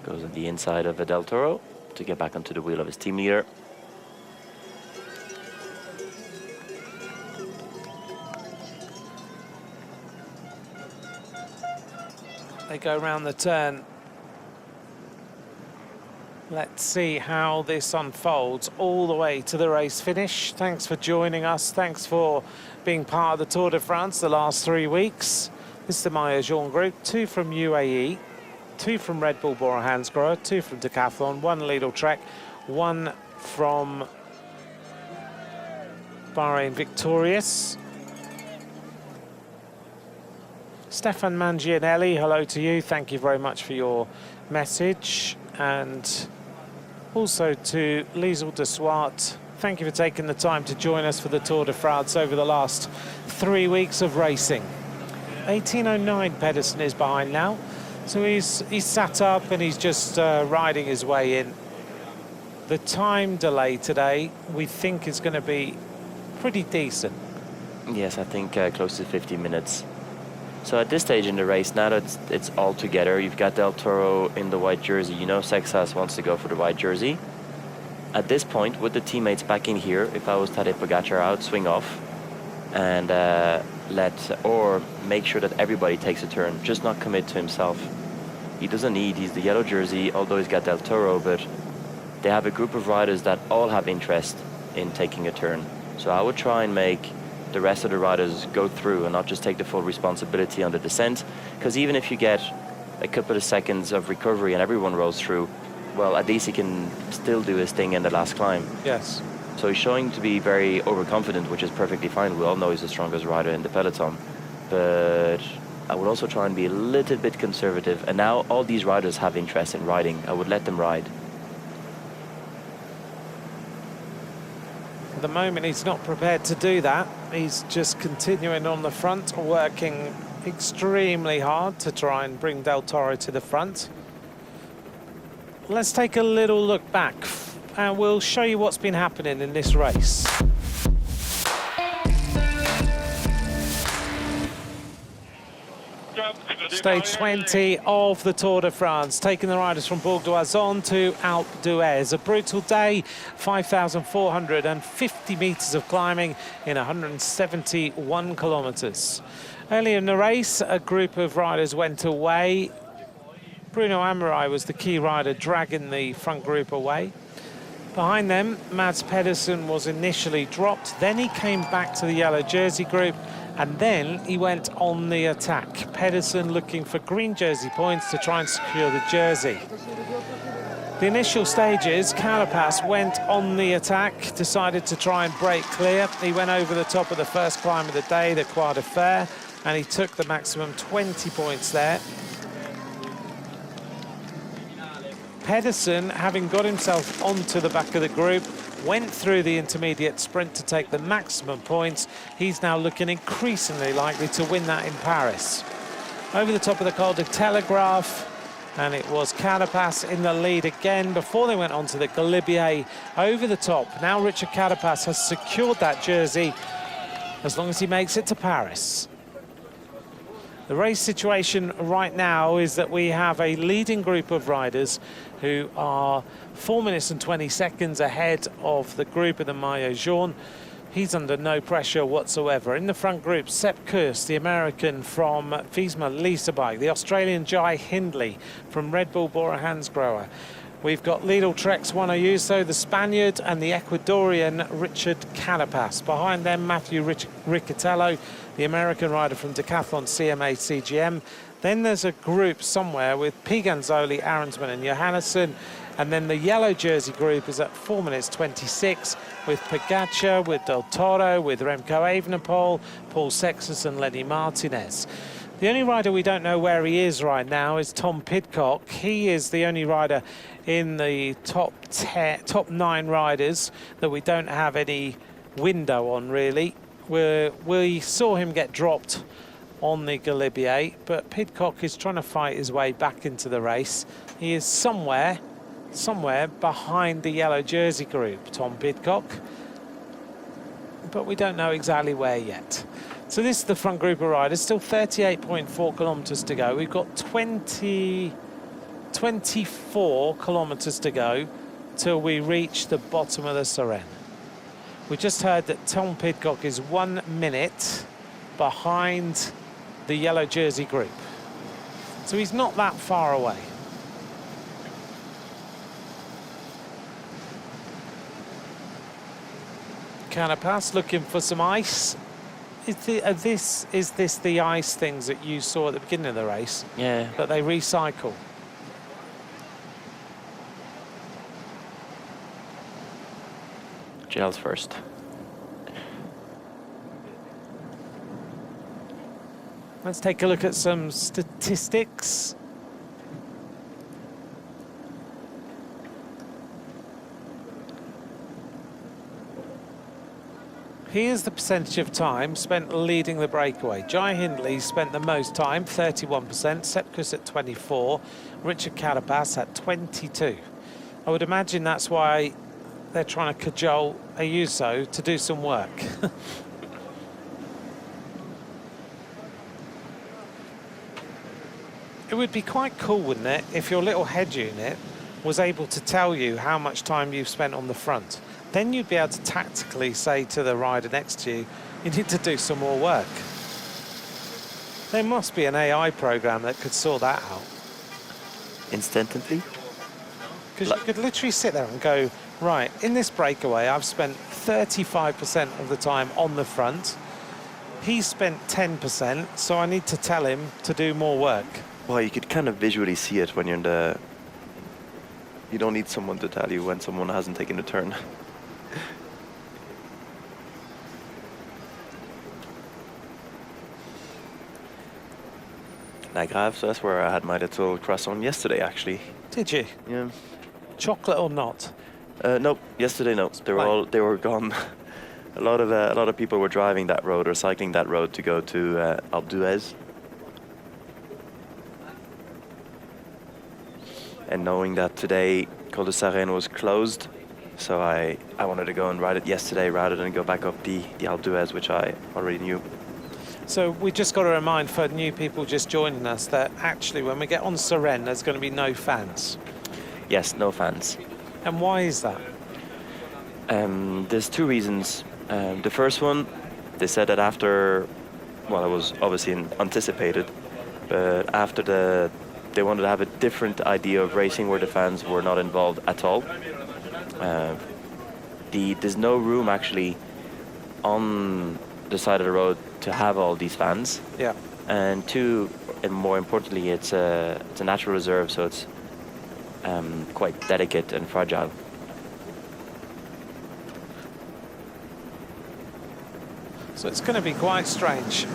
Goes on the inside of Del Toro to get back onto the wheel of his team leader. They go around the turn. Let's see how this unfolds all the way to the race finish. Thanks for joining us. Thanks for being part of the Tour de France the last 3 weeks. This is the Maillot-Jaune group, 2 from UAE, 2 from Red Bull Bora Hansgrohe, 2 from Decathlon, 1 Lidl Trek, 1 from Bahrain Victorious. Stefan Mangianelli, hello to you. Thank you very much for your message. And also to Liesl de Swart, thank you for taking the time to join us for the Tour de France over the last 3 weeks of racing. 18:09 Pedersen is behind now. So he's sat up and he's just riding his way in. The time delay today, we think, is going to be pretty decent. Yes, I think close to 50 minutes. So at this stage in the race, now that it's all together, you've got Del Toro in the white jersey. You know Sexas wants to go for the white jersey. At this point, with the teammates back in here, if I was Tadej Pogačar, I would swing off and or make sure that everybody takes a turn, just not commit to himself. He's the yellow jersey, although he's got Del Toro, but they have a group of riders that all have interest in taking a turn. So I would try and make the rest of the riders go through and not just take the full responsibility on the descent, because even if you get a couple of seconds of recovery and everyone rolls through, well, at least he can still do his thing in the last climb. Yes. So he's showing to be very overconfident, which is perfectly fine. We all know he's the strongest rider in the peloton, but I would also try and be a little bit conservative. And now all these riders have interest in riding. I would let them ride. At the moment, he's not prepared to do that. He's just continuing on the front, working extremely hard to try and bring Del Toro to the front. Let's take a little look back and we'll show you what's been happening in this race. Stage 20 of the Tour de France, taking the riders from Bourg d'Oisans to Alpe d'Huez. A brutal day, 5,450 metres of climbing in 171 kilometres. Earlier in the race, a group of riders went away. Bruno Amorai was the key rider, dragging the front group away. Behind them, Mads Pedersen was initially dropped, then he came back to the yellow jersey group, and then he went on the attack. Pedersen looking for green jersey points to try and secure the jersey. The initial stages, Carapaz went on the attack, decided to try and break clear. He went over the top of the first climb of the day, the Croix de Fer, and he took the maximum 20 points there. Pedersen, having got himself onto the back of the group, went through the intermediate sprint to take the maximum points. He's now looking increasingly likely to win that in Paris. Over the top of the Col de Telegraph, and it was Carapaz in the lead again before they went on to the Galibier over the top. Now Richard Carapaz has secured that jersey as long as he makes it to Paris. The race situation right now is that we have a leading group of riders who are 4 minutes and 20 seconds ahead of the group in the Maillot-Jaune. He's under no pressure whatsoever. In the front group, Sepp Kuss, the American from Visma Lease Bike, the Australian Jai Hindley from Red Bull Bora Hansgrohe. We've got Lidl Trek's Juan Ayuso, the Spaniard, and the Ecuadorian Richard Carapaz. Behind them, Matthew Riccatello, the American rider from Decathlon CMA CGM. Then there's a group somewhere with P. Ganzoli, Arensman and Johannesson. And then the yellow jersey group is at 4 minutes 26 with Pogačar, with Del Toro, with Remco Evenepoel, Paul Sextus and Lenny Martinez. The only rider we don't know where he is right now is Tom Pidcock. He is the only rider in the top 9 riders that we don't have any window on, really. We saw him get dropped on the Galibier, but Pidcock is trying to fight his way back into the race. He is somewhere behind the yellow jersey group, Tom Pidcock, but we don't know exactly where yet. So this is the front group of riders, still 38.4 kilometres to go. We've got 24 kilometres to go till we reach the bottom of the Suresnes. We just heard that Tom Pidcock is 1 minute behind the yellow jersey group. So he's not that far away. Carapaz looking for some ice. Is this the ice things that you saw at the beginning of the race? Yeah. That they recycle? Gels first. Let's take a look at some statistics. Here's the percentage of time spent leading the breakaway. Jai Hindley spent the most time, 31%, Sepp Kuss at 24%, Richard Carapaz at 22%. I would imagine that's why they're trying to cajole Ayuso to do some work. It would be quite cool, wouldn't it, if your little head unit was able to tell you how much time you've spent on the front. Then you'd be able to tactically say to the rider next to you, you need to do some more work. There must be an AI program that could sort that out. Instantly? Because you could literally sit there and go, right, in this breakaway, I've spent 35% of the time on the front. He's spent 10%, so I need to tell him to do more work. Well, you could kind of visually see it when you're in the... You don't need someone to tell you when someone hasn't taken a turn. La Grave, so that's where I had my little croissant yesterday, actually. Did you? Yeah. Chocolate or not? Nope, yesterday no. They were gone. A lot of people were driving that road or cycling that road to go to Alpe d'Huez. And knowing that today Col de Sarenne was closed, so I wanted to go and ride it yesterday rather than go back up the Alpe d'Huez, which I already knew. So we just got to remind for new people just joining us that actually when we get on Suresnes, there's going to be no fans. Yes, no fans. And why is that? There's two reasons. The first one, they said that after, well, it was obviously anticipated, but after they wanted to have a different idea of racing where the fans were not involved at all. There's no room actually on the side of the road to have all these fans. Yeah. And two, and more importantly, it's a natural reserve, so it's quite delicate and fragile. So it's going to be quite strange.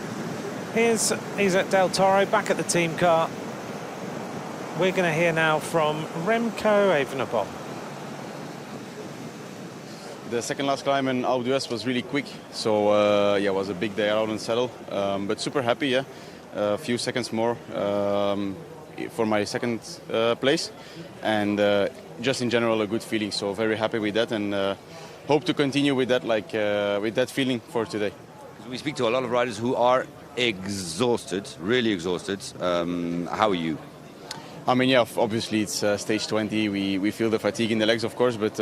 He's at Del Toro, back at the team car. We're going to hear now from Remco Evenepoel. The second last climb in Alpe d'Huez was really quick, so yeah, it was a big day out on saddle, but super happy, yeah. A few seconds more for my second place, and just in general a good feeling, so very happy with that, and hope to continue with that, with that feeling for today. We speak to a lot of riders who are exhausted, really exhausted. How are you? I mean, yeah, obviously it's stage 20. We feel the fatigue in the legs, of course, but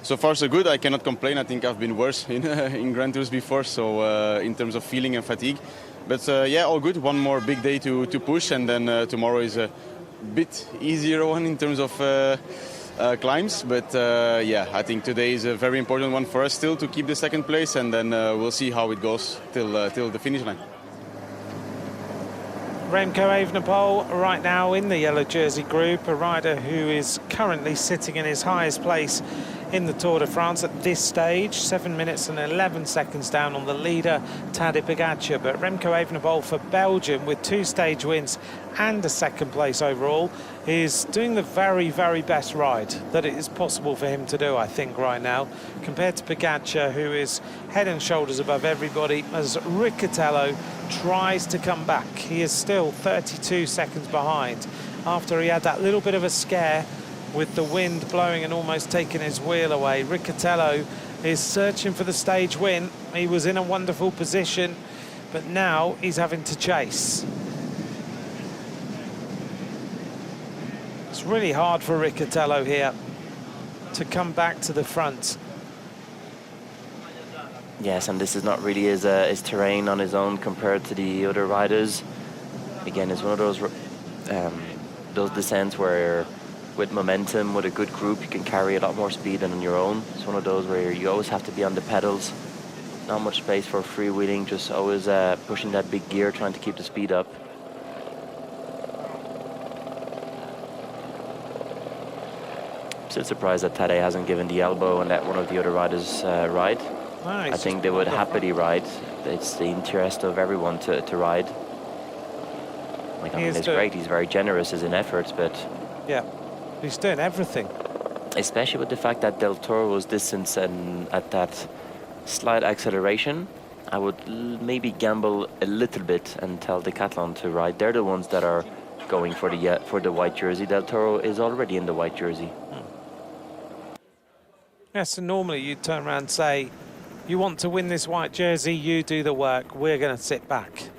so far so good. I cannot complain. I think I've been worse in Grand Tours before, so in terms of feeling and fatigue. But yeah, all good. One more big day to push, and then tomorrow is a bit easier one in terms of climbs. But yeah, I think today is a very important one for us still to keep the second place, and then we'll see how it goes till the finish line. Remco Evenepoel right now in the yellow jersey group, a rider who is currently sitting in his highest place in the Tour de France at this stage, 7 minutes and 11 seconds down on the leader, Tadej Pogačar. But Remco Evenepoel for Belgium, with 2 stage wins and a second place overall, is doing the very, very best ride that it is possible for him to do, I think, right now, compared to Pogačar, who is head and shoulders above everybody, as Riccatello tries to come back. He is still 32 seconds behind after he had that little bit of a scare with the wind blowing and almost taking his wheel away. Riccatello is searching for the stage win. He was in a wonderful position, but now he's having to chase. It's really hard for Riccatello here to come back to the front. Yes, and this is not really his terrain on his own compared to the other riders. Again, it's one of those descents where, with momentum, with a good group, you can carry a lot more speed than on your own. It's one of those where you always have to be on the pedals. Not much space for freewheeling, just always pushing that big gear, trying to keep the speed up. I'm still surprised that Tadej hasn't given the elbow and let one of the other riders ride. Nice. I think they would happily ride. It's the interest of everyone to ride. Like, I mean, it's great. He's very generous in efforts, but yeah, he's doing everything. Especially with the fact that Del Toro's distance and at that slight acceleration, I would maybe gamble a little bit and tell Decathlon to ride. They're the ones that are going for the white jersey. Del Toro is already in the white jersey. Yes, and normally you'd turn around and say, you want to win this white jersey, you do the work, we're going to sit back.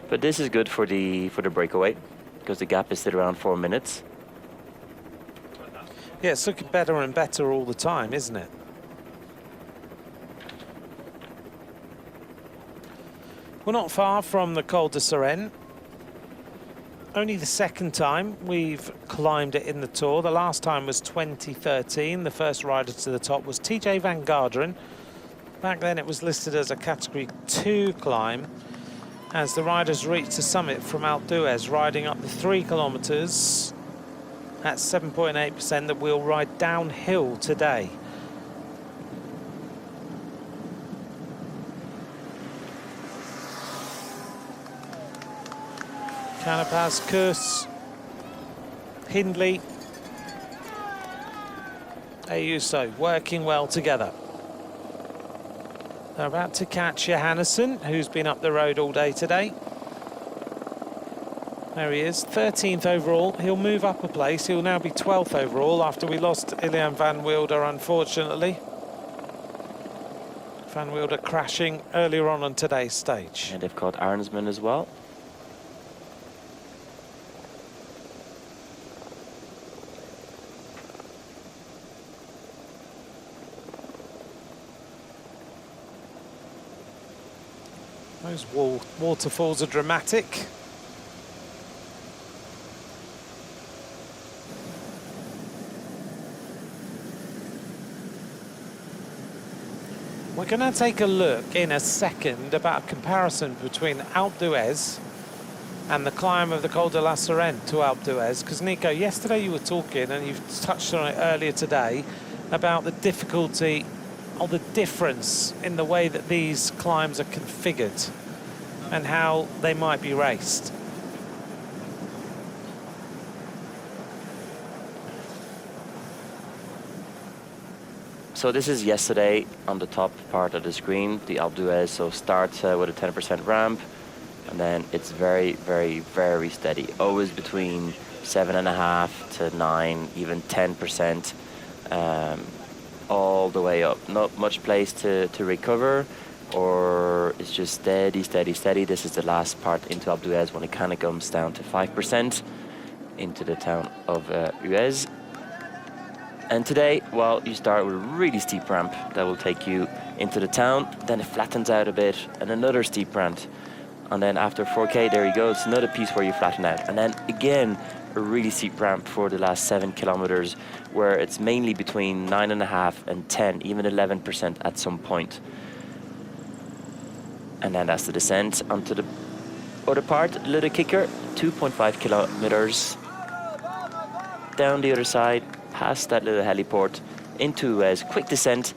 But this is good for the breakaway, because the gap is still around 4 minutes. Yeah, it's looking better and better all the time, isn't it? We're not far from the Col de Seren. Only the second time we've climbed it in the Tour. The last time was 2013. The first rider to the top was TJ Van Garderen. Back then it was listed as a Category 2 climb, as the riders reached the summit from Alpe d'Huez, riding up the 3 kilometres at 7.8% that we'll ride downhill today. Carapaz, Kuss, Hindley, Ayuso working well together. They're about to catch Johannesson, who's been up the road all day today. There he is, 13th overall. He'll move up a place. He'll now be 12th overall after we lost Ilian van Wilder, unfortunately. Van Wilder crashing earlier on today's stage. And they've caught Arnsman as well. Those waterfalls are dramatic. We're going to take a look in a second about a comparison between Alpe d'Huez and the climb of the Col de la Seren to Alpe d'Huez, because Nico, yesterday you were talking, and you've touched on it earlier today, about the difficulty or the difference in the way that these climbs are configured and how they might be raced. So this is yesterday on the top part of the screen, the Alpe d'Huez. So start with a 10% ramp, and then it's very, very, very steady. Always between 7.5 to 9, even 10%. All the way up. Not much place to recover, or it's just steady, steady, steady. This is the last part into Alpe d'Huez when it kind of comes down to 5% into the town of Huez. And today, well, you start with a really steep ramp that will take you into the town, then it flattens out a bit, and another steep ramp. And then after 4K, there you go, it's another piece where you flatten out. And then again, a really steep ramp for the last 7 kilometers, where it's mainly between 9.5 and 10, even 11% at some point. And then that's the descent onto the other part, little kicker, 2.5 kilometers down the other side, past that little heliport, into a quick descent.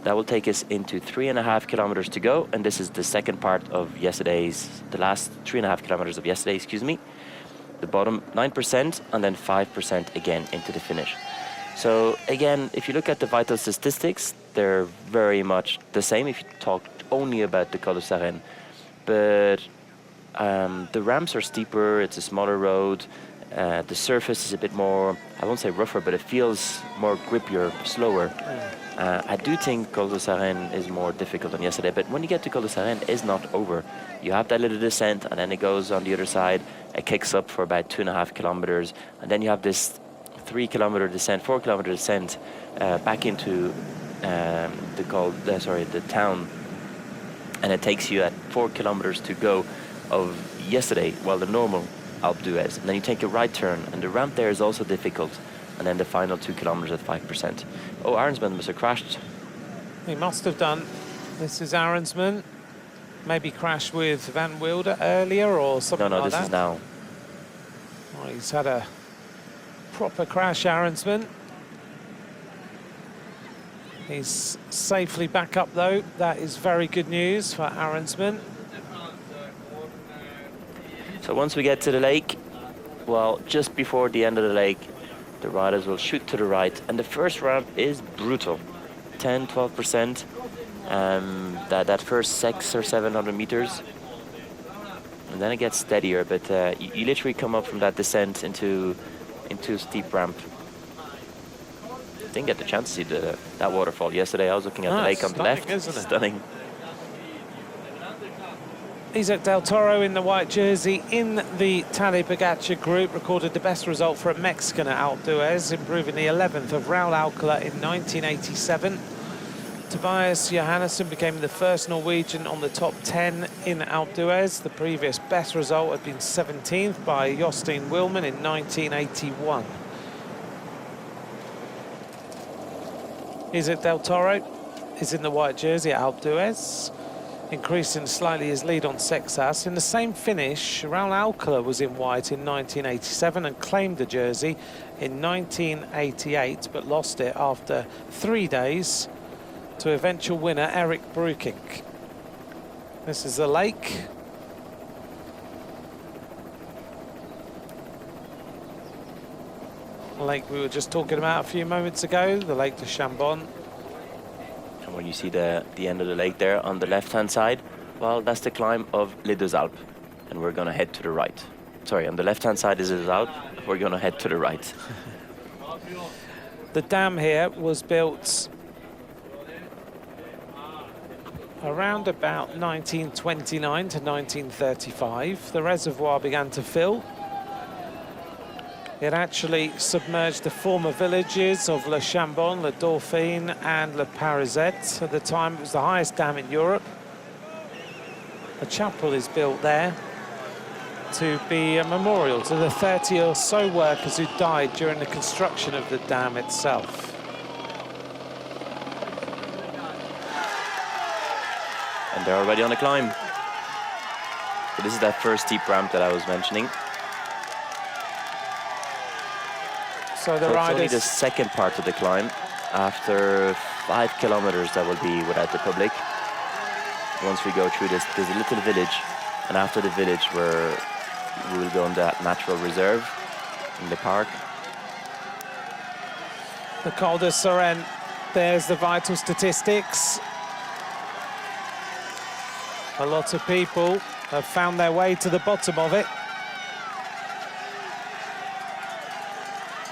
That will take us into 3.5 kilometers to go, and this is the second part of the last 3.5 kilometers of yesterday, excuse me. The bottom 9%, and then 5% again into the finish. So again, if you look at the vital statistics, they're very much the same if you talk only about the Col de Sarenne. But the ramps are steeper, it's a smaller road, the surface is a bit more, I won't say rougher, but it feels more grippier, slower. I do think Col de Sarenne is more difficult than yesterday, but when you get to Col de Sarenne, it's not over. You have that little descent, and then it goes on the other side, it kicks up for about 2.5 kilometers, and then you have this 3 kilometer descent, 4 kilometer descent back into the town, and it takes you at 4 kilometers to go of yesterday, well, the normal Alpe d'Huez, and then you take a right turn, and the ramp there is also difficult, and then the final 2 kilometers at 5%. Oh, Arensman must have crashed. He must have done. This is Arensman. Maybe crashed with Van Wilder earlier or something like that. No, this is now. Oh, he's had a proper crash, Arensman. He's safely back up, though. That is very good news for Arensman. So once we get to the lake, well, just before the end of the lake, the riders will shoot to the right, and the first ramp is brutal, 10-12%. That first 600 or 700 meters, and then it gets steadier. But you literally come up from that descent into a steep ramp. Didn't get the chance to see that waterfall yesterday. I was looking at the lake on the left. Stunning. Isaac Del Toro in the white jersey in the Tadej Pogacar group recorded the best result for a Mexican at Alpe d'Huez, improving the 11th of Raul Alcala in 1987. Tobias Johannesson became the first Norwegian on the top 10 in Alpe d'Huez. The previous best result had been 17th by Jostein Wilman in 1981. Isaac Del Toro is in the white jersey at Alpe d'Huez, increasing slightly his lead on Sexas. In the same finish, Raul Alcala was in white in 1987 and claimed the jersey in 1988, but lost it after 3 days to eventual winner Eric Breukink. This is the lake. The lake we were just talking about a few moments ago, the Lake de Chambon. And when you see the end of the lake there on the left-hand side, well, that's the climb of Les Deux Alpes, and we're going to head to the right. Sorry, on the left-hand side is Les Deux Alpes, we're going to head to the right. The dam here was built around about 1929 to 1935. The reservoir began to fill. It actually submerged the former villages of Le Chambon, Le Dauphine and Le Parisette. At the time, it was the highest dam in Europe. A chapel is built there to be a memorial to the 30 or so workers who died during the construction of the dam itself. And they're already on the climb. So this is that first steep ramp that I was mentioning. So the it's riders... only the second part of the climb. After 5 kilometers, that will be without the public. Once we go through this, there's a little village, and after the village, we will go on that natural reserve in the park. The Col de Sarenne, there's the vital statistics. A lot of people have found their way to the bottom of it.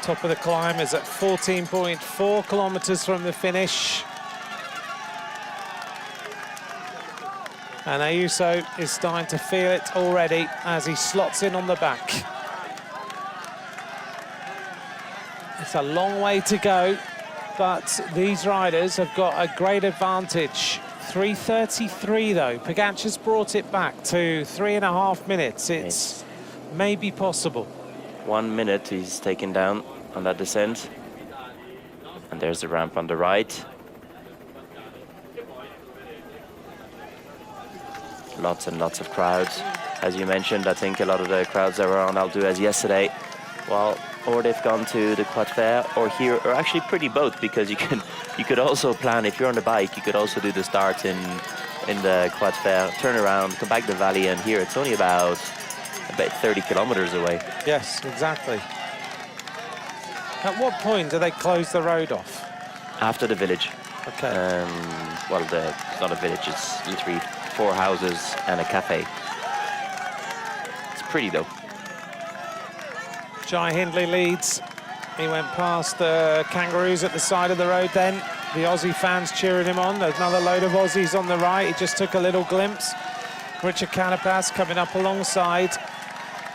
Top of the climb is at 14.4 kilometers from the finish. And Ayuso is starting to feel it already as he slots in on the back. It's a long way to go, but these riders have got a great advantage. 3:33 though. Pogacar's brought it back to 3.5 minutes. It's maybe possible. 1 minute he's taken down on that descent. And there's the ramp on the right. Lots and lots of crowds. as you mentioned, I think a lot of the crowds that were on Alpe d'Huez yesterday, well, or they've gone to the Croix de Fer or here, or actually pretty both, because you could also plan, if you're on the bike, you could also do the start in the Croix de Fer, turn around, come back the valley, and here it's only about 30 kilometers away. Yes, exactly. At what point do they close the road off? After the village. Okay. Well, it's not a village, it's literally 4 houses and a cafe. It's pretty though. Jai Hindley leads. He went past the kangaroos at the side of the road then. The Aussie fans cheering him on. There's another load of Aussies on the right. He just took a little glimpse. Richard Carapaz coming up alongside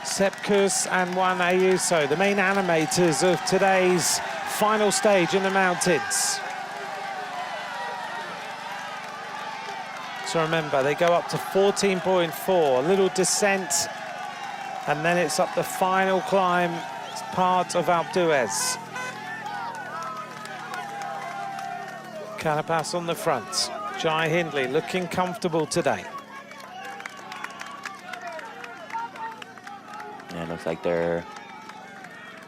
Sepp Kuss and Juan Ayuso, the main animators of today's final stage in the mountains. So remember, they go up to 14.4, a little descent, and then it's up the final climb. It's part of Alpe d'Huez. Carapaz on the front. Jai Hindley looking comfortable today. Yeah, it looks like they're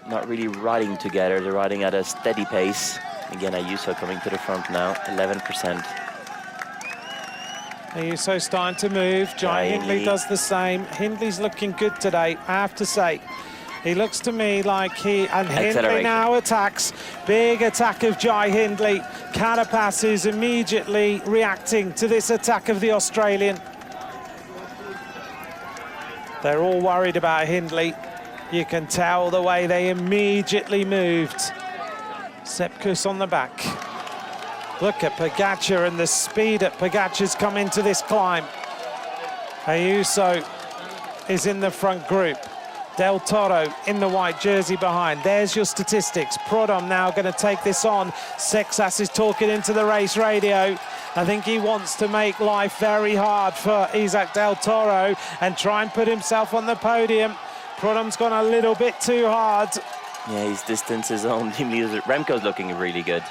not really riding together. They're riding at a steady pace. Again, Ayuso coming to the front now, 11%. Ayuso starting to move. Jai Hindley does the same. Hindley's looking good today, I have to say. He looks to me like Hindley now attacks. Big attack of Jai Hindley. Carapaz is immediately reacting to this attack of the Australian. They're all worried about Hindley. You can tell the way they immediately moved. Sepp Kuss on the back. Look at Pogačar and the speed that Pogačar's come into this climb. Ayuso is in the front group. Del Toro in the white jersey behind. There's your statistics. Prodom now going to take this on. Sexas is talking into the race radio. I think he wants to make life very hard for Isaac Del Toro and try and put himself on the podium. Prodom's gone a little bit too hard. Yeah, his distance is on. Remco's looking really good.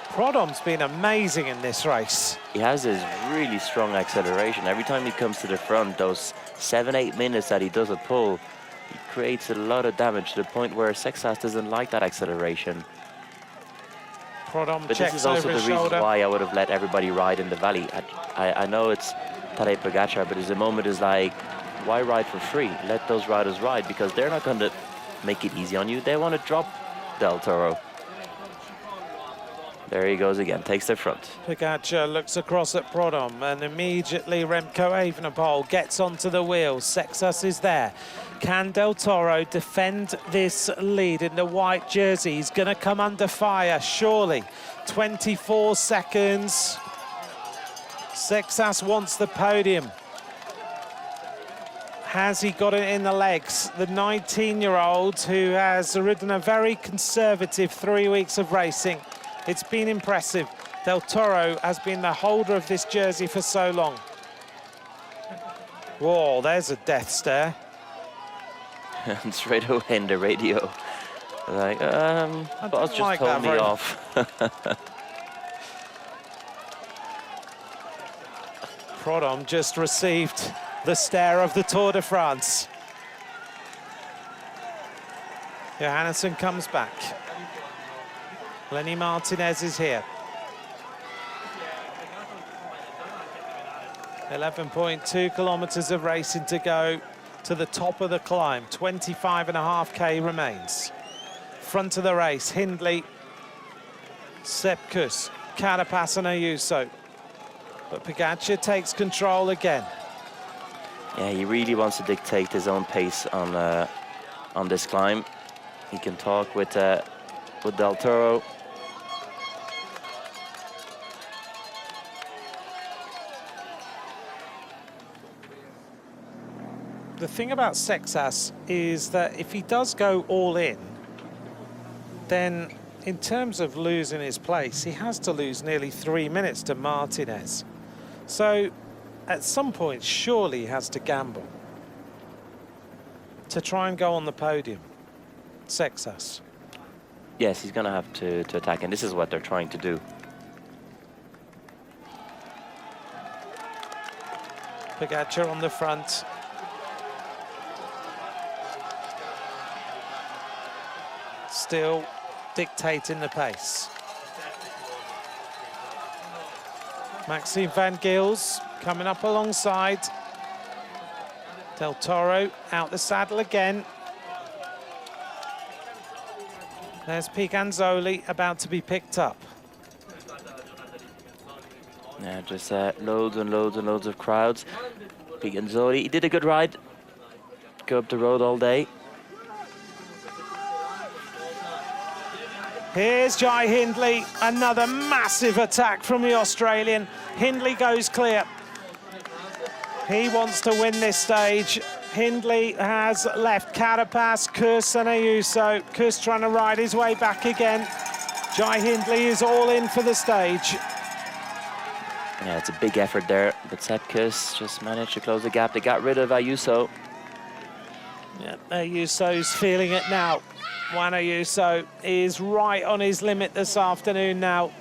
Prodom's been amazing in this race. He has this really strong acceleration. Every time he comes to the front, those 7-8 minutes that he does a pull, he creates a lot of damage to the point where Sexas doesn't like that acceleration. Prodom but checks this is also over the his reason shoulder. why I would have let everybody ride in the valley. I know it's Tadej Pogačar, but the moment is like, why ride for free? Let those riders ride, because they're not going to make it easy on you. They want to drop Del Toro. There he goes again, takes the front. Pogačar looks across at Prodom and immediately Remco Evenepoel gets onto the wheels. Sexas is there. Can Del Toro defend this lead in the white jersey? He's going to come under fire, surely. 24 seconds. Sexas wants the podium. Has he got it in the legs? The 19-year-old who has ridden a very conservative 3 weeks of racing. It's been impressive. Del Toro has been the holder of this jersey for so long. Whoa, there's a death stare. And straight away in the radio, like, boss just like told me very off. Prodom just received the stare of the Tour de France. Johannesson comes back. Lenny Martinez is here. 11.2 kilometers of racing to go to the top of the climb. 25.5K remains. Front of the race, Hindley, Sepp Kuss, Carapaz and Ayuso. But Pogačar takes control again. Yeah, he really wants to dictate his own pace on this climb. He can talk with Del Toro. The thing about Sexas is that if he does go all in, then in terms of losing his place, he has to lose nearly 3 minutes to Martinez. So at some point, surely he has to gamble to try and go on the podium. Sexas. Yes, he's going to have to attack, and this is what they're trying to do. Pogačar on the front. Still dictating the pace. Maxime Van Gils coming up alongside. Del Toro out the saddle again. There's Piganzoli about to be picked up. Yeah, just loads and loads and loads of crowds. Piganzoli, he did a good ride. Go up the road all day. Here's Jai Hindley, another massive attack from the Australian. Hindley goes clear. He wants to win this stage. Hindley has left Carapaz, Kuss and Ayuso. Kuss trying to ride his way back again. Jai Hindley is all in for the stage. Yeah, it's a big effort there, but Sepp Kuss just managed to close the gap. They got rid of Ayuso. Yeah, Ayuso's feeling it now. Juan Ayuso is right on his limit this afternoon now.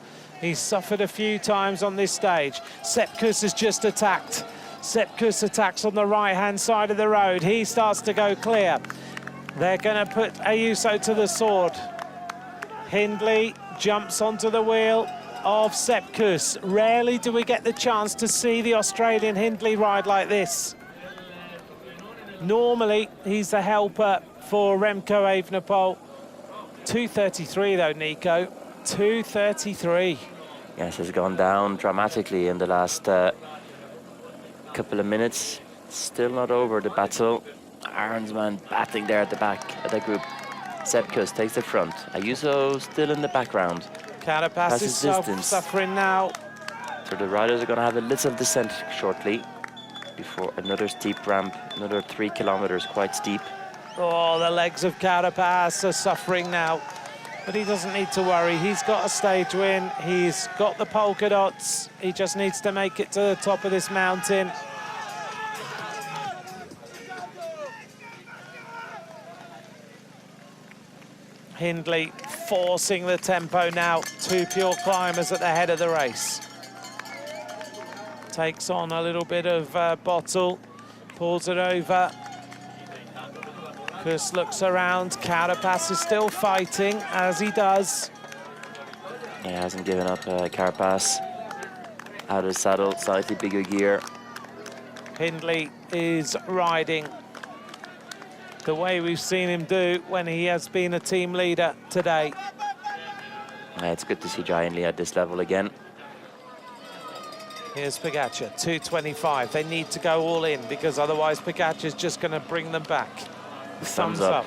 He's suffered a few times on this stage. Sepp Kuss has just attacked. Sepp Kuss attacks on the right-hand side of the road. He starts to go clear. They're going to put Ayuso to the sword. Hindley jumps onto the wheel of Sepp Kuss. Rarely do we get the chance to see the Australian Hindley ride like this. Normally, he's the helper for Remco Evenepoel. 2:33 though, Nico. 2:33. Yes, has gone down dramatically in the last couple of minutes. Still not over the battle. Arnsman battling there at the back of the group. Sepp Kuss takes the front. Ayuso still in the background. Carapaz is suffering now. So the riders are going to have a little descent shortly before another steep ramp, another 3 kilometers, quite steep. Oh, the legs of Carapaz are suffering now. But he doesn't need to worry. He's got a stage win. He's got the polka dots. He just needs to make it to the top of this mountain. Hindley forcing the tempo now. Two pure climbers at the head of the race. Takes on a little bit of bottle, pulls it over. Kuss looks around. Carapaz is still fighting, as he does. He hasn't given up. Carapaz out of the saddle, slightly bigger gear. Hindley is riding the way we've seen him do when he has been a team leader today. It's good to see Jai Hindley at this level again. Here's Pogačar, 2:25. They need to go all in because otherwise Pogačar's just going to bring them back. Thumbs up.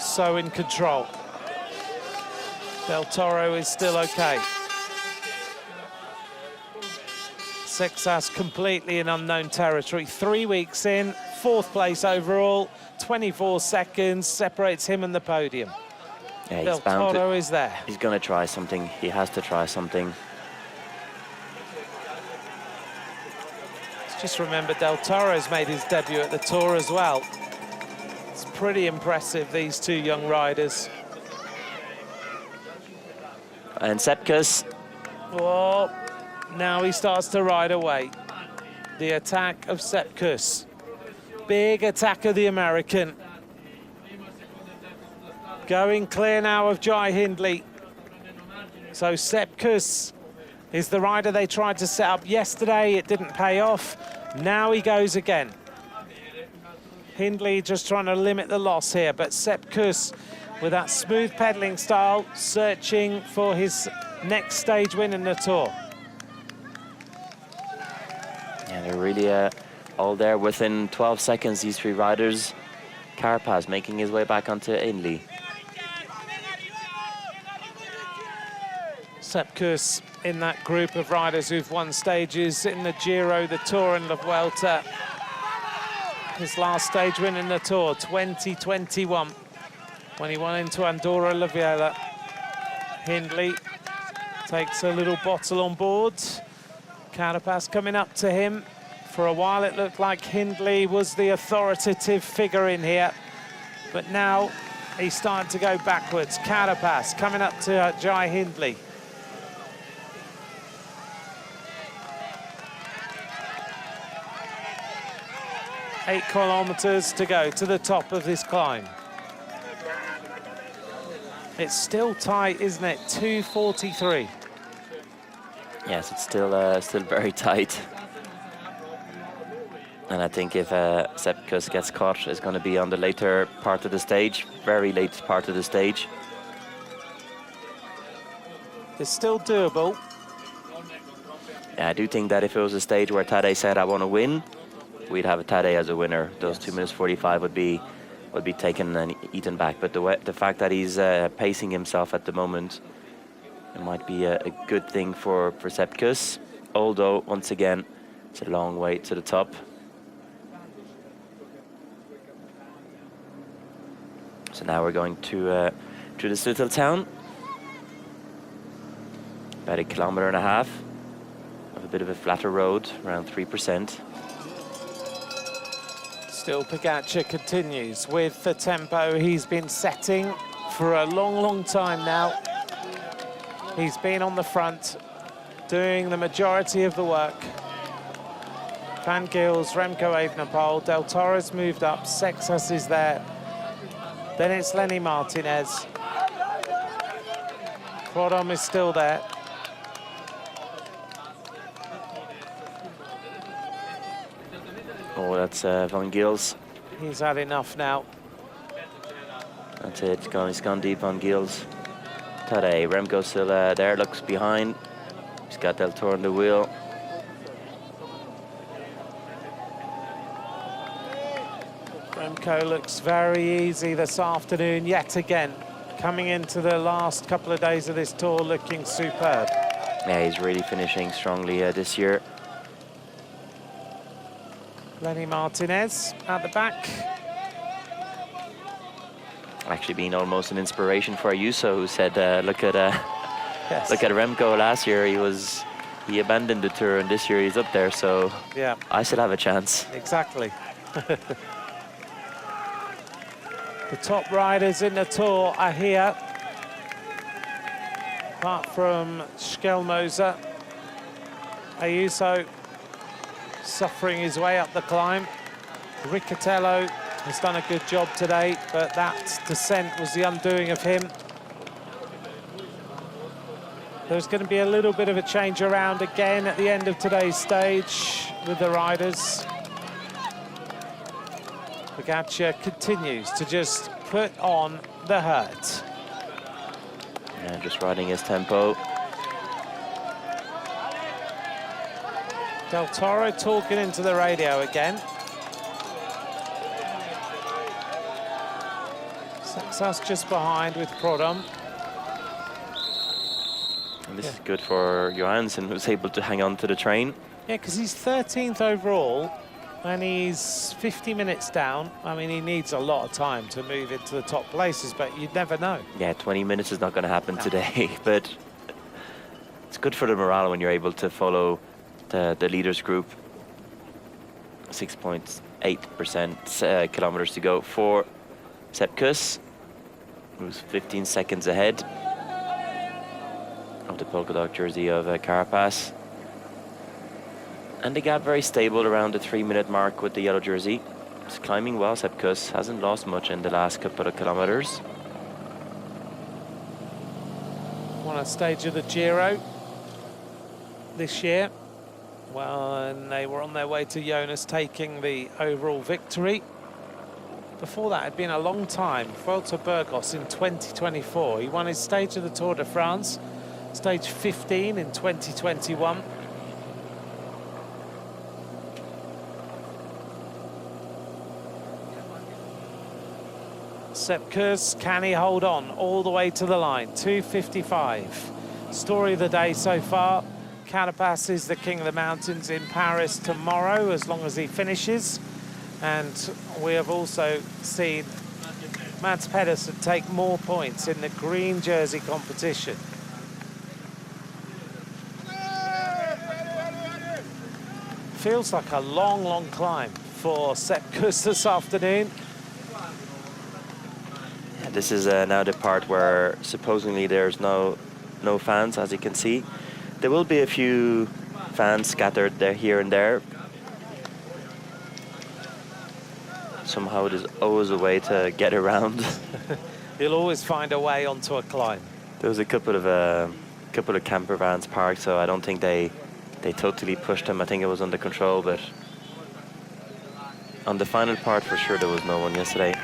So in control. Del Toro is still okay. Sexas completely in unknown territory. 3 weeks in, 4th place overall, 24 seconds separates him and the podium. Yeah, Del Toro is there. He's going to try something. He has to try something. Just remember, Del Toro's made his debut at the Tour as well. It's pretty impressive, these two young riders. And Sepp Kuss. Oh, now he starts to ride away. The attack of Sepp Kuss. Big attack of the American. Going clear now of Jai Hindley. So Sepp Kuss is the rider they tried to set up yesterday. It didn't pay off. Now he goes again. Hindley just trying to limit the loss here, but Sepp Kuss, with that smooth pedaling style, searching for his next stage win in the Tour. Yeah, they're really all there within 12 seconds, these three riders. Carapaz making his way back onto Hindley. Sepp Kuss in that group of riders who've won stages in the Giro, the Tour and La Vuelta. His last stage win in the Tour, 2021, when he won into Andorra la Vella. Hindley takes a little bottle on board. Carapaz coming up to him. For a while it looked like Hindley was the authoritative figure in here, but now he's starting to go backwards. Carapaz coming up to Jai Hindley. 8 kilometers to go to the top of this climb. It's still tight, isn't it? 2:43. Yes, it's still very tight. And I think if Sepp Kuss gets caught, it's going to be on the later part of the stage, very late part of the stage. It's still doable. Yeah, I do think that if it was a stage where Tadej said, I want to win, we'd have Tadej as a winner. Those 2 minutes 45 would be taken and eaten back. But the fact that he's pacing himself at the moment, it might be a good thing for Sepp Kuss. Although, once again, it's a long way to the top. So now we're going to this little town. About 1.5 kilometers. A bit of a flatter road, around 3%. Still Pogačar continues with the tempo he's been setting for a long, long time now. He's been on the front, doing the majority of the work. Van Gils, Remco Evenepoel, Del Toro's moved up, Sexas is there. Then it's Lenny Martinez. Prodom is still there. Oh, that's Van Gils. He's had enough now. That's it, he's gone deep, Van Gils. Tadej, Remco still there, looks behind. He's got Del Toro on the wheel. Remco looks very easy this afternoon, yet again. Coming into the last couple of days of this tour looking superb. Yeah, he's really finishing strongly this year. Lenny Martinez at the back. Actually been almost an inspiration for Ayuso, who said, look at Remco last year. He abandoned the tour, and this year he's up there. So yeah, I should have a chance. Exactly. The top riders in the tour are here, apart from Schelmoser. Ayuso suffering his way up the climb. Riccatello has done a good job today, but that descent was the undoing of him. There's going to be a little bit of a change around again at the end of today's stage with the riders. Pogačar continues to just put on the hurt. And just riding his tempo. Del Toro talking into the radio again. Sexas just behind with Prodom. And this is good for Johansson, who's able to hang on to the train. Yeah, because he's 13th overall, and he's 50 minutes down. I mean, he needs a lot of time to move into the top places, but you'd never know. Yeah, 20 minutes is not going to happen today, but it's good for the morale when you're able to follow the leaders group. 6.8% kilometers to go for Sepp Kuss, who's 15 seconds ahead of the polka dot jersey of Carapaz. And the gap very stable around the 3-minute mark with the yellow jersey. He's climbing well, Sepp Kuss hasn't lost much in the last couple of kilometers. Won a stage of the Giro this year. Well, and they were on their way to Jonas taking the overall victory. Before that, it had been a long time. Vuelta Burgos in 2024. He won his stage of the Tour de France, stage 15 in 2021. Sepp Kuss, can he hold on all the way to the line? 2:55. Story of the day so far. Carapaz is the king of the mountains in Paris tomorrow, as long as he finishes. And we have also seen Mads Pedersen take more points in the green jersey competition. Feels like a long, long climb for Sepp Kuss this afternoon. This is now the part where supposedly there's no fans, as you can see. There will be a few fans scattered there, here and there. somehow there's always a way to get around. He'll always find a way onto a climb. There was a couple of camper vans parked, so I don't think they totally pushed him. I think it was under control, but on the final part, for sure, there was no one yesterday.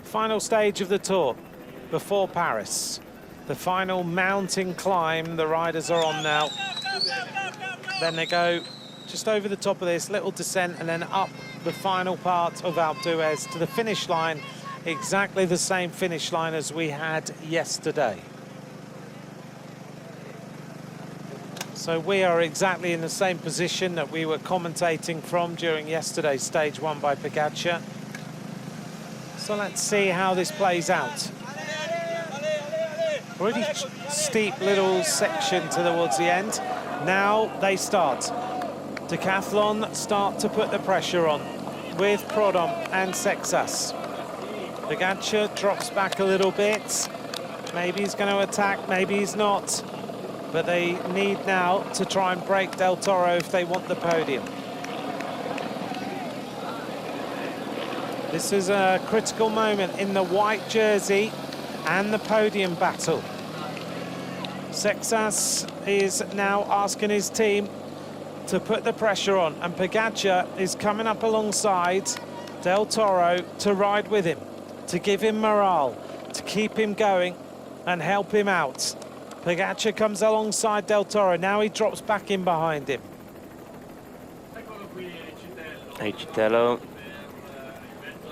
Final stage of the Tour before Paris. The final mountain climb the riders are on now. Then they go just over the top of this little descent and then up the final part of Alpe d'Huez to the finish line, exactly the same finish line as we had yesterday. So we are exactly in the same position that we were commentating from during yesterday's stage one by Pogačar. So let's see how this plays out. Really steep little section towards the end. Now they start. Decathlon start to put the pressure on with Prudhomme and Sexas. Pogačar drops back a little bit. Maybe he's going to attack, maybe he's not. But they need now to try and break Del Toro if they want the podium. This is a critical moment in the white jersey and the podium battle. Sexas is now asking his team to put the pressure on, and Pogačar is coming up alongside Del Toro to ride with him, to give him morale, to keep him going and help him out. Pogačar comes alongside Del Toro, now he drops back in behind him. Eccitello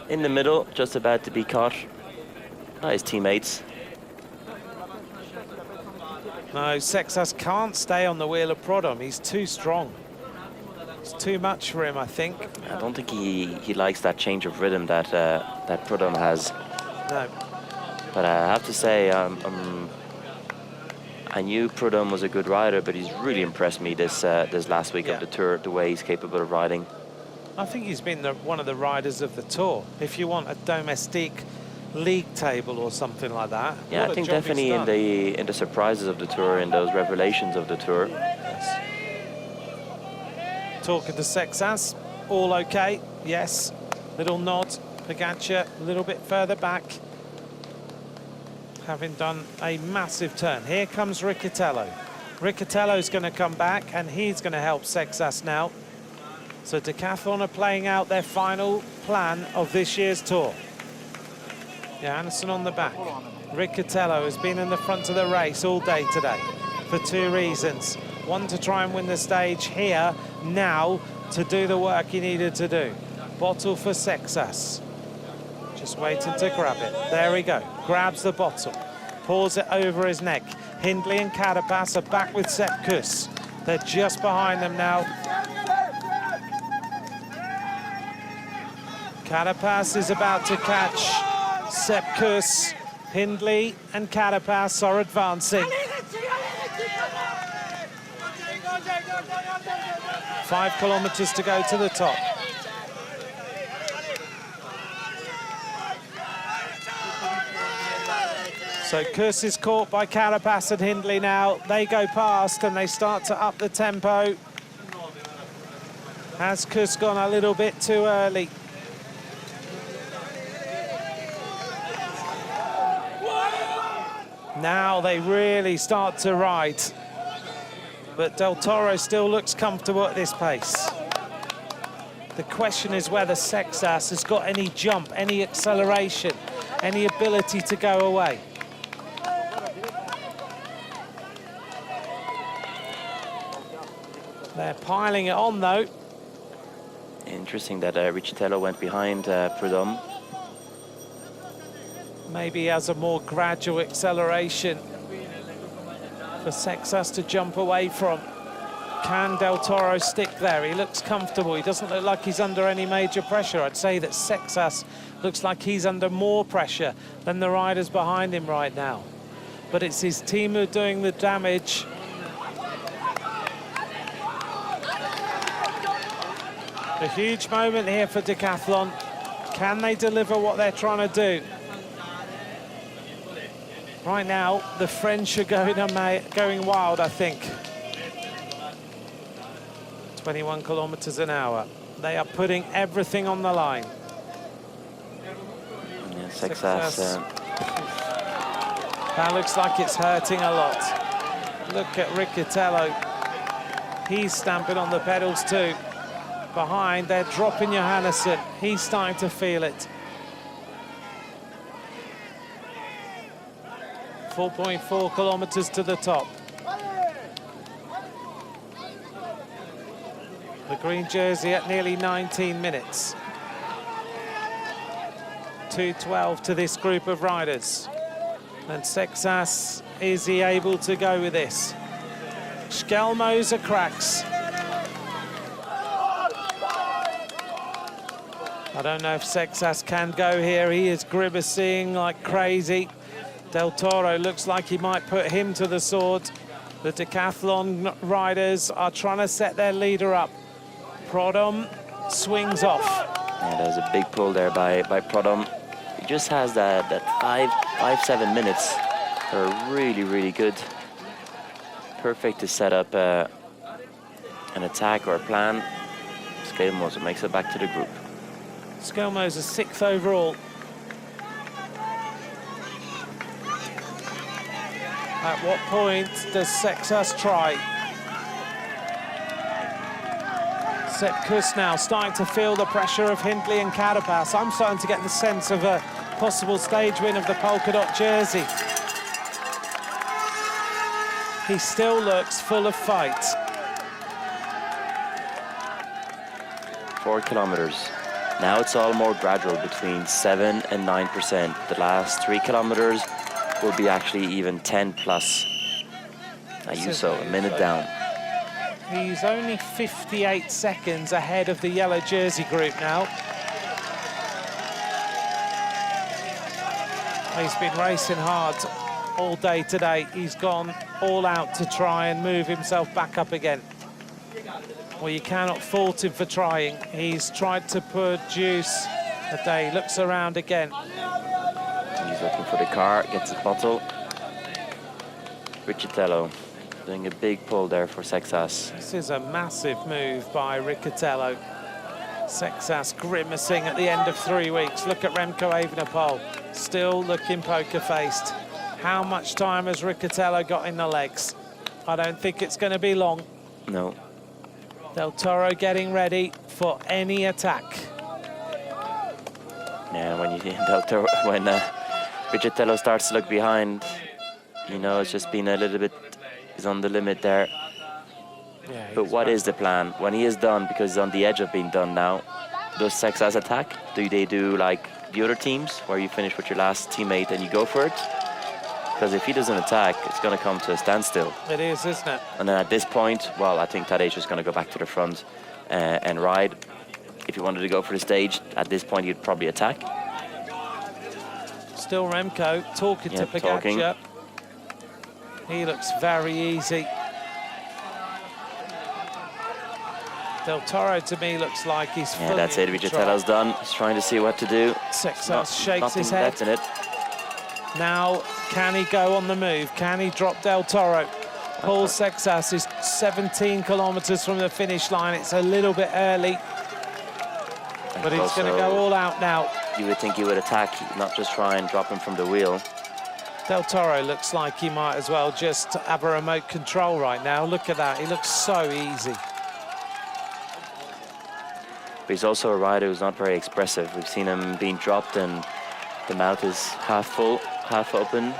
in the middle, just about to be caught by his teammates. No, Sexas can't stay on the wheel of Prudhomme. He's too strong. It's too much for him, I think. I don't think he likes that change of rhythm that that Prudhomme has. No. But I have to say, I knew Prudhomme was a good rider, but he's really impressed me this last week of the Tour, the way he's capable of riding. I think he's been one of the riders of the Tour. If you want a domestique league table or something like that. Yeah, I think definitely in the surprises of the Tour, in those revelations of the Tour. Yes. Talking to Sexas, all okay, yes. Little nod, Pogačar a little bit further back, having done a massive turn. Here comes Riccitello. Riccitello's going to come back and he's going to help Sexas now. So Decathlon are playing out their final plan of this year's Tour. Johansson on the back. Riccitello has been in the front of the race all day today for two reasons. One, to try and win the stage here, now to do the work he needed to do. Bottle for Sexas. Just waiting to grab it. There we go. Grabs the bottle. Pours it over his neck. Hindley and Carapaz are back with Sepp Kuss. They're just behind them now. Carapaz is about to catch Sepp Kuss. Hindley and Carapaz are advancing. 5 kilometers to go to the top. So Kuss is caught by Carapaz and Hindley now. They go past and they start to up the tempo. Has Kuss gone a little bit too early? Now they really start to ride. But Del Toro still looks comfortable at this pace. The question is whether Sexas has got any jump, any acceleration, any ability to go away. They're piling it on, though. Interesting that Riccitello went behind Prudhomme. Maybe he has a more gradual acceleration for Sexas to jump away from. Can Del Toro stick there? He looks comfortable. He doesn't look like he's under any major pressure. I'd say that Sexas looks like he's under more pressure than the riders behind him right now. But it's his team who are doing the damage. A huge moment here for Decathlon. Can they deliver what they're trying to do? Right now, the French are going wild, I think. 21 kilometers an hour. They are putting everything on the line. Yeah, Sexas. That looks like it's hurting a lot. Look at Riccitello. He's stamping on the pedals too. Behind, they're dropping Johannesson. He's starting to feel it. 4.4 kilometers to the top. The green jersey at nearly 19 minutes. 2:12 to this group of riders. And Sexas, is he able to go with this? Schelmoser cracks. I don't know if Sexas can go here. He is grimacing like crazy. Del Toro looks like he might put him to the sword. The decathlon riders are trying to set their leader up. Prodom swings off. Yeah, there's a big pull there by Prodom. He just has that 5-7 minutes are really, really good. Perfect to set up an attack or a plan. Schelmoser makes it back to the group. Schelmoser 6th overall. At what point does Sexas try? Sepp Kuss now starting to feel the pressure of Hindley and Carapaz. I'm starting to get the sense of a possible stage win of the polka dot jersey. He still looks full of fight. 4 kilometers. Now it's all more gradual, between 7 and 9%. The last 3 kilometers will be actually even 10 plus. Ayuso, a minute down. He's only 58 seconds ahead of the yellow jersey group now. He's been racing hard all day today. He's gone all out to try and move himself back up again. Well, you cannot fault him for trying. He's tried to produce a day. Looks around again. He's looking for the car, gets his bottle. Riccitello doing a big pull there for Sexas. This is a massive move by Riccitello. Sexas grimacing at the end of 3 weeks. Look at Remco Evenepoel, still looking poker-faced. How much time has Riccitello got in the legs? I don't think it's going to be long. No. Del Toro getting ready for any attack. Yeah, when Riccitello starts to look behind, you know, it's just been a little bit, he's on the limit there. Yeah, but what is the plan? When he is done, because he's on the edge of being done now, does Sexas attack? Do they do like the other teams, where you finish with your last teammate and you go for it? Because if he doesn't attack, it's going to come to a standstill. It is, isn't it? And then at this point, well, I think Tadej is going to go back to the front and ride. If he wanted to go for the stage, at this point, he'd probably attack. Still Remco talking to Pogačar. He looks very easy. Del Toro, to me, looks like he's fully that's it. Riccitello's done. He's trying to see what to do. Sexas shakes his head. That's in it. Now, can he go on the move? Can he drop Del Toro? Paul Sexas is 17 kilometers from the finish line. It's a little bit early, but he's going to go all out now. You would think he would attack, not just try and drop him from the wheel. Del Toro looks like he might as well just have a remote control right now. Look at that. He looks so easy. But he's also a rider who's not very expressive. We've seen him being dropped and the mouth is half full, half open,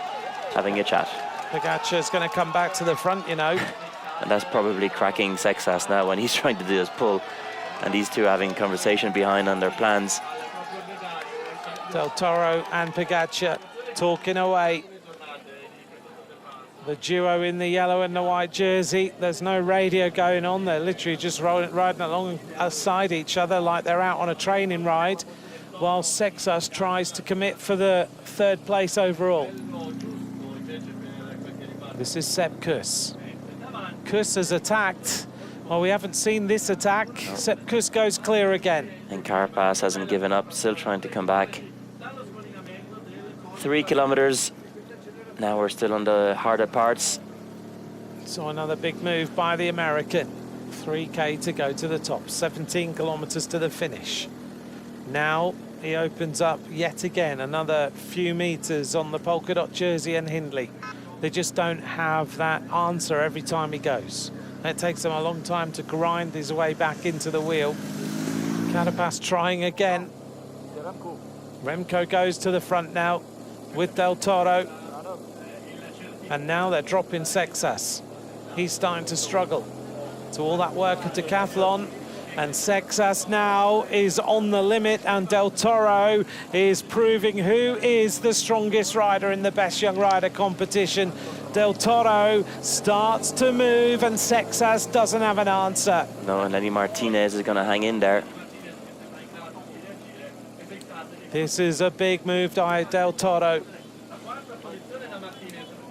having a chat. Pogačar's going to come back to the front, you know. And that's probably cracking Sexas now when he's trying to do his pull. And these two having conversation behind on their plans. Del Toro and Pogačar talking away. The duo in the yellow and the white jersey. There's no radio going on. They're literally just riding along aside each other like they're out on a training ride, while Sexas tries to commit for the 3rd place overall. This is Sepp Kuss. Kuss has attacked. Well, we haven't seen this attack. No. Sepp Kuss goes clear again. And Carapaz hasn't given up, still trying to come back. 3 kilometers. now we're still on the harder parts. So another big move by the American. 3K to go to the top, 17 kilometers to the finish. Now he opens up yet again, another few meters on the polka dot jersey and Hindley. They just don't have that answer every time he goes. It takes him a long time to grind his way back into the wheel. Carapaz trying again. Remco goes to the front now with Del Toro. And now they're dropping Sexas. He's starting to struggle. So all that work at Decathlon, and Sexas now is on the limit, and Del Toro is proving who is the strongest rider in the Best Young Rider competition. Del Toro starts to move, and Sexas doesn't have an answer. No, and Lenny Martinez is going to hang in there. This is a big move by Del Toro.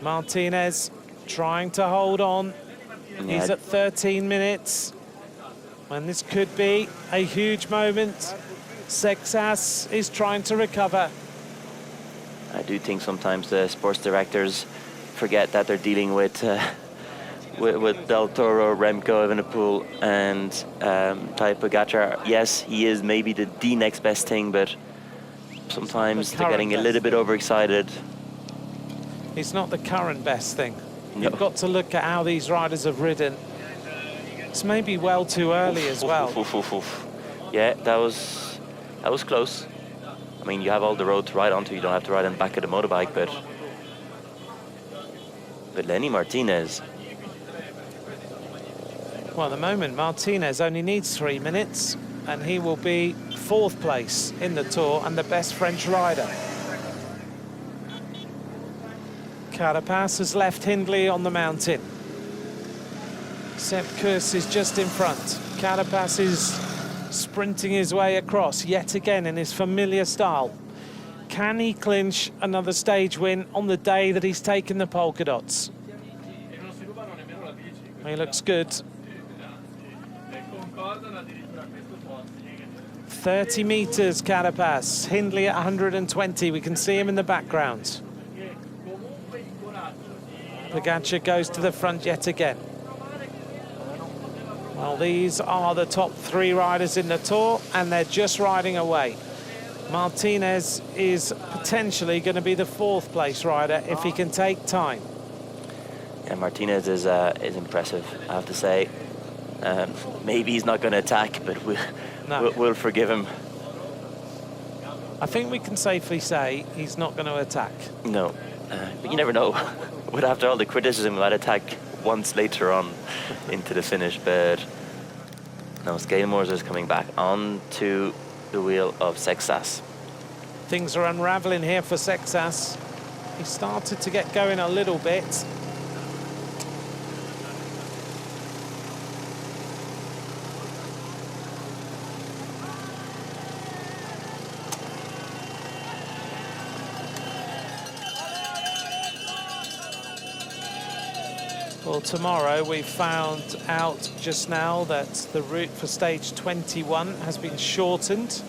Martinez trying to hold on. He's at 13 minutes. And this could be a huge moment. Sexas is trying to recover. I do think sometimes the sports directors forget that they're dealing with Del Toro, Remco Evenepoel, and Tadej Pogačar. Yes, he is maybe the next best thing, but sometimes they're getting a little bit overexcited. He's not the current best thing. No. You've got to look at how these riders have ridden. It's maybe well too early as well. Yeah, that was close. I mean, you have all the road to ride onto. You don't have to ride on the back of the motorbike, but Lenny Martinez. Well, at the moment, Martinez only needs 3 minutes, and he will be 4th place in the Tour and the best French rider. Carapaz has left Hindley on the mountain. Sepp Kuss is just in front. Carapaz is sprinting his way across yet again in his familiar style. Can he clinch another stage win on the day that he's taken the polka dots? He looks good. 30 meters, Carapaz. Hindley at 120. We can see him in the background. Pogačar goes to the front yet again. Well, these are the top 3 riders in the Tour, and they're just riding away. Martinez is potentially going to be the 4th place rider if he can take time. Yeah, Martinez is impressive, I have to say. Maybe he's not going to attack, but we'll forgive him. I think we can safely say he's not going to attack. No, but you never know. But after all the criticism, we might attack once later on into the finish. But no, Scales is coming back onto the wheel of Sexas. Things are unraveling here for Sexas. He started to get going a little bit. Well, tomorrow we found out just now that the route for stage 21 has been shortened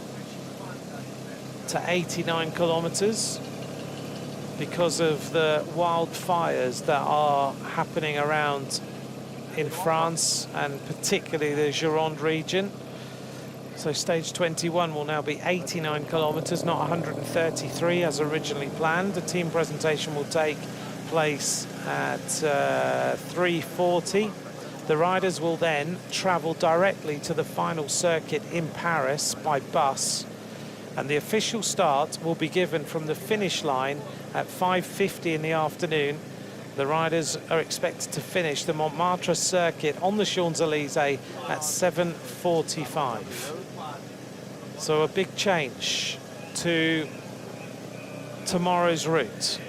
to 89 kilometers because of the wildfires that are happening around in France and particularly the Gironde region. So stage 21 will now be 89 kilometers, not 133 as originally planned. The team presentation will take place at 3:40. The riders will then travel directly to the final circuit in Paris by bus, and the official start will be given from the finish line at 5:50 in the afternoon. The riders are expected to finish the Montmartre circuit on the Champs-Élysées at 7:45. So a big change to tomorrow's route.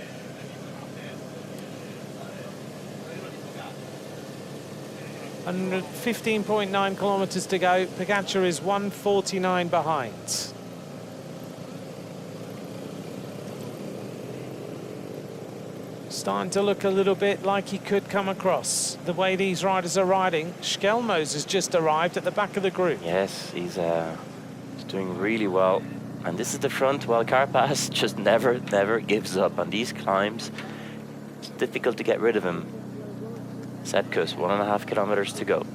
15.9 kilometers to go. Pogačar is 1:49 behind. Starting to look a little bit like he could come across the way these riders are riding. Schelmos has just arrived at the back of the group. Yes, he's doing really well. And this is the front, while Carapaz just never gives up on these climbs. It's difficult to get rid of him. Sepp Kuss, 1.5 kilometers to go.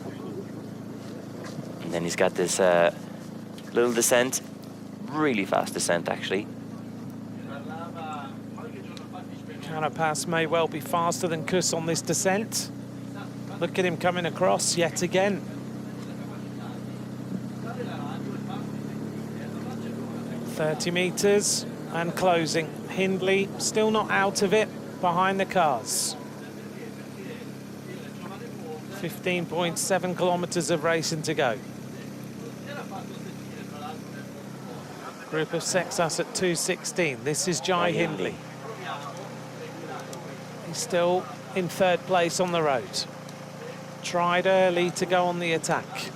And then he's got this little descent, really fast descent actually. Carapaz may well be faster than Kuss on this descent. Look at him coming across yet again. .30 meters and closing. Hindley still not out of it, behind the cars. 15.7 kilometers of racing to go. Group of Sexas at 2:16. This is Jai Hindley. He's still in 3rd place on the road. Tried early to go on the attack.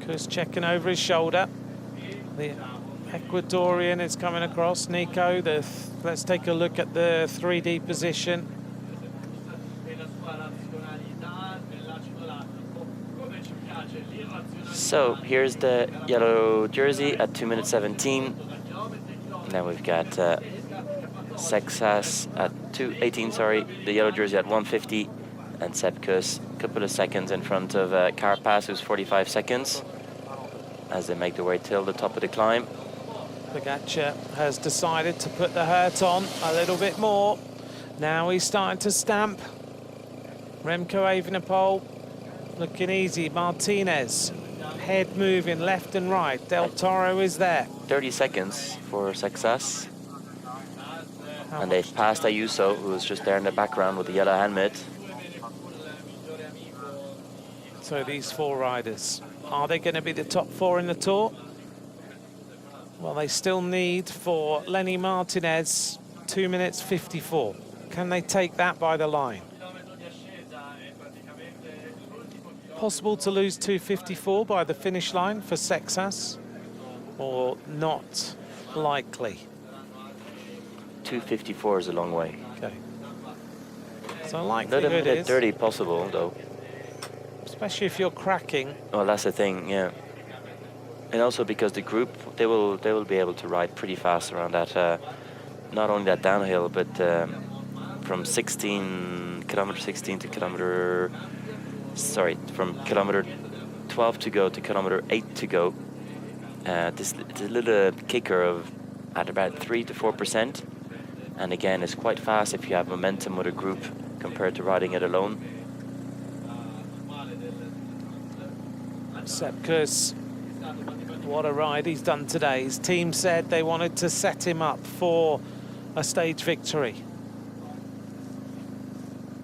Kuss checking over his shoulder. The Ecuadorian is coming across. Nico, let's take a look at the 3D position. So here's the yellow jersey at 2 minutes 17. Then we've got Sexas at 2:18, sorry, the yellow jersey at 1:50, and Sepp Kuss a couple of seconds in front of Carapaz, who's 45 seconds, as they make their way till the top of the climb. Pogačar has decided to put the hurt on a little bit more. Now he's starting to stamp. Remco Evenepoel looking easy. Martinez, head moving left and right. Del Toro is there. 30 seconds for Sexas. And they've passed Ayuso, who's just there in the background with the yellow helmet. So these 4 riders, are they going to be the top 4 in the Tour? Well, they still need for Lenny Martinez 2 minutes 54. Can they take that by the line? Possible to lose 2:54 by the finish line for Sexas, or not likely? 2:54 is a long way. Okay. So likelihood Not a minute is 30 possible, though. especially if you're cracking. Well, that's the thing, yeah. And also because the group, they will be able to ride pretty fast around that, not only that downhill, but from kilometer 16 to from kilometer 12 to go to kilometer 8 to go. This little kicker of at about 3 to 4%. And again, it's quite fast if you have momentum with a group compared to riding it alone. Sepp Kuss, what a ride he's done today. His team said they wanted to set him up for a stage victory.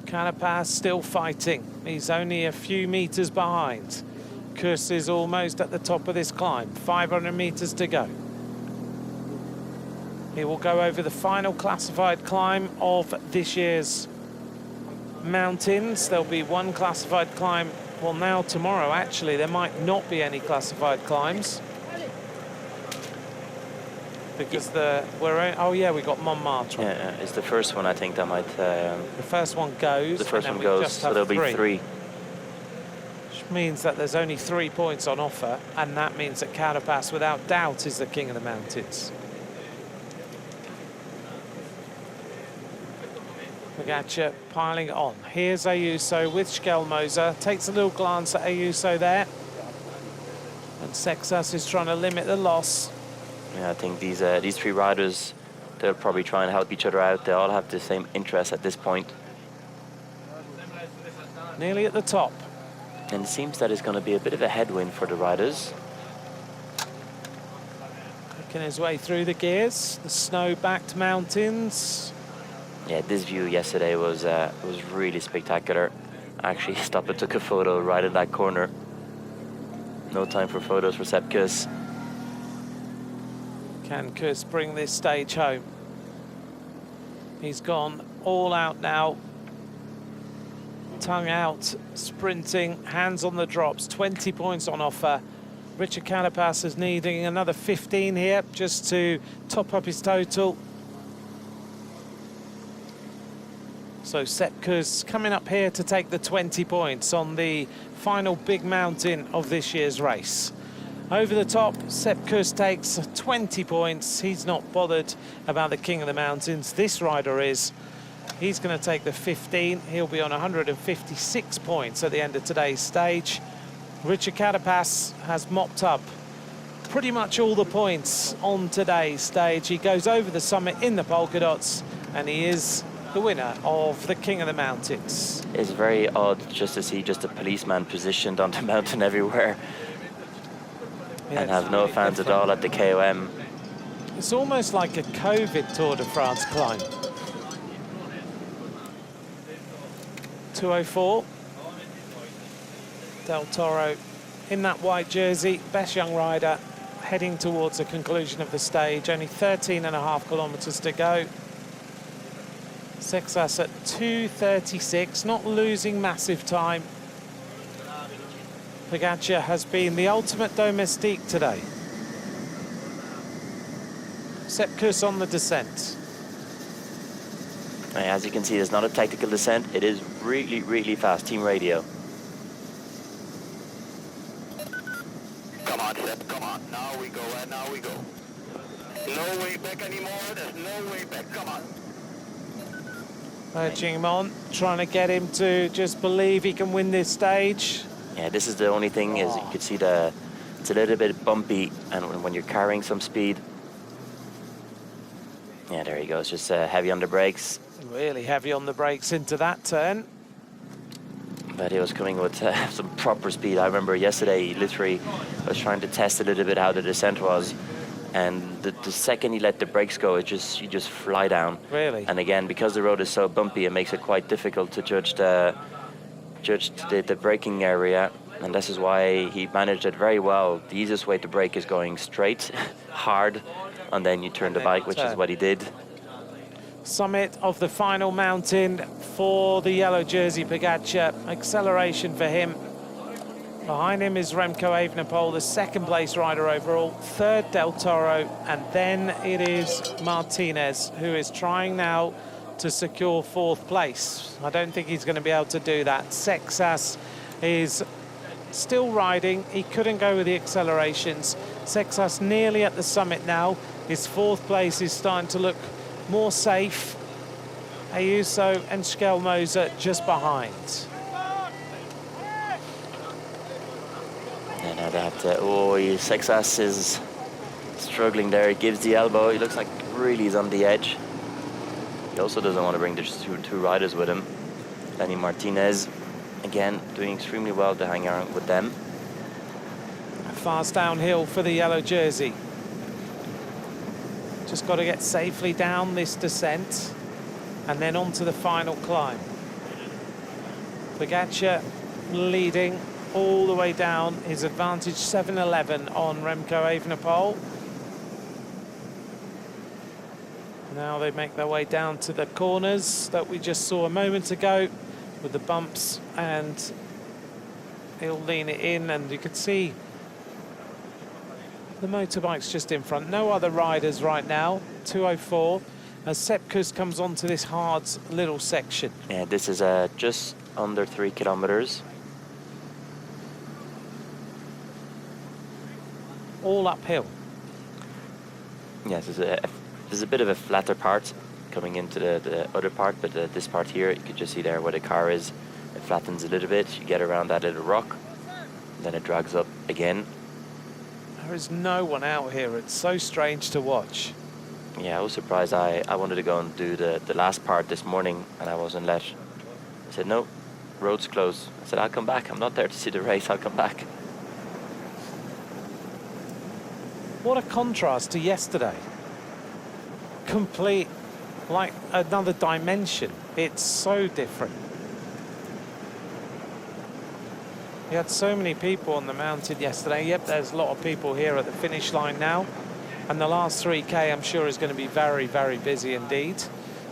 Carapaz still fighting. He's only a few meters behind. Kuss is almost at the top of this climb. 500 meters to go. He will go over the final classified climb of this year's mountains. There'll be one classified climb. Well, now tomorrow, actually, there might not be any classified climbs. Because oh yeah, we got Montmartre. Yeah, it's the first one, I think, that might... the first one goes. The first one goes, so there'll be 3. Which means that there's only 3 points on offer, and that means that Carapaz, without doubt, is the king of the mountains. Pogačar piling on. Here's Ayuso with Schelmoser. Takes a little glance at Ayuso there. And Sexas is trying to limit the loss. Yeah, I think these 3 riders, they'll probably try and help each other out. They all have the same interest at this point. Nearly at the top. And it seems that it's going to be a bit of a headwind for the riders. Making his way through the gears. The snow-backed mountains. Yeah, this view yesterday was really spectacular. I actually stopped and took a photo right in that corner. No time for photos for Sepp Kuss. Can Kuss bring this stage home? He's gone all out now. Tongue out, sprinting, hands on the drops, 20 points on offer. Richard Carapaz is needing another 15 here just to top up his total. So Sepp Kuss coming up here to take the 20 points on the final big mountain of this year's race. Over the top, Sepp Kuss takes 20 points. He's not bothered about the King of the Mountains. This rider is. He's going to take the 15. He'll be on 156 points at the end of today's stage. Richard Carapaz has mopped up pretty much all the points on today's stage. He goes over the summit in the polka dots, and he is the winner of the King of the Mountains. It's very odd just to see just a policeman positioned on the mountain everywhere. Yeah, and have no fans at all at the KOM. It's almost like a COVID Tour de France climb. 2:04. Del Toro in that white jersey, best young rider, heading towards the conclusion of the stage. Only 13.5 kilometers to go. Sexas at 2:36, not losing massive time. Pogačar has been the ultimate domestique today. Sepp Kuss on the descent. As you can see, it's not a tactical descent. It is really, really fast. Team radio. Come on, Sepp, come on. Now we go, and now we go. No way back anymore. There's no way back. Come on. Urging him on, trying to get him to just believe he can win this stage. Yeah, this is the only thing is you can see it's a little bit bumpy, and when you're carrying some speed. Yeah, there he goes, just heavy on the brakes. Really heavy on the brakes into that turn. But he was coming with some proper speed. I remember yesterday he literally was trying to test a little bit how the descent was. And the second he let the brakes go, you just fly down. Really? And again, because the road is so bumpy, it makes it quite difficult to judge the braking area. And this is why he managed it very well. The easiest way to brake is going straight, hard, and then you turn the bike, which is what he did. Summit of the final mountain for the yellow jersey Pogačar. Acceleration for him. Behind him is Remco Evenepoel, the second place rider overall. Third, Del Toro, and then it is Martinez, who is trying now to secure fourth place. I don't think he's going to be able to do that. Sexas is still riding. He couldn't go with the accelerations. Sexas nearly at the summit now. His fourth place is starting to look more safe. Ayuso and Schelmoser just behind. And now they have to, Sexas is struggling there. He gives the elbow. He looks like really he's on the edge. He also doesn't want to bring the two riders with him. Lenny Martinez, again, doing extremely well to hang around with them. Fast downhill for the yellow jersey. Just got to get safely down this descent and then onto the final climb. Pogačar leading all the way down, his advantage 7:11 on Remco Evenepoel. Now they make their way down to the corners that we just saw a moment ago with the bumps, and he'll lean it in, and you can see the motorbike's just in front. No other riders right now. 2:04 as Sepp Kuss comes onto this hard little section. Yeah, this is just under 3 kilometers. All uphill. Yes, there's a bit of a flatter part coming into the other part, but this part here, you can just see there where the car is. It flattens a little bit. You get around that little rock, then it drags up again. There is no one out here. It's so strange to watch. Yeah, I was surprised. I wanted to go and do the last part this morning, and I wasn't let. I said, no, road's closed. I said, I'll come back. I'm not there to see the race. I'll come back. What a contrast to yesterday. Complete, like another dimension. It's so different. We had so many people on the mountain yesterday. Yep, there's a lot of people here at the finish line now. And the last 3K, I'm sure, is going to be very, very busy indeed.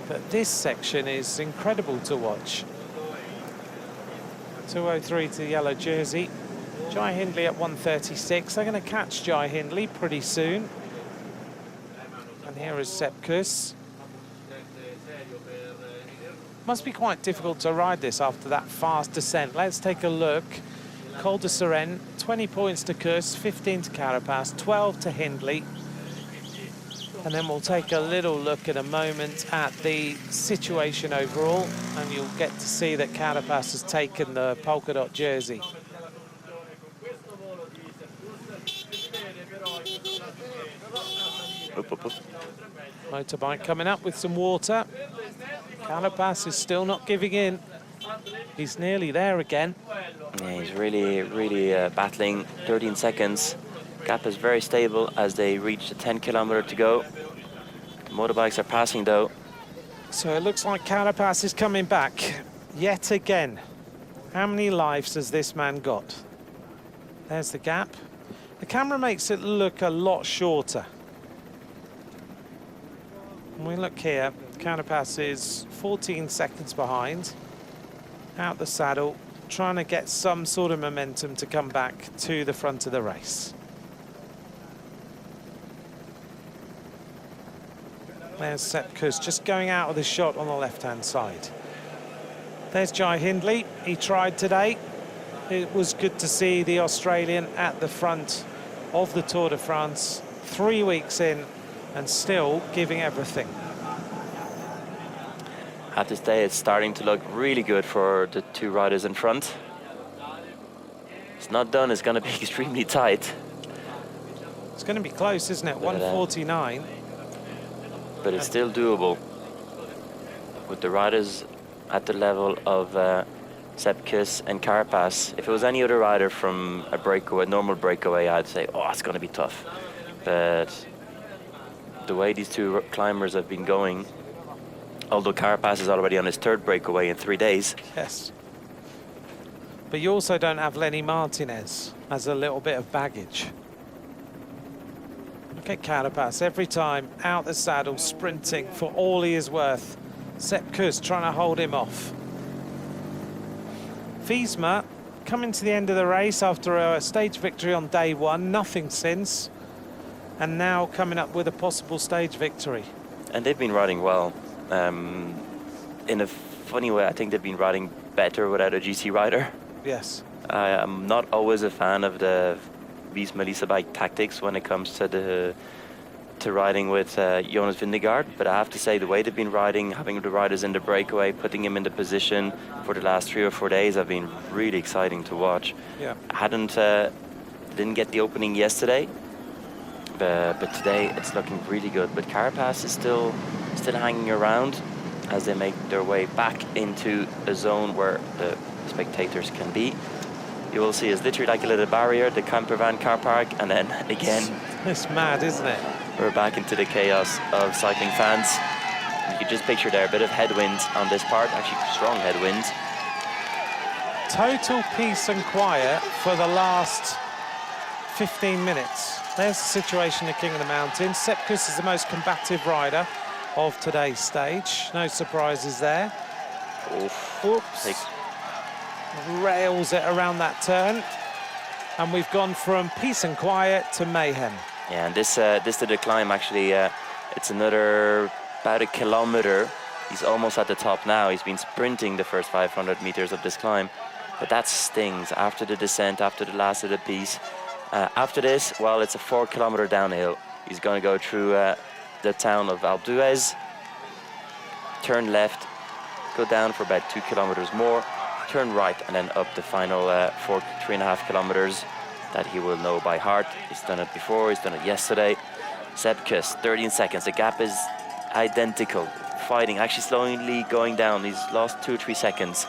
But this section is incredible to watch. 2:03 to the yellow jersey. Jai Hindley at 1:36. They're going to catch Jai Hindley pretty soon. And here is Sepp Kuss. Must be quite difficult to ride this after that fast descent. Let's take a look Col de Seren, 20 points to Kuss, 15 to Carapaz, 12 to Hindley. And then we'll take a little look in a moment at the situation overall, and you'll get to see that Carapaz has taken the polka dot jersey. Motorbike coming up with some water. Carapaz is still not giving in. He's nearly there again. Yeah, he's really battling. 13 seconds. Gap is very stable as they reach the 10 kilometer to go. The motorbikes are passing though. So it looks like Carapaz is coming back yet again. How many lives has this man got? There's the gap. The camera makes it look a lot shorter. When we look here, Carapaz is 14 seconds behind. Out the saddle, trying to get some sort of momentum to come back to the front of the race. There's Sepp Kuss just going out of the shot on the left-hand side. There's Jai Hindley. He tried today. It was good to see the Australian at the front of the Tour de France, 3 weeks in, and still giving everything. At this day, it's starting to look really good for the two riders in front. It's not done. It's going to be extremely tight. It's going to be close, isn't it? 149. But it's still doable. With the riders at the level of Sepp Kuss and Carapaz. If it was any other rider from a breakaway, normal breakaway, I'd say, oh, it's going to be tough. But the way these two climbers have been going, although Carapaz is already on his third breakaway in 3 days. Yes. But you also don't have Lenny Martinez as a little bit of baggage. Look at Carapaz, every time out the saddle, sprinting for all he is worth. Sepp Kuss trying to hold him off. Wiesma coming to the end of the race after a stage victory on day one, nothing since, and now coming up with a possible stage victory. And they've been riding well. In a funny way, I think they've been riding better without a GC rider. Yes. I am not always a fan of the Wiesma Lease bike tactics when it comes to riding with Jonas Vingegaard, but I have to say the way they've been riding, having the riders in the breakaway, putting him in the position for the last 3 or 4 days, have been really exciting to watch. Yeah. Didn't get the opening yesterday, but today it's looking really good. But Carapaz is still hanging around as they make their way back into a zone where the spectators can be. You will see it's literally like a little barrier, the campervan car park, and then again... It's mad, isn't it? We're back into the chaos of cycling fans. You can just picture there a bit of headwind on this part, actually strong headwind. Total peace and quiet for the last 15 minutes. There's the situation at King of the Mountains. Sepp Kuss is the most combative rider of today's stage. No surprises there. Oops. Rails it around that turn. And we've gone from peace and quiet to mayhem. Yeah, and this little climb, actually, it's another about a kilometer. He's almost at the top now. He's been sprinting the first 500 meters of this climb. But that stings after the descent, after the last of the piece. After this, well, it's a 4 kilometer downhill. He's going to go through the town of Alpe d'Huez, turn left, go down for about 2 kilometers more, turn right, and then up the final 3.5 kilometers that he will know by heart. He's done it before, he's done it yesterday. Sepp Kuss, 13 seconds. The gap is identical. Fighting, actually slowly going down. He's lost 2 or 3 seconds.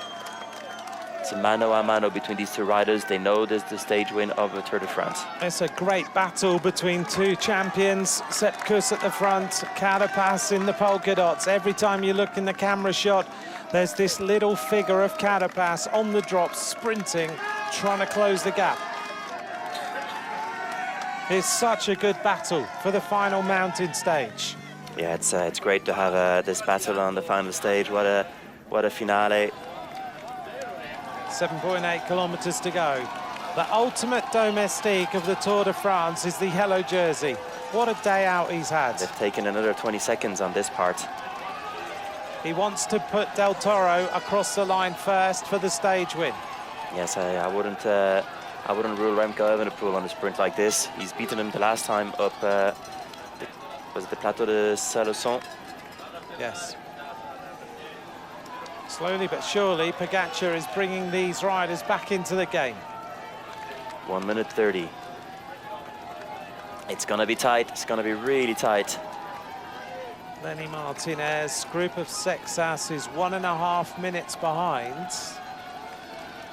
It's a mano a mano between these two riders. They know there's the stage win of the Tour de France. It's a great battle between two champions. Sepp Kuss at the front, Carapaz in the polka dots. Every time you look in the camera shot, there's this little figure of Carapaz on the drop, sprinting, trying to close the gap. It's such a good battle for the final mountain stage. Yeah, it's great to have this battle on the final stage. What a finale. 7.8 kilometers to go. The ultimate domestique of the Tour de France is the yellow jersey. What a day out he's had. They've taken another 20 seconds on this part. He wants to put Del Toro across the line first for the stage win. Yes, I wouldn't I wouldn't rule Remco Evenepoel on a sprint like this. He's beaten him the last time up, was it the Plateau de Saint-Lusson? Yes. Slowly but surely, Pogačar is bringing these riders back into the game. 1 minute 30. It's going to be tight. It's going to be really tight. Lenny Martinez, group of Sexas is 1.5 minutes behind.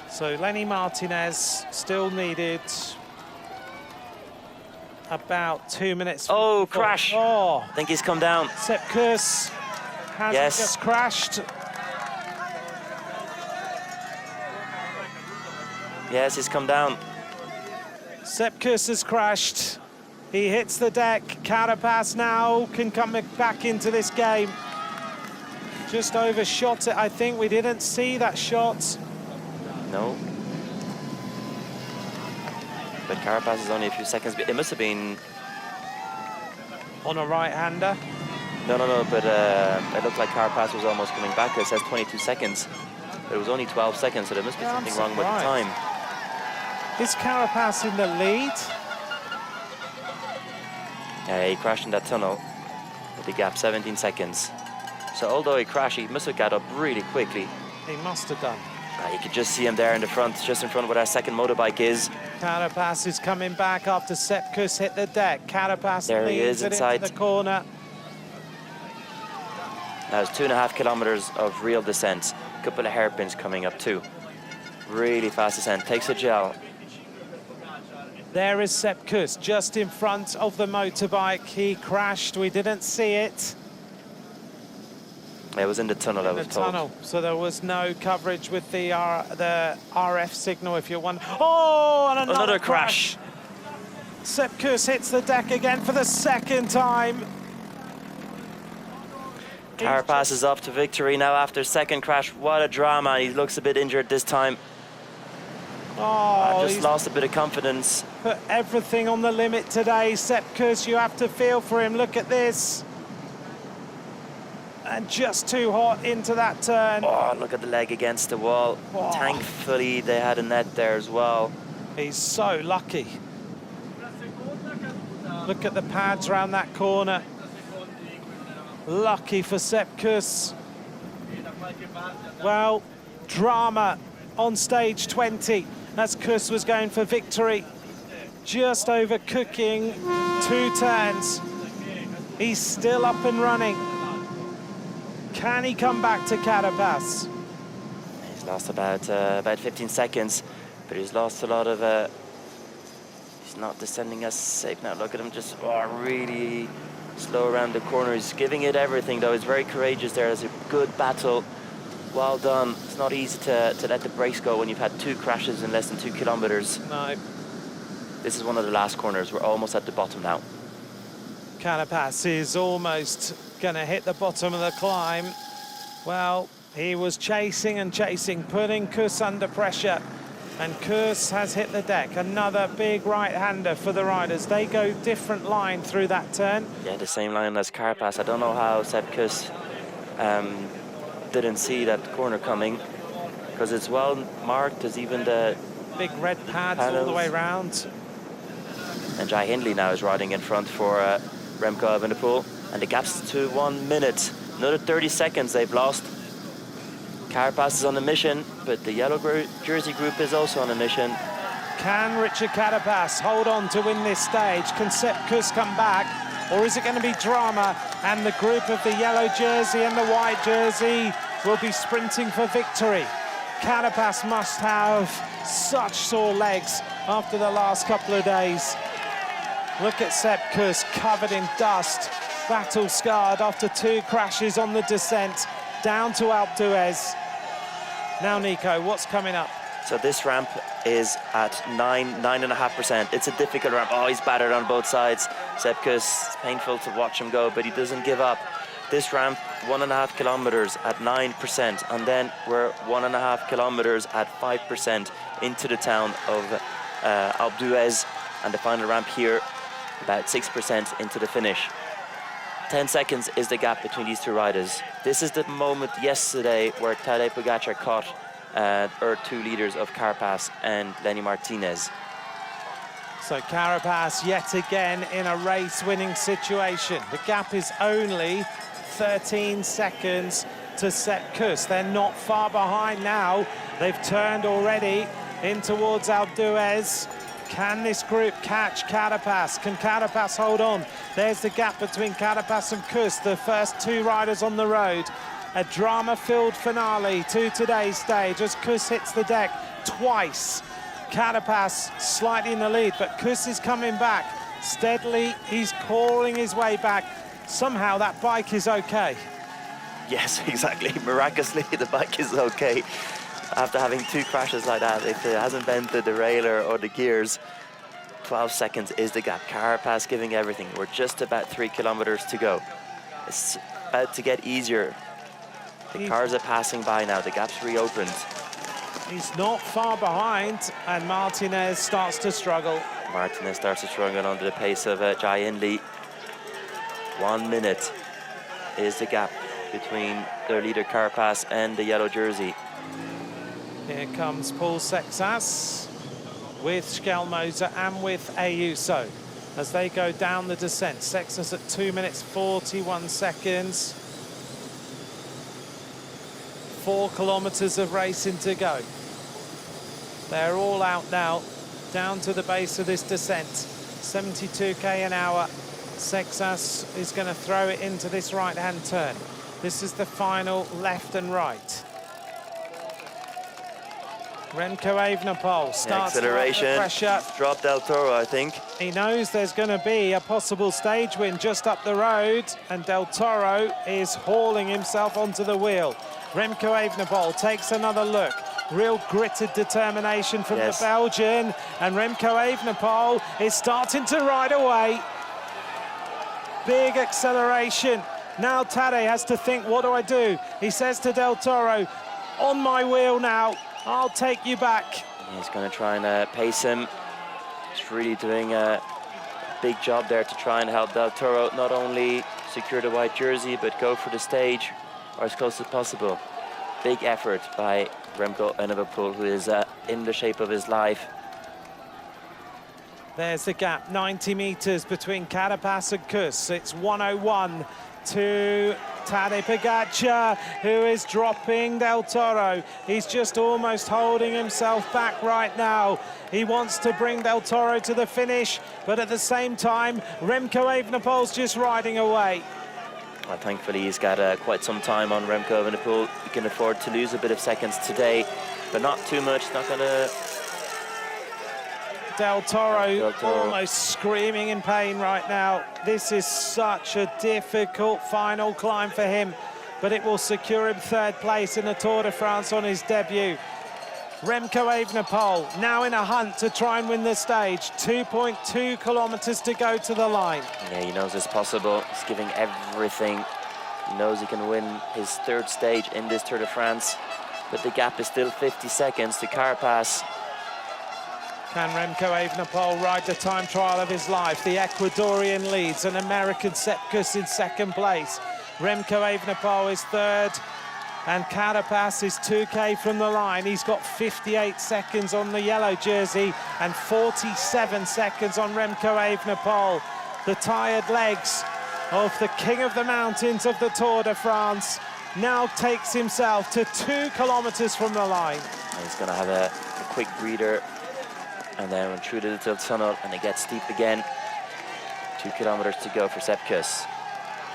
So Lenny Martinez still needed about 2 minutes. Oh, crash. Oh. I think he's come down. Sepp Kuss has just crashed. Yes, he's come down. Sepp Kuss has crashed. He hits the deck. Carapaz now can come back into this game. Just overshot it, I think. We didn't see that shot. No. But Carapaz is only a few seconds. It must have been... On a right-hander? No, but it looked like Carapaz was almost coming back. It says 22 seconds. But it was only 12 seconds, so there must be something wrong with the time. Is Carapaz in the lead? Yeah, he crashed in that tunnel with the gap 17 seconds. So although he crashed, he must have got up really quickly. He must have done. You could just see him there in the front, just in front of where our second motorbike is. Carapaz is coming back after Sepp Kuss hit the deck. Carapaz there he leads is inside into the corner. Now it's 2.5 kilometers of real descent. A couple of hairpins coming up too. Really fast descent. Takes a gel. There is Sepp Kuss just in front of the motorbike. He crashed. We didn't see it. It was in the tunnel, I was told. Tunnel, so there was no coverage with the RF signal. If you're wondering. Oh, and another crash. Sepp Kuss hits the deck again for the second time. Carapaz is off to victory now after second crash. What a drama. He looks a bit injured this time. Oh, just lost a bit of confidence. Put everything on the limit today. Sepp Kuss, you have to feel for him. Look at this. And just too hot into that turn. Oh, look at the leg against the wall. Oh. Thankfully, they had a net there as well. He's so lucky. Look at the pads around that corner. Lucky for Sepp Kuss. Well, drama on stage 20 as Kuss was going for victory. Just over cooking 2 turns. He's still up and running. Can he come back to Carapaz? He's lost about 15 seconds, but he's lost a lot of... he's not descending as safe now. Look at him just really slow around the corner. He's giving it everything, though. He's very courageous there. It's a good battle. Well done. It's not easy to let the brakes go when you've had 2 crashes in less than 2 kilometers. No. This is one of the last corners. We're almost at the bottom now. Carapaz is almost going to hit the bottom of the climb. Well, he was chasing and chasing, putting Kuss under pressure. And Kuss has hit the deck. Another big right-hander for the riders. They go different line through that turn. Yeah, the same line as Carapaz. I don't know how Sepp Kuss didn't see that corner coming, because it's well marked. There's even the big red pads all the way round. And Jai Hindley now is riding in front for Remco Evenepoel, and the gap's to 1 minute. Another 30 seconds they've lost. Carapaz is on a mission, but the yellow jersey group is also on a mission. Can Richard Carapaz hold on to win this stage? Can Sepp Kuss come back? Or is it going to be drama? And the group of the yellow jersey and the white jersey will be sprinting for victory. Carapaz must have such sore legs after the last couple of days. Look at Sepp Kuss covered in dust, battle-scarred after 2 crashes on the descent down to Alpe d'Huez. Now, Nico, what's coming up? So this ramp is at 9.5%. It's a difficult ramp. Oh, he's battered on both sides. Sepp Kuss, it's painful to watch him go, but he doesn't give up. This ramp, 1.5 kilometers at 9%, and then we're 1.5 kilometers at 5% into the town of Alpe d'Huez, and the final ramp here, about 6% into the finish. 10 seconds is the gap between these 2 riders. This is the moment yesterday where Tadej Pogačar caught or 2 leaders of Carapaz and Lenny Martinez. So Carapaz yet again in a race-winning situation. The gap is only 13 seconds to Sepp Kuss. They're not far behind now. They've turned already in towards Alpe d'Huez. Can this group catch Carapaz? Can Carapaz hold on? There's the gap between Carapaz and Kuss, the first 2 riders on the road. A drama-filled finale to today's stage as Kuss hits the deck twice. Carapaz slightly in the lead, but Kuss is coming back. Steadily, he's clawing his way back. Somehow that bike is okay. Yes, exactly. Miraculously, the bike is okay. After having 2 crashes like that, if it hasn't bent the derailleur or the gears, 12 seconds is the gap. Carapaz giving everything. We're just about 3 kilometers to go. It's about to get easier. The cars are passing by now. The gap's reopened. He's not far behind, and Martinez starts to struggle. Martinez starts to struggle under the pace of Jai Hindley. 1 minute is the gap between their leader Carapaz and the yellow jersey. Here comes Paul Sexas with Schelmoser and with Ayuso as they go down the descent. Sexas at 2 minutes 41 seconds. 4 kilometers of racing to go. They're all out now, down to the base of this descent. 72k an hour. Sexas is going to throw it into this right-hand turn. This is the final left and right. Remco Evenepoel starts to apply the pressure. Drop Del Toro, I think. He knows there's going to be a possible stage win just up the road, and Del Toro is hauling himself onto the wheel. Remco Evenepoel takes another look. Real gritted determination from the Belgian, and Remco Evenepoel is starting to ride away. Big acceleration. Now Tadej has to think, what do I do? He says to Del Toro, on my wheel now, I'll take you back. He's going to try and pace him. He's really doing a big job there to try and help Del Toro not only secure the white jersey, but go for the stage or as close as possible. Big effort by Remco Evenepoel, who is in the shape of his life. There's the gap, 90 meters between Carapaz and Kuss. It's 101 to Tadej Pogačar, who is dropping Del Toro. He's just almost holding himself back right now. He wants to bring Del Toro to the finish, but at the same time, Remco Evenepoel's just riding away. Well, thankfully, he's got quite some time on Remco Evenepoel. He can afford to lose a bit of seconds today, but not too much. Not going to... Del Toro almost screaming in pain right now. This is such a difficult final climb for him, but it will secure him 3rd place in the Tour de France on his debut. Remco Evenepoel now in a hunt to try and win the stage. 2.2 kilometers to go to the line. Yeah, he knows it's possible. He's giving everything. He knows he can win his 3rd stage in this Tour de France, but the gap is still 50 seconds to Carapaz. Can Remco Evenepoel ride the time trial of his life? The Ecuadorian leads, an American Sepp Kuss in 2nd place. Remco Evenepoel is 3rd, and Carapaz is 2k from the line. He's got 58 seconds on the yellow jersey and 47 seconds on Remco Evenepoel. The tired legs of the king of the mountains of the Tour de France now takes himself to 2 kilometers from the line. He's going to have a quick breather, and then through the little tunnel, and it gets steep again. 2 kilometers to go for Sepp Kuss.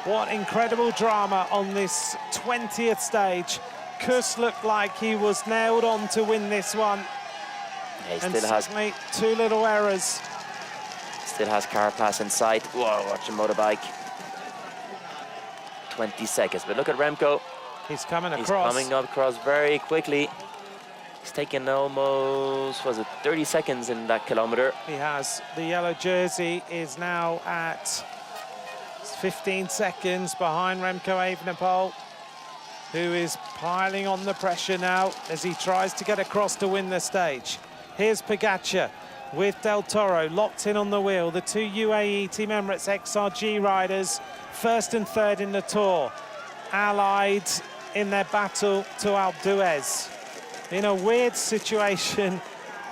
What incredible drama on this 20th stage. Kuss looked like he was nailed on to win this one. Yeah, he and still has 2 little errors. Still has Carapaz in sight. Whoa, watch the motorbike. 20 seconds, but look at Remco. He's coming across. He's coming across very quickly. He's taken almost, was it 30 seconds in that kilometer? He has. The yellow jersey is now at 15 seconds behind Remco Evenepoel, who is piling on the pressure now as he tries to get across to win the stage. Here's Pogačar with Del Toro locked in on the wheel. The 2 UAE Team Emirates XRG riders, 1st and 3rd in the Tour, allied in their battle to Alpe d'Huez. in a weird situation.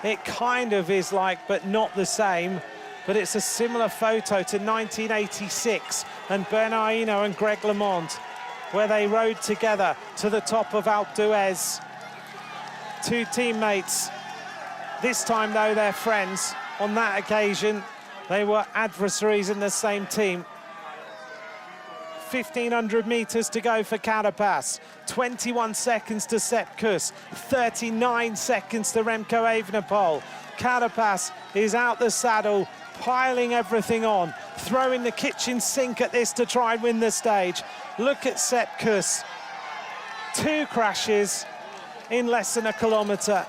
It kind of is like, but not the same. But it's a similar photo to 1986 and Bernard Hinault and Greg LeMond, where they rode together to the top of Alpe d'Huez. Two teammates. This time, though, they're friends. On that occasion, they were adversaries in the same team. 1,500 meters to go for Carapaz. 21 seconds to Sepp Kuss. 39 seconds to Remco Evenepoel. Carapaz is out the saddle, piling everything on, throwing the kitchen sink at this to try and win the stage. Look at Sepp Kuss. 2 crashes in less than a kilometre.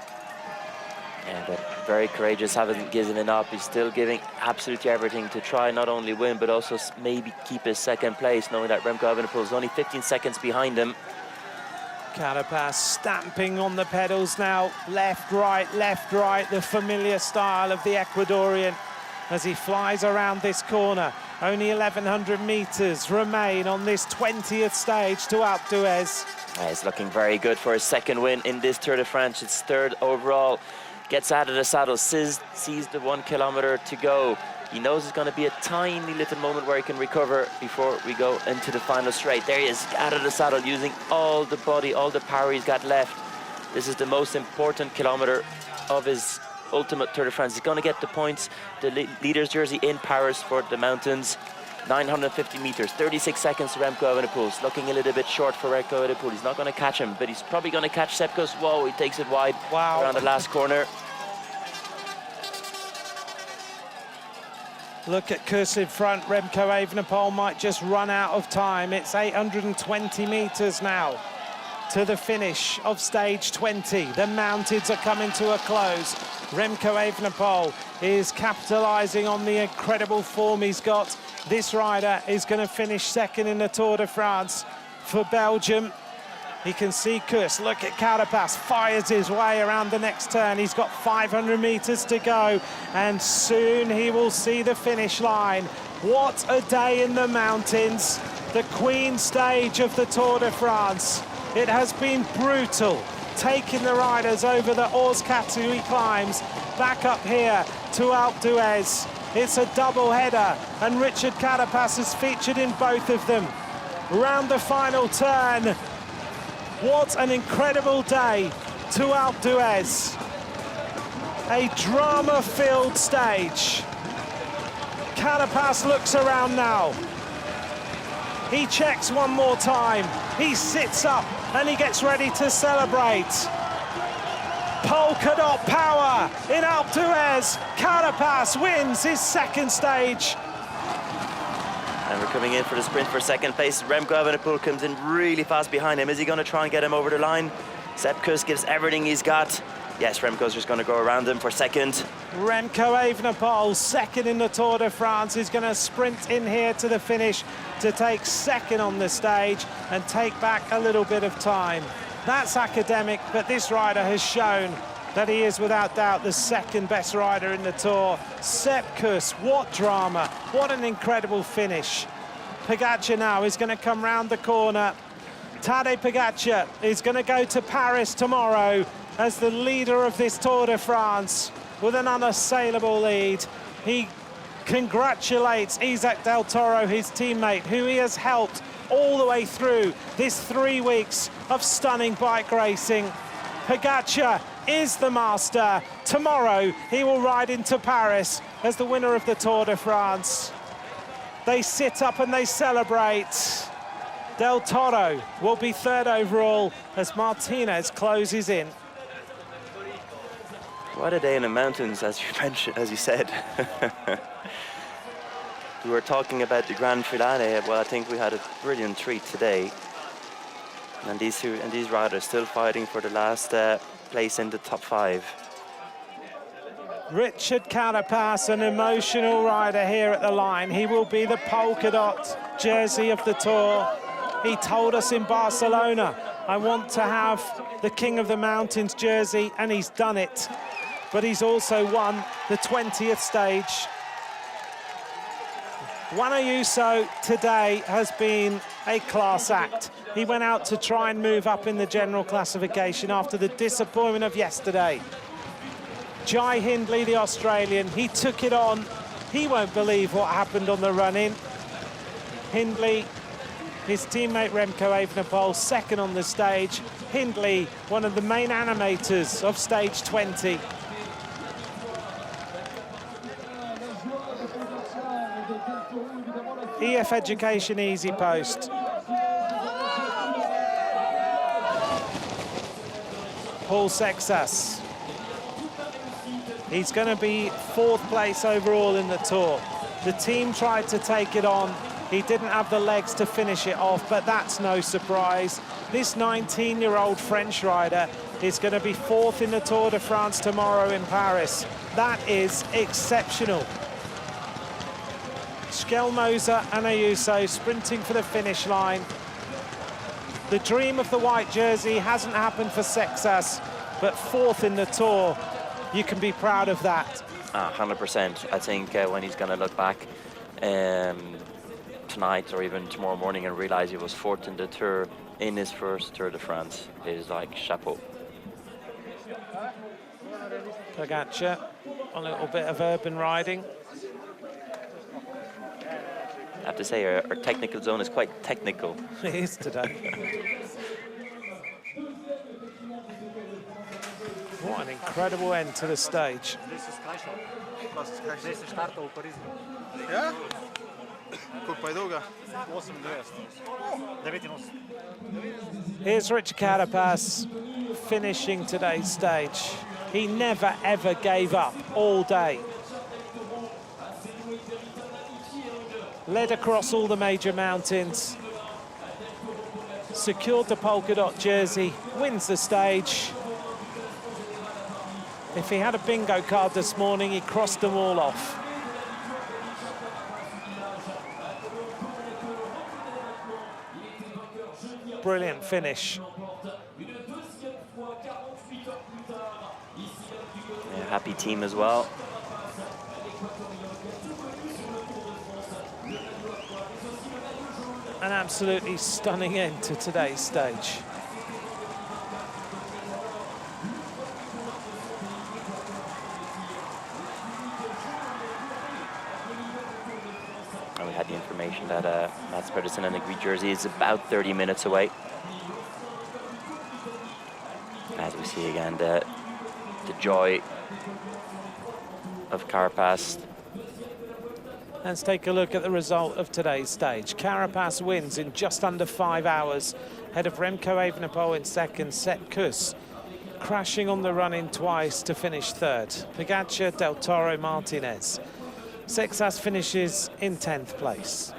Yeah, but very courageous, haven't given it up. He's still giving absolutely everything to try not only win, but also maybe keep his second place, knowing that Remco Evenepoel is only 15 seconds behind him. Carapaz stamping on the pedals now. Left, right, the familiar style of the Ecuadorian as he flies around this corner. Only 1,100 meters remain on this 20th stage to Alpe d'Huez. He's looking very good for his second win in this Tour de France. It's 3rd overall. Gets out of the saddle, sees the 1 kilometer to go. He knows it's going to be a tiny little moment where he can recover before we go into the final straight. There he is, out of the saddle, using all the body, all the power he's got left. This is the most important kilometer of his ultimate Tour de France. He's going to get the points, the leader's jersey in Paris for the mountains. 950 meters, 36 seconds to Remco Evenepoel. It's looking a little bit short for Remco Evenepoel. He's not going to catch him, but he's probably going to catch Sepp Kuss. Whoa, he takes it wide around the last corner. Look at Kuss in front. Remco Evenepoel might just run out of time. It's 820 meters now to the finish of stage 20. The mountains are coming to a close. Remco Evenepoel is capitalizing on the incredible form he's got. This rider is going to finish second in the Tour de France for Belgium. He can see Kuss. Look at Carapaz, fires his way around the next turn. He's got 500 meters to go, and soon he will see the finish line. What a day in the mountains, the Queen stage of the Tour de France. It has been brutal, taking the riders over the hors category climbs back up here to Alpe d'Huez. It's a double header, and Richard Carapaz is featured in both of them. Round the final turn. What an incredible day to Alpe d'Huez. A drama-filled stage. Carapaz looks around now. He checks one more time. He sits up and he gets ready to celebrate. Polka dot power in Alpe d'Huez. Carapaz wins his second stage. And we're coming in for the sprint for second place. Remco Evenepoel comes in really fast behind him. Is he going to try and get him over the line? Sepp Kuss gives everything he's got. Yes, Remco's just going to go around him for second. Remco Evenepoel, second in the Tour de France, is going to sprint in here to the finish to take second on the stage and take back a little bit of time. That's academic, but this rider has shown that he is without doubt the second best rider in the Tour. Sepp Kuss, what drama, what an incredible finish. Pogačar now is going to come round the corner. Tadej Pogačar is going to go to Paris tomorrow as the leader of this Tour de France with an unassailable lead. He congratulates Isaac Del Toro, his teammate, who he has helped all the way through this 3 weeks of stunning bike racing. Pogačar is the master. Tomorrow he will ride into Paris as the winner of the Tour de France. They sit up and they celebrate. Del Toro will be third overall as Martinez closes in. What a day in the mountains, as you mentioned, as you said. We were talking about the grand finale. Well, I think we had a brilliant treat today. And these riders still fighting for the last place in the top 5. Richard Carapaz, an emotional rider here at the line. He will be the polka dot jersey of the Tour. He told us in Barcelona, I want to have the King of the Mountains jersey, and he's done it. But he's also won the 20th stage. Juan Ayuso today has been a class act. He went out to try and move up in the general classification after the disappointment of yesterday. Jai Hindley, the Australian, he took it on. He won't believe what happened on the run-in. Hindley, his teammate Remco Evenepoel, second on the stage. Hindley, one of the main animators of stage 20. EF Education easy post. Paul Sexas. He's going to be 4th place overall in the Tour. The team tried to take it on. He didn't have the legs to finish it off, but that's no surprise. This 19-year-old French rider is going to be 4th in the Tour de France tomorrow in Paris. That is exceptional. Schelmoser and Ayuso sprinting for the finish line. The dream of the white jersey hasn't happened for Sexas, but 4th in the Tour. You can be proud of that. 100%. I think when he's going to look back tonight or even tomorrow morning and realize he was 4th in the Tour in his first Tour de France, it is like chapeau. Pogacar, a little bit of urban riding. I have to say, our technical zone is quite technical. It is today. What an incredible end to the stage. Ja? Koliko je dolga? Here's Richard Carapaz finishing today's stage. He never, ever gave up all day. Led across all the major mountains. Secured the polka dot jersey, wins the stage. If he had a bingo card this morning, he crossed them all off. Brilliant finish. Yeah, happy team as well. An absolutely stunning end to today's stage. And we had the information that Mats Pedersen and the green jersey is about 30 minutes away. As we see again, the joy of Carapaz. Let's take a look at the result of today's stage. Carapaz wins in just under 5 hours, ahead of Remco Evenepoel in second, Sepp Kuss crashing on the run-in twice to finish 3rd. Pogacar, Del Toro, Martinez. Sexas finishes in 10th place.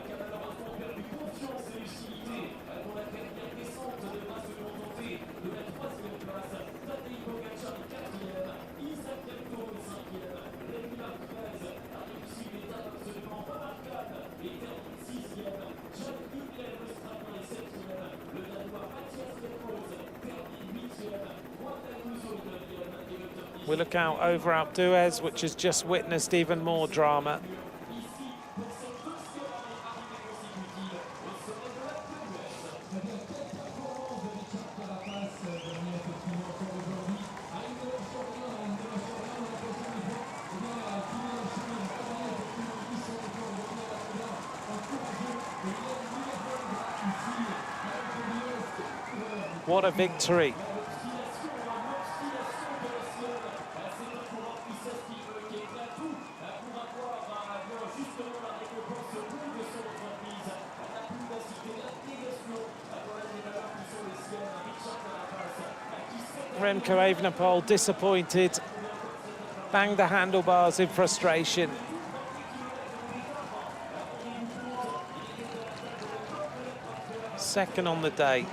We look out over Alpe d'Huez, which has just witnessed even more drama. What a victory. Remco Evenepoel disappointed, banged the handlebars in frustration. Second on the day.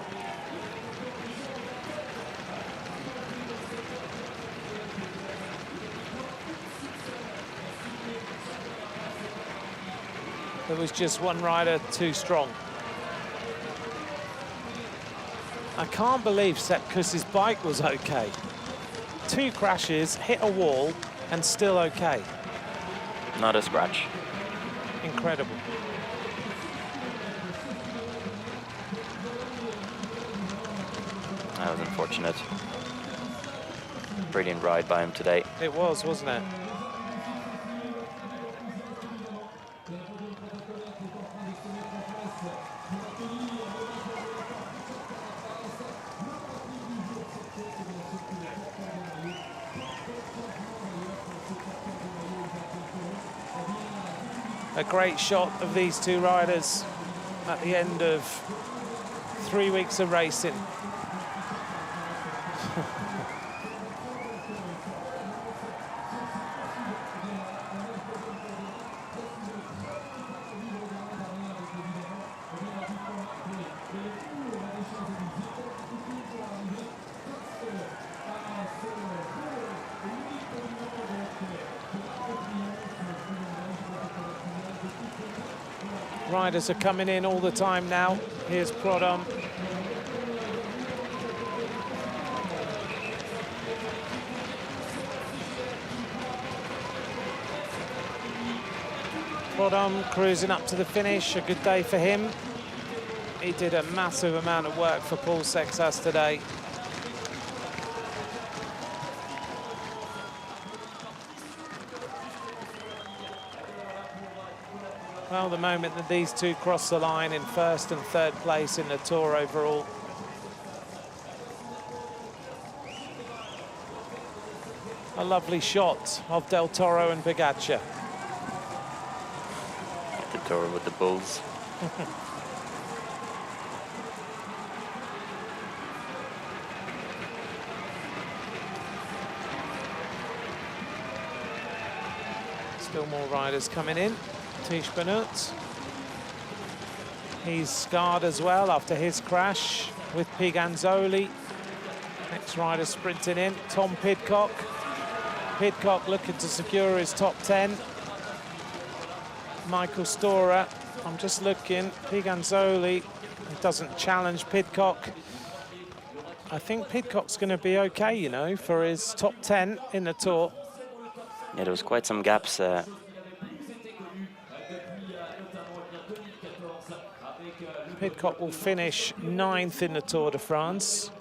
There was just one rider too strong. I can't believe Sepp Kuss's bike was okay. 2 crashes, hit a wall, and still okay. Not a scratch. Incredible. That was unfortunate. Brilliant ride by him today. It was, wasn't it? A great shot of these two riders at the end of 3 weeks of racing. Riders are coming in all the time now. Here's Prudhomme. Prudhomme cruising up to the finish. A good day for him. He did a massive amount of work for Paul Sexas today. Well, the moment that these two cross the line in first and third place in the Tour overall. A lovely shot of Del Toro and Pogačar. The Tour with the bulls. Still more riders coming in. Tish Benoot. He's scarred as well after his crash with Piganzoli. Next rider sprinting in, Tom Pidcock. Pidcock looking to secure his top 10. Michael Storer, I'm just looking, Piganzoli doesn't challenge Pidcock. I think Pidcock's going to be okay, you know, for his top 10 in the Tour. Yeah, there was quite some gaps. Pidcock will finish 9th in the Tour de France.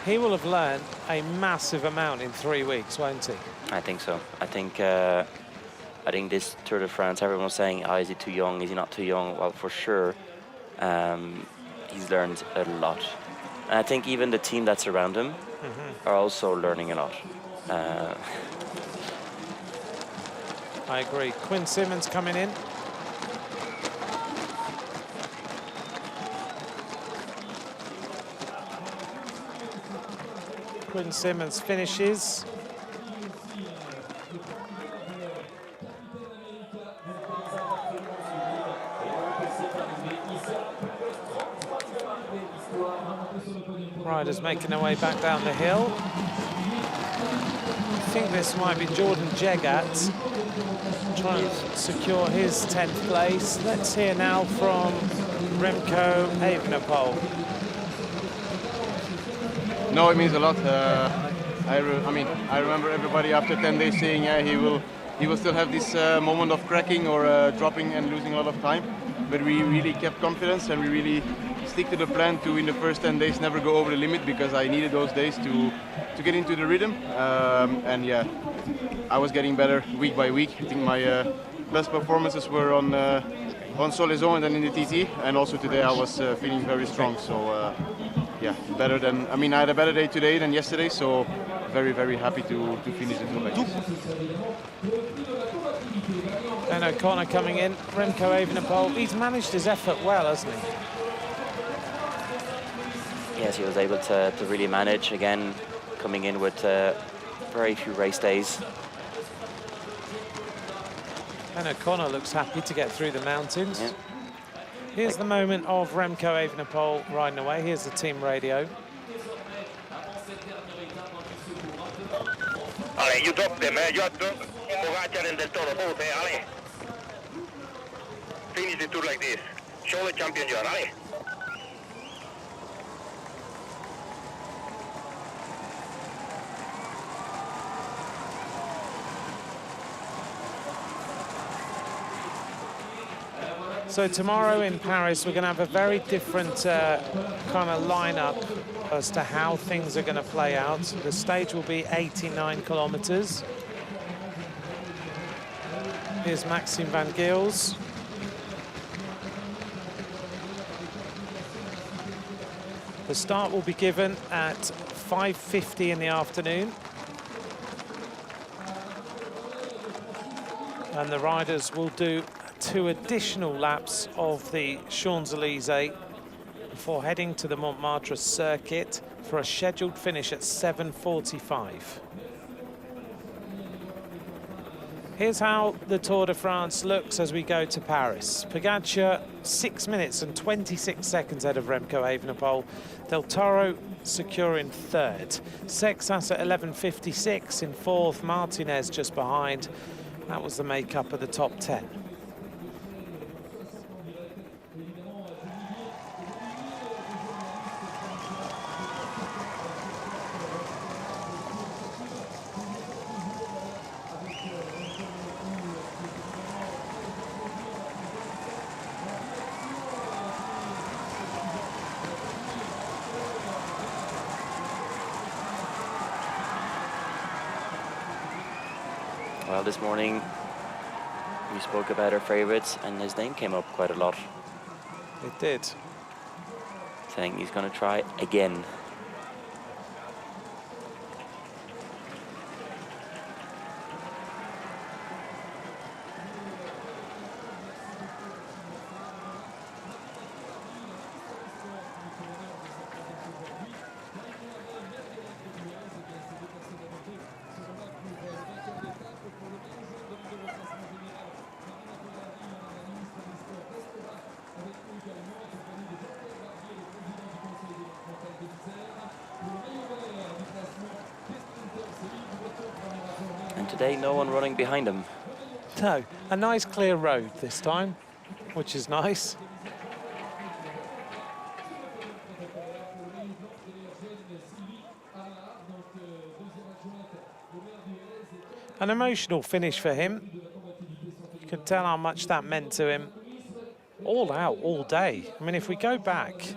He will have learned a massive amount in 3 weeks, won't he? I think so. I think this Tour de France, everyone's saying, oh, is he too young? Is he not too young? Well, for sure, he's learned a lot. And I think even the team that's around him are also learning a lot. I agree. Quinn Simmons coming in. Quinn Simmons finishes. Riders making their way back down the hill. I think this might be Jordan Jegat trying to secure his 10th place. Let's hear now from Remco Evenepoel. No, it means a lot. I remember everybody after 10 days saying, yeah, he will still have this moment of cracking or dropping and losing a lot of time. But we really kept confidence and we really stick to the plan to, in the first 10 days, never go over the limit, because I needed those days to get into the rhythm. And yeah, I was getting better week by week. I think my best performances were on Solaizon and then in the TT. And also today I was feeling very strong. So. Yeah, better than, I mean, I had a better day today than yesterday, so very, very happy to finish the Tour like this. Dan O'Connor coming in, Remco Evenepoel. He's managed his effort well, hasn't he? Yes, he was able to really manage, again, coming in with very few race days. Dan O'Connor looks happy to get through the mountains. Yeah. Here's the moment of Remco Evenepoel riding away. Here's the team radio. Ale, you drop them, you have to Pogacar and Del Toro both, Ale. Finish the tour like this. Show the champion you are, Ale. So tomorrow in Paris, we're going to have a very different kind of lineup as to how things are going to play out. The stage will be 89 kilometers. Here's Maxime Van Gils. The start will be given at 5:50 in the afternoon. And the riders will do 2 additional laps of the Champs-Élysées before heading to the Montmartre circuit for a scheduled finish at 7:45. Here's how the Tour de France looks as we go to Paris. Pogacar 6 minutes and 26 seconds ahead of Remco Evenepoel. Del Toro secure in 3rd. Sexas at 11:56 in 4th. Martinez just behind. That was the makeup of the top 10. Well, this morning we spoke about our favourites and his name came up quite a lot. It did. Saying he's going to try again. Today, no one running behind him. No, a nice clear road this time, which is nice. An emotional finish for him. You can tell how much that meant to him. All out, all day. I mean, if we go back,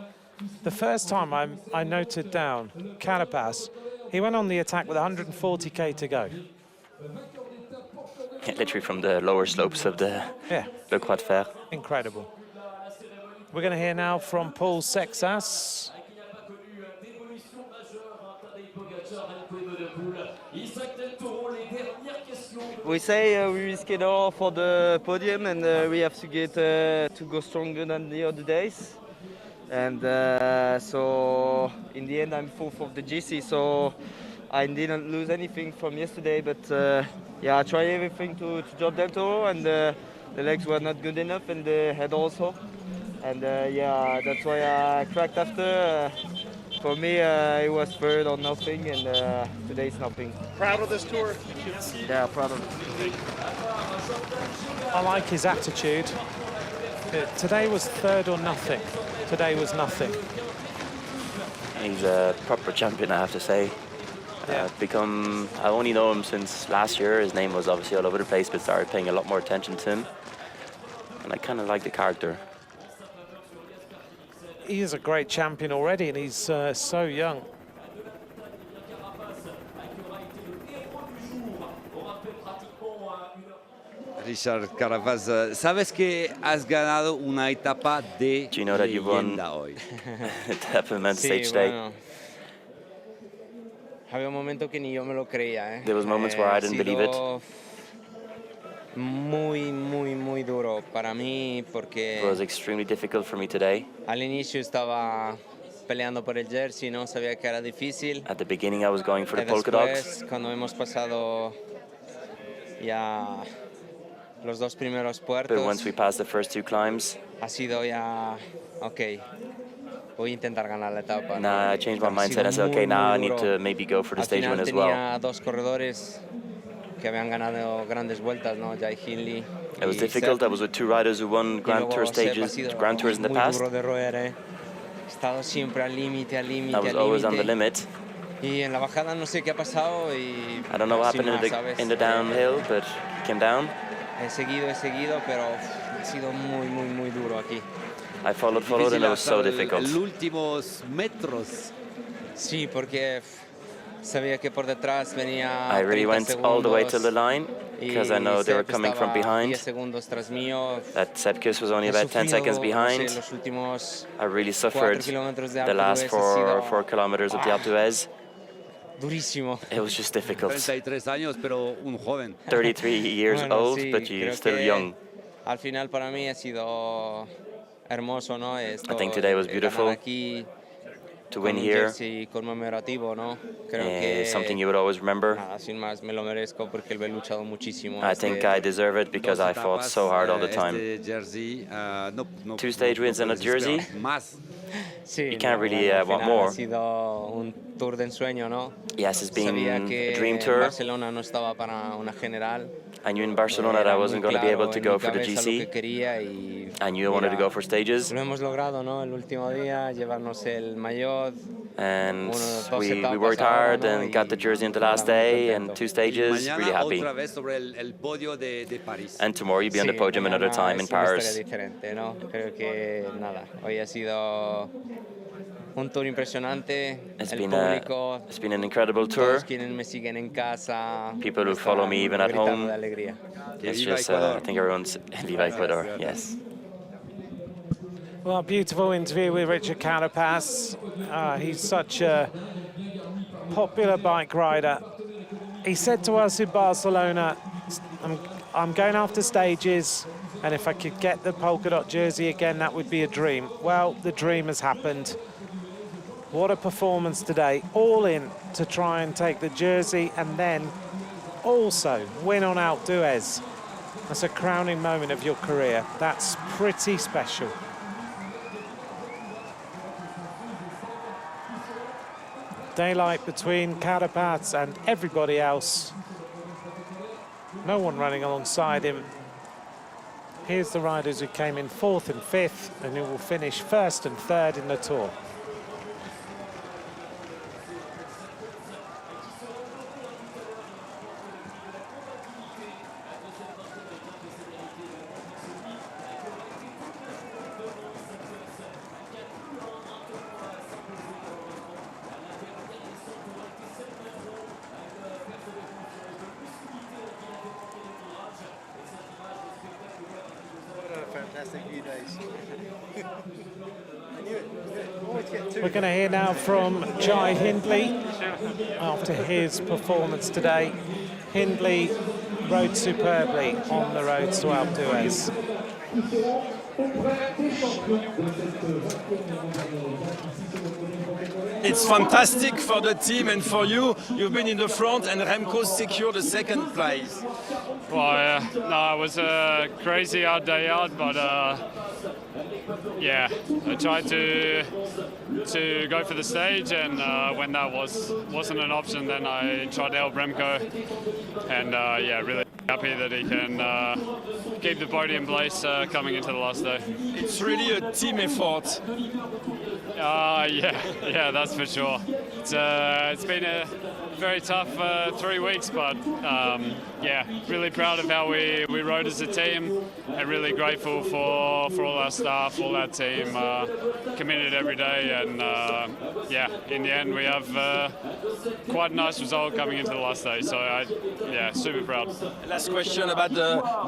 the first time I noted down Carapaz, he went on the attack with 140k to go. Literally from the lower slopes of the Le Croix de Fer. Incredible. We're going to hear now from Paul Sexas. We say we risk it all for the podium, and we have to get to go stronger than the other days. And so in the end, I'm 4th of the GC, so I didn't lose anything from yesterday, but yeah, I tried everything to drop Del Toro, and the legs were not good enough, and the head also. And yeah, that's why I cracked after. For me, it was 3rd or nothing, and today it's nothing. Proud of this tour? Yeah, proud of it. I like his attitude. Today was 3rd or nothing. Today was nothing. He's a proper champion, I have to say. I only know him since last year. His name was obviously all over the place, but started paying a lot more attention to him. And I kind of like the character. He is a great champion already, and he's so young. Richard Carapaz, sabes que has ganado una etapa de Do you know that you've won hoy? Development stage day? Bueno, había un momento que ni yo me lo creía. There was moments where I didn't believe it. Muy duro para mí porque It was extremely difficult for me today. Al inicio estaba peleando por el jersey, no sabía que era difícil. At the beginning I was going for the polka Después, dogs. cuando hemos pasado ya los dos primeros puertos, But once we passed the first 2 climbs, ha sido ya, ok, voy a intentar ganar la etapa. nah, I changed my mindset and said, okay, now I need to maybe go for the stage win as well. Tenía dos corredores que habían ganado grandes vueltas, ¿no? Jai Hindley. It was difficult. I was with 2 riders who won Grand Tour stages, Grand Tours in the past. Muy duro de roer, He estado siempre al límite, al límite, I was always on the limit. Y en la bajada no sé qué ha pasado y I don't know what happened in the downhill, but it came down. He seguido, pero ha sido muy duro aquí. I followed, and it was so difficult. Los últimos metros. Sí, porque sabía que por detrás venía I really went all the way to the line because I know they were coming from behind. 10 segundos tras mío. That Sepkus was only about 10 seconds behind. I really suffered the last 4 kilometers of the Alpe d'Huez. Durísimo. It was just difficult. 33 años, pero un joven. 33 years old, sí, but you're still young. Al final para mí ha sido hermoso, ¿no? I think today was beautiful. Aquí to win here conmemorativo, ¿no? Creo is something you would always remember. Nada, sin más, me lo merezco porque he luchado muchísimo. I think I deserve it because I fought so hard all the time. 2 stage wins and a jersey. You can't really want more. Ha sido un tour de ensueño, ¿no? Yes, it's been a dream En tour. Barcelona no estaba para una general. I knew in Barcelona that I wasn't going to be able to go for the GC. I knew I wanted to go for stages. Lo hemos logrado, ¿no? El último día, llevarnos el maillot. And we worked hard and got the jersey on the last day and 2 stages. Really happy. And tomorrow you'll be on the podium another time in Paris. ¿No? Creo que nada, hoy ha sido un tour impresionante. It's been an incredible tour. Quienes me siguen en casa. People who follow me even at home. It's just, I think everyone's Viva Ecuador, yes. Well, beautiful interview with Richard Carapaz. He's such a popular bike rider. He said to us in Barcelona, I'm going after stages, and if I could get the polka dot jersey again, that would be a dream. Well, the dream has happened. What a performance today, all in to try and take the jersey and then also win on Alpe d'Huez. That's a crowning moment of your career. That's pretty special. Daylight between Carapaz and everybody else. No one running alongside him. Here's the riders who came in 4th and 5th and who will finish 1st and 3rd in the Tour. We're going to hear now from Jai Hindley after his performance today. Hindley rode superbly on the road to Alpe d'Huez. It's fantastic for the team and for you. You've been in the front and Remco secured the 2nd place. Well, no, it was a crazy hard day out, but yeah, I tried to go for the stage, and when that wasn't an option, then I tried to help Remco, and yeah, really happy that he can keep the podium place coming into the last day. It's really a team effort. Yeah, that's for sure. It's been a very tough 3 weeks, but yeah, really proud of how we rode as a team, and really grateful for all our staff, all our team, committed every day, and yeah, in the end we have quite a nice result coming into the last day, so yeah, super proud. Last question about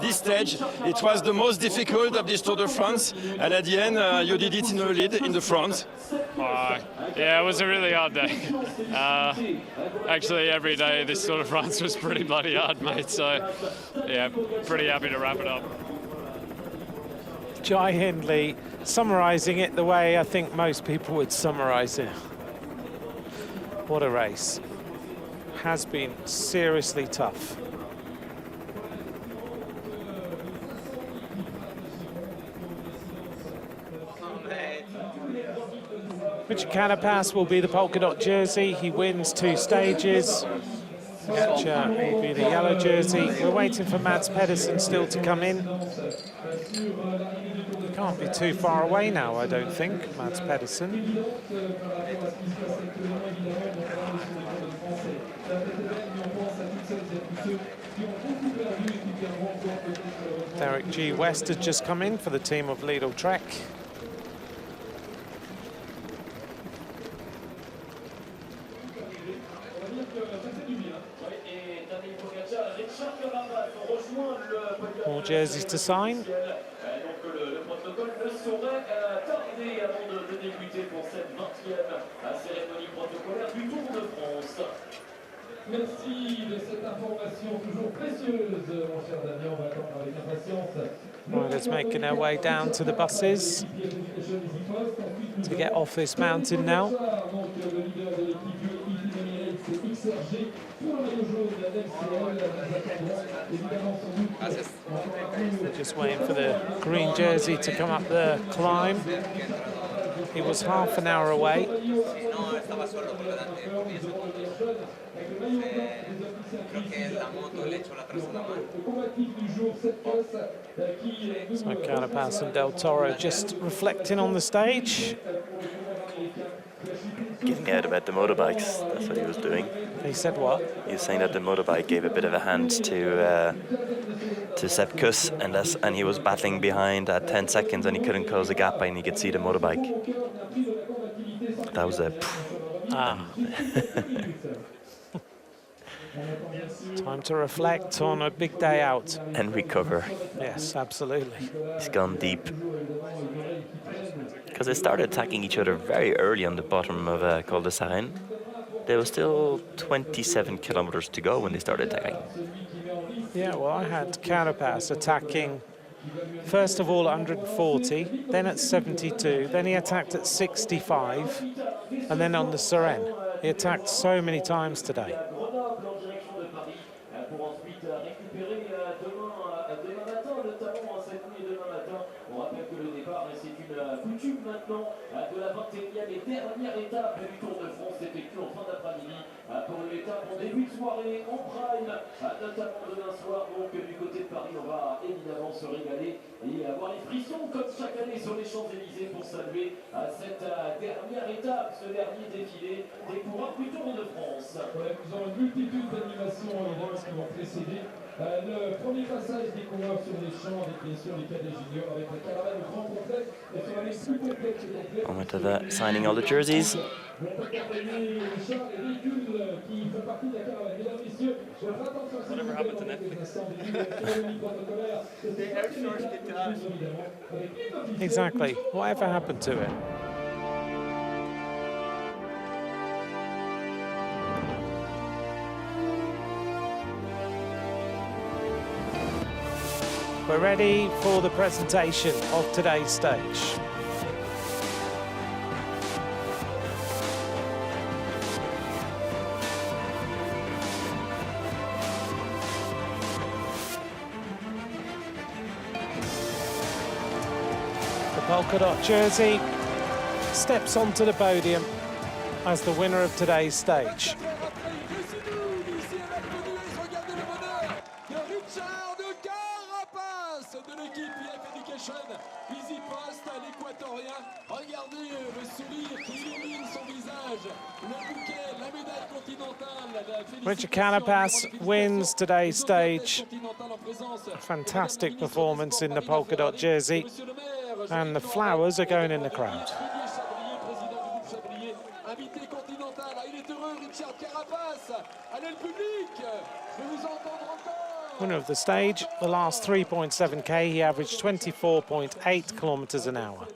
this stage. It was the most difficult of this Tour de France, and at the end you did it in the lead, in the front. Yeah, it was a really hard day. Actually, every day this Tour de France was pretty bloody hard, mate. So, yeah, pretty happy to wrap it up. Jai Hindley summarising it the way I think most people would summarise it. What a race. Has been seriously tough. Richard Carapaz will be the polka dot jersey. He wins 2 stages. Pogačar will be the yellow jersey. We're waiting for Mads Pedersen still to come in. He can't be too far away now, I don't think, Mads Pedersen. Derek G. West has just come in for the team of Lidl Trek. More jerseys to sign. Merci de cette information toujours précieuse, mon cher Damien. On va attendre avec impatience. Riders making their way down to the buses to get off this mountain now. Just waiting for the green jersey to come up the climb. He was half an hour away. So Carapaz and Del Toro just reflecting on the stage. Getting out about the motorbikes, that's what he was doing. He said what? He was saying that the motorbike gave a bit of a hand to Sepp Kuss, and he was battling behind at 10 seconds and he couldn't close the gap and he could see the motorbike. That was a... Time to reflect on a big day out. And recover. Yes, absolutely. He's gone deep. Because they started attacking each other very early on the bottom of Col de Sarenne. There was still 27 kilometers to go when they started attacking. Yeah, well, I had Carapaz attacking first of all at 140, then at 72, then he attacked at 65, and then on the Sarenne. He attacked so many times today. Coutume maintenant de la 21e et dernière étape du Tour de France s'effectue en fin d'après-midi pour une étape en début de soirée en prime, notamment demain soir. Donc du côté de Paris, on va évidemment se régaler et avoir les frissons comme chaque année sur les Champs-Élysées pour saluer cette dernière étape, ce dernier défilé des coureurs du Tour de France. Ouais, nous avons une multitude d'animations qui vont précéder le premier passage des coureurs sur les champs avec bien sûr les cadets juniors avec la caravane au grand complet et sur la liste plus complète que complète. Moment of signing all the jerseys. Whatever happened to Netflix? Exactly. Whatever happened to it? We're ready for the presentation of today's stage. The polka dot jersey steps onto the podium as the winner of today's stage. Richard Carapaz wins today's stage. A fantastic performance in the polka dot jersey, and the flowers are going in the crowd. Winner of the stage, the last 3.7k, he averaged 24.8 kilometers an hour.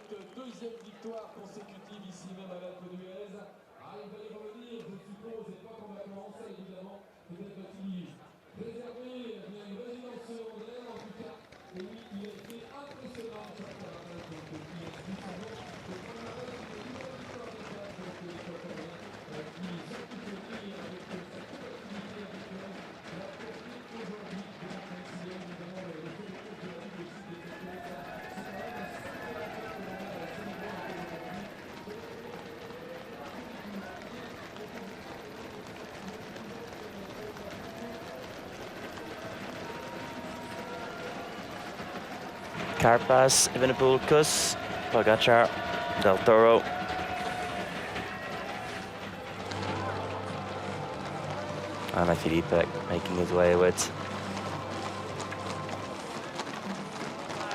Carapaz, Evenepoel, Kuss, Pogacar, Del Toro. And Philippe making his way with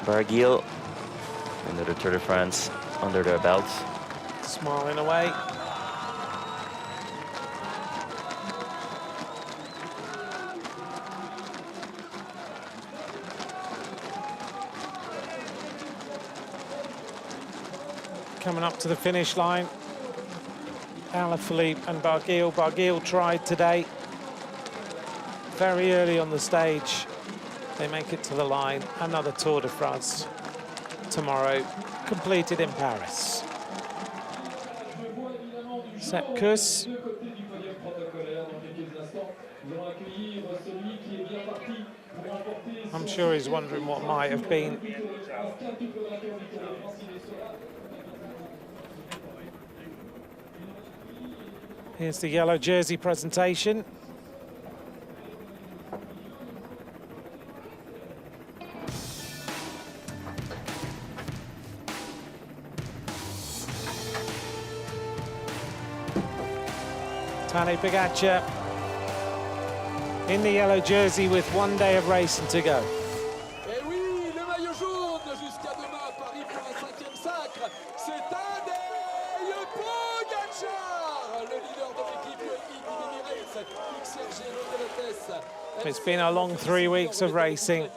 Barguil. Another Tour de France under their belts. Smiling away. Coming up to the finish line, Alaphilippe and Barguil. Barguil tried today, very early on the stage. They make it to the line. Another Tour de France tomorrow, completed in Paris. Sepp Kuss. I'm sure he's wondering what might have been. Here's the yellow jersey presentation. Tadej Pogacar in the yellow jersey with 1 day of racing to go. Et oui, le maillot jaune jusqu'à demain, Paris pour un 5e sacre. C'est Tadej Pogacar, le leader de l'équipe Emirates, XRG Lotto. It's been a long 3 weeks of racing.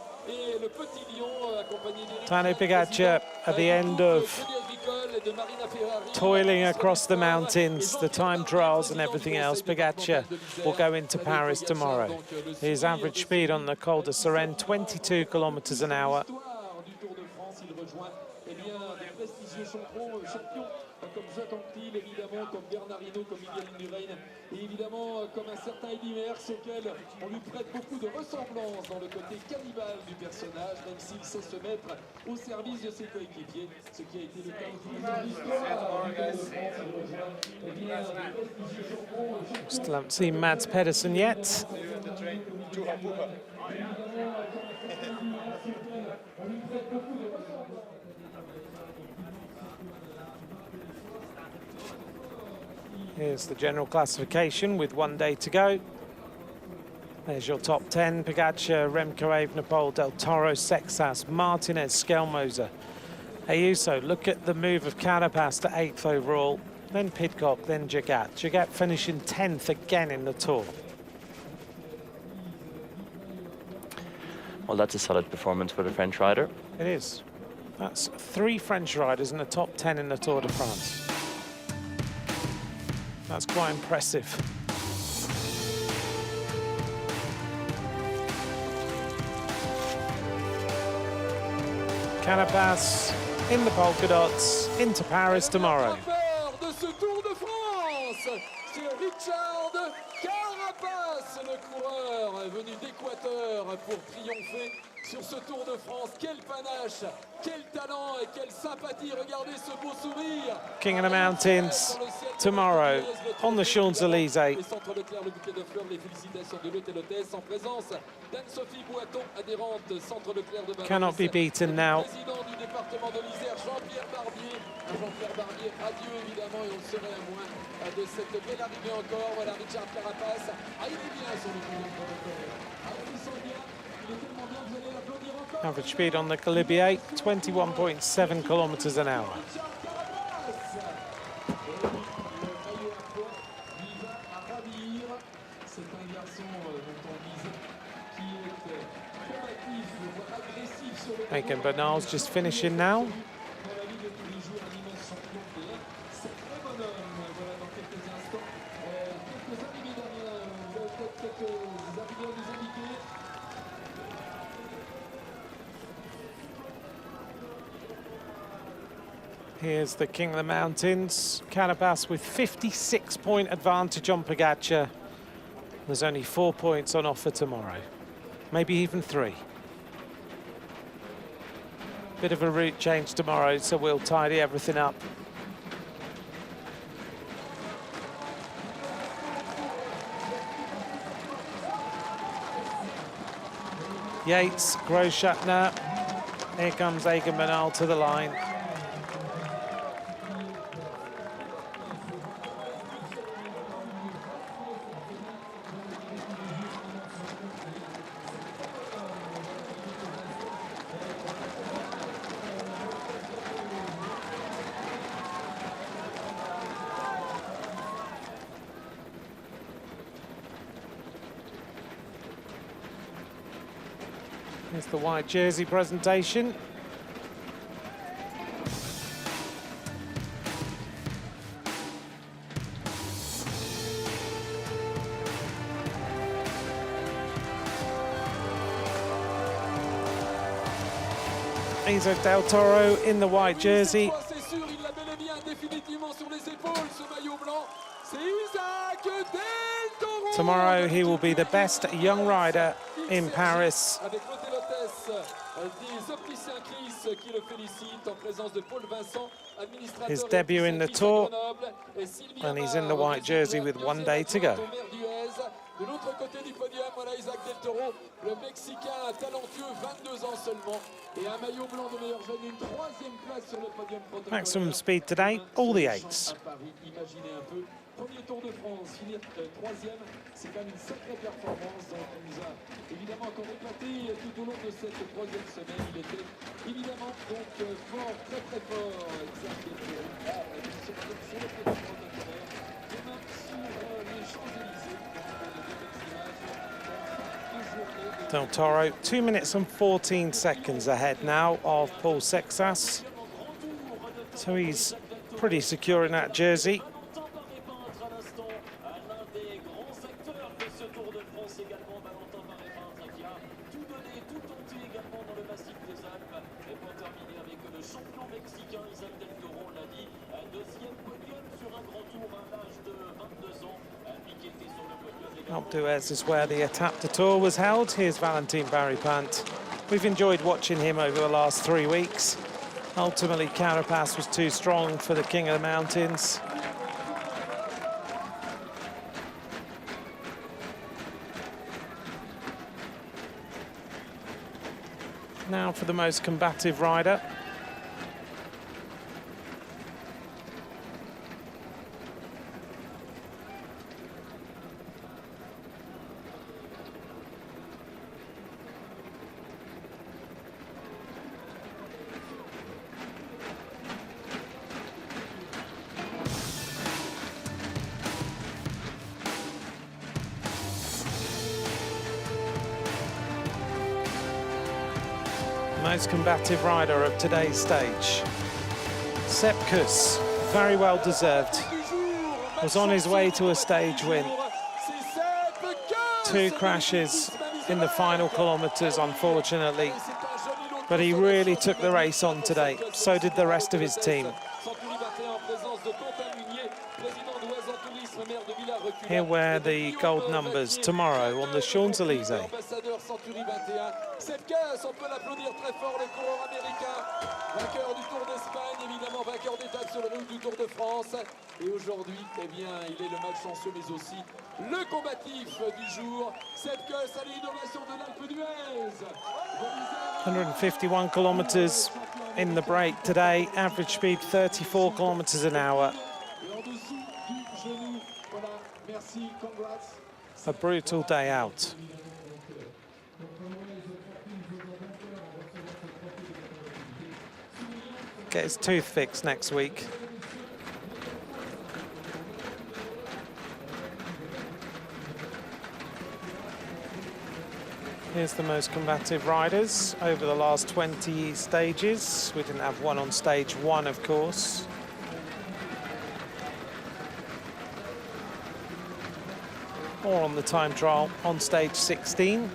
Tadej Pogacar at the end of toiling across the mountains, the time trials and everything else. Pogacar will go into Paris tomorrow. His average speed on the Col de Sérène, 22 kilometers an hour. Comme Jacques Anquetil, évidemment, comme Bernard Hinault, comme Miguel Indurain, et évidemment comme un certain Eddy Merckx, auquel on lui prête beaucoup de ressemblance dans le côté cannibale du personnage, même s'il sait se mettre au service de ses coéquipiers, ce qui a été le cas aussi. Still haven't seen Mads Pedersen yet. Here's the general classification with 1 day to go. There's your top 10. Pogacar, Remco Evenepoel, Del Toro, Sexas, Martinez, Skelmoser, Ayuso. Look at the move of Carapaz to 8th overall, then Pidcock, then Jagat. Jagat finishing 10th again in the Tour. Well, that's a solid performance for the French rider. It is. That's 3 French riders in the top 10 in the Tour de France. That's quite impressive. Carapaz in the polka dots, into Paris tomorrow. De ce Tour de France, c'est Richard Carapaz, le coureur venu d'Équateur pour triompher sur ce Tour de France. Quel panache, quel talent et quelle sympathie. Regardez ce beau sourire. King of the Mountains tomorrow on the Champs-Élysées. Centre Leclerc, le bouquet de fleurs, les félicitations de l'hôte et l'hôtesse en présence d'Anne-Sophie Boiton, adhérente Centre Leclerc de Barbier. Cannot be beaten now. Président du département de l'Isère, Jean-Pierre Barbier. Jean-Pierre Barbier, adieu évidemment, et on serait à moins de cette belle arrivée encore. Voilà Richard Carapaz. Ah, il est bien sur le coup. Ah, il sent bien. Il est tellement bien que vous allez l'applaudir encore. Average speed on the Galibier, 21.7 kilometers an hour. Egan Bernal's just finishing now. Here's the King of the Mountains, Carapaz with 56-point advantage on Pogacar. There's only 4 points on offer tomorrow, maybe even 3. Bit of a route change tomorrow, so we'll tidy everything up. Yates, Grosschartner, Here comes Egan Bernal to the line. Here's the white jersey presentation. Iso Del Toro in the white jersey. Tomorrow he will be the best young rider in Paris. His debut in the Tour, and he's in the white jersey with 1 day to go. De l'autre côté du podium, voilà Isaac Del Toro, le Mexicain talentueux, 22 ans seulement, et un maillot blanc de meilleur jeune, une 3e place sur le podium protocolaire. Maximum speed today, all the 8s. Imaginez un peu, premier Tour de France, finir 3e, c'est quand même une sacrée performance. Donc il nous a évidemment encore épaté tout au long de cette 3e semaine. Il était évidemment donc fort, très très fort, Isaac Del Toro. Sur le podium protocolaire, demain sur les Champs-Élysées. Del Toro, 2 minutes and 14 seconds ahead now of Paul Sexas. So he's pretty secure in that jersey. Alpe d'Huez is where the Etape du Tour was held. Here's Valentin Barry-Pant. We've enjoyed watching him over the last 3 weeks. Ultimately, Carapaz was too strong for the King of the Mountains. Now for the most combative rider. Most combative rider of today's stage. Sepp Kuss, very well deserved, was on his way to a stage win. 2 crashes in the final kilometres, unfortunately, but he really took the race on today. So did the rest of his team. Here wear the gold numbers tomorrow on the Champs-Élysées. Sepp Kuss, on peut l'applaudir très fort, le coureur américain, vainqueur du Tour d'Espagne, évidemment vainqueur d'étape sur le route du Tour de France. Et aujourd'hui, eh bien, il est le malchanceux, mais aussi le combatif du jour. Sepp Kuss à l'innovation de l'Alpe d'Huez. 151 kilometres in the break today, average speed 34 kilometres an hour. A brutal day out. Get his tooth fixed next week. Here's the most combative riders over the last 20 stages. We didn't have one on stage 1, of course. Or on the time trial on stage 16.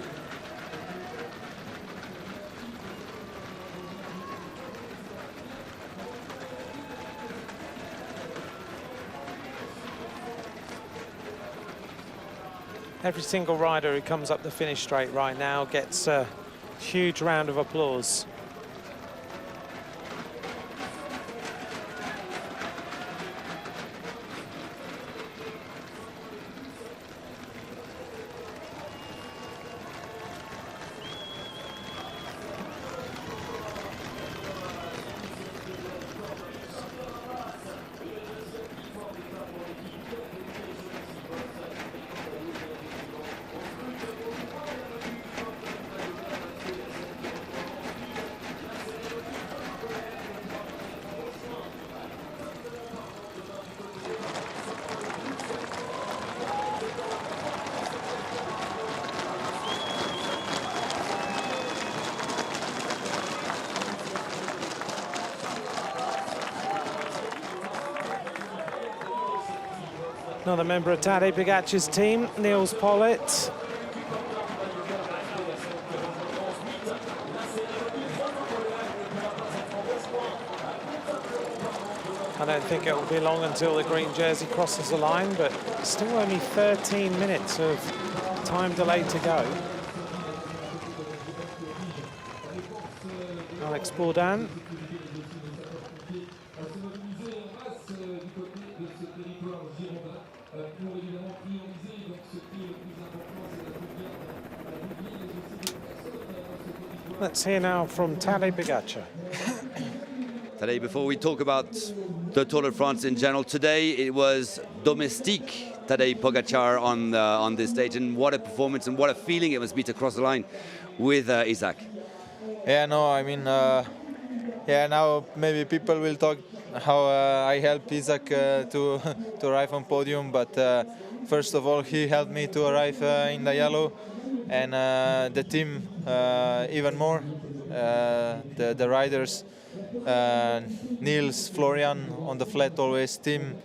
Every single rider who comes up the finish straight right now gets a huge round of applause. Another member of Tadej Pogacar's team, Niels Pollitt. I don't think it will be long until the green jersey crosses the line, but still only 13 minutes of time delay to go. Alex Bourdin. Let's hear now from Tadej Pogacar. Today, before we talk about the Tour de France in general, today it was domestique Tadej Pogacar on this stage, and what a performance and what a feeling it must be to cross the line with Isaac. Yeah, no, I mean, yeah, now maybe people will talk how I helped Isaac to arrive on podium, but first of all, he helped me to arrive in the yellow, and the team even more, the riders. Niels, Florian on the flat, always team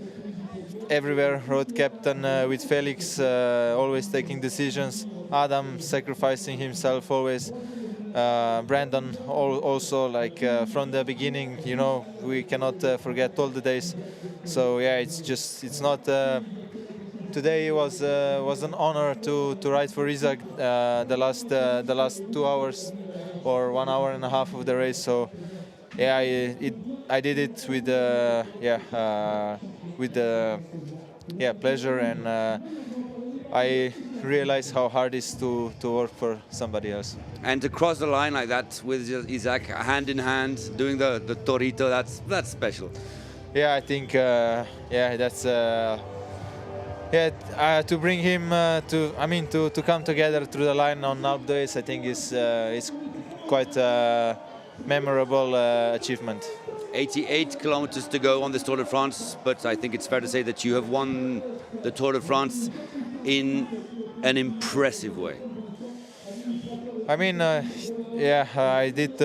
everywhere, road captain with Felix, always taking decisions, Adam sacrificing himself always, Brandon also, like from the beginning, you know, we cannot forget all the days. So yeah, it's not today it was an honor to ride for Isaac the last 2 hours or 1 hour and a half of the race. So yeah, I did it with pleasure, and I realized how hard it is to work for somebody else. And to cross the line like that with Isaac, hand in hand, doing the Torito, that's special. Yeah, I think that's to bring him to come together through the line on Alpe d'Huez, I think is quite memorable achievement. 88 kilometers to go on this Tour de France, but I think it's fair to say that you have won the Tour de France in an impressive way. I mean, I did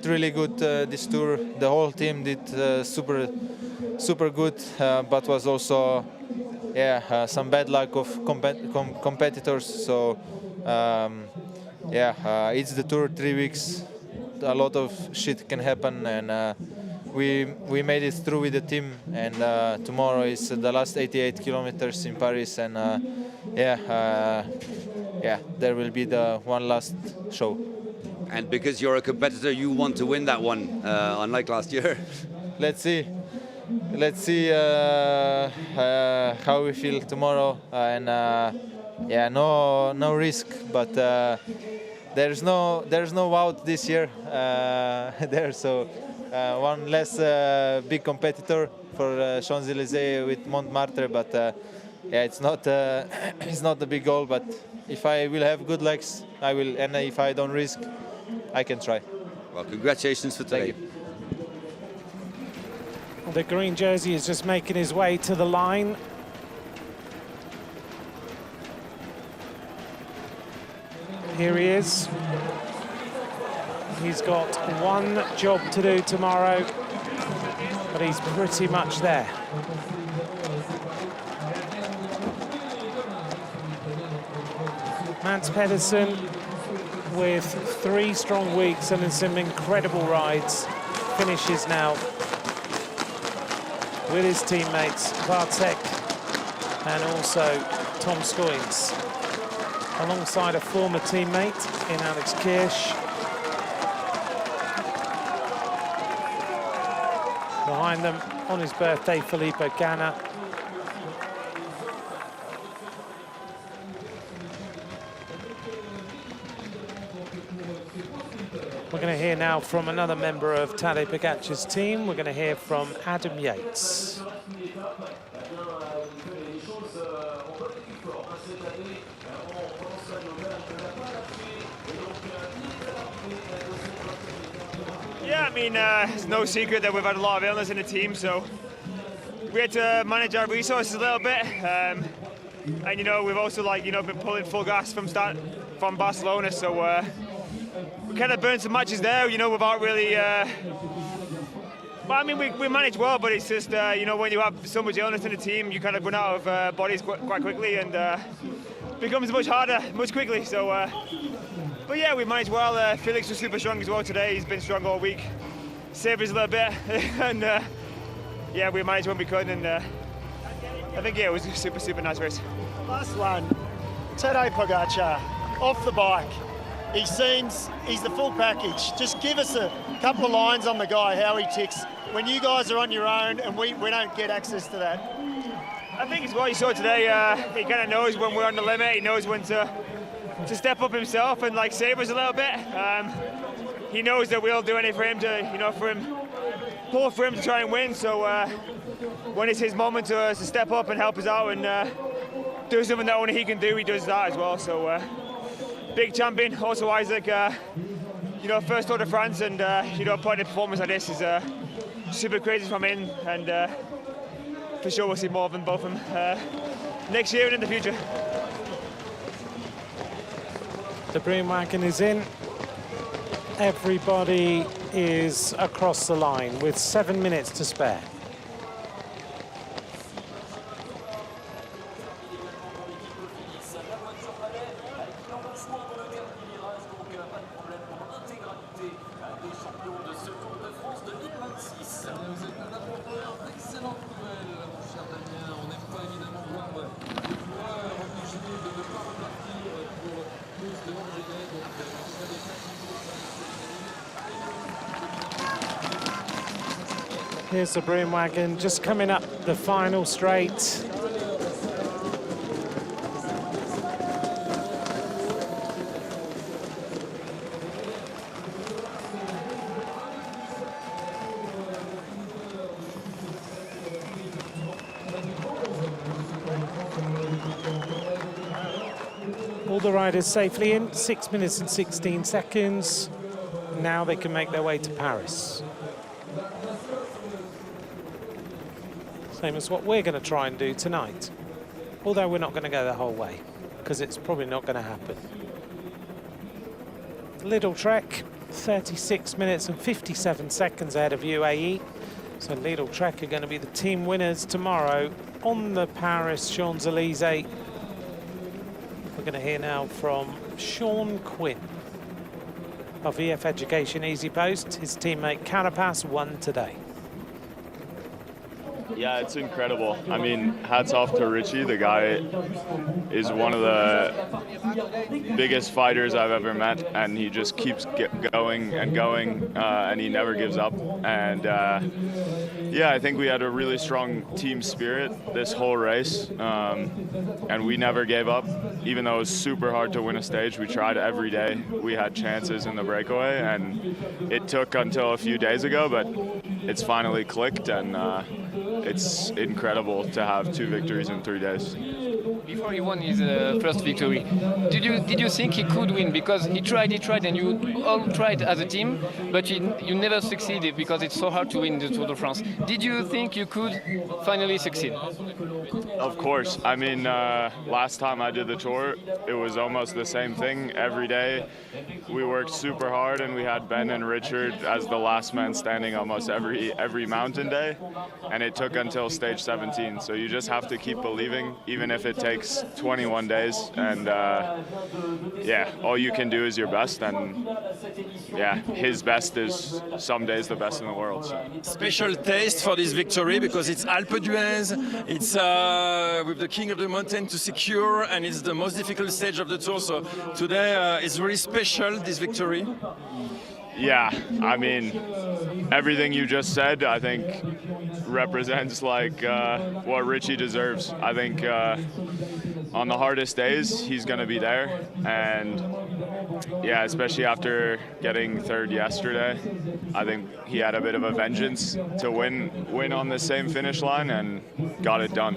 really good this tour. The whole team did super good, but was also some bad luck of competitors. So it's the tour, 3 weeks. A lot of shit can happen, and we made it through with the team. And tomorrow is the last 88 kilometers in Paris, and there will be the one last show. And because you're a competitor, you want to win that one, unlike last year. Let's see how we feel tomorrow, and no risk, but there's no out this year there, so one less big competitor for Champs-Élysées with Montmartre, but it's not the big goal. But if I will have good legs, I will, and if I don't risk, I can try. Well, congratulations for today. The green jersey is just making his way to the line. Here he is. He's got one job to do tomorrow, but he's pretty much there. Mads Pedersen with 3 strong weeks and in some incredible rides finishes now with his teammates Bartek and also Tom Scoynes, alongside a former teammate in Alex Kirsch. Behind them, on his birthday, Filippo Ganna. We're going to hear now from another member of Tadej Pogacar's team. We're going to hear from Adam Yates. Yeah, I mean, it's no secret that we've had a lot of illness in the team, so we had to manage our resources a little bit. And you know, we've also been pulling full gas from Barcelona, so we kind of burned some matches there, you know, without really Well, I mean, we manage well, but it's just, you know, when you have so much illness in the team, you kind of run out of bodies quite quickly, and becomes much harder, much quickly. So, but yeah, we managed well. Felix was super strong as well today. He's been strong all week. Sabres a little bit, and yeah, we managed when we could, and I think, yeah, it was a super nice race. Last one, Tadej Pogacar, off the bike. He's the full package. Just give us a couple of lines on the guy, how he ticks when you guys are on your own and we don't get access to that. I think it's what you saw today. He kind of knows when we're on the limit. He knows when to step up himself, and like Sabres a little bit. He knows that we'll do anything for him to, you know, pull for him to try and win. So when it's his moment to step up and help us out and do something that only he can do, he does that as well. So big champion. Also Isaac, you know, first Tour de France, and you know, putting a performance like this is super crazy from him, and for sure we'll see more of them, both of them, next year and in the future. The broom wagon is in. Everybody is across the line with 7 minutes to spare. Here's the broom wagon just coming up the final straight. All the riders safely in, 6 minutes and 16 seconds. Now they can make their way to Paris. Same as what we're going to try and do tonight. Although we're not going to go the whole way, because it's probably not going to happen. Lidl Trek, 36 minutes and 57 seconds ahead of UAE. So Lidl Trek are going to be the team winners tomorrow on the Paris Champs-Élysées. We're going to hear now from Sean Quinn of EF Education Easy Post. His teammate Carapaz won today. Yeah, it's incredible. I mean, hats off to Richie. The guy is one of the biggest fighters I've ever met, and he just keeps going and going, and he never gives up. And yeah, I think we had a really strong team spirit this whole race, and we never gave up. Even though it was super hard to win a stage, we tried every day. We had chances in the breakaway, and it took until a few days ago, but it's finally clicked, and it's incredible to have 2 victories in 3 days. Before he won his first victory, did you think he could win? Because he tried, and you all tried as a team, but you never succeeded because it's so hard to win the Tour de France. Did you think you could finally succeed? Of course. I mean, last time I did the Tour, it was almost the same thing every day. We worked super hard, and we had Ben and Richard as the last man standing almost every mountain day, and it took until stage 17. So you just have to keep believing, even if it takes 21 days. And yeah, all you can do is your best, and yeah, his best is some days the best in the world. So. Special taste for this victory because it's Alpe d'Huez, it's with the king of the mountain to secure, and it's the most difficult stage of the Tour. So today is really special, this victory. Yeah, I mean, everything you just said, I think, represents like what Richie deserves. I think on the hardest days, he's going to be there, and yeah, especially after getting third yesterday, I think he had a bit of a vengeance to win on the same finish line and got it done.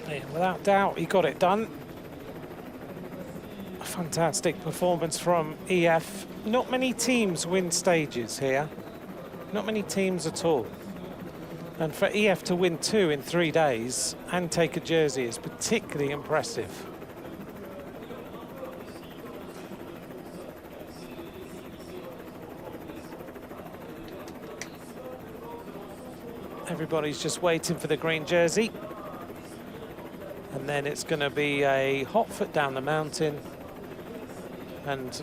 Yeah, without doubt, he got it done. A fantastic performance from EF. Not many teams win stages here. Not many teams at all. And for EF to win 2 in 3 days and take a jersey is particularly impressive. Everybody's just waiting for the green jersey. And then it's going to be a hot foot down the mountain. And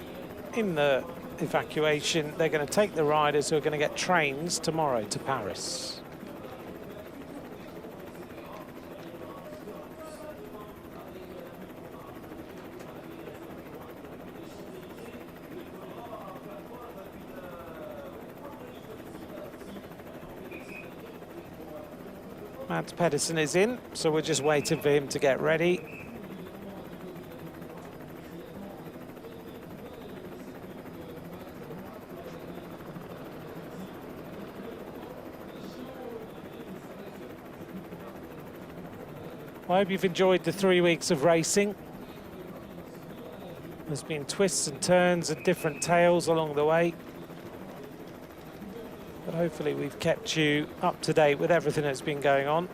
in the evacuation, they're going to take the riders who are going to get trains tomorrow to Paris. Mads Pedersen is in, so we're just waiting for him to get ready. I hope you've enjoyed the 3 weeks of racing. There's been twists and turns and different tales along the way. But hopefully we've kept you up to date with everything that's been going on.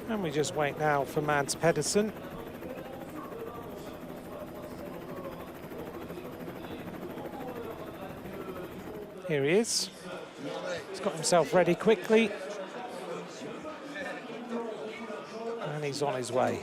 And we just wait now for Mads Pedersen. Here he is. He's got himself ready quickly. And he's on his way.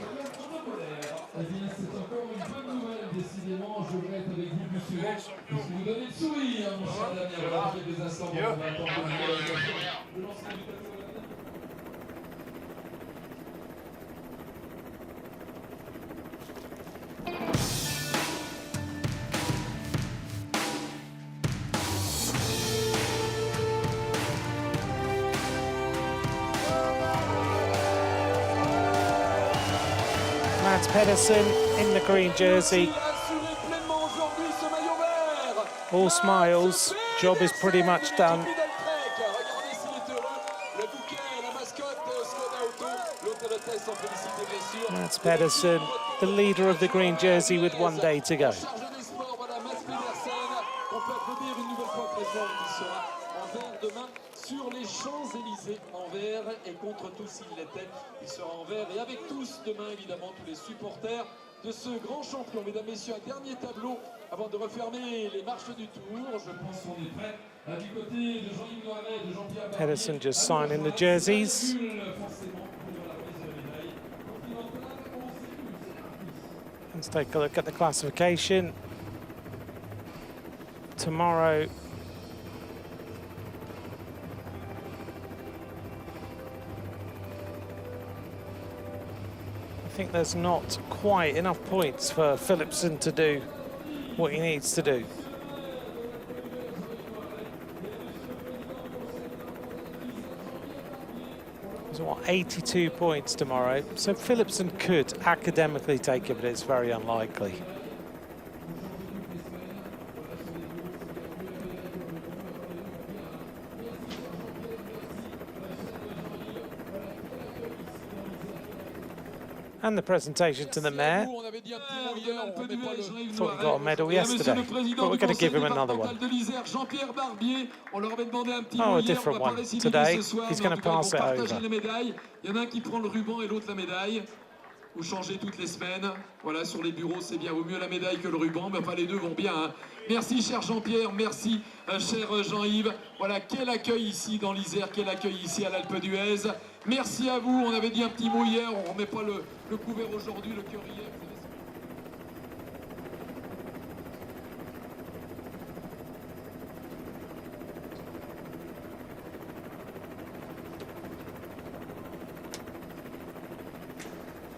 Mads Pedersen in the green jersey. All smiles. Job is pretty much done. Mads Pedersen, the leader of the green jersey with 1 day to go. Sur les Champs-Élysées en vert et contre tous il l'était, il sera en vert et avec tous demain évidemment tous les supporters de ce grand champion. Mesdames, Messieurs, un dernier tableau avant de refermer les marches du tour. Je pense qu'on est prêt du côté de Jean-Yves Mohamed, de Jean-Pierre Barbier. Pedersen just signing the jerseys. Let's take a look at the classification. Tomorrow, I think there's not quite enough points for Philipsen to do what he needs to do. There's what, 82 points tomorrow. So Philipsen could academically take it, but it's very unlikely. And the presentation to the mayor. Thought he got a medal yesterday, but we're going to give him another one. Oh, a different one today. He's going to pass it over. Vous changez toutes les semaines. Voilà, sur les bureaux, c'est bien. Vaut mieux la médaille que le ruban, mais enfin les deux vont bien. Hein. Merci, cher Jean-Pierre. Merci, cher Jean-Yves. Voilà, quel accueil ici dans l'Isère, quel accueil ici à l'Alpe d'Huez. Merci à vous. On avait dit un petit mot hier. On ne remet pas le couvert aujourd'hui, le cœur hier.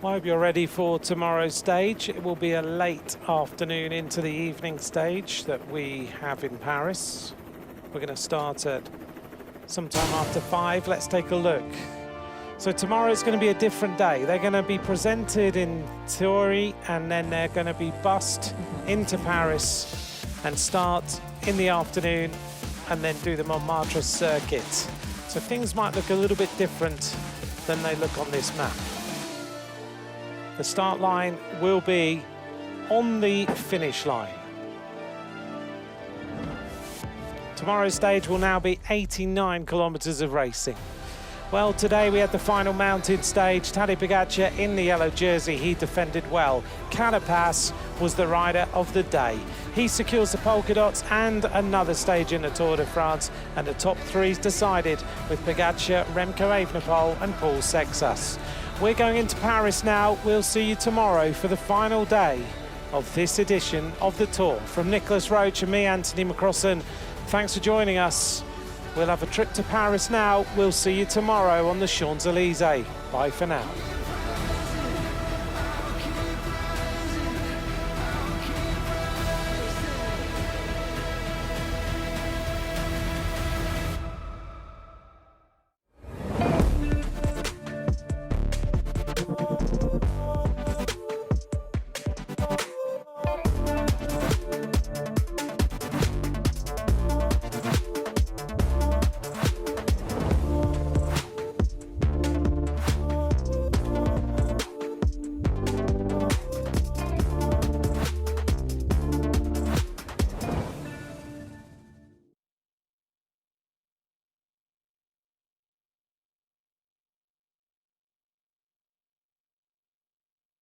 I hope you're ready for tomorrow's stage. It will be a late afternoon into the evening stage that we have in Paris. We're going to start at sometime after 5. Let's take a look. So tomorrow is going to be a different day. They're going to be presented in Thury and then they're going to be bussed into Paris and start in the afternoon and then do the Montmartre circuit. So things might look a little bit different than they look on this map. The start line will be on the finish line. Tomorrow's stage will now be 89 kilometres of racing. Well, today we had the final mounted stage. Tadej Pogačar in the yellow jersey, he defended well. Carapaz was the rider of the day. He secures the polka dots and another stage in the Tour de France, and the top three's decided with Pogačar, Remco Evenepoel and Paul Sexas. We're going into Paris now. We'll see you tomorrow for the final day of this edition of the Tour. From Nicholas Roach and me, Anthony McCrossan, thanks for joining us. We'll have a trip to Paris now. We'll see you tomorrow on the Champs-Élysées. Bye for now.